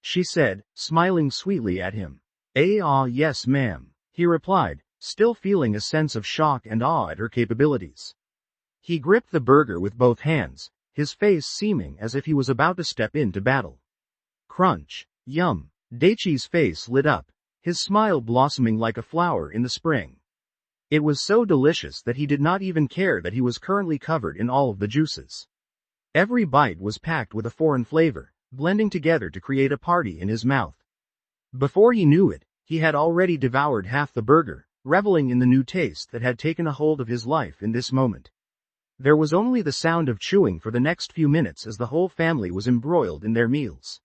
she said, smiling sweetly at him. Yes ma'am," he replied, still feeling a sense of shock and awe at her capabilities. He gripped the burger with both hands, his face seeming as if he was about to step into battle. Crunch. Yum. Daichi's face lit up, his smile blossoming like a flower in the spring. It was so delicious that he did not even care that he was currently covered in all of the juices. Every bite was packed with a foreign flavor, blending together to create a party in his mouth. Before he knew it, he had already devoured half the burger, reveling in the new taste that had taken a hold of his life in this moment. There was only the sound of chewing for the next few minutes as the whole family was embroiled in their meals.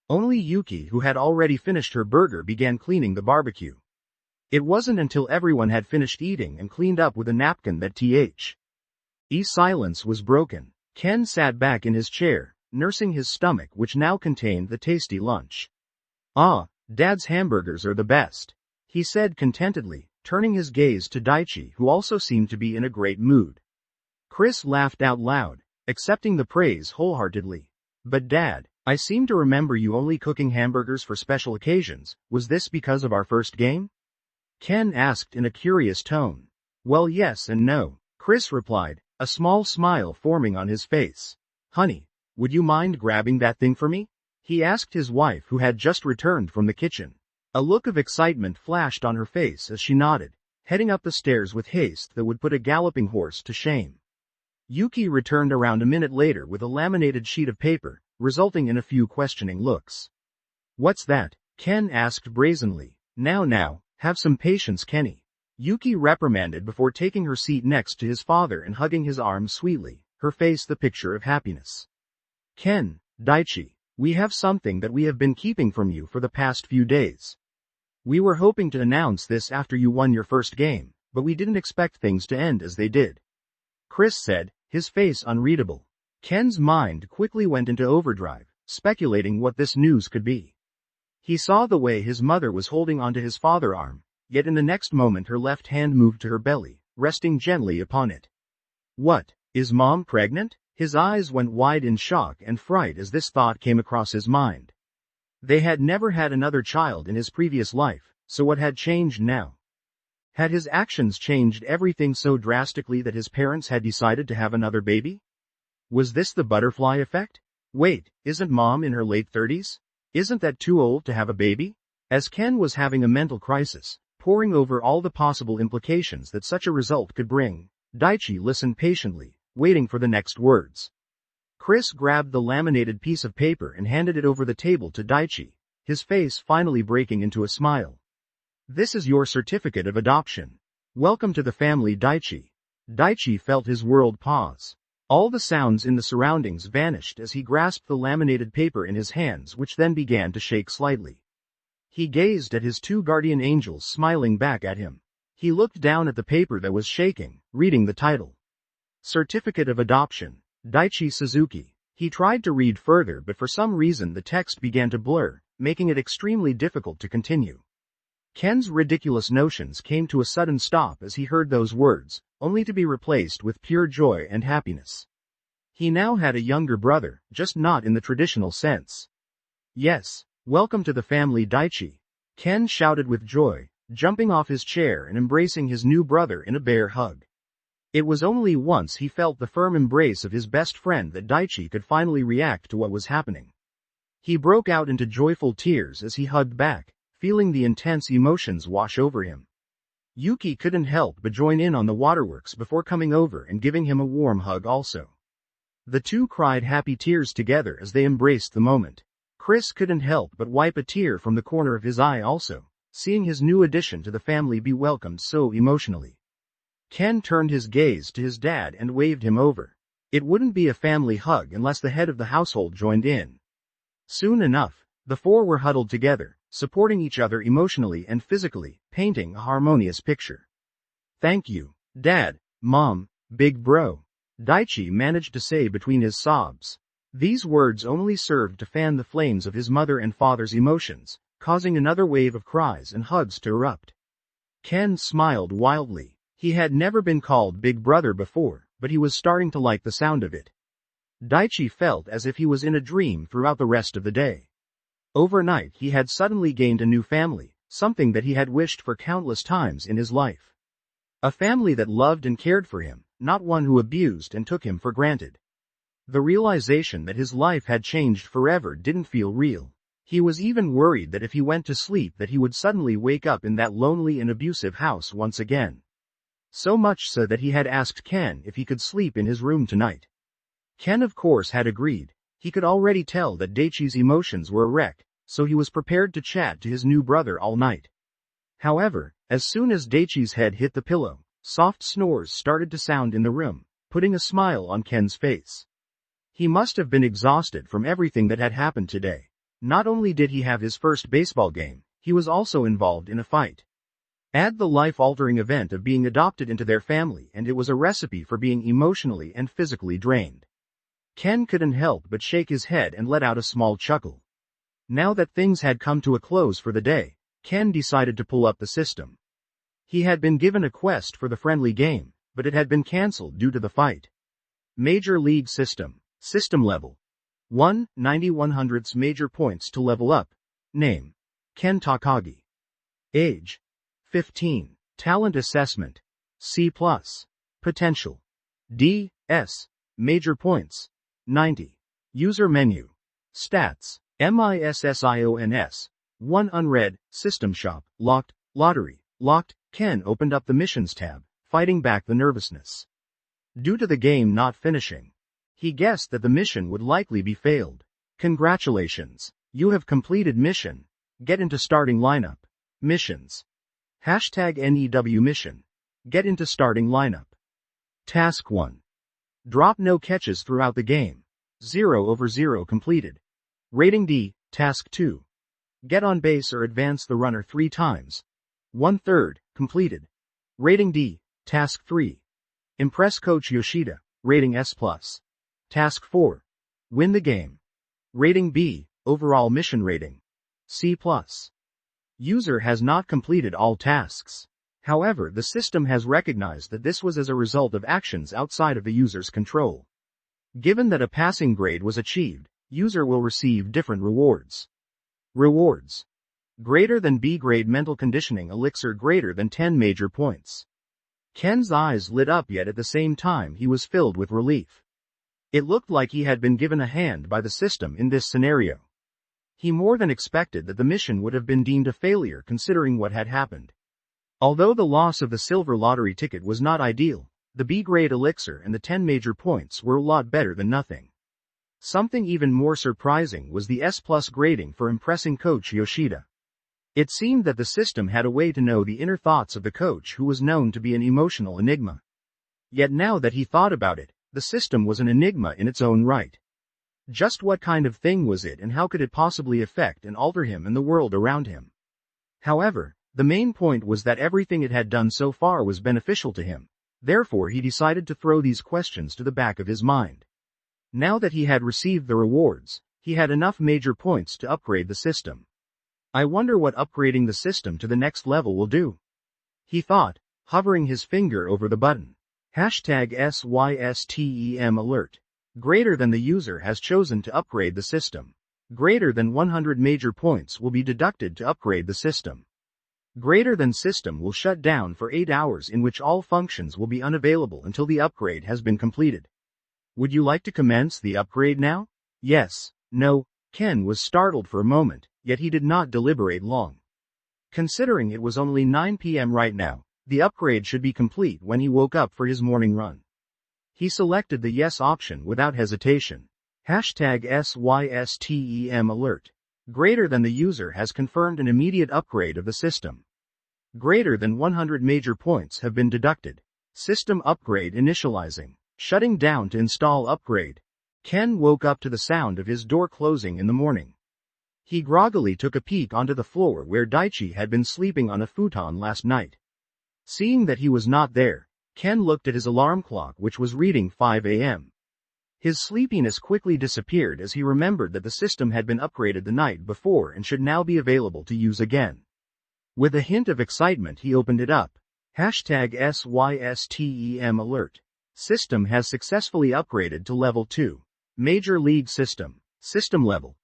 Only Yuki, who had already finished her burger, began cleaning the barbecue. It wasn't until everyone had finished eating and cleaned up with a napkin that silence was broken. Ken sat back in his chair, nursing his stomach, which now contained the tasty lunch. "Ah, Dad's hamburgers are the best," he said contentedly, turning his gaze to Daichi, who also seemed to be in a great mood. Chris laughed out loud, accepting the praise wholeheartedly. "But Dad, I seem to remember you only cooking hamburgers for special occasions. Was this because of our first game?" Ken asked in a curious tone. "Well, yes and no," Chris replied, a small smile forming on his face. "Honey, would you mind grabbing that thing for me?" he asked his wife, who had just returned from the kitchen. A look of excitement flashed on her face as she nodded, heading up the stairs with haste that would put a galloping horse to shame. Yuki returned around a minute later with a laminated sheet of paper, resulting in a few questioning looks. "What's that?" Ken asked brazenly. Now, have some patience, Kenny," Yuki reprimanded before taking her seat next to his father and hugging his arm sweetly, her face the picture of happiness. "Ken, Daichi, we have something that we have been keeping from you for the past few days. We were hoping to announce this after you won your first game, but we didn't expect things to end as they did," Chris said, his face unreadable. Ken's mind quickly went into overdrive, speculating what this news could be. He saw the way his mother was holding onto his father's arm, yet in the next moment her left hand moved to her belly, resting gently upon it. "What, is Mom pregnant?" His eyes went wide in shock and fright as this thought came across his mind. They had never had another child in his previous life, so what had changed now? Had his actions changed everything so drastically that his parents had decided to have another baby? Was this the butterfly effect? Wait, isn't Mom in her late 30s? Isn't that too old to have a baby? As Ken was having a mental crisis, poring over all the possible implications that such a result could bring, Daichi listened patiently, waiting for the next words. Chris grabbed the laminated piece of paper and handed it over the table to Daichi, his face finally breaking into a smile. "This is your certificate of adoption. Welcome to the family, Daichi." Daichi felt his world pause. All the sounds in the surroundings vanished as he grasped the laminated paper in his hands, which then began to shake slightly. He gazed at his two guardian angels smiling back at him. He looked down at the paper that was shaking, reading the title. Certificate of Adoption, Daichi Suzuki. He tried to read further, but for some reason the text began to blur, making it extremely difficult to continue. Ken's ridiculous notions came to a sudden stop as he heard those words, only to be replaced with pure joy and happiness. He now had a younger brother, just not in the traditional sense. "Yes, welcome to the family, Daichi," Ken shouted with joy, jumping off his chair and embracing his new brother in a bear hug. It was only once he felt the firm embrace of his best friend that Daichi could finally react to what was happening. He broke out into joyful tears as he hugged back, feeling the intense emotions wash over him. Yuki couldn't help but join in on the waterworks before coming over and giving him a warm hug also. The two cried happy tears together as they embraced the moment. Chris couldn't help but wipe a tear from the corner of his eye also, seeing his new addition to the family be welcomed so emotionally. Ken turned his gaze to his dad and waved him over. It wouldn't be a family hug unless the head of the household joined in. Soon enough, the four were huddled together, supporting each other emotionally and physically, painting a harmonious picture. "Thank you, Dad, Mom, Big Bro," Daichi managed to say between his sobs. These words only served to fan the flames of his mother and father's emotions, causing another wave of cries and hugs to erupt. Ken smiled wildly. He had never been called Big Brother before, but he was starting to like the sound of it. Daichi felt as if he was in a dream throughout the rest of the day. Overnight he had suddenly gained a new family, something that he had wished for countless times in his life. A family that loved and cared for him, not one who abused and took him for granted. The realization that his life had changed forever didn't feel real. He was even worried that if he went to sleep that he would suddenly wake up in that lonely and abusive house once again. So much so that he had asked Ken if he could sleep in his room tonight. Ken of course had agreed. He could already tell that Daichi's emotions were a wreck, so he was prepared to chat to his new brother all night. However, as soon as Daichi's head hit the pillow, soft snores started to sound in the room, putting a smile on Ken's face. He must have been exhausted from everything that had happened today. Not only did he have his first baseball game, he was also involved in a fight. Add the life-altering event of being adopted into their family and it was a recipe for being emotionally and physically drained. Ken couldn't help but shake his head and let out a small chuckle. Now that things had come to a close for the day, Ken decided to pull up the system. He had been given a quest for the friendly game, but it had been cancelled due to the fight. Major League System. System level. 1, 90/100ths major points to level up. Name. Ken Takagi. Age. 15. Talent assessment. C+. Potential. D, S. Major points. 90. User menu. Stats. MISSIONS. 1 unread. System shop. Locked. Lottery. Locked. Ken opened up the missions tab, fighting back the nervousness. Due to the game not finishing, he guessed that the mission would likely be failed. Congratulations. You have completed mission. Get into starting lineup. Missions. #NEW mission. Get into starting lineup. Task 1. Drop no catches throughout the game. 0/0 completed. Rating D. Task 2. Get on base or advance the runner 3 times. 1/3 completed. Rating D. Task 3. Impress Coach Yoshida. Rating S+. Task 4. Win the game. Rating B. Overall mission rating. C+. User has not completed all tasks. However, the system has recognized that this was as a result of actions outside of the user's control. Given that a passing grade was achieved, user will receive different rewards. Rewards. Greater than B grade mental conditioning elixir greater than 10 major points. Ken's eyes lit up yet at the same time he was filled with relief. It looked like he had been given a hand by the system in this scenario. He more than expected that the mission would have been deemed a failure considering what had happened. Although the loss of the silver lottery ticket was not ideal, the B-grade elixir and the 10 major points were a lot better than nothing. Something even more surprising was the S+ grading for impressing Coach Yoshida. It seemed that the system had a way to know the inner thoughts of the coach who was known to be an emotional enigma. Yet now that he thought about it, the system was an enigma in its own right. Just what kind of thing was it and how could it possibly affect and alter him and the world around him? However, the main point was that everything it had done so far was beneficial to him. Therefore he decided to throw these questions to the back of his mind. Now that he had received the rewards, he had enough major points to upgrade the system. I wonder what upgrading the system to the next level will do. He thought, hovering his finger over the button. #SYSTEM alert. Greater than the user has chosen to upgrade the system. Greater than 100 major points will be deducted to upgrade the system. Greater than system will shut down for 8 hours in which all functions will be unavailable until the upgrade has been completed. Would you like to commence the upgrade now? Yes, no. Ken was startled for a moment, yet he did not deliberate long. Considering it was only 9 p.m. right now, the upgrade should be complete when he woke up for his morning run. He selected the yes option without hesitation. #SYSTEM alert. Greater than the user has confirmed an immediate upgrade of the system. Greater than 100 major points have been deducted. System upgrade initializing. Shutting down to install upgrade. Ken woke up to the sound of his door closing in the morning. He groggily took a peek onto the floor where Daichi had been sleeping on a futon last night. Seeing that he was not there, Ken looked at his alarm clock which was reading 5 a.m. His sleepiness quickly disappeared as he remembered that the system had been upgraded the night before and should now be available to use again. With a hint of excitement he opened it up. #SYSTEM alert. System has successfully upgraded to level 2. Major League System. System level.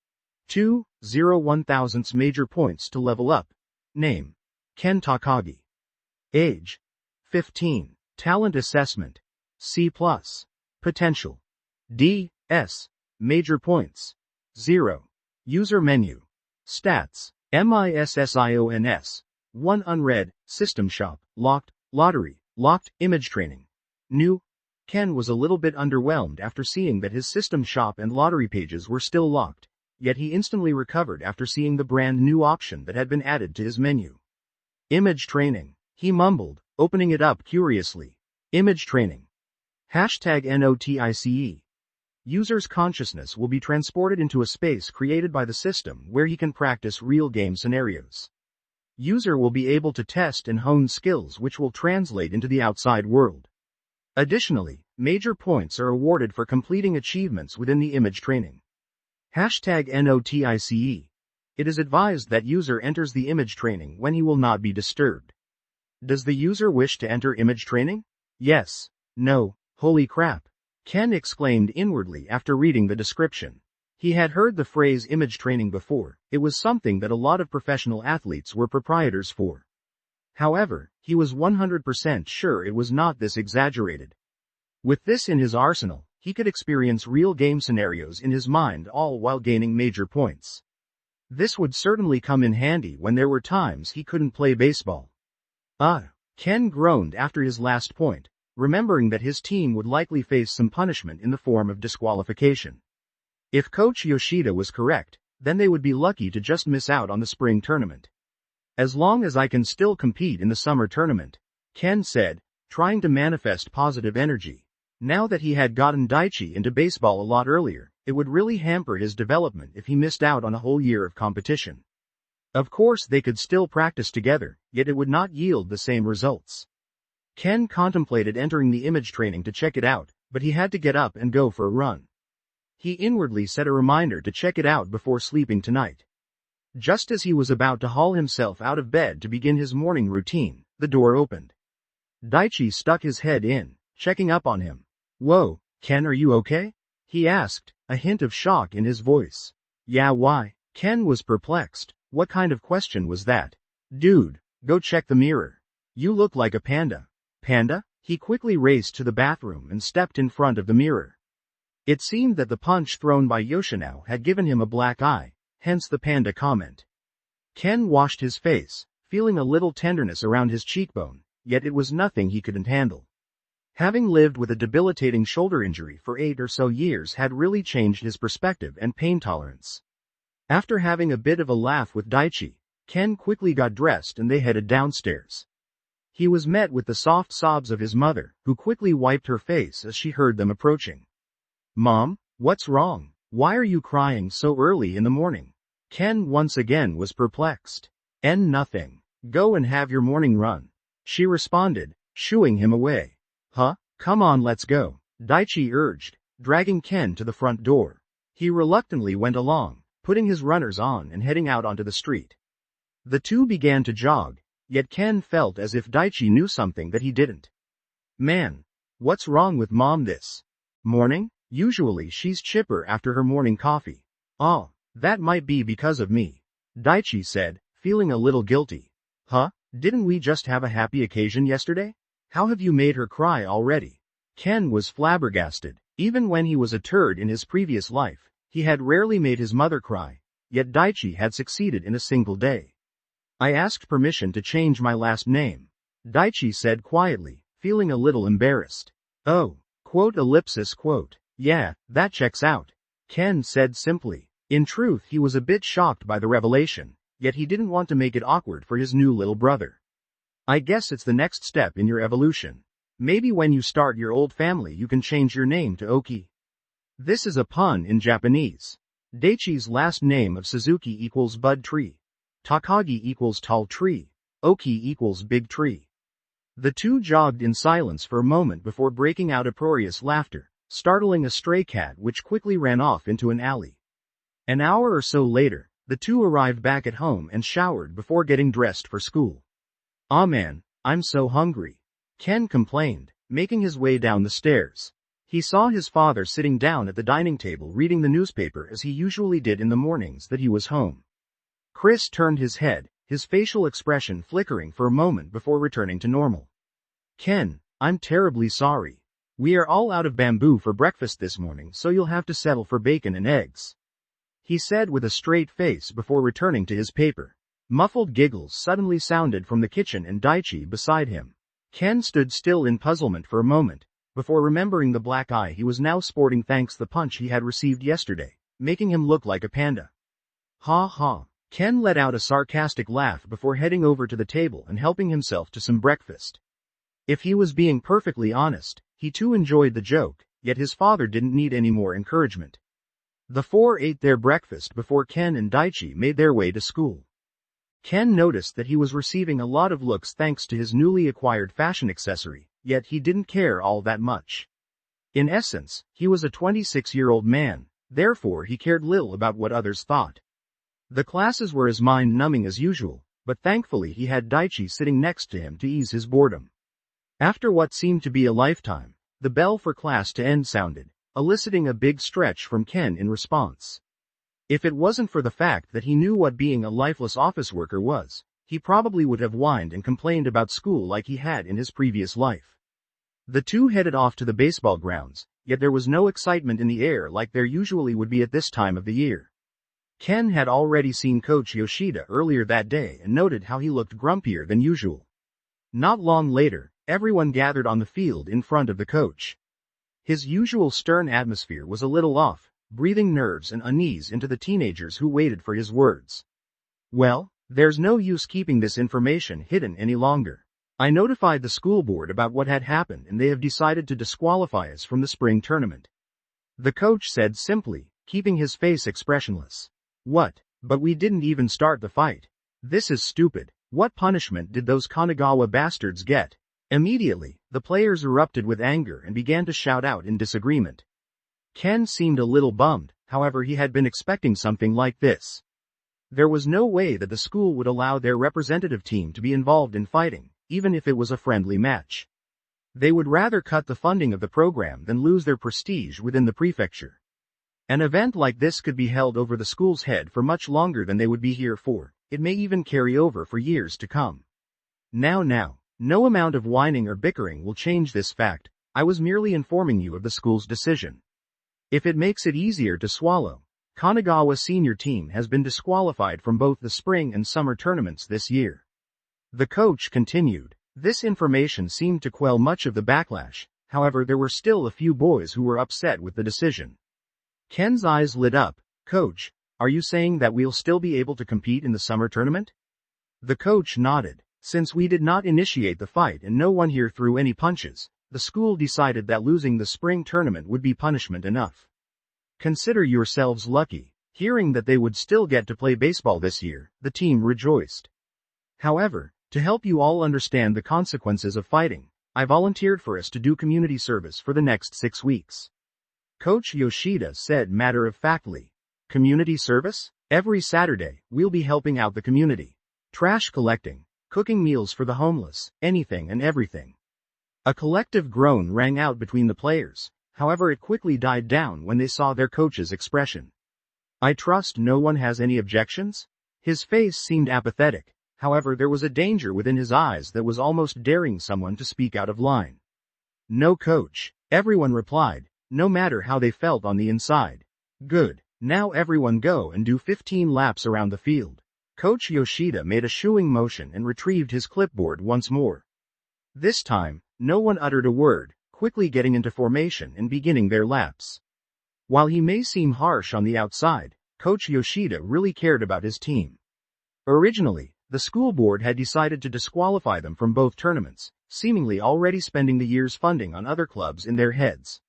2, 0/1000ths major points to level up. Name: Ken Takagi. Age: 15. Talent assessment: C+. Potential: D, S. Major points: 0. User menu. Stats: MISSIONS. 1 unread, system shop, locked, lottery, locked, image training. New. Ken was a little bit underwhelmed after seeing that his system shop and lottery pages were still locked, yet he instantly recovered after seeing the brand new option that had been added to his menu. Image training, he mumbled, opening it up curiously. Image training. #NOTICE. User's consciousness will be transported into a space created by the system where he can practice real game scenarios. User will be able to test and hone skills which will translate into the outside world. Additionally, major points are awarded for completing achievements within the image training. #NOTICE. It is advised that user enters the image training when he will not be disturbed. Does the user wish to enter image training? Yes. No. Holy crap. Ken exclaimed inwardly after reading the description. He had heard the phrase image training before. It was something that a lot of professional athletes were proprietors for. However, he was 100% sure it was not this exaggerated. With this in his arsenal, he could experience real game scenarios in his mind all while gaining major points. This would certainly come in handy when there were times he couldn't play baseball. Ken groaned after his last point, remembering that his team would likely face some punishment in the form of disqualification. If Coach Yoshida was correct, then they would be lucky to just miss out on the spring tournament. As long as I can still compete in the summer tournament, Ken said, trying to manifest positive energy. Now that he had gotten Daichi into baseball a lot earlier, it would really hamper his development if he missed out on a whole year of competition. Of course they could still practice together, yet it would not yield the same results. Ken contemplated entering the image training to check it out, but he had to get up and go for a run. He inwardly set a reminder to check it out before sleeping tonight. Just as he was about to haul himself out of bed to begin his morning routine, the door opened. Daichi stuck his head in, checking up on him. "Whoa, Ken, are you okay?" he asked, a hint of shock in his voice. "Yeah, why?" Ken was perplexed. What kind of question was that? "Dude, go check the mirror. You look like a panda." Panda? He quickly raced to the bathroom and stepped in front of the mirror. It seemed that the punch thrown by Yoshino had given him a black eye, hence the panda comment. Ken washed his face, feeling a little tenderness around his cheekbone, yet it was nothing he couldn't handle. Having lived with a debilitating shoulder injury for 8 or so years had really changed his perspective and pain tolerance. After having a bit of a laugh with Daichi, Ken quickly got dressed and they headed downstairs. He was met with the soft sobs of his mother, who quickly wiped her face as she heard them approaching. "Mom, what's wrong? Why are you crying so early in the morning?" Ken once again was perplexed. Nothing. Go and have your morning run," she responded, shooing him away. Come on, let's go," Daichi urged, dragging Ken to the front door. He reluctantly went along, putting his runners on and heading out onto the street. The two began to jog, yet Ken felt as if Daichi knew something that he didn't. "Man, what's wrong with Mom this morning? Usually she's chipper after her morning coffee." "Oh, that might be because of me," Daichi said, feeling a little guilty. Didn't we just have a happy occasion yesterday? How have you made her cry already?" Ken was flabbergasted. Even when he was a turd in his previous life, he had rarely made his mother cry, yet Daichi had succeeded in a single day. "I asked permission to change my last name," Daichi said quietly, feeling a little embarrassed. "Oh, quote. Yeah, that checks out," Ken said simply. In truth, he was a bit shocked by the revelation, yet he didn't want to make it awkward for his new little brother. "I guess it's the next step in your evolution. Maybe when you start your old family you can change your name to Oki." This is a pun in Japanese. Daichi's last name of Suzuki equals bud tree. Takagi equals tall tree. Oki equals big tree. The two jogged in silence for a moment before breaking out uproarious laughter, startling a stray cat which quickly ran off into an alley. An hour or so later, the two arrived back at home and showered before getting dressed for school. "Aw man, I'm so hungry," Ken complained, making his way down the stairs. He saw his father sitting down at the dining table reading the newspaper as he usually did in the mornings that he was home. Chris turned his head, his facial expression flickering for a moment before returning to normal. Ken, I'm terribly sorry. We are all out of bamboo for breakfast this morning, so you'll have to settle for bacon and eggs, he said with a straight face before returning to his paper. Muffled giggles suddenly sounded from the kitchen and Daichi beside him. Ken stood still in puzzlement for a moment, before remembering the black eye he was now sporting thanks to the punch he had received yesterday, making him look like a panda. Ha ha. Ken let out a sarcastic laugh before heading over to the table and helping himself to some breakfast. If he was being perfectly honest, he too enjoyed the joke, yet his father didn't need any more encouragement. The four ate their breakfast before Ken and Daichi made their way to school. Ken noticed that he was receiving a lot of looks thanks to his newly acquired fashion accessory, yet he didn't care all that much. In essence, he was a 26-year-old man, therefore he cared little about what others thought. The classes were as mind-numbing as usual, but thankfully he had Daichi sitting next to him to ease his boredom. After what seemed to be a lifetime, the bell for class to end sounded, eliciting a big stretch from Ken in response. If it wasn't for the fact that he knew what being a lifeless office worker was, he probably would have whined and complained about school like he had in his previous life. The two headed off to the baseball grounds, yet there was no excitement in the air like there usually would be at this time of the year. Ken had already seen Coach Yoshida earlier that day and noted how he looked grumpier than usual. Not long later, everyone gathered on the field in front of the coach. His usual stern atmosphere was a little off, breathing nerves and unease into the teenagers who waited for his words. Well, there's no use keeping this information hidden any longer. I notified the school board about what had happened and they have decided to disqualify us from the spring tournament. The coach said simply, keeping his face expressionless. What? But we didn't even start the fight. This is stupid. What punishment did those Kanagawa bastards get? Immediately, the players erupted with anger and began to shout out in disagreement. Ken seemed a little bummed, however he had been expecting something like this. There was no way that the school would allow their representative team to be involved in fighting, even if it was a friendly match. They would rather cut the funding of the program than lose their prestige within the prefecture. An event like this could be held over the school's head for much longer than they would be here for. It may even carry over for years to come. Now, no amount of whining or bickering will change this fact. I was merely informing you of the school's decision. If it makes it easier to swallow, Kanagawa senior team has been disqualified from both the spring and summer tournaments this year. The coach continued. This information seemed to quell much of the backlash, however there were still a few boys who were upset with the decision. Ken's eyes lit up. Coach, are you saying that we'll still be able to compete in the summer tournament? The coach nodded. Since we did not initiate the fight and no one here threw any punches, the school decided that losing the spring tournament would be punishment enough. Consider yourselves lucky. Hearing that they would still get to play baseball this year, the team rejoiced. However, to help you all understand the consequences of fighting, I volunteered for us to do community service for the next 6 weeks. Coach Yoshida said matter-of-factly. Community service? Every Saturday, we'll be helping out the community. Trash collecting, cooking meals for the homeless, anything and everything. A collective groan rang out between the players, however it quickly died down when they saw their coach's expression. I trust no one has any objections? His face seemed apathetic, however there was a danger within his eyes that was almost daring someone to speak out of line. No, coach, everyone replied, no matter how they felt on the inside. Good. Now everyone go and do 15 laps around the field. Coach Yoshida made a shooing motion and retrieved his clipboard once more. This time, no one uttered a word, quickly getting into formation and beginning their laps. While he may seem harsh on the outside, Coach Yoshida really cared about his team. Originally, the school board had decided to disqualify them from both tournaments, seemingly already spending the year's funding on other clubs in their heads.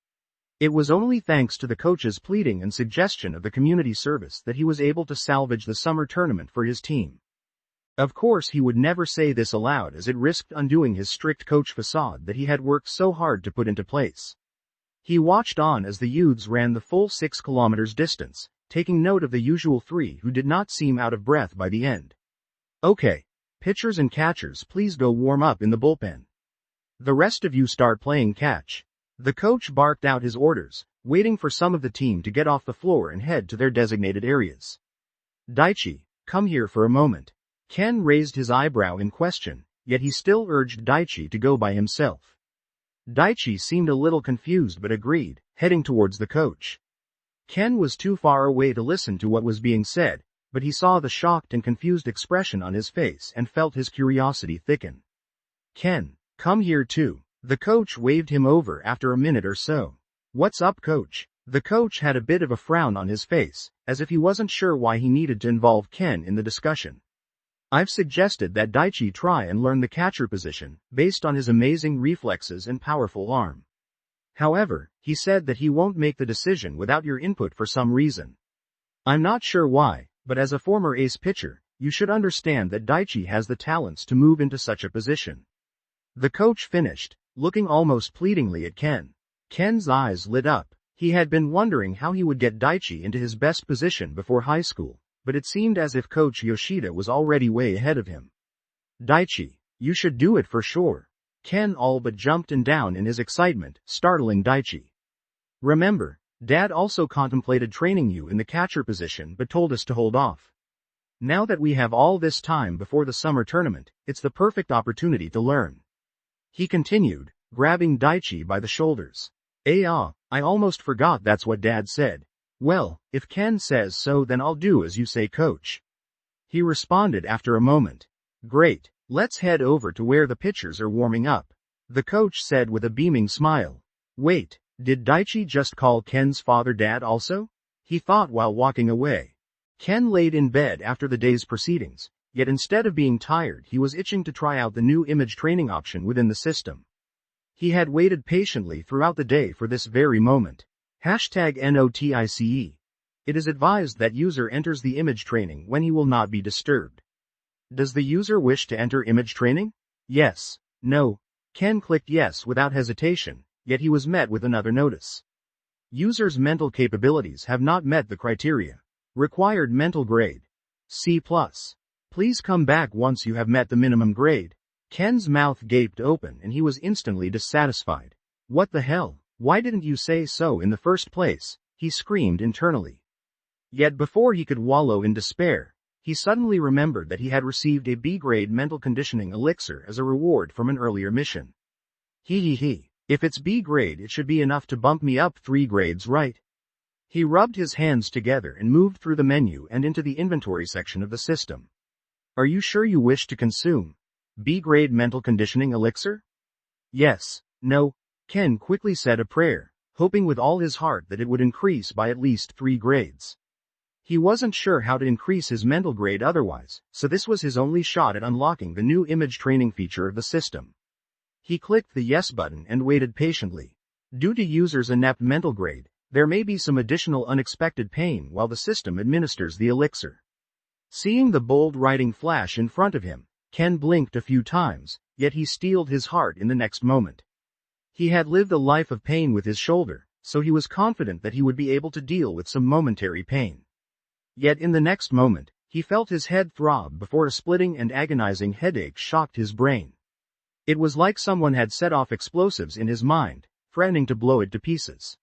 It was only thanks to the coach's pleading and suggestion of the community service that he was able to salvage the summer tournament for his team. Of course he would never say this aloud as it risked undoing his strict coach facade that he had worked so hard to put into place. He watched on as the youths ran the full 6 kilometers distance, taking note of the usual 3 who did not seem out of breath by the end. Okay, pitchers and catchers, please go warm up in the bullpen. The rest of you start playing catch. The coach barked out his orders, waiting for some of the team to get off the floor and head to their designated areas. Daichi, come here for a moment. Ken raised his eyebrow in question, yet he still urged Daichi to go by himself. Daichi seemed a little confused but agreed, heading towards the coach. Ken was too far away to listen to what was being said, but he saw the shocked and confused expression on his face and felt his curiosity thicken. Ken, come here too. The coach waved him over after a minute or so. What's up, coach? The coach had a bit of a frown on his face, as if he wasn't sure why he needed to involve Ken in the discussion. I've suggested that Daichi try and learn the catcher position, based on his amazing reflexes and powerful arm. However, he said that he won't make the decision without your input for some reason. I'm not sure why, but as a former ace pitcher, you should understand that Daichi has the talents to move into such a position. The coach finished, looking almost pleadingly at Ken. Ken's eyes lit up. He had been wondering how he would get Daichi into his best position before high school, but it seemed as if Coach Yoshida was already way ahead of him. Daichi, you should do it for sure. Ken all but jumped down in his excitement, startling Daichi. Remember, Dad also contemplated training you in the catcher position but told us to hold off. Now that we have all this time before the summer tournament, it's the perfect opportunity to learn. He continued, grabbing Daichi by the shoulders. I almost forgot that's what Dad said. Well, if Ken says so then I'll do as you say, coach. He responded after a moment. Great, let's head over to where the pitchers are warming up. The coach said with a beaming smile. Wait, did Daichi just call Ken's father Dad also? He thought while walking away. Ken laid in bed after the day's proceedings, yet instead of being tired he was itching to try out the new image training option within the system. He had waited patiently throughout the day for this very moment. #NOTICE. It is advised that user enters the image training when he will not be disturbed. Does the user wish to enter image training? Yes. No. Ken clicked yes without hesitation, yet he was met with another notice. User's mental capabilities have not met the criteria. Required mental grade. C+. Please come back once you have met the minimum grade. Ken's mouth gaped open and he was instantly dissatisfied. What the hell? Why didn't you say so in the first place? He screamed internally. Yet before he could wallow in despair, he suddenly remembered that he had received a B-grade mental conditioning elixir as a reward from an earlier mission. If it's B-grade it should be enough to bump me up 3 grades, right? He rubbed his hands together and moved through the menu and into the inventory section of the system. Are you sure you wish to consume B-grade mental conditioning elixir? Yes. No. Ken quickly said a prayer, hoping with all his heart that it would increase by at least 3 grades. He wasn't sure how to increase his mental grade otherwise, so this was his only shot at unlocking the new image training feature of the system. He clicked the yes button and waited patiently. Due to user's inept mental grade, there may be some additional unexpected pain while the system administers the elixir. Seeing the bold writing flash in front of him, Ken blinked a few times, yet he steeled his heart in the next moment. He had lived a life of pain with his shoulder, so he was confident that he would be able to deal with some momentary pain. Yet in the next moment, he felt his head throb before a splitting and agonizing headache shocked his brain. It was like someone had set off explosives in his mind, threatening to blow it to pieces.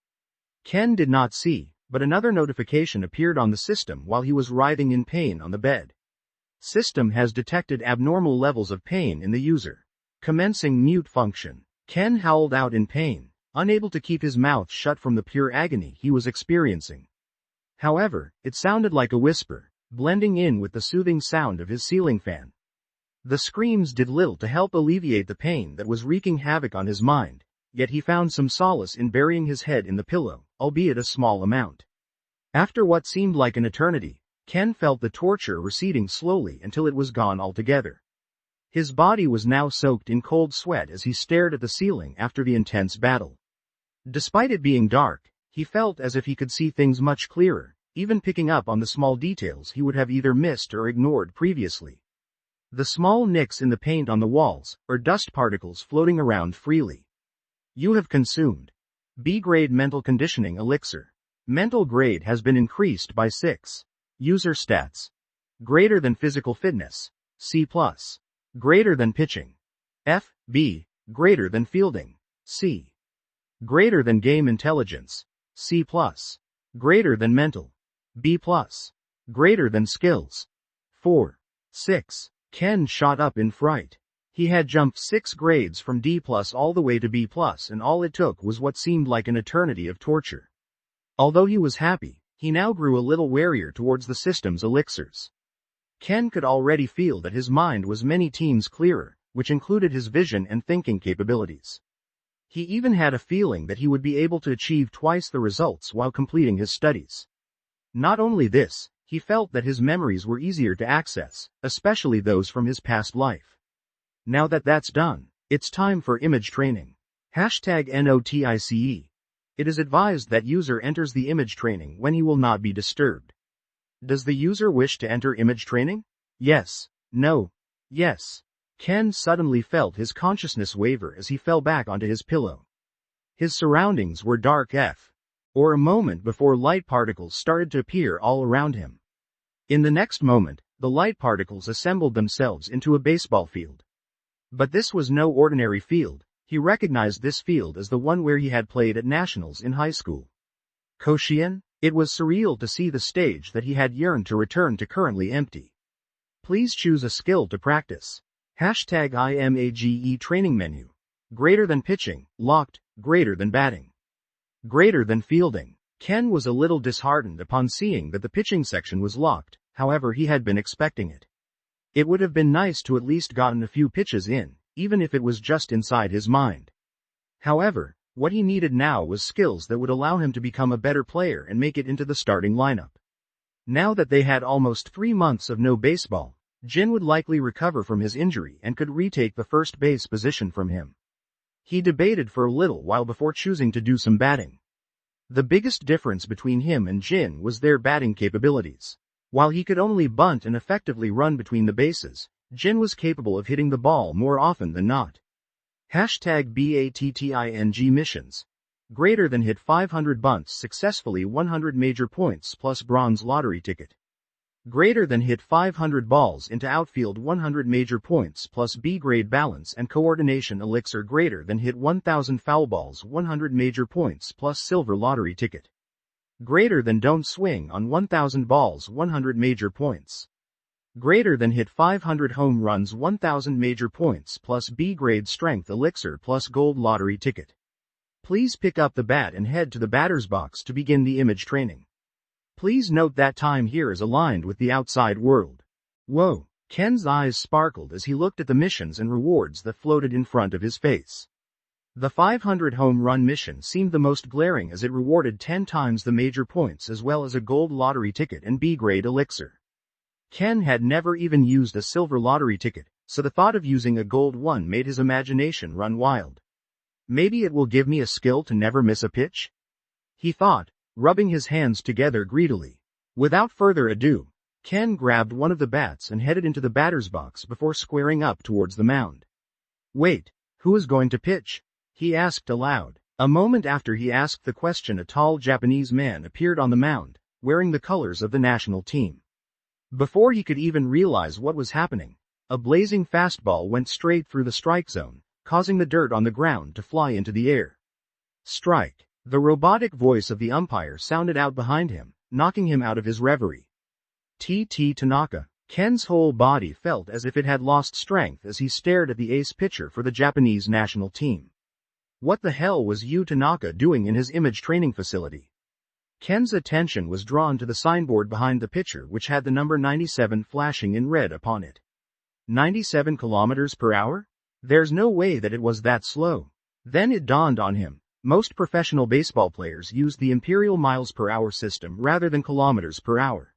Ken did not see, but another notification appeared on the system while he was writhing in pain on the bed. System has detected abnormal levels of pain in the user. Commencing mute function. Ken howled out in pain, unable to keep his mouth shut from the pure agony he was experiencing. However, it sounded like a whisper, blending in with the soothing sound of his ceiling fan. The screams did little to help alleviate the pain that was wreaking havoc on his mind, yet he found some solace in burying his head in the pillow, albeit a small amount. After what seemed like an eternity, Ken felt the torture receding slowly until it was gone altogether. His body was now soaked in cold sweat as he stared at the ceiling after the intense battle. Despite it being dark, he felt as if he could see things much clearer, even picking up on the small details he would have either missed or ignored previously. The small nicks in the paint on the walls, or dust particles floating around freely. You have consumed B-grade mental conditioning elixir. Mental grade has been increased by 6. User stats. Greater than physical fitness. C+. Greater than pitching. F. B. Greater than fielding. C. Greater than game intelligence. C+. Greater than mental. B+. Greater than skills. 4. 6. Ken shot up in fright. He had jumped 6 grades from D+ all the way to B+, and all it took was what seemed like an eternity of torture. Although he was happy, he now grew a little warier towards the system's elixirs. Ken could already feel that his mind was many times clearer, which included his vision and thinking capabilities. He even had a feeling that he would be able to achieve twice the results while completing his studies. Not only this, he felt that his memories were easier to access, especially those from his past life. Now that that's done, it's time for image training. #NOTICE. It is advised that user enters the image training when he will not be disturbed. Does the user wish to enter image training? Yes. No. Yes. Ken suddenly felt his consciousness waver as he fell back onto his pillow. His surroundings were dark for a moment before light particles started to appear all around him. In the next moment, the light particles assembled themselves into a baseball field. But this was no ordinary field. He recognized this field as the one where he had played at nationals in high school. Koshien? It was surreal to see the stage that he had yearned to return to currently empty. Please choose a skill to practice. #IMAGE training menu. Greater than pitching, locked, greater than batting. Greater than fielding. Ken was a little disheartened upon seeing that the pitching section was locked, however he had been expecting it. It would have been nice to at least gotten a few pitches in, even if it was just inside his mind. However, what he needed now was skills that would allow him to become a better player and make it into the starting lineup. Now that they had almost 3 months of no baseball, Jin would likely recover from his injury and could retake the first base position from him. He debated for a little while before choosing to do some batting. The biggest difference between him and Jin was their batting capabilities. While he could only bunt and effectively run between the bases, Jin was capable of hitting the ball more often than not. #BATTING missions. Greater than hit 500 bunts successfully 100 major points plus bronze lottery ticket. Greater than hit 500 balls into outfield 100 major points plus B-grade balance and coordination elixir. Greater than hit 1000 foul balls 100 major points plus silver lottery ticket. Greater than don't swing on 1000 balls 100 major points. Greater than hit 500 home runs 1000 major points plus B-grade strength elixir plus gold lottery ticket. Please pick up the bat and head to the batter's box to begin the image training. Please note that time here is aligned with the outside world. Whoa! Ken's eyes sparkled as he looked at the missions and rewards that floated in front of his face. The 500 home run mission seemed the most glaring as it rewarded 10 times the major points as well as a gold lottery ticket and B-grade elixir. Ken had never even used a silver lottery ticket, so the thought of using a gold one made his imagination run wild. Maybe it will give me a skill to never miss a pitch? He thought, rubbing his hands together greedily. Without further ado, Ken grabbed one of the bats and headed into the batter's box before squaring up towards the mound. Wait, who is going to pitch? He asked aloud. A moment after he asked the question, a tall Japanese man appeared on the mound, wearing the colors of the national team. Before he could even realize what was happening, a blazing fastball went straight through the strike zone, causing the dirt on the ground to fly into the air. Strike. The robotic voice of the umpire sounded out behind him, knocking him out of his reverie. T.T. Tanaka. Ken's whole body felt as if it had lost strength as he stared at the ace pitcher for the Japanese national team. What the hell was Yu Tanaka doing in his image training facility? Ken's attention was drawn to the signboard behind the pitcher, which had the number 97 flashing in red upon it. 97 kilometers per hour? There's no way that it was that slow. Then it dawned on him. Most professional baseball players use the imperial miles per hour system rather than kilometers per hour.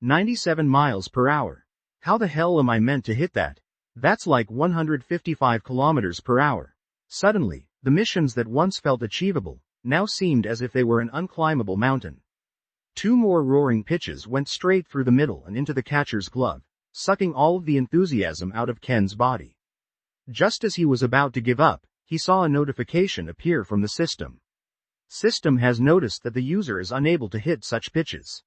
97 miles per hour. How the hell am I meant to hit that? That's like 155 kilometers per hour. Suddenly, the missions that once felt achievable, now seemed as if they were an unclimbable mountain. 2 more roaring pitches went straight through the middle and into the catcher's glove, sucking all of the enthusiasm out of Ken's body. Just as he was about to give up, he saw a notification appear from the system. System has noticed that the user is unable to hit such pitches.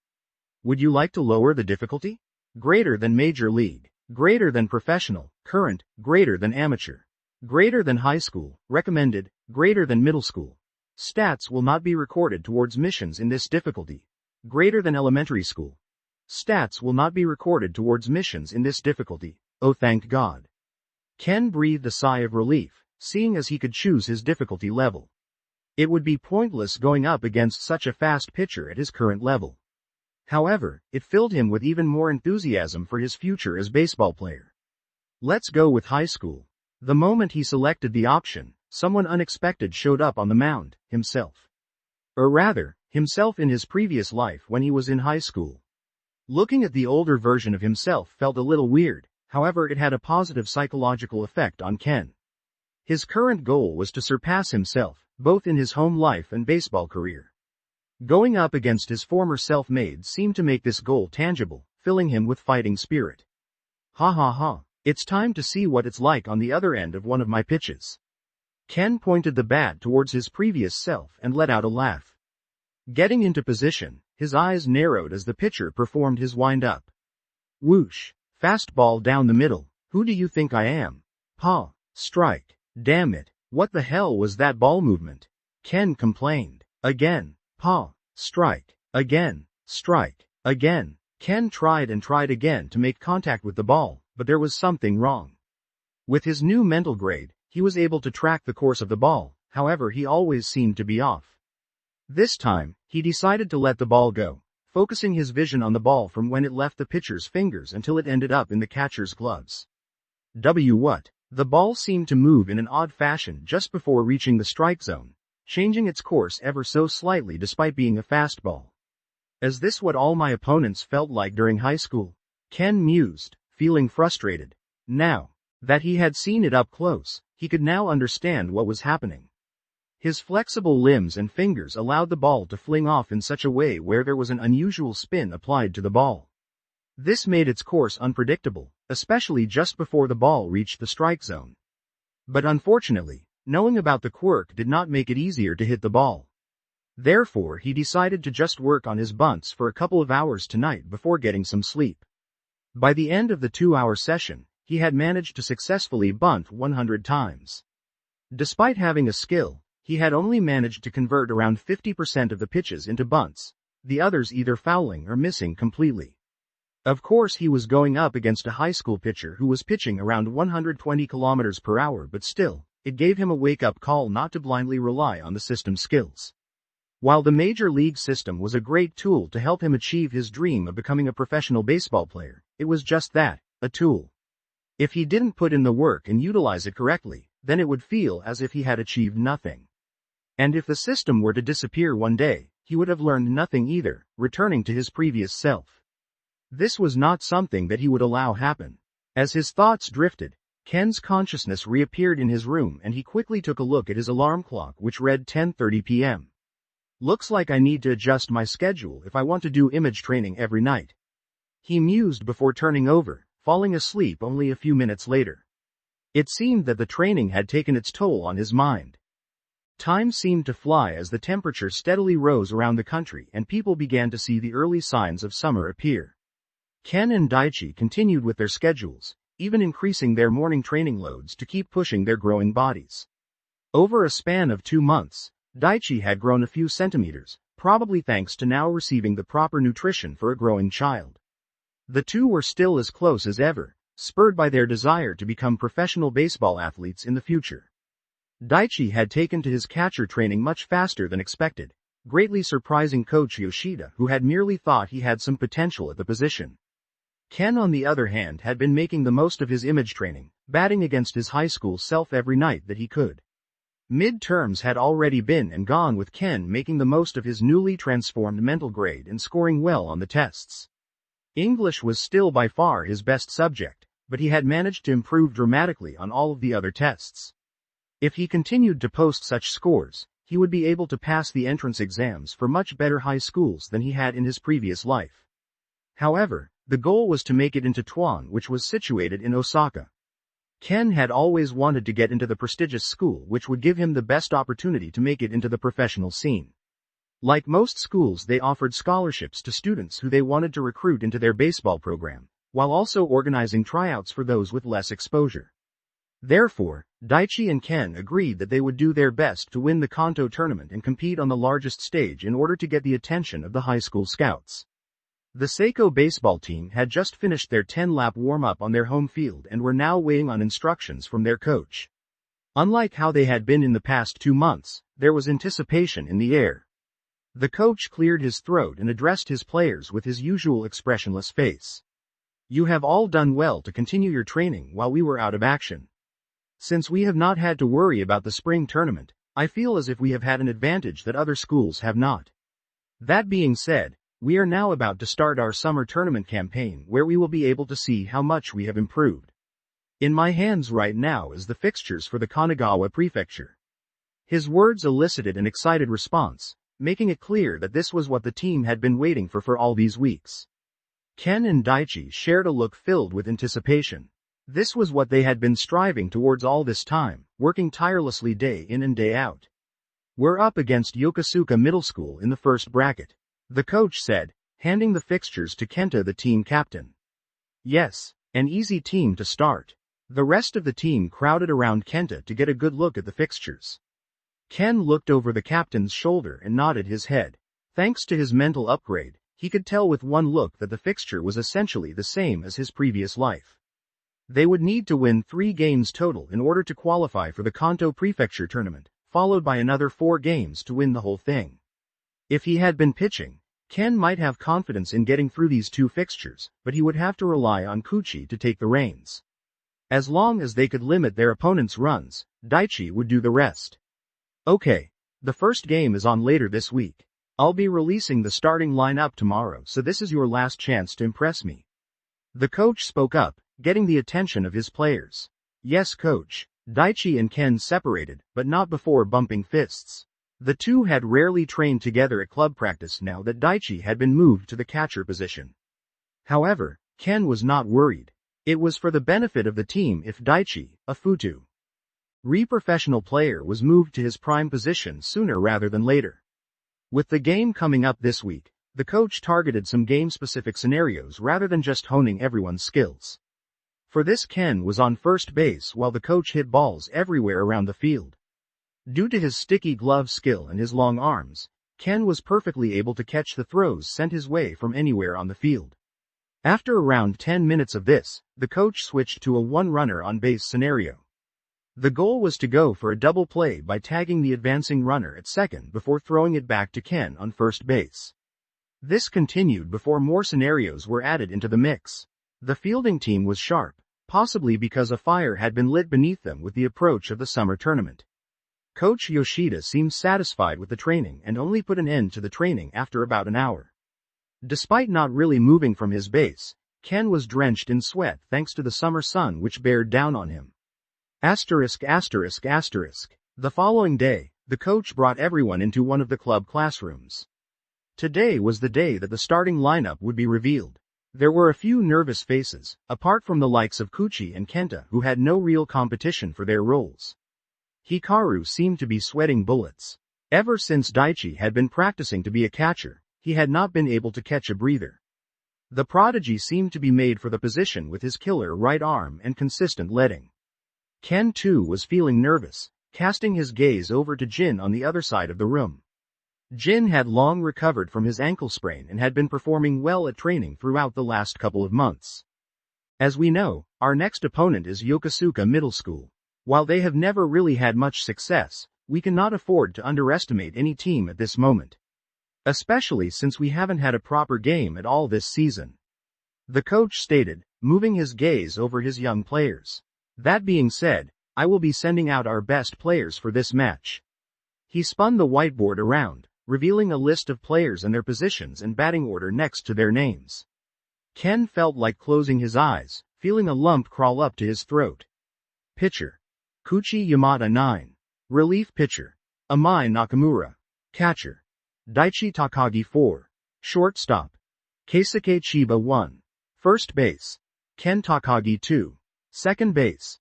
Would you like to lower the difficulty? Greater than Major League. Greater than Professional. Current. Greater than Amateur. Greater than High School. Recommended. Greater than Middle School. Stats will not be recorded towards missions in this difficulty. Greater than Elementary School. Stats will not be recorded towards missions in this difficulty. Oh, thank God. Ken breathed a sigh of relief, seeing as he could choose his difficulty level. It would be pointless going up against such a fast pitcher at his current level. However, it filled him with even more enthusiasm for his future as baseball player. Let's go with high school. The moment he selected the option, someone unexpected showed up on the mound, himself. Or rather, himself in his previous life when he was in high school. Looking at the older version of himself felt a little weird, however it had a positive psychological effect on Ken. His current goal was to surpass himself, both in his home life and baseball career. Going up against his former self-made seemed to make this goal tangible, filling him with fighting spirit. Ha ha ha, it's time to see what it's like on the other end of one of my pitches. Ken pointed the bat towards his previous self and let out a laugh. Getting into position, his eyes narrowed as the pitcher performed his wind-up. Whoosh, fastball down the middle, who do you think I am? Pa, strike, damn it, what the hell was that ball movement? Ken complained. Again, pa, strike, again, strike, again. Ken tried and tried again to make contact with the ball, but there was something wrong. With his new mental grade, he was able to track the course of the ball, however he always seemed to be off. This time, he decided to let the ball go, focusing his vision on the ball from when it left the pitcher's fingers until it ended up in the catcher's gloves. What? The ball seemed to move in an odd fashion just before reaching the strike zone, changing its course ever so slightly despite being a fastball. Is this what all my opponents felt like during high school? Ken mused, feeling frustrated. Now that he had seen it up close, he could now understand what was happening. His flexible limbs and fingers allowed the ball to fling off in such a way where there was an unusual spin applied to the ball. This made its course unpredictable, especially just before the ball reached the strike zone. But unfortunately, knowing about the quirk did not make it easier to hit the ball. Therefore he decided to just work on his bunts for a couple of hours tonight before getting some sleep. By the end of the 2-hour session, he had managed to successfully bunt 100 times. Despite having a skill, he had only managed to convert around 50% of the pitches into bunts, the others either fouling or missing completely. Of course he was going up against a high school pitcher who was pitching around 120 kilometers per hour, but still, it gave him a wake-up call not to blindly rely on the system's skills. While the major league system was a great tool to help him achieve his dream of becoming a professional baseball player, it was just that, a tool. If he didn't put in the work and utilize it correctly, then it would feel as if he had achieved nothing. And if the system were to disappear one day, he would have learned nothing either, returning to his previous self. This was not something that he would allow happen. As his thoughts drifted, Ken's consciousness reappeared in his room and he quickly took a look at his alarm clock which read 10:30 p.m. Looks like I need to adjust my schedule if I want to do image training every night. He mused before turning over, falling asleep only a few minutes later. It seemed that the training had taken its toll on his mind. Time seemed to fly as the temperature steadily rose around the country and people began to see the early signs of summer appear. Ken and Daichi continued with their schedules, even increasing their morning training loads to keep pushing their growing bodies. Over a span of 2 months, Daichi had grown a few centimeters, probably thanks to now receiving the proper nutrition for a growing child. The two were still as close as ever, spurred by their desire to become professional baseball athletes in the future. Daichi had taken to his catcher training much faster than expected, greatly surprising coach Yoshida who had merely thought he had some potential at the position. Ken on the other hand had been making the most of his image training, batting against his high school self every night that he could. Midterms had already been and gone with Ken making the most of his newly transformed mental grade and scoring well on the tests. English was still by far his best subject, but he had managed to improve dramatically on all of the other tests. If he continued to post such scores, he would be able to pass the entrance exams for much better high schools than he had in his previous life. However, the goal was to make it into Tuan, which was situated in Osaka. Ken had always wanted to get into the prestigious school which would give him the best opportunity to make it into the professional scene. Like most schools, they offered scholarships to students who they wanted to recruit into their baseball program, while also organizing tryouts for those with less exposure. Therefore, Daichi and Ken agreed that they would do their best to win the Kanto tournament and compete on the largest stage in order to get the attention of the high school scouts. The Seiko baseball team had just finished their 10-lap warm-up on their home field and were now waiting on instructions from their coach. Unlike how they had been in the past 2 months, there was anticipation in the air. The coach cleared his throat and addressed his players with his usual expressionless face. You have all done well to continue your training while we were out of action. Since we have not had to worry about the spring tournament, I feel as if we have had an advantage that other schools have not. That being said, we are now about to start our summer tournament campaign where we will be able to see how much we have improved. In my hands right now is the fixtures for the Kanagawa Prefecture. His words elicited an excited response, making it clear that this was what the team had been waiting for all these weeks. Ken and Daichi shared a look filled with anticipation. This was what they had been striving towards all this time, working tirelessly day in and day out. We're up against Yokosuka Middle School in the first bracket, the coach said, handing the fixtures to Kenta, the team captain. Yes, an easy team to start. The rest of the team crowded around Kenta to get a good look at the fixtures. Ken looked over the captain's shoulder and nodded his head. Thanks to his mental upgrade, he could tell with one look that the fixture was essentially the same as his previous life. They would need to win 3 games total in order to qualify for the Kanto Prefecture tournament, followed by another 4 games to win the whole thing. If he had been pitching, Ken might have confidence in getting through these 2 fixtures, but he would have to rely on Kuchi to take the reins. As long as they could limit their opponent's runs, Daichi would do the rest. Okay, the first game is on later this week. I'll be releasing the starting lineup tomorrow, so this is your last chance to impress me. The coach spoke up, getting the attention of his players. Yes, coach. Daichi and Ken separated, but not before bumping fists. The two had rarely trained together at club practice now that Daichi had been moved to the catcher position. However, Ken was not worried. It was for the benefit of the team if Daichi, a professional player, was moved to his prime position sooner rather than later. With the game coming up this week, the coach targeted some game-specific scenarios rather than just honing everyone's skills. For this, Ken was on first base while the coach hit balls everywhere around the field. Due to his sticky glove skill and his long arms, Ken was perfectly able to catch the throws sent his way from anywhere on the field. After around 10 minutes of this, the coach switched to a 1-runner on base scenario. The goal was to go for a double play by tagging the advancing runner at second before throwing it back to Ken on first base. This continued before more scenarios were added into the mix. The fielding team was sharp, possibly because a fire had been lit beneath them with the approach of the summer tournament. Coach Yoshida seemed satisfied with the training and only put an end to the training after about an hour. Despite not really moving from his base, Ken was drenched in sweat thanks to the summer sun which bared down on him. The following day, the coach brought everyone into one of the club classrooms. Today was the day that the starting lineup would be revealed. There were a few nervous faces, apart from the likes of Kuchi and Kenta who had no real competition for their roles. Hikaru seemed to be sweating bullets. Ever since Daichi had been practicing to be a catcher, he had not been able to catch a breather. The prodigy seemed to be made for the position with his killer right arm and consistent letting. Ken too was feeling nervous, casting his gaze over to Jin on the other side of the room. Jin had long recovered from his ankle sprain and had been performing well at training throughout the last couple of months. As we know, our next opponent is Yokosuka Middle School. While they have never really had much success, we cannot afford to underestimate any team at this moment. Especially since we haven't had a proper game at all this season. The coach stated, moving his gaze over his young players. That being said, I will be sending out our best players for this match. He spun the whiteboard around, revealing a list of players and their positions and batting order next to their names. Ken felt like closing his eyes, feeling a lump crawl up to his throat. Pitcher. Kuchi Yamada 9. Relief pitcher. Amai Nakamura. Catcher. Daichi Takagi 4. Shortstop. Keisuke Chiba 1. First base. Ken Takagi 2. Second base.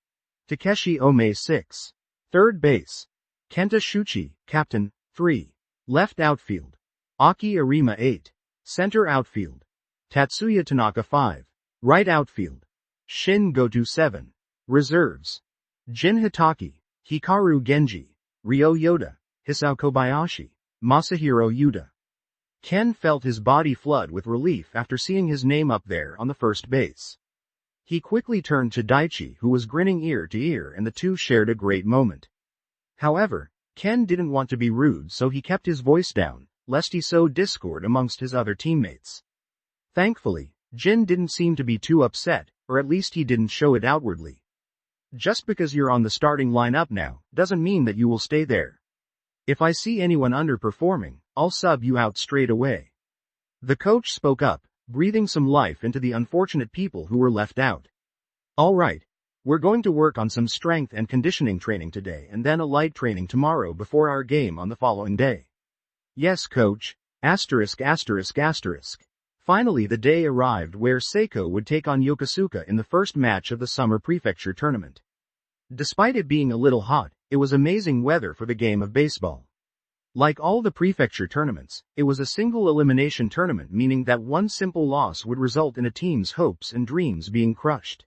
Takeshi Ome 6. Third base. Kenta Shuchi, captain, 3. Left outfield. Aki Arima 8. Center outfield. Tatsuya Tanaka 5. Right outfield. Shin Goto 7. Reserves. Jin Hitaki, Hikaru Genji, Ryo Yoda, Hisao Kobayashi, Masahiro Yuta. Ken felt his body flood with relief after seeing his name up there on the first base. He quickly turned to Daichi, who was grinning ear to ear, and the two shared a great moment. However, Ken didn't want to be rude, so he kept his voice down, lest he sow discord amongst his other teammates. Thankfully, Jin didn't seem to be too upset, or at least he didn't show it outwardly. Just because you're on the starting lineup now, doesn't mean that you will stay there. If I see anyone underperforming, I'll sub you out straight away. The coach spoke up, breathing some life into the unfortunate people who were left out. Alright, we're going to work on some strength and conditioning training today and then a light training tomorrow before our game on the following day. Yes, coach. *****. Finally the day arrived where Seiko would take on Yokosuka in the first match of the summer prefecture tournament. Despite it being a little hot, it was amazing weather for the game of baseball. Like all the prefecture tournaments, it was a single elimination tournament, meaning that one simple loss would result in a team's hopes and dreams being crushed.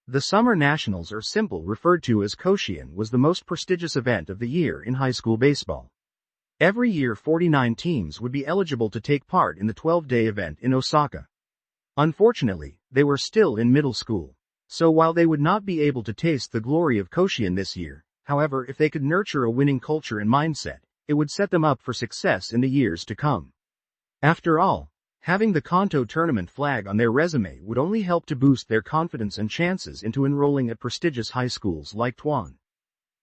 The Summer Nationals, or simple referred to as Koshien, was the most prestigious event of the year in high school baseball. Every year 49 teams would be eligible to take part in the 12-day event in Osaka. Unfortunately, they were still in middle school. So while they would not be able to taste the glory of Koshien this year, however, if they could nurture a winning culture and mindset, it would set them up for success in the years to come. After all, having the Kanto tournament flag on their resume would only help to boost their confidence and chances into enrolling at prestigious high schools like Tuan.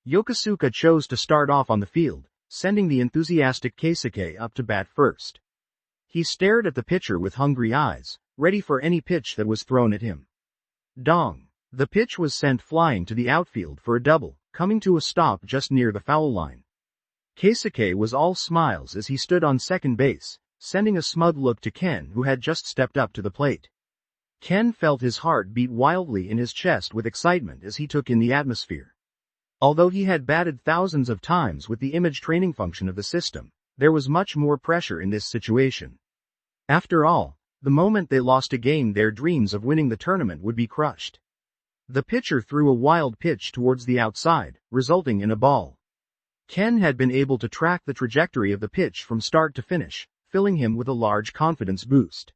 Yokosuka chose to start off on the field, sending the enthusiastic Keisuke up to bat first. He stared at the pitcher with hungry eyes, ready for any pitch that was thrown at him. Dong! The pitch was sent flying to the outfield for a double, coming to a stop just near the foul line. Keisuke was all smiles as he stood on second base, sending a smug look to Ken, who had just stepped up to the plate. Ken felt his heart beat wildly in his chest with excitement as he took in the atmosphere. Although he had batted thousands of times with the image training function of the system, there was much more pressure in this situation. After all, the moment they lost a game, their dreams of winning the tournament would be crushed. The pitcher threw a wild pitch towards the outside, resulting in a ball. Ken had been able to track the trajectory of the pitch from start to finish, filling him with a large confidence boost.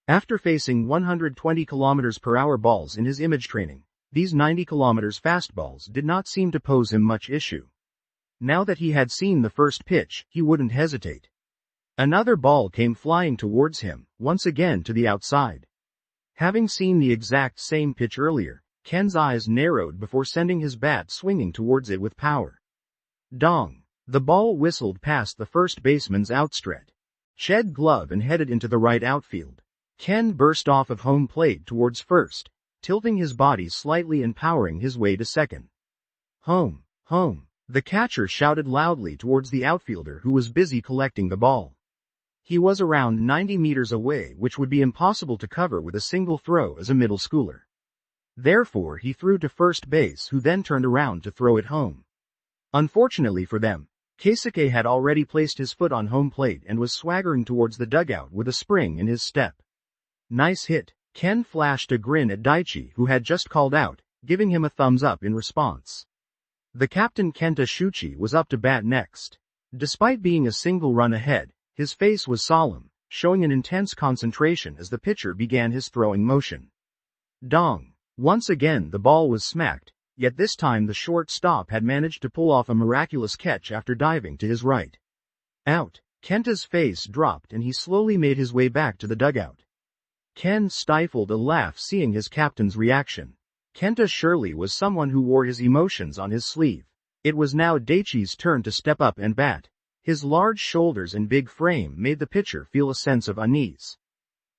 After facing 120 km/h balls in his image training, these 90 km fastballs did not seem to pose him much issue. Now that he had seen the first pitch, he wouldn't hesitate. Another ball came flying towards him, once again to the outside. Having seen the exact same pitch earlier, Ken's eyes narrowed before sending his bat swinging towards it with power. Dong! The ball whistled past the first baseman's outstretched glove and headed into the right outfield. Ken burst off of home plate towards first, tilting his body slightly and powering his way to second. Home! Home! The catcher shouted loudly towards the outfielder, who was busy collecting the ball. He was around 90 meters away, which would be impossible to cover with a single throw as a middle schooler. Therefore he threw to first base, who then turned around to throw it home. Unfortunately for them, Keisuke had already placed his foot on home plate and was swaggering towards the dugout with a spring in his step. Nice hit! Ken flashed a grin at Daichi, who had just called out, giving him a thumbs up in response. The captain Kenta Shuchi was up to bat next. Despite being a single run ahead, his face was solemn, showing an intense concentration as the pitcher began his throwing motion. Dong! Once again the ball was smacked, yet this time the shortstop had managed to pull off a miraculous catch after diving to his right. Out! Kenta's face dropped and he slowly made his way back to the dugout. Ken stifled a laugh seeing his captain's reaction. Kenta surely was someone who wore his emotions on his sleeve. It was now Daichi's turn to step up and bat. His large shoulders and big frame made the pitcher feel a sense of unease.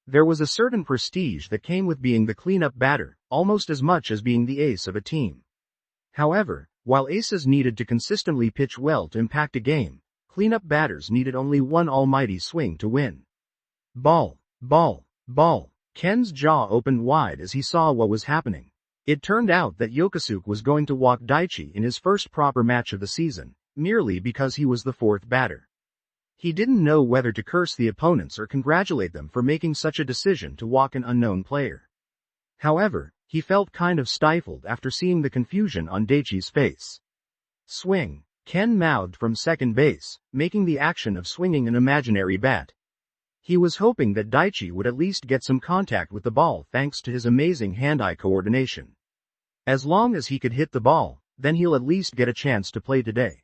There was a certain prestige that came with being the cleanup batter, almost as much as being the ace of a team. However, while aces needed to consistently pitch well to impact a game, cleanup batters needed only one almighty swing to win. Ball, ball, ball. Ken's jaw opened wide as he saw what was happening. It turned out that Yokosuka was going to walk Daichi in his first proper match of the season, merely because he was the fourth batter. He didn't know whether to curse the opponents or congratulate them for making such a decision to walk an unknown player. However, he felt kind of stifled after seeing the confusion on Daichi's face. Swing! Ken mouthed from second base, making the action of swinging an imaginary bat. He was hoping that Daichi would at least get some contact with the ball thanks to his amazing hand-eye coordination. As long as he could hit the ball, then he'll at least get a chance to play today.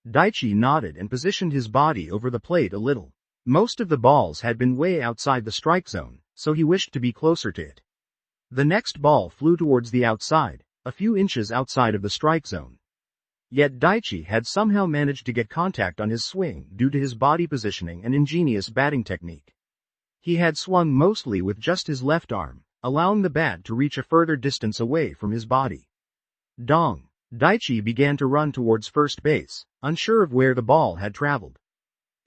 Daichi nodded and positioned his body over the plate a little. Most of the balls had been way outside the strike zone, so he wished to be closer to it. The next ball flew towards the outside, a few inches outside of the strike zone. Yet Daichi had somehow managed to get contact on his swing due to his body positioning and ingenious batting technique. He had swung mostly with just his left arm, allowing the bat to reach a further distance away from his body. Dong! Daichi began to run towards first base, unsure of where the ball had traveled.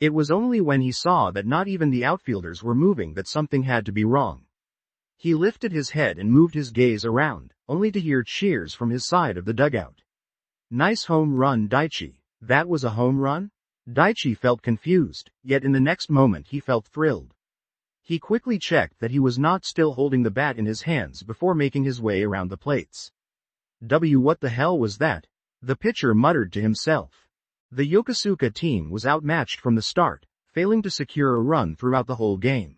It was only when he saw that not even the outfielders were moving that something had to be wrong. He lifted his head and moved his gaze around, only to hear cheers from his side of the dugout. Nice home run, Daichi. That was a home run? Daichi felt confused, yet in the next moment he felt thrilled. He quickly checked that he was not still holding the bat in his hands before making his way around the plates. What the hell was that? The pitcher muttered to himself. The Yokosuka team was outmatched from the start, failing to secure a run throughout the whole game.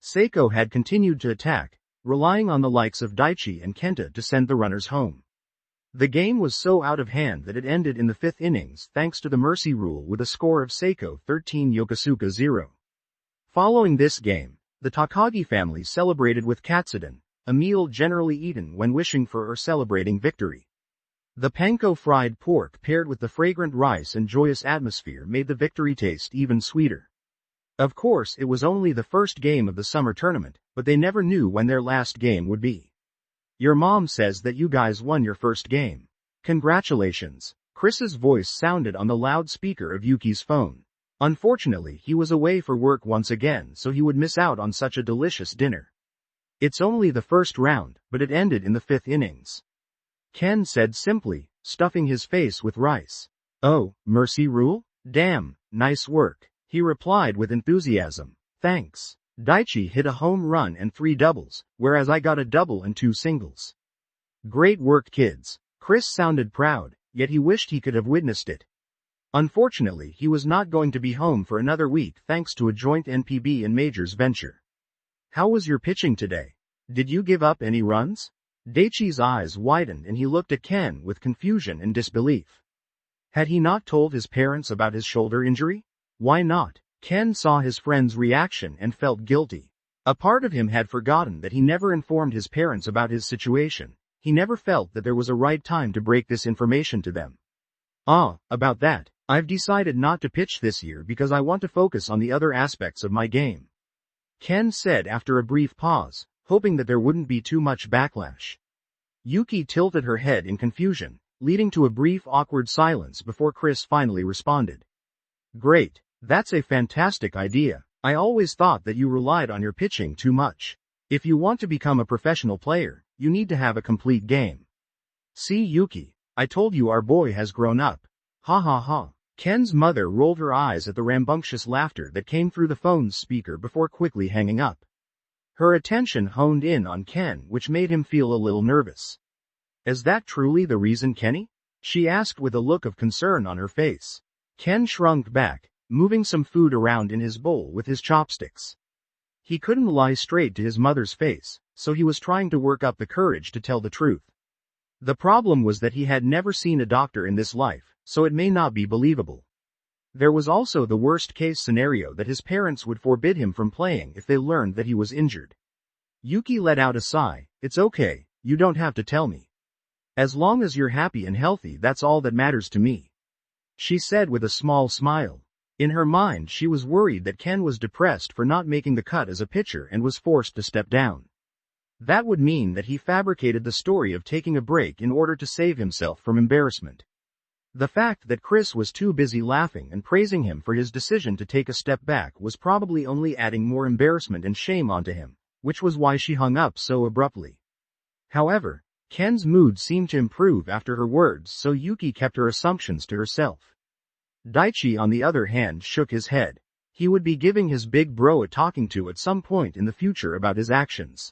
Seiko had continued to attack, relying on the likes of Daichi and Kenta to send the runners home. The game was so out of hand that it ended in the 5th innings thanks to the mercy rule with a score of Seiko 13 Yokosuka 0. Following this game, the Takagi family celebrated with katsudon, a meal generally eaten when wishing for or celebrating victory. The panko fried pork paired with the fragrant rice and joyous atmosphere made the victory taste even sweeter. Of course, it was only the first game of the summer tournament, but they never knew when their last game would be. Your mom says that you guys won your first game. Congratulations. Chris's voice sounded on the loudspeaker of Yuki's phone. Unfortunately, he was away for work once again, so he would miss out on such a delicious dinner. It's only the first round, but it ended in the 5th innings. Ken said simply, stuffing his face with rice. Oh, mercy rule? Damn, nice work, he replied with enthusiasm. Thanks. Daichi hit a home run and 3 doubles, whereas I got a double and 2 singles. Great work, kids. Chris sounded proud, yet he wished he could have witnessed it. Unfortunately, he was not going to be home for another week thanks to a joint NPB and majors venture. How was your pitching today? Did you give up any runs? Daichi's eyes widened and he looked at Ken with confusion and disbelief. Had he not told his parents about his shoulder injury? Why not? Ken saw his friend's reaction and felt guilty. A part of him had forgotten that he never informed his parents about his situation. He never felt that there was a right time to break this information to them. About that, I've decided not to pitch this year because I want to focus on the other aspects of my game. Ken said after a brief pause, hoping that there wouldn't be too much backlash. Yuki tilted her head in confusion, leading to a brief awkward silence before Chris finally responded. Great. That's a fantastic idea. I always thought that you relied on your pitching too much. If you want to become a professional player, you need to have a complete game. See, Yuki, I told you our boy has grown up. Ha ha ha. Ken's mother rolled her eyes at the rambunctious laughter that came through the phone's speaker before quickly hanging up. Her attention honed in on Ken, which made him feel a little nervous. Is that truly the reason, Kenny? She asked with a look of concern on her face. Ken shrunk back, moving some food around in his bowl with his chopsticks. He couldn't lie straight to his mother's face, so he was trying to work up the courage to tell the truth. The problem was that he had never seen a doctor in this life, so it may not be believable. There was also the worst-case scenario that his parents would forbid him from playing if they learned that he was injured. Yuki let out a sigh. It's okay, you don't have to tell me. As long as you're happy and healthy, that's all that matters to me, she said with a small smile. In her mind, she was worried that Ken was depressed for not making the cut as a pitcher and was forced to step down. That would mean that he fabricated the story of taking a break in order to save himself from embarrassment. The fact that Chris was too busy laughing and praising him for his decision to take a step back was probably only adding more embarrassment and shame onto him, which was why she hung up so abruptly. However, Ken's mood seemed to improve after her words, so Yuki kept her assumptions to herself. Daichi, on the other hand, shook his head. He would be giving his big bro a talking to at some point in the future about his actions.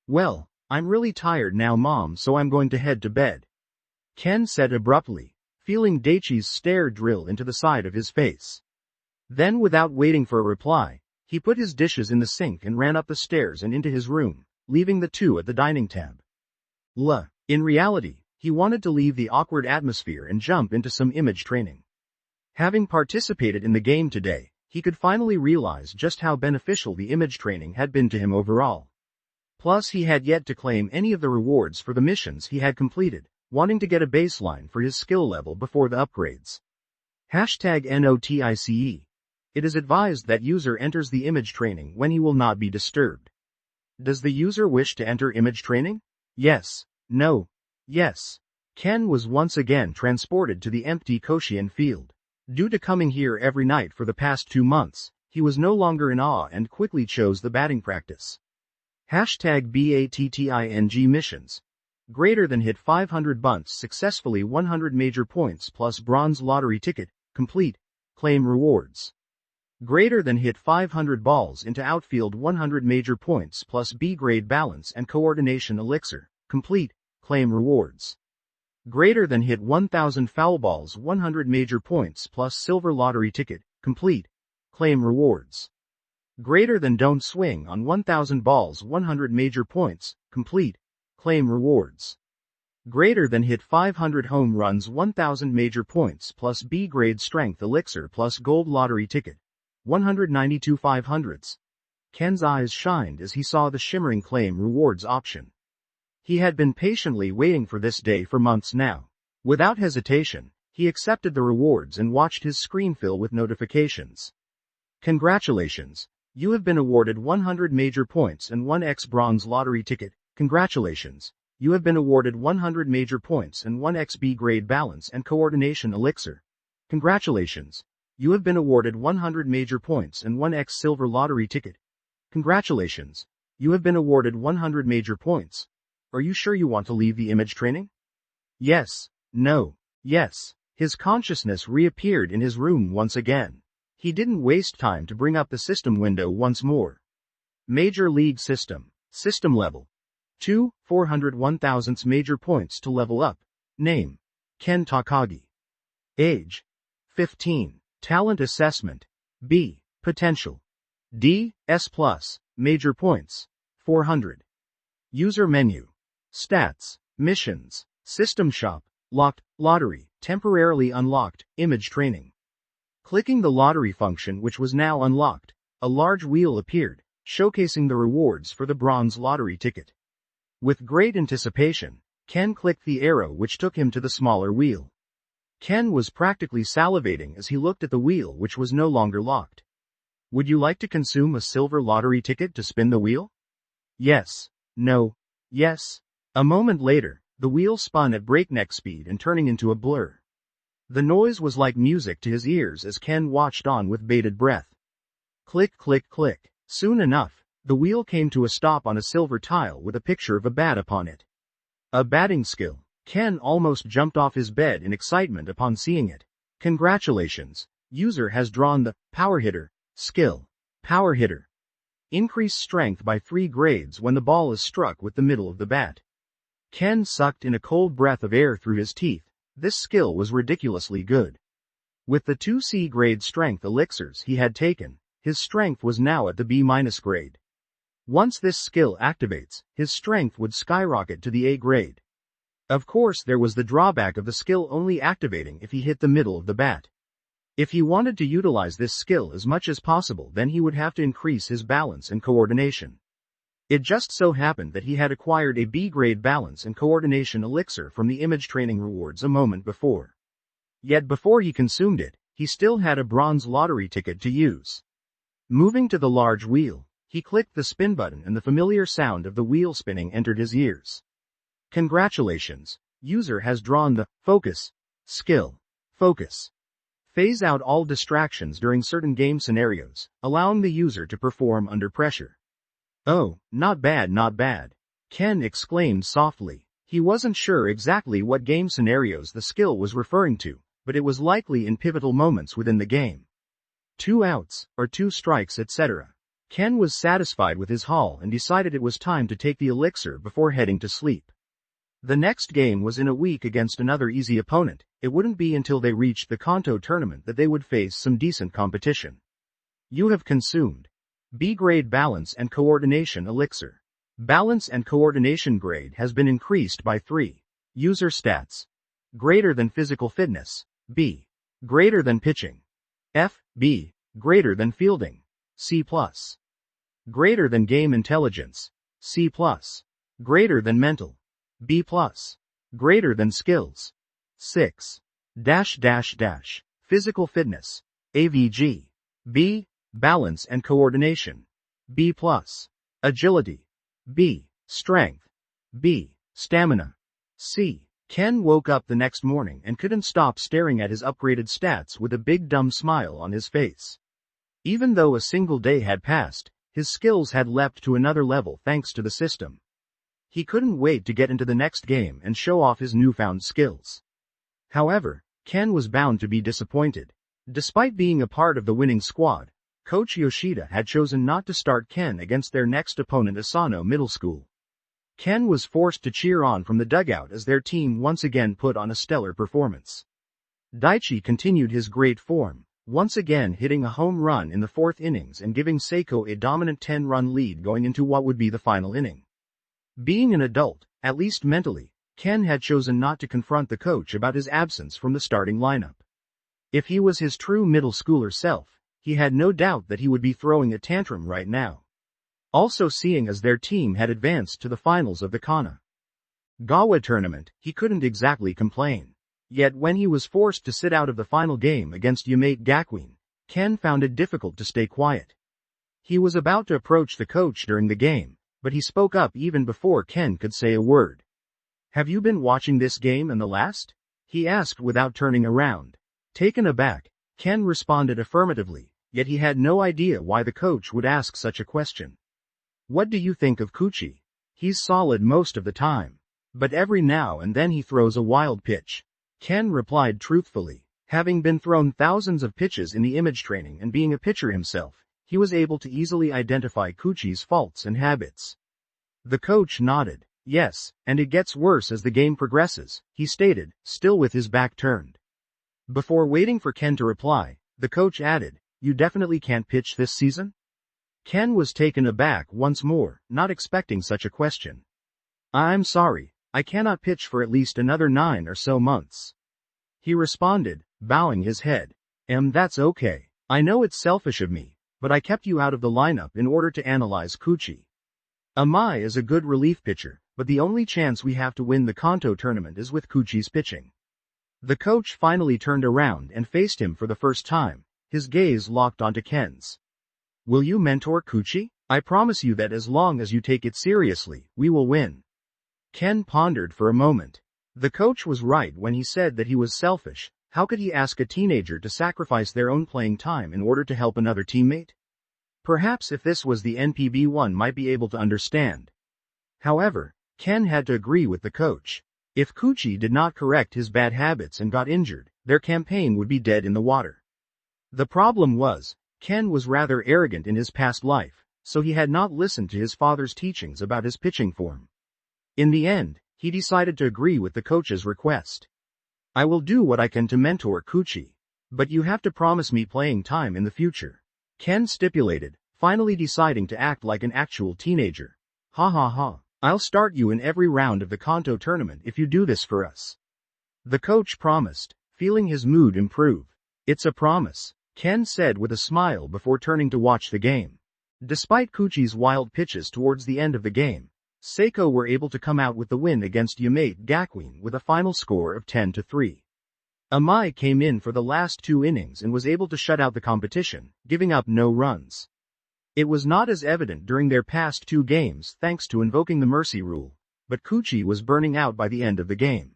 Well, I'm really tired now, Mom, so I'm going to head to bed, Ken said abruptly, feeling Daichi's stare drill into the side of his face. Then, without waiting for a reply, He put his dishes in the sink and ran up the stairs and into his room, leaving the two at the dining tab. In reality, he wanted to leave the awkward atmosphere and jump into some image training. Having participated in the game today, he could finally realize just how beneficial the image training had been to him overall. Plus he had yet to claim any of the rewards for the missions he had completed, wanting to get a baseline for his skill level before the upgrades. #NOTICE. It is advised that user enters the image training when he will not be disturbed. Does the user wish to enter image training? Yes. No. Yes. Ken was once again transported to the empty Koshian field. Due to coming here every night for the past 2 months, he was no longer in awe and quickly chose the batting practice. #BATTING missions. Greater than hit 500 bunts successfully, 100 major points plus bronze lottery ticket, complete, claim rewards. Greater than hit 500 balls into outfield, 100 major points plus B-grade balance and coordination elixir, complete, claim rewards. Greater than hit 1000 foul balls, 100 major points plus silver lottery ticket, complete, claim rewards. Greater than don't swing on 1000 balls, 100 major points, complete, claim rewards. Greater than hit 500 home runs, 1000 major points plus B-grade strength elixir plus gold lottery ticket, 192 500s. Ken's eyes shined as he saw the shimmering claim rewards option. He had been patiently waiting for this day for months now. Without hesitation, he accepted the rewards and watched his screen fill with notifications. Congratulations! You have been awarded 100 major points and 1x bronze lottery ticket. Congratulations! You have been awarded 100 major points and 1x B-grade balance and coordination elixir. Congratulations! You have been awarded 100 major points and 1x silver lottery ticket. Congratulations! You have been awarded 100 major points. Are you sure you want to leave the image training? Yes. No. Yes. His consciousness reappeared in his room once again. He didn't waste time to bring up the system window once more. Major League System. System level. 2, 401,000 major points to level up. Name. Ken Takagi. Age. 15. Talent assessment. B. Potential. D. S+. Major points. 400. User menu. Stats. Missions. System shop. Locked. Lottery. Temporarily unlocked. Image training. Clicking the lottery function, which was now unlocked, a large wheel appeared, showcasing the rewards for the bronze lottery ticket. With great anticipation, Ken clicked the arrow which took him to the smaller wheel. Ken was practically salivating as he looked at the wheel which was no longer locked. Would you like to consume a silver lottery ticket to spin the wheel? Yes. No. Yes. A moment later, the wheel spun at breakneck speed and turning into a blur. The noise was like music to his ears as Ken watched on with bated breath. Click, click, click. Soon enough, the wheel came to a stop on a silver tile with a picture of a bat upon it. A batting skill. Ken almost jumped off his bed in excitement upon seeing it. Congratulations. User has drawn the Power Hitter skill. Power Hitter. Increase strength by 3 grades when the ball is struck with the middle of the bat. Ken sucked in a cold breath of air through his teeth. This skill was ridiculously good. With the 2 C grade strength elixirs he had taken, his strength was now at the B- grade. Once this skill activates, his strength would skyrocket to the A grade. Of course, there was the drawback of the skill only activating if he hit the middle of the bat. If he wanted to utilize this skill as much as possible, then he would have to increase his balance and coordination. It just so happened that he had acquired a B-grade balance and coordination elixir from the image training rewards a moment before. Yet before he consumed it, he still had a bronze lottery ticket to use. Moving to the large wheel, he clicked the spin button and the familiar sound of the wheel spinning entered his ears. Congratulations, user has drawn the Focus skill. Focus. Phase out all distractions during certain game scenarios, allowing the user to perform under pressure. Oh, not bad, not bad. Ken exclaimed softly. He wasn't sure exactly what game scenarios the skill was referring to, but it was likely in pivotal moments within the game. 2 outs, or 2 strikes, etc. Ken was satisfied with his haul and decided it was time to take the elixir before heading to sleep. The next game was in a week against another easy opponent. It wouldn't be until they reached the Kanto tournament that they would face some decent competition. You have consumed B-grade balance and coordination elixir. Balance and coordination grade has been increased by 3. User stats. Greater than physical fitness. B. Greater than pitching. F. B. Greater than fielding. C+. Greater than game intelligence. C+. Greater than mental. B+. Greater than skills. 6. Physical fitness. AVG. B. Balance and coordination. B+. Agility. B. Strength. B. Stamina. C. Ken woke up the next morning and couldn't stop staring at his upgraded stats with a big dumb smile on his face. Even though a single day had passed, his skills had leapt to another level thanks to the system. He couldn't wait to get into the next game and show off his newfound skills. However, Ken was bound to be disappointed. Despite being a part of the winning squad, Coach Yoshida had chosen not to start Ken against their next opponent Asano Middle School. Ken was forced to cheer on from the dugout as their team once again put on a stellar performance. Daichi continued his great form, once again hitting a home run in the 4th innings and giving Seiko a dominant 10-run lead going into what would be the final inning. Being an adult, at least mentally, Ken had chosen not to confront the coach about his absence from the starting lineup. If he was his true middle schooler self, he had no doubt that he would be throwing a tantrum right now. Also, seeing as their team had advanced to the finals of the Kanagawa tournament, he couldn't exactly complain. Yet when he was forced to sit out of the final game against Yamate Gakuen, Ken found it difficult to stay quiet. He was about to approach the coach during the game, but he spoke up even before Ken could say a word. "Have you been watching this game and the last?" he asked without turning around. Taken aback, Ken responded affirmatively, yet he had no idea why the coach would ask such a question. "What do you think of Kuchi? He's solid most of the time. But every now and then he throws a wild pitch." Ken replied truthfully. Having been thrown thousands of pitches in the image training and being a pitcher himself, he was able to easily identify Kuchi's faults and habits. The coach nodded. "Yes, and it gets worse as the game progresses," he stated, still with his back turned. Before waiting for Ken to reply, the coach added, "You definitely can't pitch this season?" Ken was taken aback once more, not expecting such a question. "I'm sorry, I cannot pitch for at least another 9 or so months," he responded, bowing his head. That's okay. I know it's selfish of me, but I kept you out of the lineup in order to analyze Kuchi. Amai is a good relief pitcher, but the only chance we have to win the Kanto tournament is with Kuchi's pitching." The coach finally turned around and faced him for the first time, his gaze locked onto Ken's. "Will you mentor Kuchi? I promise you that as long as you take it seriously, we will win." Ken pondered for a moment. The coach was right when he said that he was selfish. How could he ask a teenager to sacrifice their own playing time in order to help another teammate? Perhaps if this was the NPB, one might be able to understand. However, Ken had to agree with the coach. If Kuchi did not correct his bad habits and got injured, their campaign would be dead in the water. The problem was, Ken was rather arrogant in his past life, so he had not listened to his father's teachings about his pitching form. In the end, he decided to agree with the coach's request. "I will do what I can to mentor Kuchi. But you have to promise me playing time in the future," Ken stipulated, finally deciding to act like an actual teenager. "Ha ha ha. I'll start you in every round of the Kanto tournament if you do this for us," the coach promised, feeling his mood improve. "It's a promise," Ken said with a smile before turning to watch the game. Despite Kuchi's wild pitches towards the end of the game, Seiko were able to come out with the win against Yamate Gakuen with a final score of 10-3. Amai came in for the last 2 innings and was able to shut out the competition, giving up no runs. It was not as evident during their past 2 games thanks to invoking the mercy rule, but Kuchi was burning out by the end of the game.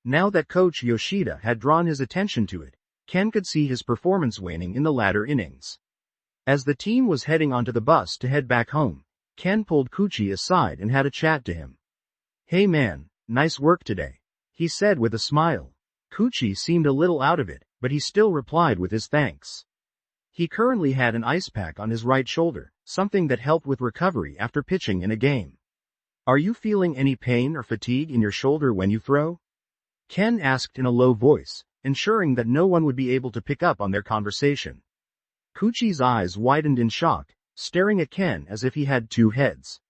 Now that Coach Yoshida had drawn his attention to it, Ken could see his performance waning in the latter innings. As the team was heading onto the bus to head back home, Ken pulled Kuchi aside and had a chat to him. "Hey man, nice work today," he said with a smile. Kuchi seemed a little out of it, but he still replied with his thanks. He currently had an ice pack on his right shoulder, something that helped with recovery after pitching in a game. "Are you feeling any pain or fatigue in your shoulder when you throw?" Ken asked in a low voice, ensuring that no one would be able to pick up on their conversation. Kuchi's eyes widened in shock, staring at Ken as if he had two heads.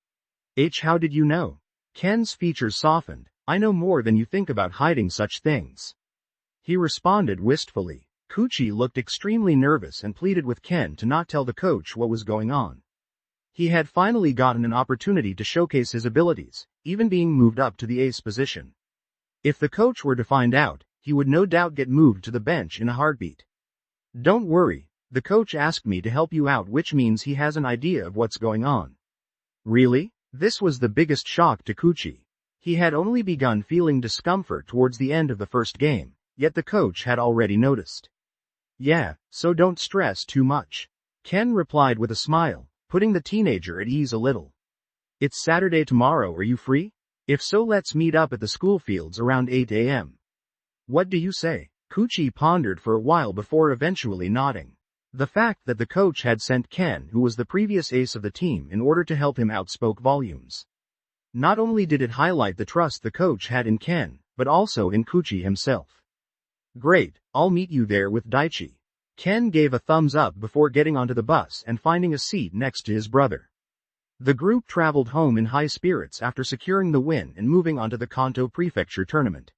How did you know? Ken's features softened. I know more than you think about hiding such things. He responded wistfully. Kuchi looked extremely nervous and pleaded with Ken to not tell the coach what was going on. He had finally gotten an opportunity to showcase his abilities, even being moved up to the ace position. If the coach were to find out, he would no doubt get moved to the bench in a heartbeat. Don't worry, the coach asked me to help you out, which means he has an idea of what's going on. Really? This was the biggest shock to Kuchi. He had only begun feeling discomfort towards the end of the first game, yet the coach had already noticed. Yeah, so don't stress too much. Ken replied with a smile, putting the teenager at ease a little. It's Saturday tomorrow, are you free? If so, let's meet up at the school fields around 8 a.m. What do you say? Kuchi pondered for a while before eventually nodding. The fact that the coach had sent Ken, who was the previous ace of the team, in order to help him out spoke volumes. Not only did it highlight the trust the coach had in Ken, but also in Kuchi himself. Great, I'll meet you there with Daichi. Ken gave a thumbs up before getting onto the bus and finding a seat next to his brother. The group traveled home in high spirits after securing the win and moving on to the Kanto Prefecture tournament.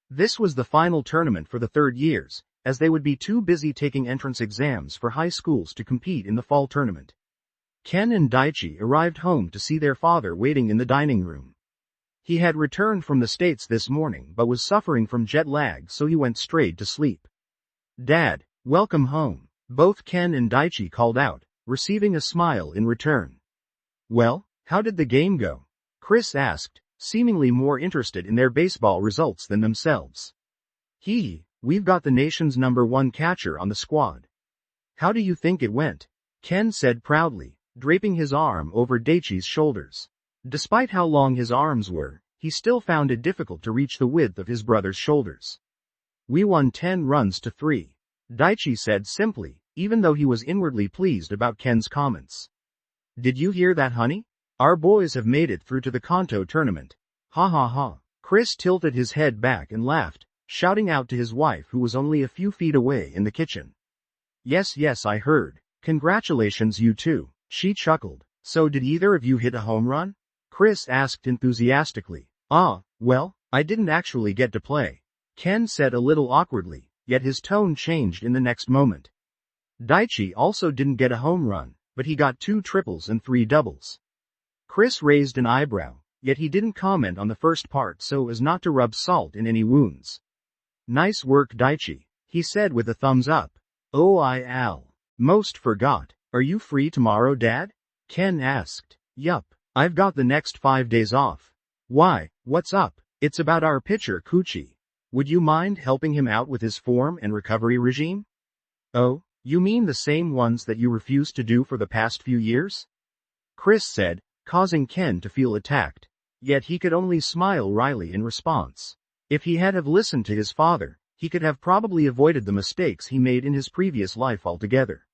This was the final tournament for the third years, as they would be too busy taking entrance exams for high schools to compete in the fall tournament. Ken and Daichi arrived home to see their father waiting in the dining room. He had returned from the States this morning but was suffering from jet lag, so he went straight to sleep. Dad, welcome home, both Ken and Daichi called out, receiving a smile in return. Well, how did the game go? Chris asked, seemingly more interested in their baseball results than themselves. We've got the nation's #1 catcher on the squad. How do you think it went? Ken said proudly, draping his arm over Daichi's shoulders. Despite how long his arms were, he still found it difficult to reach the width of his brother's shoulders. We won 10 runs to 3. Daichi said simply, even though he was inwardly pleased about Ken's comments. Did you hear that, honey? Our boys have made it through to the Kanto tournament. Ha ha ha. Chris tilted his head back and laughed, shouting out to his wife, who was only a few feet away in the kitchen. Yes, I heard. Congratulations, you too. She chuckled. So did either of you hit a home run? Chris asked enthusiastically. Well, I didn't actually get to play. Ken said a little awkwardly, yet his tone changed in the next moment. Daichi also didn't get a home run, but he got 2 triples and 3 doubles. Chris raised an eyebrow, yet he didn't comment on the first part so as not to rub salt in any wounds. Nice work, Daichi, he said with a thumbs up. Oh, I almost forgot. Are you free tomorrow, Dad? Ken asked. Yup, I've got the next 5 days off. Why, what's up? It's about our pitcher Kuchi. Would you mind helping him out with his form and recovery regime? Oh, you mean the same ones that you refused to do for the past few years? Chris said, causing Ken to feel attacked. Yet he could only smile wryly in response. If he had have listened to his father, he could have probably avoided the mistakes he made in his previous life altogether.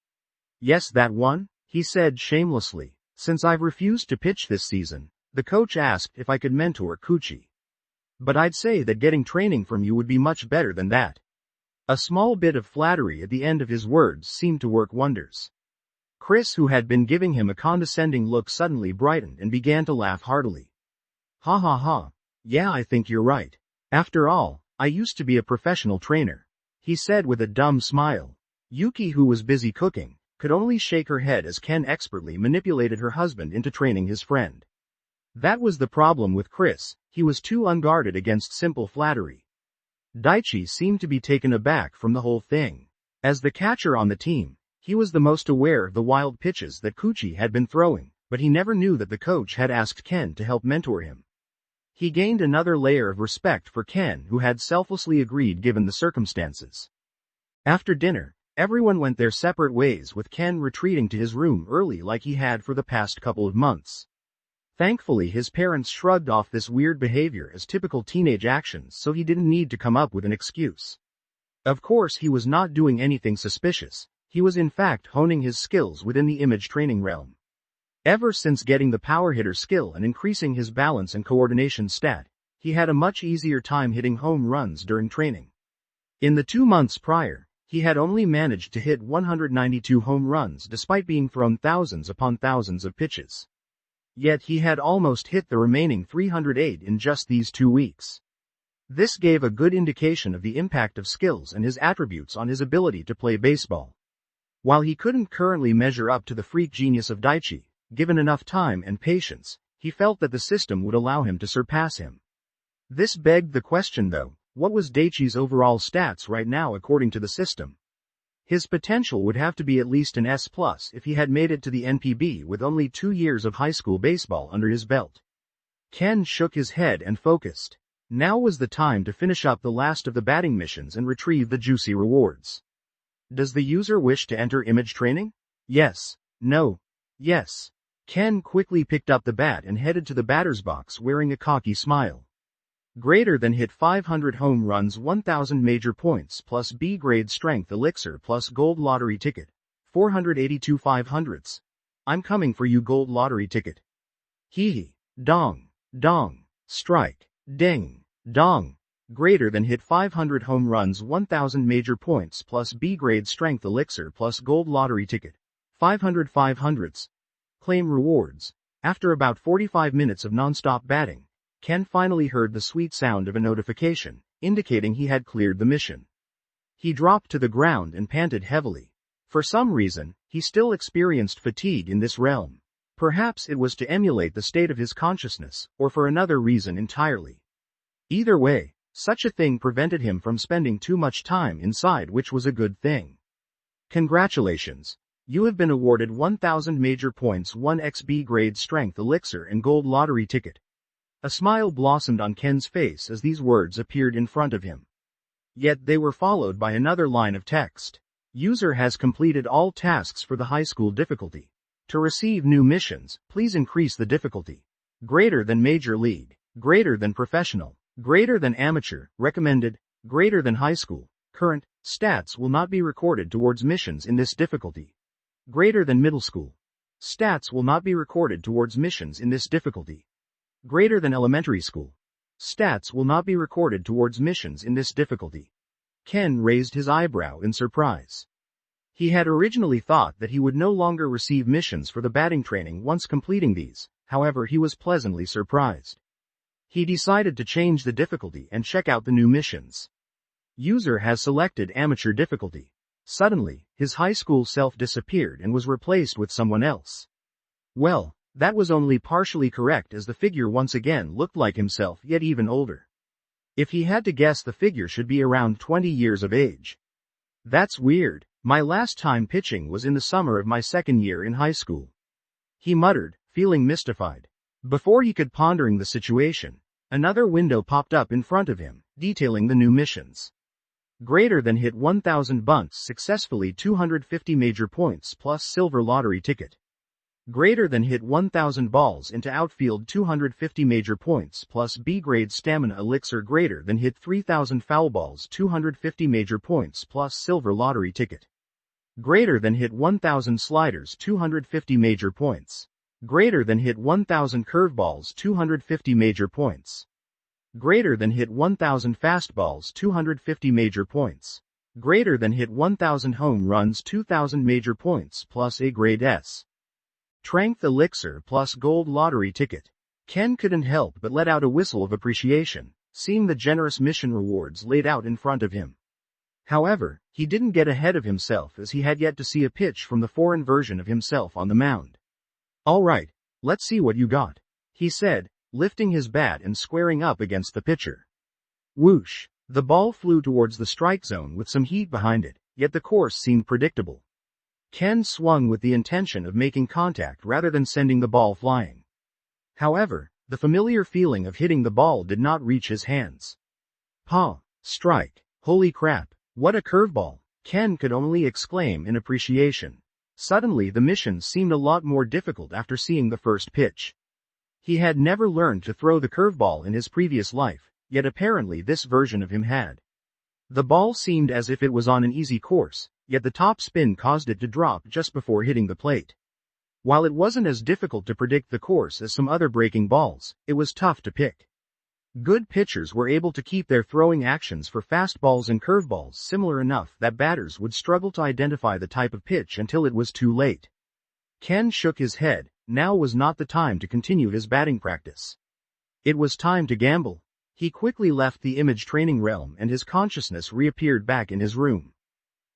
Yes, that one, he said shamelessly. Since I've refused to pitch this season, the coach asked if I could mentor Kuchi. But I'd say that getting training from you would be much better than that. A small bit of flattery at the end of his words seemed to work wonders. Chris, who had been giving him a condescending look, suddenly brightened and began to laugh heartily. Ha ha ha. Yeah, I think you're right. After all, I used to be a professional trainer, he said with a dumb smile. Yuki, who was busy cooking, could only shake her head as Ken expertly manipulated her husband into training his friend. That was the problem with Chris, he was too unguarded against simple flattery. Daichi seemed to be taken aback from the whole thing. As the catcher on the team, he was the most aware of the wild pitches that Kuchi had been throwing, but he never knew that the coach had asked Ken to help mentor him. He gained another layer of respect for Ken, who had selflessly agreed given the circumstances. After dinner, everyone went their separate ways, with Ken retreating to his room early like he had for the past couple of months. Thankfully, his parents shrugged off this weird behavior as typical teenage actions, so he didn't need to come up with an excuse. Of course, he was not doing anything suspicious. He was in fact honing his skills within the image training realm. Ever since getting the power hitter skill and increasing his balance and coordination stat, he had a much easier time hitting home runs during training. In the 2 months prior, He had only managed to hit 192 home runs despite being thrown thousands upon thousands of pitches. Yet he had almost hit the remaining 308 in just these 2 weeks. This gave a good indication of the impact of skills and his attributes on his ability to play baseball. While he couldn't currently measure up to the freak genius of Daichi, given enough time and patience, he felt that the system would allow him to surpass him. This begged the question though, what was Daichi's overall stats right now according to the system? His potential would have to be at least an S+ if he had made it to the NPB with only 2 years of high school baseball under his belt. Ken shook his head and focused. Now was the time to finish up the last of the batting missions and retrieve the juicy rewards. Does the user wish to enter image training? Yes. No. Yes. Ken quickly picked up the bat and headed to the batter's box wearing a cocky smile. Greater than hit 500 home runs 1000 major points plus B-grade strength elixir plus gold lottery ticket. 482 500s. I'm coming for you gold lottery ticket. Hee hee. Dong. Dong. Strike. Ding. Dong. Greater than hit 500 home runs 1000 major points plus B-grade strength elixir plus gold lottery ticket. 500 500s. Claim rewards. After about 45 minutes of non-stop batting, Ken finally heard the sweet sound of a notification, indicating he had cleared the mission. He dropped to the ground and panted heavily. For some reason, he still experienced fatigue in this realm. Perhaps it was to emulate the state of his consciousness, or for another reason entirely. Either way, such a thing prevented him from spending too much time inside, which was a good thing. Congratulations. You have been awarded 1000 major points 1x B-grade strength elixir and gold lottery ticket. A smile blossomed on Ken's face as these words appeared in front of him. Yet they were followed by another line of text. User has completed all tasks for the high school difficulty. To receive new missions, please increase the difficulty. Greater than Major League. Greater than Professional. Greater than Amateur. Recommended. Greater than High School. Current. Stats will not be recorded towards missions in this difficulty. Greater than Middle School. Stats will not be recorded towards missions in this difficulty. Greater than Elementary School. Stats will not be recorded towards missions in this difficulty. Ken raised his eyebrow in surprise. He had originally thought that he would no longer receive missions for the batting training once completing these, however he was pleasantly surprised. He decided to change the difficulty and check out the new missions. User has selected Amateur difficulty. Suddenly, his high school self disappeared and was replaced with someone else. Well, that was only partially correct as the figure once again looked like himself yet even older. If he had to guess, the figure should be around 20 years of age. That's weird. My last time pitching was in the summer of my second year in high school. He muttered, feeling mystified. Before he could pondering the situation, another window popped up in front of him, detailing the new missions. Greater than hit 1000 bunts successfully 250 major points plus silver lottery ticket. Greater than hit 1000 balls into outfield 250 major points plus B-grade stamina elixir. Greater than hit 3000 foul balls 250 major points plus silver lottery ticket. Greater than hit 1000 sliders 250 major points. Greater than hit 1000 curveballs 250 major points. Greater than hit 1000 fastballs 250 major points. Greater than hit 1000 home runs 2000 major points plus A grade S. Strength elixir plus gold lottery ticket. Ken couldn't help but let out a whistle of appreciation, seeing the generous mission rewards laid out in front of him. However, he didn't get ahead of himself as he had yet to see a pitch from the foreign version of himself on the mound. All right, let's see what you got, he said, lifting his bat and squaring up against the pitcher. Whoosh! The ball flew towards the strike zone with some heat behind it, yet the course seemed predictable. Ken swung with the intention of making contact rather than sending the ball flying. However, the familiar feeling of hitting the ball did not reach his hands. Paw! Strike! Holy crap! What a curveball! Ken could only exclaim in appreciation. Suddenly the mission seemed a lot more difficult after seeing the first pitch. He had never learned to throw the curveball in his previous life, yet apparently this version of him had. The ball seemed as if it was on an easy course, yet the top spin caused it to drop just before hitting the plate. While it wasn't as difficult to predict the course as some other breaking balls, it was tough to pick. Good pitchers were able to keep their throwing actions for fastballs and curveballs similar enough that batters would struggle to identify the type of pitch until it was too late. Ken shook his head. Now was not the time to continue his batting practice. It was time to gamble. He quickly left the image training realm and his consciousness reappeared back in his room.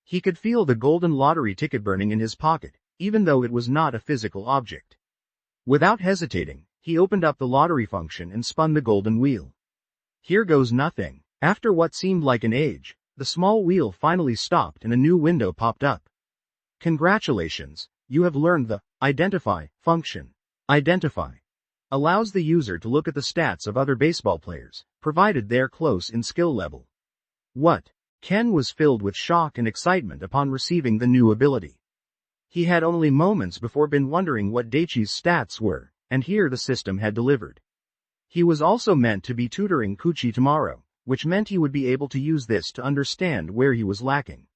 He could feel the golden lottery ticket burning in his pocket, even though it was not a physical object. Without hesitating, he opened up the lottery function and spun the golden wheel. Here goes nothing. After what seemed like an age, the small wheel finally stopped and a new window popped up. Congratulations, you have learned the Identify function. Identify allows the user to look at the stats of other baseball players, provided they're close in skill level. What? Ken was filled with shock and excitement upon receiving the new ability. He had only moments before been wondering what Daichi's stats were, and here the system had delivered. He was also meant to be tutoring Kuchi tomorrow, which meant he would be able to use this to understand where he was lacking.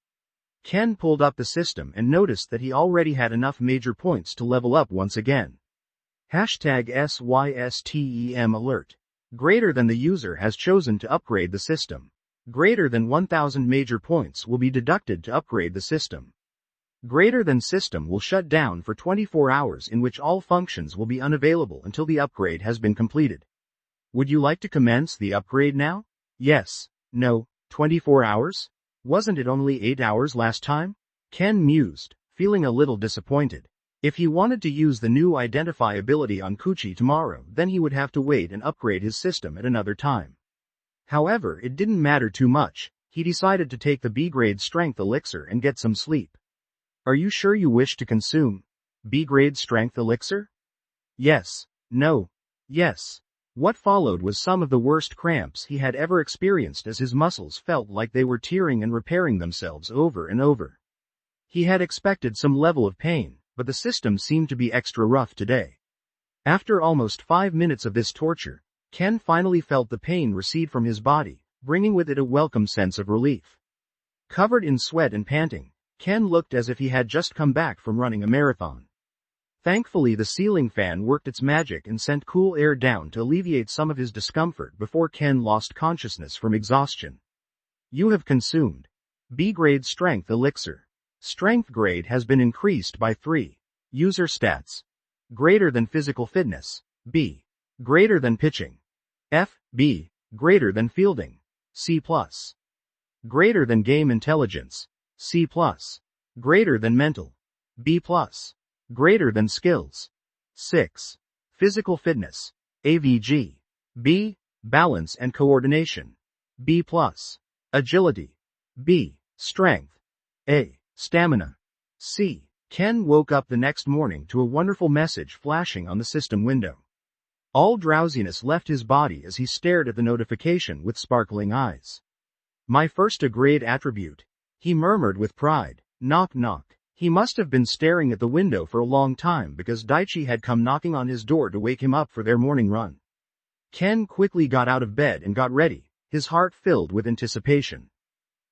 Ken pulled up the system and noticed that he already had enough major points to level up once again. #SYSTEM alert. Greater than the user has chosen to upgrade the system. Greater than 1000 major points will be deducted to upgrade the system. Greater than system will shut down for 24 hours in which all functions will be unavailable until the upgrade has been completed. Would you like to commence the upgrade now? Yes. No. 24 hours? Wasn't it only 8 hours last time? Ken mused, feeling a little disappointed. If he wanted to use the new Identify ability on Kuchi tomorrow, then he would have to wait and upgrade his system at another time. However, it didn't matter too much. He decided to take the B-grade strength elixir and get some sleep. Are you sure you wish to consume B-grade strength elixir? Yes. No. Yes. What followed was some of the worst cramps he had ever experienced as his muscles felt like they were tearing and repairing themselves over and over. He had expected some level of pain, but the system seemed to be extra rough today. After almost 5 minutes of this torture, Ken finally felt the pain recede from his body, bringing with it a welcome sense of relief. Covered in sweat and panting, Ken looked as if he had just come back from running a marathon. Thankfully, the ceiling fan worked its magic and sent cool air down to alleviate some of his discomfort before Ken lost consciousness from exhaustion. You have consumed B-grade strength elixir. Strength grade has been increased by 3. User stats. Greater than physical fitness. B. Greater than pitching. F. B. Greater than fielding. C+. Greater than game intelligence. C+. Greater than mental. B+. Greater than skills. 6. Physical fitness. AVG. B. Balance and coordination. B+. Agility. B. Strength. A. Stamina. C. Ken woke up the next morning to a wonderful message flashing on the system window. All drowsiness left his body as he stared at the notification with sparkling eyes. My first grade attribute. He murmured with pride. Knock knock. He must have been staring at the window for a long time because Daichi had come knocking on his door to wake him up for their morning run. Ken quickly got out of bed and got ready, his heart filled with anticipation.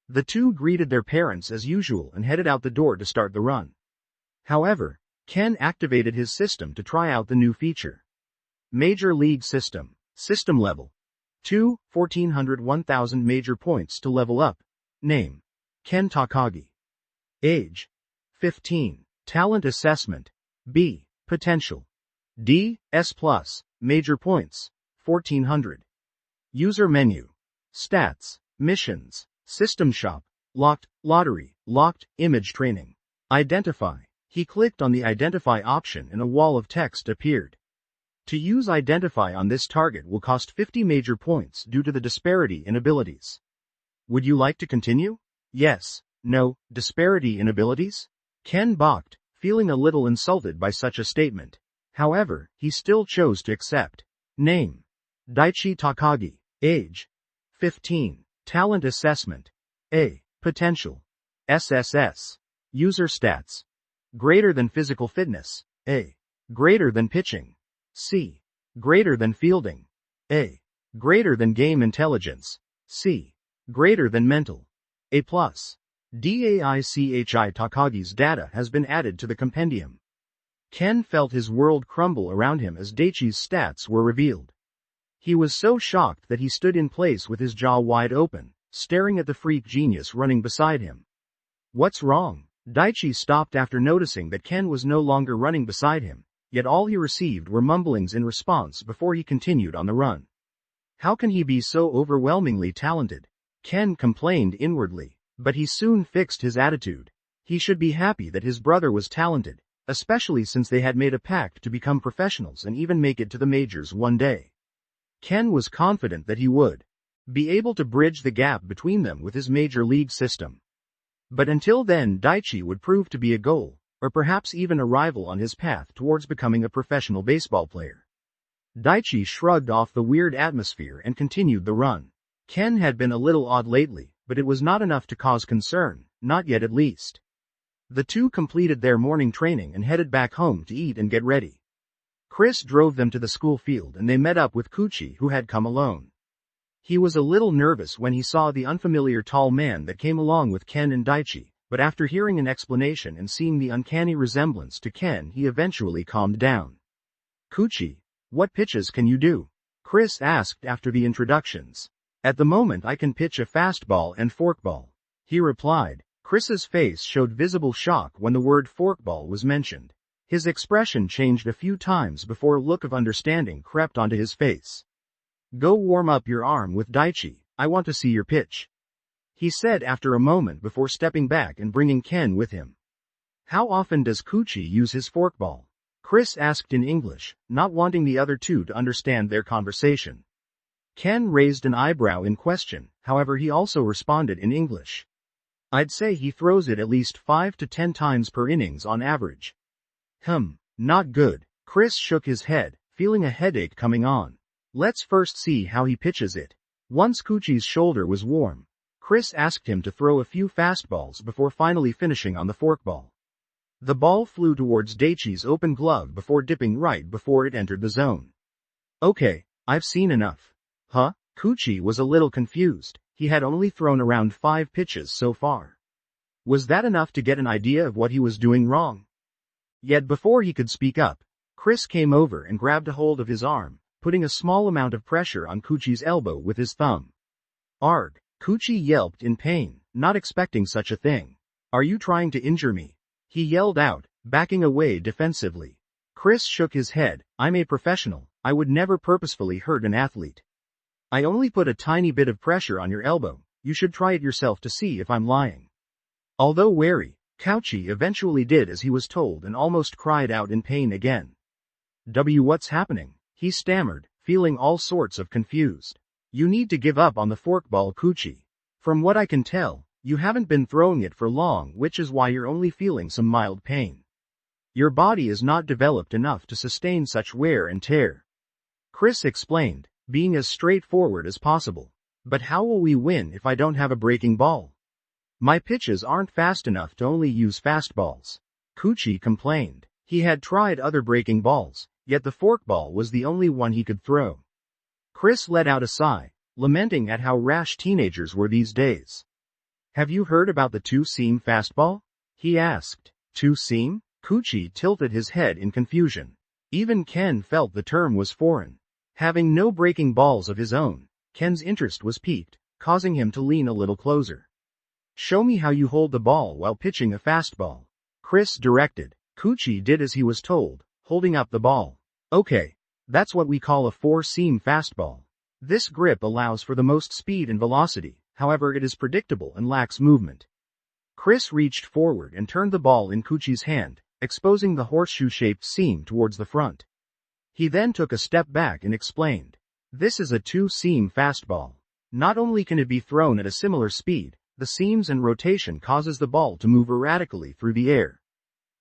The two greeted their parents as usual and headed out the door to start the run. However, Ken activated his system to try out the new feature. Major League System. System level. 2, 1400 1000 major points to level up. Name. Ken Takagi. Age. 15. Talent assessment. B. Potential. D. S+. Major points. 1400. User menu. Stats. Missions. System shop. Locked. Lottery. Locked. Image training. Identify. He clicked on the Identify option and a wall of text appeared. To use Identify on this target will cost 50 major points due to the disparity in abilities. Would you like to continue? Yes. No. Disparity in abilities? Ken balked, feeling a little insulted by such a statement. However, he still chose to accept. Name. Daichi Takagi. Age. 15. Talent assessment. A. Potential. SSS. User stats. Greater than physical fitness. A. Greater than pitching. C. Greater than fielding. A. Greater than game intelligence. C. Greater than mental. A+. Daichi Takagi's data has been added to the compendium. Ken felt his world crumble around him as Daichi's stats were revealed. He was so shocked that he stood in place with his jaw wide open, staring at the freak genius running beside him. What's wrong? Daichi stopped after noticing that Ken was no longer running beside him, yet all he received were mumblings in response before he continued on the run. How can he be so overwhelmingly talented? Ken complained inwardly, but he soon fixed his attitude. He should be happy that his brother was talented, especially since they had made a pact to become professionals and even make it to the majors one day. Ken was confident that he would be able to bridge the gap between them with his major league system. But until then, Daichi would prove to be a goal, or perhaps even a rival on his path towards becoming a professional baseball player. Daichi shrugged off the weird atmosphere and continued the run. Ken had been a little odd lately, but it was not enough to cause concern, not yet at least. The two completed their morning training and headed back home to eat and get ready. Chris drove them to the school field and they met up with Kuchi, who had come alone. He was a little nervous when he saw the unfamiliar tall man that came along with Ken and Daichi, but after hearing an explanation and seeing the uncanny resemblance to Ken, he eventually calmed down. Kuchi, what pitches can you do? Chris asked after the introductions. At the moment I can pitch a fastball and forkball, he replied. Chris's face showed visible shock when the word forkball was mentioned. His expression changed a few times before a look of understanding crept onto his face. Go warm up your arm with Daichi, I want to see your pitch, he said after a moment before stepping back and bringing Ken with him. How often does Kuchi use his forkball? Chris asked in English, not wanting the other two to understand their conversation. Ken raised an eyebrow in question, however he also responded in English. I'd say he throws it at least 5 to 10 times per innings on average. Not good. Chris shook his head, feeling a headache coming on. Let's first see how he pitches it. Once Kuchi's shoulder was warm, Chris asked him to throw a few fastballs before finally finishing on the forkball. The ball flew towards Daichi's open glove before dipping right before it entered the zone. Okay, I've seen enough. Huh? Kuchi was a little confused. He had only thrown around 5 pitches so far. Was that enough to get an idea of what he was doing wrong? Yet before he could speak up, Chris came over and grabbed a hold of his arm, putting a small amount of pressure on Kuchi's elbow with his thumb. Arg! Kuchi yelped in pain, not expecting such a thing. Are you trying to injure me? He yelled out, backing away defensively. Chris shook his head. I'm a professional. I would never purposefully hurt an athlete. I only put a tiny bit of pressure on your elbow. You should try it yourself to see if I'm lying. Although wary, Kuchi eventually did as he was told and almost cried out in pain again. What's happening? He stammered, feeling all sorts of confused. You need to give up on the forkball, Kuchi. From what I can tell, you haven't been throwing it for long, which is why you're only feeling some mild pain. Your body is not developed enough to sustain such wear and tear. Chris explained, being as straightforward as possible. But how will we win if I don't have a breaking ball? My pitches aren't fast enough to only use fastballs. Kuchi complained. He had tried other breaking balls, yet the forkball was the only one he could throw. Chris let out a sigh, lamenting at how rash teenagers were these days. Have you heard about the two-seam fastball? He asked. Two-seam? Kuchi tilted his head in confusion. Even Ken felt the term was foreign. Having no breaking balls of his own, Ken's interest was piqued, causing him to lean a little closer. Show me how you hold the ball while pitching a fastball, Chris directed. Kuchi did as he was told, holding up the ball. Okay, that's what we call a four-seam fastball. This grip allows for the most speed and velocity, however it is predictable and lacks movement. Chris reached forward and turned the ball in Kuchi's hand, exposing the horseshoe-shaped seam towards the front. He then took a step back and explained. This is a two-seam fastball. Not only can it be thrown at a similar speed, the seams and rotation causes the ball to move erratically through the air.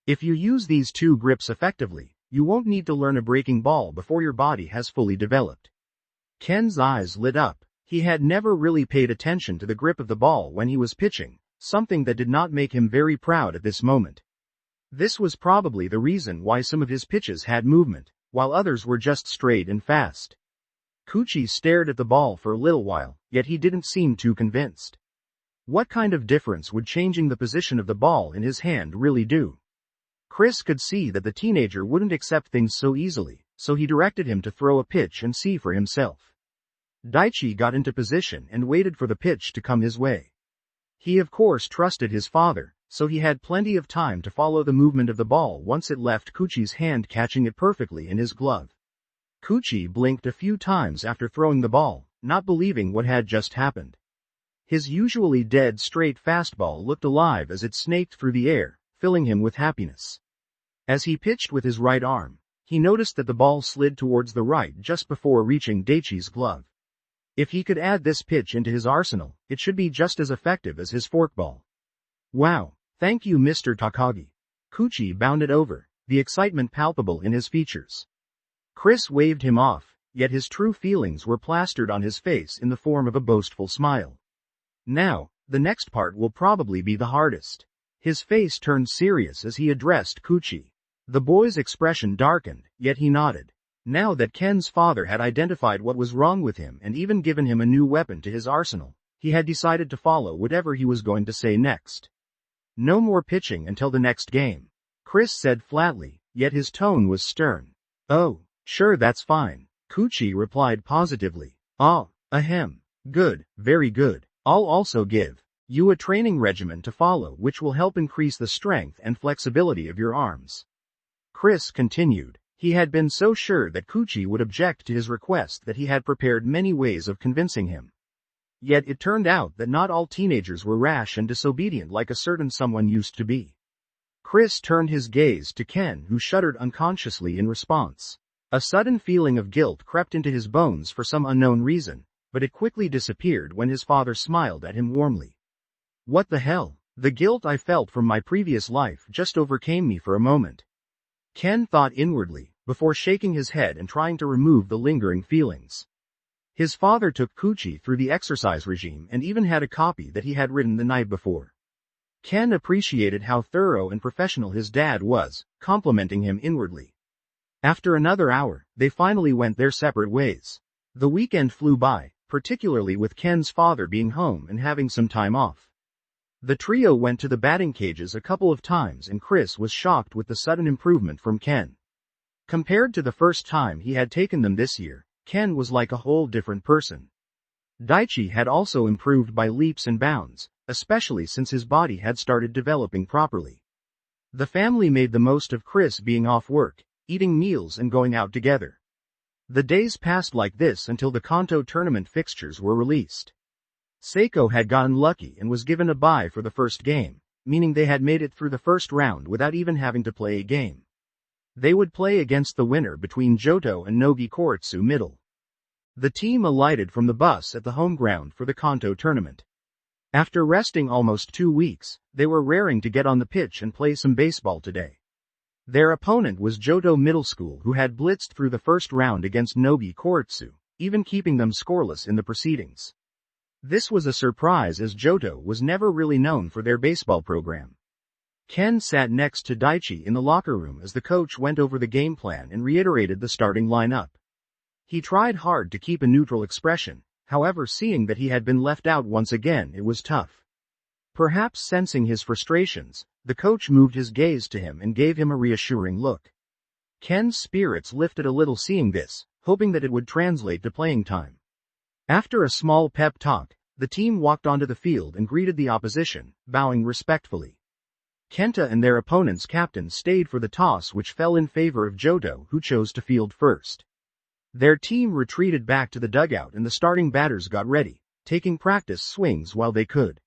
If you use these two grips effectively, you won't need to learn a breaking ball before your body has fully developed. Ken's eyes lit up. He had never really paid attention to the grip of the ball when he was pitching, something that did not make him very proud at this moment. This was probably the reason why some of his pitches had movement, while others were just straight and fast. Kuchi stared at the ball for a little while, yet he didn't seem too convinced. What kind of difference would changing the position of the ball in his hand really do? Chris could see that the teenager wouldn't accept things so easily, so he directed him to throw a pitch and see for himself. Daichi got into position and waited for the pitch to come his way. He of course trusted his father, so he had plenty of time to follow the movement of the ball once it left Kuchi's hand, catching it perfectly in his glove. Kuchi blinked a few times after throwing the ball, not believing what had just happened. His usually dead straight fastball looked alive as it snaked through the air, filling him with happiness. As he pitched with his right arm, he noticed that the ball slid towards the right just before reaching Daichi's glove. If he could add this pitch into his arsenal, it should be just as effective as his forkball. Wow, thank you Mr. Takagi. Kuchi bounded over, the excitement palpable in his features. Chris waved him off, yet his true feelings were plastered on his face in the form of a boastful smile. Now, the next part will probably be the hardest. His face turned serious as he addressed Kuchi. The boy's expression darkened, yet he nodded. Now that Ken's father had identified what was wrong with him and even given him a new weapon to his arsenal, he had decided to follow whatever he was going to say next. No more pitching until the next game, Chris said flatly, yet his tone was stern. Oh, sure, that's fine, Kuchi replied positively. Ah, ahem. Good, very good. I'll also give you a training regimen to follow which will help increase the strength and flexibility of your arms. Chris continued. He had been so sure that Kuchi would object to his request that he had prepared many ways of convincing him. Yet it turned out that not all teenagers were rash and disobedient like a certain someone used to be. Chris turned his gaze to Ken, who shuddered unconsciously in response. A sudden feeling of guilt crept into his bones for some unknown reason, but it quickly disappeared when his father smiled at him warmly. What the hell? The guilt I felt from my previous life just overcame me for a moment. Ken thought inwardly, before shaking his head and trying to remove the lingering feelings. His father took Kuchi through the exercise regime and even had a copy that he had written the night before. Ken appreciated how thorough and professional his dad was, complimenting him inwardly. After another hour, they finally went their separate ways. The weekend flew by, particularly with Ken's father being home and having some time off. The trio went to the batting cages a couple of times and Chris was shocked with the sudden improvement from Ken. Compared to the first time he had taken them this year, Ken was like a whole different person. Daichi had also improved by leaps and bounds, especially since his body had started developing properly. The family made the most of Chris being off work, eating meals and going out together. The days passed like this until the Kanto tournament fixtures were released. Seiko had gotten lucky and was given a bye for the first game, meaning they had made it through the first round without even having to play a game. They would play against the winner between Johto and Nogi Koretsu Middle. The team alighted from the bus at the home ground for the Kanto tournament. After resting almost 2 weeks, they were raring to get on the pitch and play some baseball today. Their opponent was Johto Middle School, who had blitzed through the first round against Nogi Koretsu, even keeping them scoreless in the proceedings. This was a surprise as Johto was never really known for their baseball program. Ken sat next to Daichi in the locker room as the coach went over the game plan and reiterated the starting lineup. He tried hard to keep a neutral expression, however, seeing that he had been left out once again, it was tough. Perhaps sensing his frustrations, the coach moved his gaze to him and gave him a reassuring look. Ken's spirits lifted a little seeing this, hoping that it would translate to playing time. After a small pep talk, the team walked onto the field and greeted the opposition, bowing respectfully. Kenta and their opponent's captain stayed for the toss, which fell in favor of Johto, who chose to field first. Their team retreated back to the dugout and the starting batters got ready, taking practice swings while they could.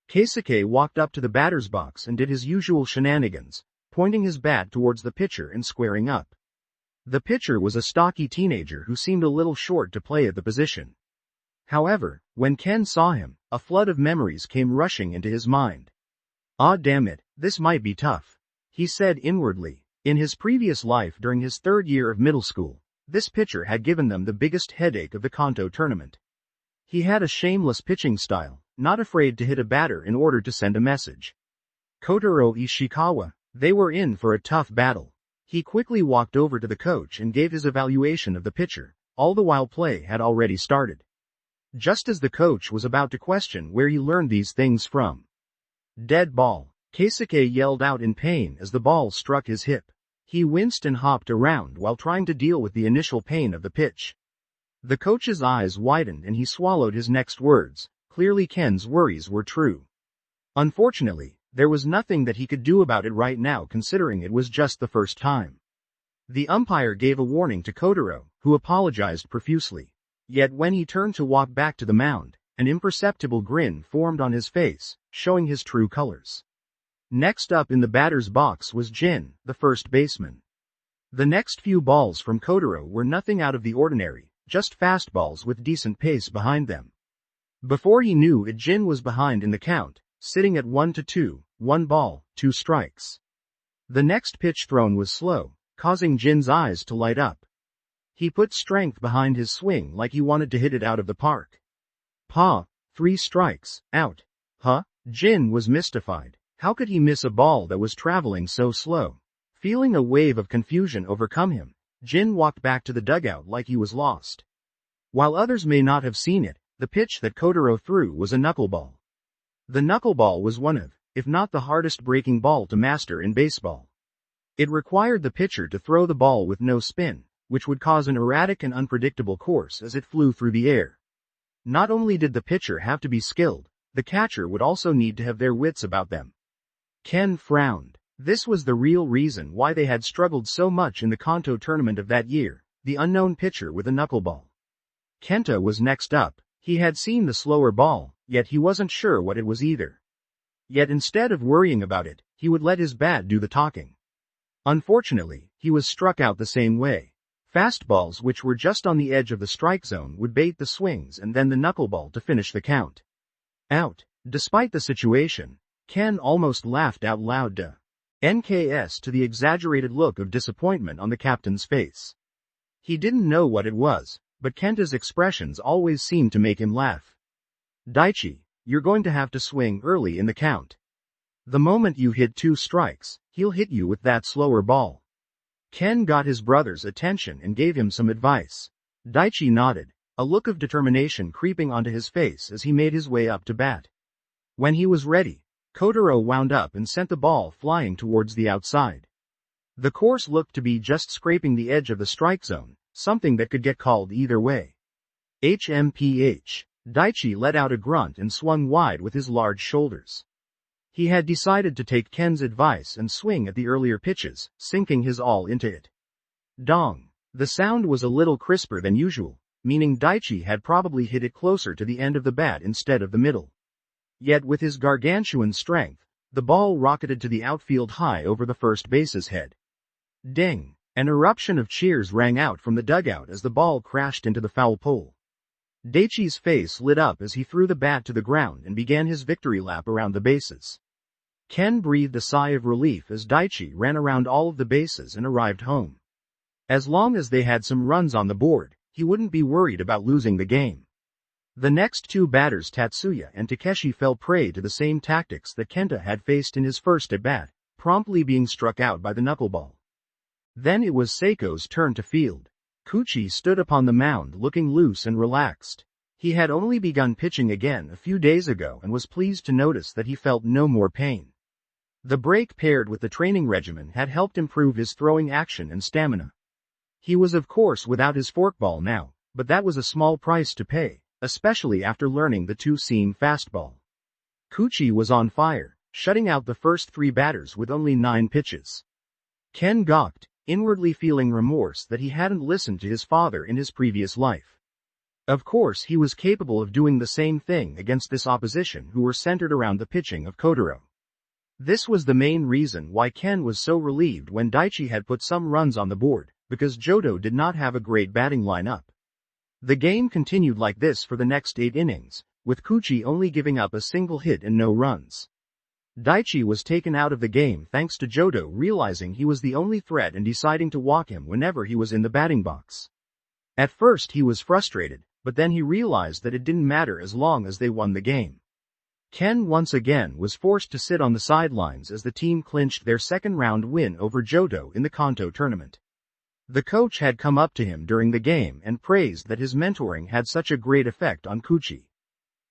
Keisuke walked up to the batter's box and did his usual shenanigans, pointing his bat towards the pitcher and squaring up. The pitcher was a stocky teenager who seemed a little short to play at the position. However, when Ken saw him, a flood of memories came rushing into his mind. Ah, damn it, this might be tough, he said inwardly. In his previous life during his 3rd year of middle school, this pitcher had given them the biggest headache of the Kanto tournament. He had a shameless pitching style, not afraid to hit a batter in order to send a message. Kotaro Ishikawa, they were in for a tough battle. He quickly walked over to the coach and gave his evaluation of the pitcher, all the while play had already started. Just as the coach was about to question where he learned these things from. Dead ball, Keisuke yelled out in pain as the ball struck his hip. He winced and hopped around while trying to deal with the initial pain of the pitch. The coach's eyes widened and he swallowed his next words. Clearly Ken's worries were true. Unfortunately, there was nothing that he could do about it right now considering it was just the first time. The umpire gave a warning to Kotaro, who apologized profusely. Yet when he turned to walk back to the mound, an imperceptible grin formed on his face, showing his true colors. Next up in the batter's box was Jin, the first baseman. The next few balls from Kotaro were nothing out of the ordinary, just fastballs with decent pace behind them. Before he knew it, Jin was behind in the count, sitting at 1-2, 1 ball, 2 strikes. The next pitch thrown was slow, causing Jin's eyes to light up. He put strength behind his swing like he wanted to hit it out of the park. 3 strikes, out. Huh? Jin was mystified. How could he miss a ball that was traveling so slow? Feeling a wave of confusion overcome him, Jin walked back to the dugout like he was lost. While others may not have seen it, the pitch that Kotaro threw was a knuckleball. The knuckleball was one of, if not the hardest breaking ball to master in baseball. It required the pitcher to throw the ball with no spin, which would cause an erratic and unpredictable course as it flew through the air. Not only did the pitcher have to be skilled, the catcher would also need to have their wits about them. Ken frowned. This was the real reason why they had struggled so much in the Kanto tournament of that year, the unknown pitcher with a knuckleball. Kenta was next up. He had seen the slower ball, yet he wasn't sure what it was either. Yet instead of worrying about it, he would let his bat do the talking. Unfortunately, he was struck out the same way. Fastballs which were just on the edge of the strike zone would bait the swings and then the knuckleball to finish the count. Out. Despite the situation, Ken almost laughed out loud NKS to the exaggerated look of disappointment on the captain's face. He didn't know what it was, but Kenta's expressions always seemed to make him laugh. Daichi, you're going to have to swing early in the count. The moment you hit 2 strikes, he'll hit you with that slower ball. Ken got his brother's attention and gave him some advice. Daichi nodded, a look of determination creeping onto his face as he made his way up to bat. When he was ready, Kotaro wound up and sent the ball flying towards the outside. The course looked to be just scraping the edge of the strike zone, something that could get called either way. HMPH. Daichi let out a grunt and swung wide with his large shoulders. He had decided to take Ken's advice and swing at the earlier pitches, sinking his all into it. Dong. The sound was a little crisper than usual, meaning Daichi had probably hit it closer to the end of the bat instead of the middle. Yet with his gargantuan strength, the ball rocketed to the outfield high over the first base's head. Ding! An eruption of cheers rang out from the dugout as the ball crashed into the foul pole. Daichi's face lit up as he threw the bat to the ground and began his victory lap around the bases. Ken breathed a sigh of relief as Daichi ran around all of the bases and arrived home. As long as they had some runs on the board, he wouldn't be worried about losing the game. The next 2 batters, Tatsuya and Takeshi, fell prey to the same tactics that Kenta had faced in his first at-bat, promptly being struck out by the knuckleball. Then it was Seiko's turn to field. Kuchi stood upon the mound looking loose and relaxed. He had only begun pitching again a few days ago and was pleased to notice that he felt no more pain. The break paired with the training regimen had helped improve his throwing action and stamina. He was of course without his forkball now, but that was a small price to pay, especially after learning the 2-seam fastball. Kuchi was on fire, shutting out the first 3 batters with only 9 pitches. Ken gawked, inwardly feeling remorse that he hadn't listened to his father in his previous life. Of course he was capable of doing the same thing against this opposition who were centered around the pitching of Kotaro. This was the main reason why Ken was so relieved when Daichi had put some runs on the board, because Jodo did not have a great batting lineup. The game continued like this for the next 8 innings, with Kuchi only giving up a single hit and no runs. Daichi was taken out of the game thanks to Jodo realizing he was the only threat and deciding to walk him whenever he was in the batting box. At first he was frustrated, but then he realized that it didn't matter as long as they won the game. Ken once again was forced to sit on the sidelines as the team clinched their second-round win over Jodo in the Kanto tournament. The coach had come up to him during the game and praised that his mentoring had such a great effect on Kuchi.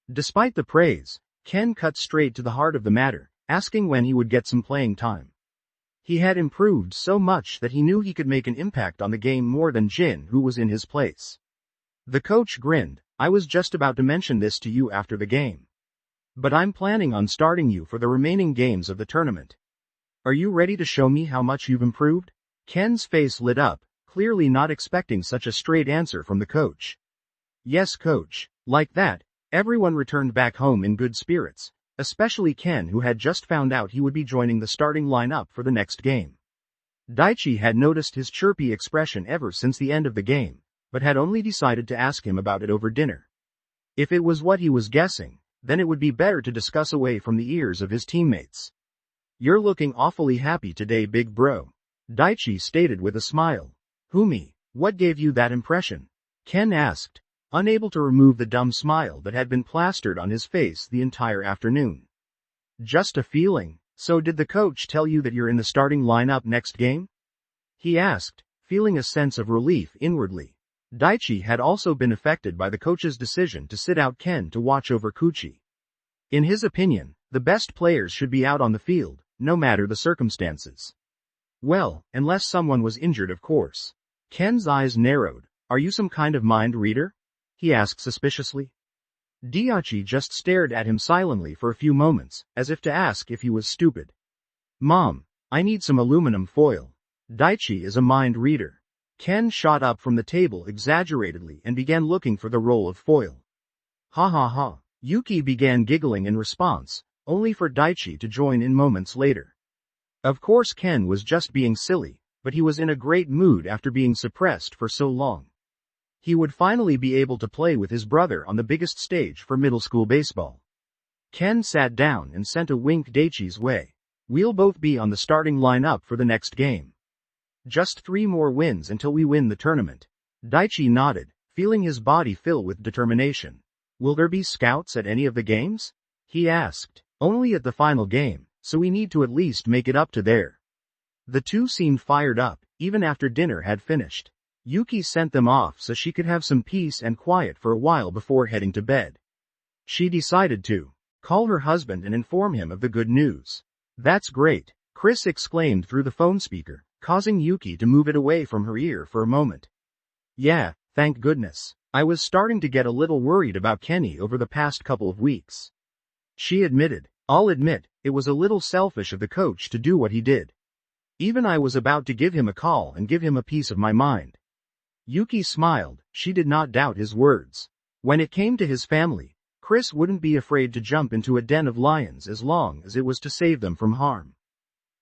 Despite the praise, Ken cut straight to the heart of the matter, asking when he would get some playing time. He had improved so much that he knew he could make an impact on the game more than Jin, who was in his place. The coach grinned. I was just about to mention this to you after the game. But I'm planning on starting you for the remaining games of the tournament. Are you ready to show me how much you've improved? Ken's face lit up, clearly not expecting such a straight answer from the coach. Yes, coach. Like that, everyone returned back home in good spirits, especially Ken, who had just found out he would be joining the starting lineup for the next game. Daichi had noticed his chirpy expression ever since the end of the game, but had only decided to ask him about it over dinner. If it was what he was guessing, then it would be better to discuss away from the ears of his teammates. You're looking awfully happy today, big bro. Daichi stated with a smile. Me? What gave you that impression? Ken asked, unable to remove the dumb smile that had been plastered on his face the entire afternoon. Just a feeling. So did the coach tell you that you're in the starting lineup next game? He asked, feeling a sense of relief inwardly. Daichi had also been affected by the coach's decision to sit out Ken to watch over Kuchi. In his opinion, the best players should be out on the field, no matter the circumstances. Well, unless someone was injured, of course. Ken's eyes narrowed. Are you some kind of mind reader? He asked suspiciously. Daichi just stared at him silently for a few moments, as if to ask if he was stupid. Mom, I need some aluminum foil. Daichi is a mind reader. Ken shot up from the table exaggeratedly and began looking for the roll of foil. Ha ha ha. Yuki began giggling in response, only for Daichi to join in moments later. Of course Ken was just being silly, but he was in a great mood after being suppressed for so long. He would finally be able to play with his brother on the biggest stage for middle school baseball. Ken sat down and sent a wink Daichi's way. We'll both be on the starting lineup for the next game. Just 3 more wins until we win the tournament. Daichi nodded, feeling his body fill with determination. Will there be scouts at any of the games? He asked. Only at the final game, so we need to at least make it up to there. The two seemed fired up, even after dinner had finished. Yuki sent them off so she could have some peace and quiet for a while before heading to bed. She decided to call her husband and inform him of the good news. That's great, Chris exclaimed through the phone speaker, causing Yuki to move it away from her ear for a moment. Yeah, thank goodness. I was starting to get a little worried about Kenny over the past couple of weeks. She admitted. I'll admit, it was a little selfish of the coach to do what he did. Even I was about to give him a call and give him a piece of my mind. Yuki smiled. She did not doubt his words. When it came to his family, Chris wouldn't be afraid to jump into a den of lions as long as it was to save them from harm.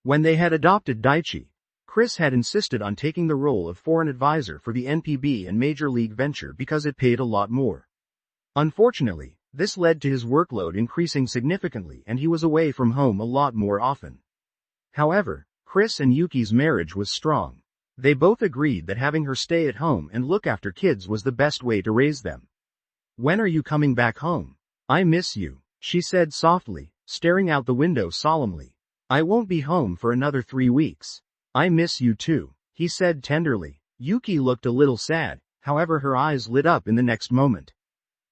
When they had adopted Daichi, Chris had insisted on taking the role of foreign advisor for the NPB and Major League venture because it paid a lot more. Unfortunately, this led to his workload increasing significantly and he was away from home a lot more often. However, Chris and Yuki's marriage was strong. They both agreed that having her stay at home and look after kids was the best way to raise them. When are you coming back home? I miss you, she said softly, staring out the window solemnly. I won't be home for another 3 weeks. I miss you too, he said tenderly. Yuki looked a little sad, however her eyes lit up in the next moment.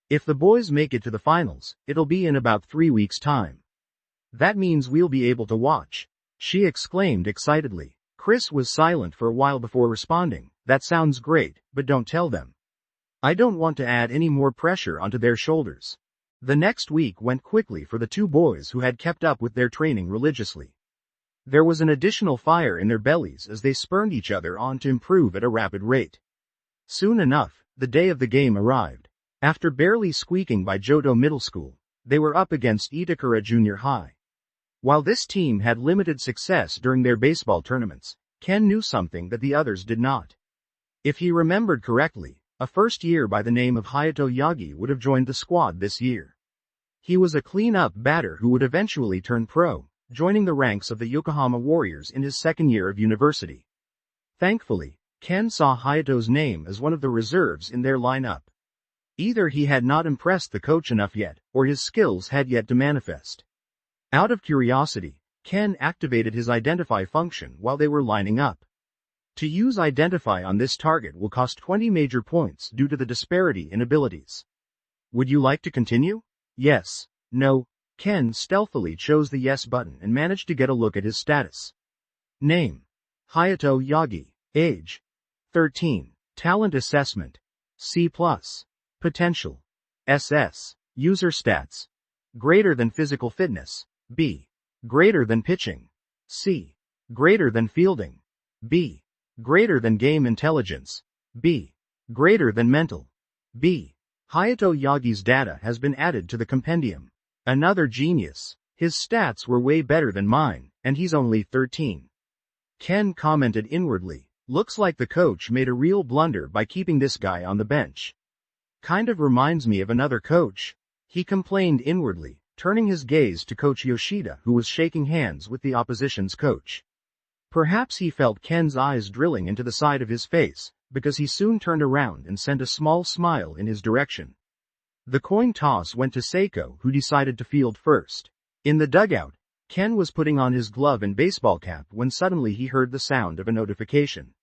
If the boys make it to the finals, it'll be in about 3 weeks' time. That means we'll be able to watch, she exclaimed excitedly. Chris was silent for a while before responding. That sounds great, but don't tell them. I don't want to add any more pressure onto their shoulders. The next week went quickly for the two boys who had kept up with their training religiously. There was an additional fire in their bellies as they spurred each other on to improve at a rapid rate. Soon enough, the day of the game arrived. After barely squeaking by Jodo Middle School, they were up against Itakura Junior High. While this team had limited success during their baseball tournaments, Ken knew something that the others did not. If he remembered correctly, a first year by the name of Hayato Yagi would have joined the squad this year. He was a clean-up batter who would eventually turn pro, joining the ranks of the Yokohama Warriors in his second year of university. Thankfully, Ken saw Hayato's name as one of the reserves in their lineup. Either he had not impressed the coach enough yet, or his skills had yet to manifest. Out of curiosity, Ken activated his identify function while they were lining up. To use identify on this target will cost 20 major points due to the disparity in abilities. Would you like to continue? Yes. No. Ken stealthily chose the yes button and managed to get a look at his status. Name: Hayato Yagi. Age: 13. Talent assessment: C+. Potential. SS. User stats. Greater than physical fitness. B. Greater than pitching. C. Greater than fielding. B. Greater than game intelligence. B. Greater than mental. B. Hayato Yagi's data has been added to the compendium. Another genius. His stats were way better than mine, and he's only 13. Ken commented inwardly. Looks like the coach made a real blunder by keeping this guy on the bench. Kind of reminds me of another coach. He complained inwardly, turning his gaze to Coach Yoshida, who was shaking hands with the opposition's coach. Perhaps he felt Ken's eyes drilling into the side of his face, because he soon turned around and sent a small smile in his direction. The coin toss went to Seiko, who decided to field first. In the dugout, Ken was putting on his glove and baseball cap when suddenly he heard the sound of a notification.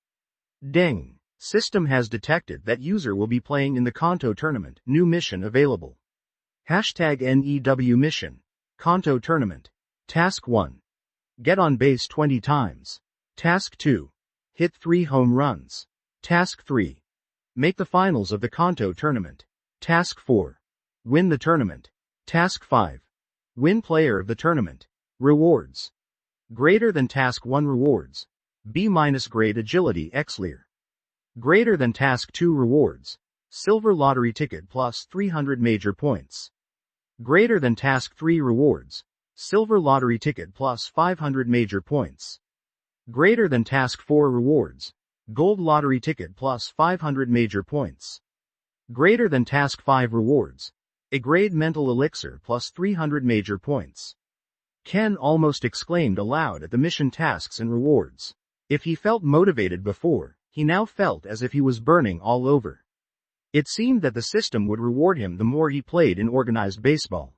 Ding! System has detected that user will be playing in the Kanto tournament. New mission available. #NEW mission. Kanto tournament. Task 1. Get on base 20 times. Task 2. Hit 3 home runs. Task 3. Make the finals of the Kanto tournament. Task 4. Win the tournament. Task 5. Win player of the tournament. Rewards. Greater than Task 1 rewards. B- grade agility Xlear. Greater than Task 2 rewards. Silver lottery ticket plus 300 major points. Greater than Task 3 rewards. Silver lottery ticket plus 500 major points. Greater than Task 4 rewards. Gold lottery ticket plus 500 major points. Greater than Task 5 rewards. A grade mental elixir plus 300 major points. Ken almost exclaimed aloud at the mission tasks and rewards. If he felt motivated before, he now felt as if he was burning all over. It seemed that the system would reward him the more he played in organized baseball.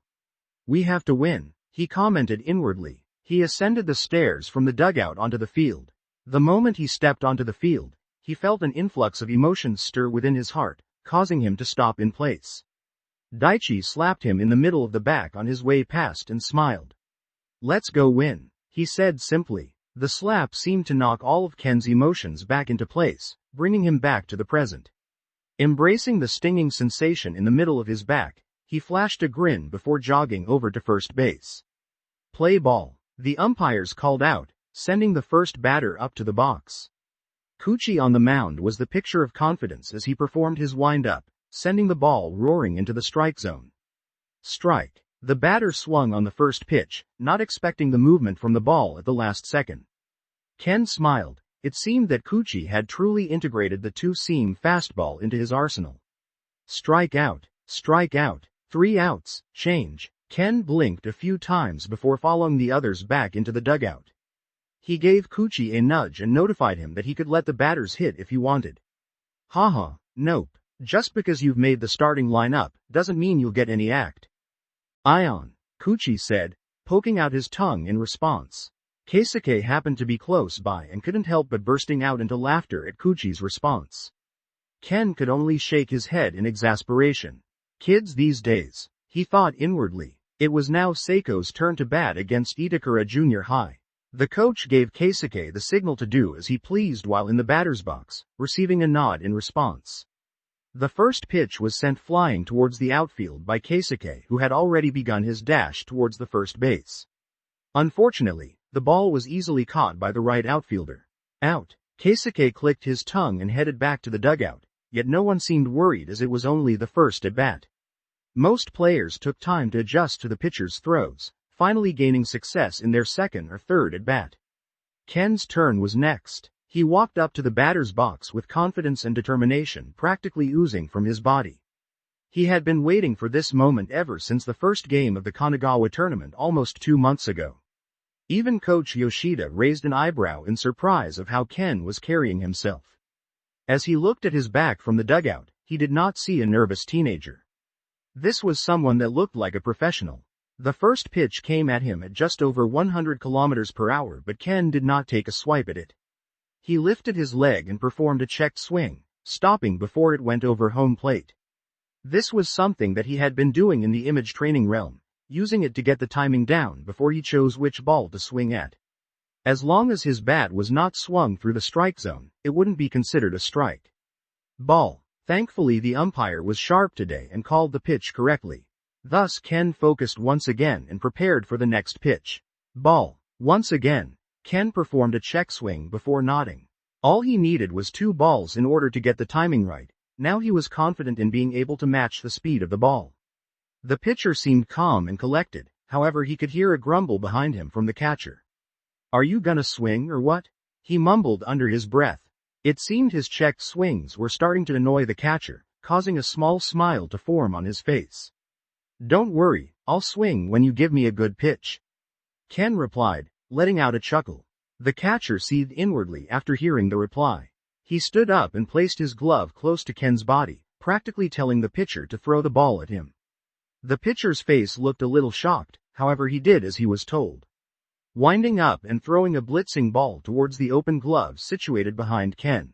We have to win, he commented inwardly. He ascended the stairs from the dugout onto the field. The moment he stepped onto the field, he felt an influx of emotions stir within his heart, causing him to stop in place. Daichi slapped him in the middle of the back on his way past and smiled. Let's go win, he said simply. The slap seemed to knock all of Ken's emotions back into place, bringing him back to the present. Embracing the stinging sensation in the middle of his back, he flashed a grin before jogging over to first base. Play ball, the umpires called out, sending the first batter up to the box. Kuchi on the mound was the picture of confidence as he performed his wind-up, sending the ball roaring into the strike zone. Strike. The batter swung on the first pitch, not expecting the movement from the ball at the last second. Ken smiled. It seemed that Kuchi had truly integrated the two-seam fastball into his arsenal. Strike out, 3 outs, change. Ken blinked a few times before following the others back into the dugout. He gave Kuchi a nudge and notified him that he could let the batters hit if he wanted. Haha, nope. Just because you've made the starting lineup, doesn't mean you'll get any act. Ion, Kuchi said, poking out his tongue in response. Keisuke happened to be close by and couldn't help but bursting out into laughter at Kuchi's response. Ken could only shake his head in exasperation. Kids these days, he thought inwardly. It was now Seiko's turn to bat against Itakura Junior High. The coach gave Keisuke the signal to do as he pleased while in the batter's box, receiving a nod in response. The first pitch was sent flying towards the outfield by Keisuke, who had already begun his dash towards the first base. Unfortunately, the ball was easily caught by the right outfielder. Out. Keisuke clicked his tongue and headed back to the dugout, yet no one seemed worried as it was only the first at-bat. Most players took time to adjust to the pitcher's throws, finally gaining success in their second or third at-bat. Ken's turn was next. He walked up to the batter's box with confidence and determination practically oozing from his body. He had been waiting for this moment ever since the first game of the Kanagawa tournament almost 2 months ago. Even Coach Yoshida raised an eyebrow in surprise of how Ken was carrying himself. As he looked at his back from the dugout, he did not see a nervous teenager. This was someone that looked like a professional. The first pitch came at him at just over 100 kilometers per hour, but Ken did not take a swipe at it. He lifted his leg and performed a checked swing, stopping before it went over home plate. This was something that he had been doing in the image training realm, using it to get the timing down before he chose which ball to swing at. As long as his bat was not swung through the strike zone, it wouldn't be considered a strike. Ball. Thankfully the umpire was sharp today and called the pitch correctly. Thus Ken focused once again and prepared for the next pitch. Ball. Once again, Ken performed a check swing before nodding. All he needed was 2 balls in order to get the timing right. Now he was confident in being able to match the speed of the ball. The pitcher seemed calm and collected, however he could hear a grumble behind him from the catcher. "Are you gonna swing or what?" he mumbled under his breath. It seemed his checked swings were starting to annoy the catcher, causing a small smile to form on his face. "Don't worry, I'll swing when you give me a good pitch," Ken replied, letting out a chuckle. The catcher seethed inwardly after hearing the reply. He stood up and placed his glove close to Ken's body, practically telling the pitcher to throw the ball at him. The pitcher's face looked a little shocked, however he did as he was told. Winding up and throwing a blitzing ball towards the open glove situated behind Ken.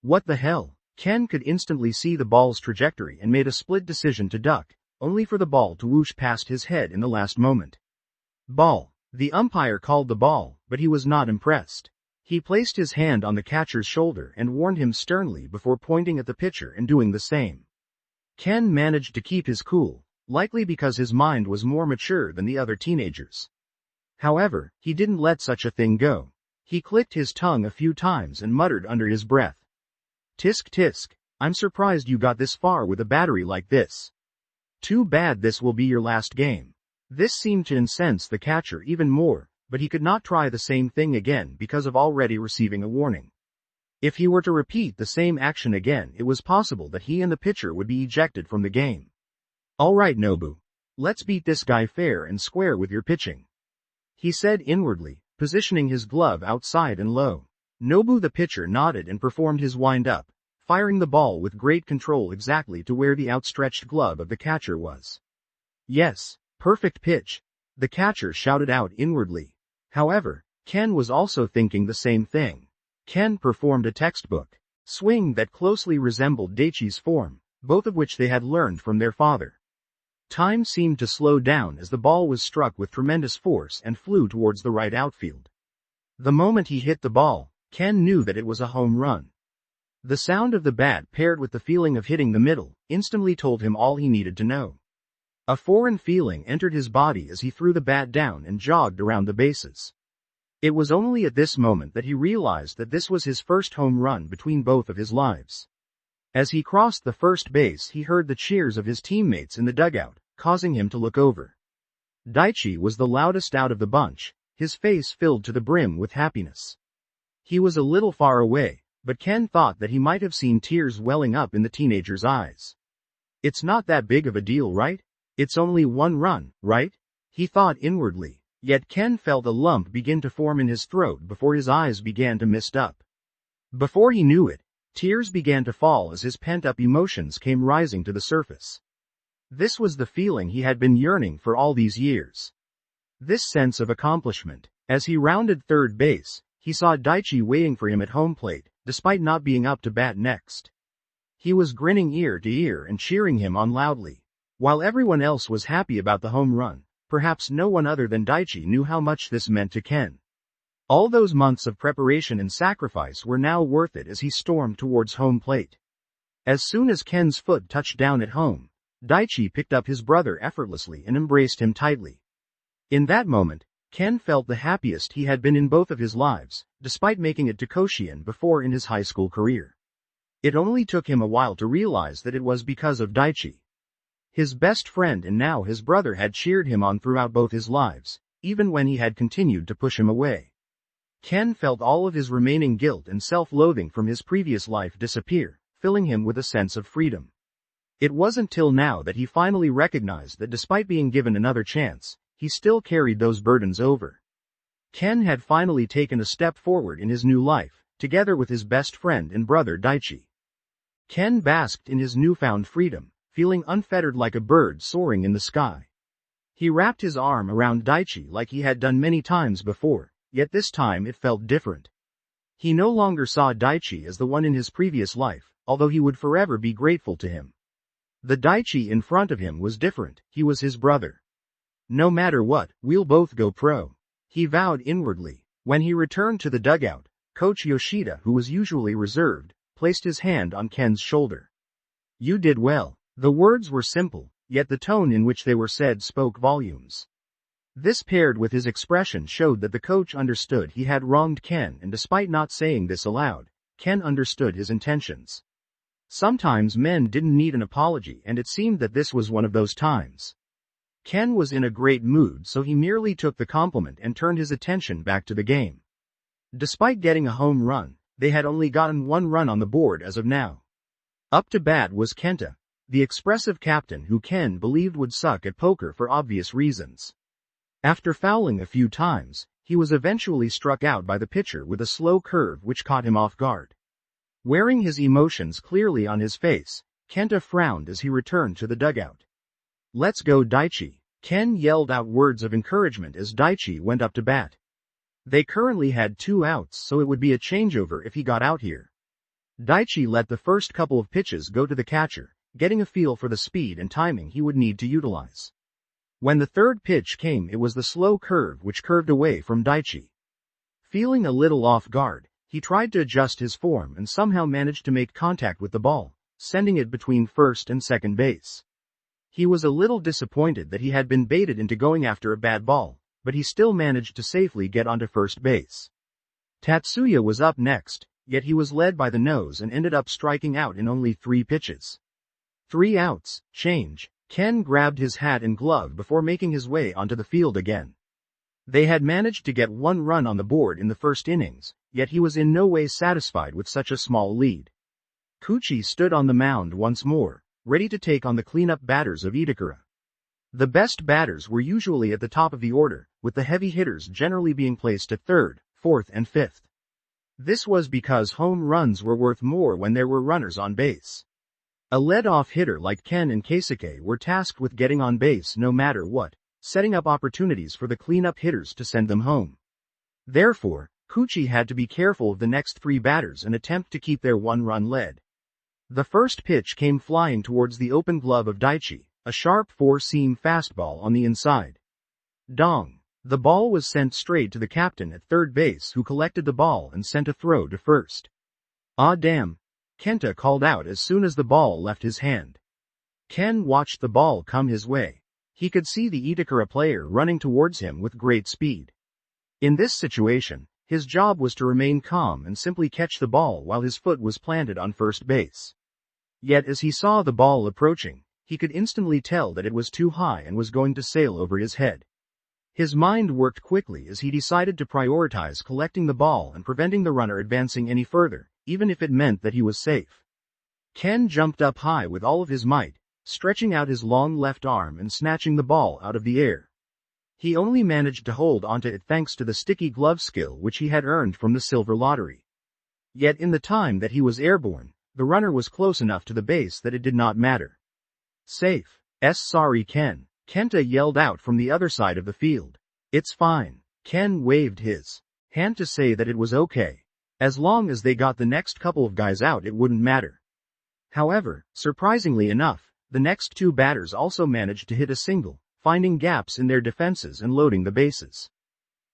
What the hell? Ken could instantly see the ball's trajectory and made a split decision to duck, only for the ball to whoosh past his head in the last moment. Ball. The umpire called the ball, but he was not impressed. He placed his hand on the catcher's shoulder and warned him sternly before pointing at the pitcher and doing the same. Ken managed to keep his cool, likely because his mind was more mature than the other teenagers. However, he didn't let such a thing go. He clicked his tongue a few times and muttered under his breath. "Tisk tisk, I'm surprised you got this far with a battery like this. Too bad this will be your last game." This seemed to incense the catcher even more, but he could not try the same thing again because of already receiving a warning. If he were to repeat the same action again, it was possible that he and the pitcher would be ejected from the game. "All right, Nobu. Let's beat this guy fair and square with your pitching," he said inwardly, positioning his glove outside and low. Nobu the pitcher nodded and performed his wind-up, firing the ball with great control exactly to where the outstretched glove of the catcher was. "Yes, perfect pitch," the catcher shouted out inwardly. However, Ken was also thinking the same thing. Ken performed a textbook swing that closely resembled Daichi's form, both of which they had learned from their father. Time seemed to slow down as the ball was struck with tremendous force and flew towards the right outfield. The moment he hit the ball, Ken knew that it was a home run. The sound of the bat paired with the feeling of hitting the middle instantly told him all he needed to know. A foreign feeling entered his body as he threw the bat down and jogged around the bases. It was only at this moment that he realized that this was his first home run between both of his lives. As he crossed the first base, he heard the cheers of his teammates in the dugout, causing him to look over. Daichi was the loudest out of the bunch, his face filled to the brim with happiness. He was a little far away, but Ken thought that he might have seen tears welling up in the teenager's eyes. "It's not that big of a deal, right? It's only 1 run, right?" he thought inwardly, yet Ken felt a lump begin to form in his throat before his eyes began to mist up. Before he knew it, tears began to fall as his pent-up emotions came rising to the surface. This was the feeling he had been yearning for all these years. This sense of accomplishment. As he rounded third base, he saw Daichi waiting for him at home plate, despite not being up to bat next. He was grinning ear to ear and cheering him on loudly. While everyone else was happy about the home run, perhaps no one other than Daichi knew how much this meant to Ken. All those months of preparation and sacrifice were now worth it as he stormed towards home plate. As soon as Ken's foot touched down at home, Daichi picked up his brother effortlessly and embraced him tightly. In that moment, Ken felt the happiest he had been in both of his lives, despite making it to Koshien before in his high school career. It only took him a while to realize that it was because of Daichi. His best friend and now his brother had cheered him on throughout both his lives, even when he had continued to push him away. Ken felt all of his remaining guilt and self-loathing from his previous life disappear, filling him with a sense of freedom. It wasn't till now that he finally recognized that despite being given another chance, he still carried those burdens over. Ken had finally taken a step forward in his new life, together with his best friend and brother Daichi. Ken basked in his newfound freedom, feeling unfettered like a bird soaring in the sky. He wrapped his arm around Daichi like he had done many times before, yet this time it felt different. He no longer saw Daichi as the one in his previous life, although he would forever be grateful to him. The Daichi in front of him was different, he was his brother. "No matter what, we'll both go pro," he vowed inwardly. When he returned to the dugout, Coach Yoshida, who was usually reserved, placed his hand on Ken's shoulder. You did well. The words were simple, yet the tone in which they were said spoke volumes. This paired with his expression showed that the coach understood he had wronged Ken, and despite not saying this aloud, Ken understood his intentions. Sometimes men didn't need an apology, and it seemed that this was one of those times. Ken was in a great mood, so he merely took the compliment and turned his attention back to the game. Despite getting a home run, they had only gotten one run on the board as of now. Up to bat was Kenta, the expressive captain who Ken believed would suck at poker for obvious reasons. After fouling a few times, he was eventually struck out by the pitcher with a slow curve which caught him off guard. Wearing his emotions clearly on his face, Kenta frowned as he returned to the dugout. "Let's go, Daichi," Ken yelled out words of encouragement as Daichi went up to bat. They currently had 2 outs, so it would be a changeover if he got out here. Daichi let the first couple of pitches go to the catcher, getting a feel for the speed and timing he would need to utilize. When the third pitch came, it was the slow curve which curved away from Daichi. Feeling a little off guard, he tried to adjust his form and somehow managed to make contact with the ball, sending it between first and second base. He was a little disappointed that he had been baited into going after a bad ball, but he still managed to safely get onto first base. Tatsuya was up next, yet he was led by the nose and ended up striking out in only 3 pitches. 3 outs, change. Ken grabbed his hat and glove before making his way onto the field again. They had managed to get 1 run on the board in the first innings, yet he was in no way satisfied with such a small lead. Kuchi stood on the mound once more, ready to take on the cleanup batters of Itakura. The best batters were usually at the top of the order, with the heavy hitters generally being placed at 3rd, 4th and 5th. This was because home runs were worth more when there were runners on base. A lead-off hitter like Ken and Keisuke were tasked with getting on base no matter what, setting up opportunities for the cleanup hitters to send them home. Therefore, Kuchi had to be careful of the next 3 batters and attempt to keep their 1-run lead. The first pitch came flying towards the open glove of Daichi, a sharp 4-seam fastball on the inside. Dong! The ball was sent straight to the captain at third base, who collected the ball and sent a throw to first. "Ah damn!" Kenta called out as soon as the ball left his hand. Ken watched the ball come his way. He could see the Itakura player running towards him with great speed. In this situation, his job was to remain calm and simply catch the ball while his foot was planted on first base. Yet as he saw the ball approaching, he could instantly tell that it was too high and was going to sail over his head. His mind worked quickly as he decided to prioritize collecting the ball and preventing the runner advancing any further, even if it meant that he was safe. Ken jumped up high with all of his might, stretching out his long left arm and snatching the ball out of the air. He only managed to hold onto it thanks to the sticky glove skill which he had earned from the silver lottery. Yet in the time that he was airborne, the runner was close enough to the base that it did not matter. "Safe. Sorry Ken," Kenta yelled out from the other side of the field. "It's fine." Ken waved his hand to say that it was okay. As long as they got the next couple of guys out, it wouldn't matter. However, surprisingly enough, the next 2 batters also managed to hit a single, finding gaps in their defenses and loading the bases.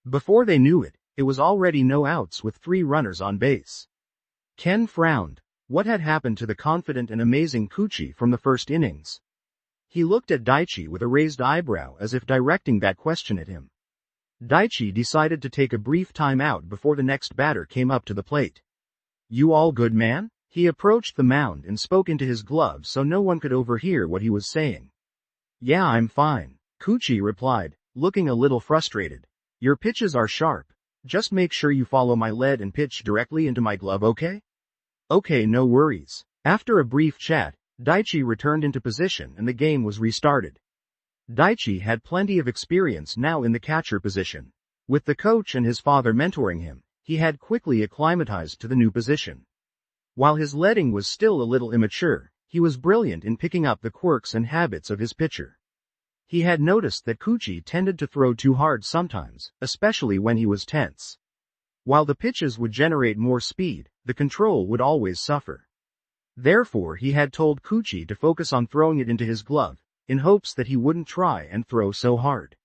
Before they knew it, it was already no outs with 3 runners on base. Ken frowned. What had happened to the confident and amazing Kuchi from the first innings? He looked at Daichi with a raised eyebrow as if directing that question at him. Daichi decided to take a brief time out before the next batter came up to the plate. "You all good, man?" He approached the mound and spoke into his glove so no one could overhear what he was saying. "Yeah, I'm fine," Kuchi replied, looking a little frustrated. "Your pitches are sharp. Just make sure you follow my lead and pitch directly into my glove, okay?" "Okay, no worries." After a brief chat, Daichi returned into position and the game was restarted. Daichi had plenty of experience now in the catcher position. With the coach and his father mentoring him, he had quickly acclimatized to the new position. While his leading was still a little immature, he was brilliant in picking up the quirks and habits of his pitcher. He had noticed that Kuchi tended to throw too hard sometimes, especially when he was tense. While the pitches would generate more speed, the control would always suffer. Therefore he had told Kuchi to focus on throwing it into his glove, in hopes that he wouldn't try and throw so hard.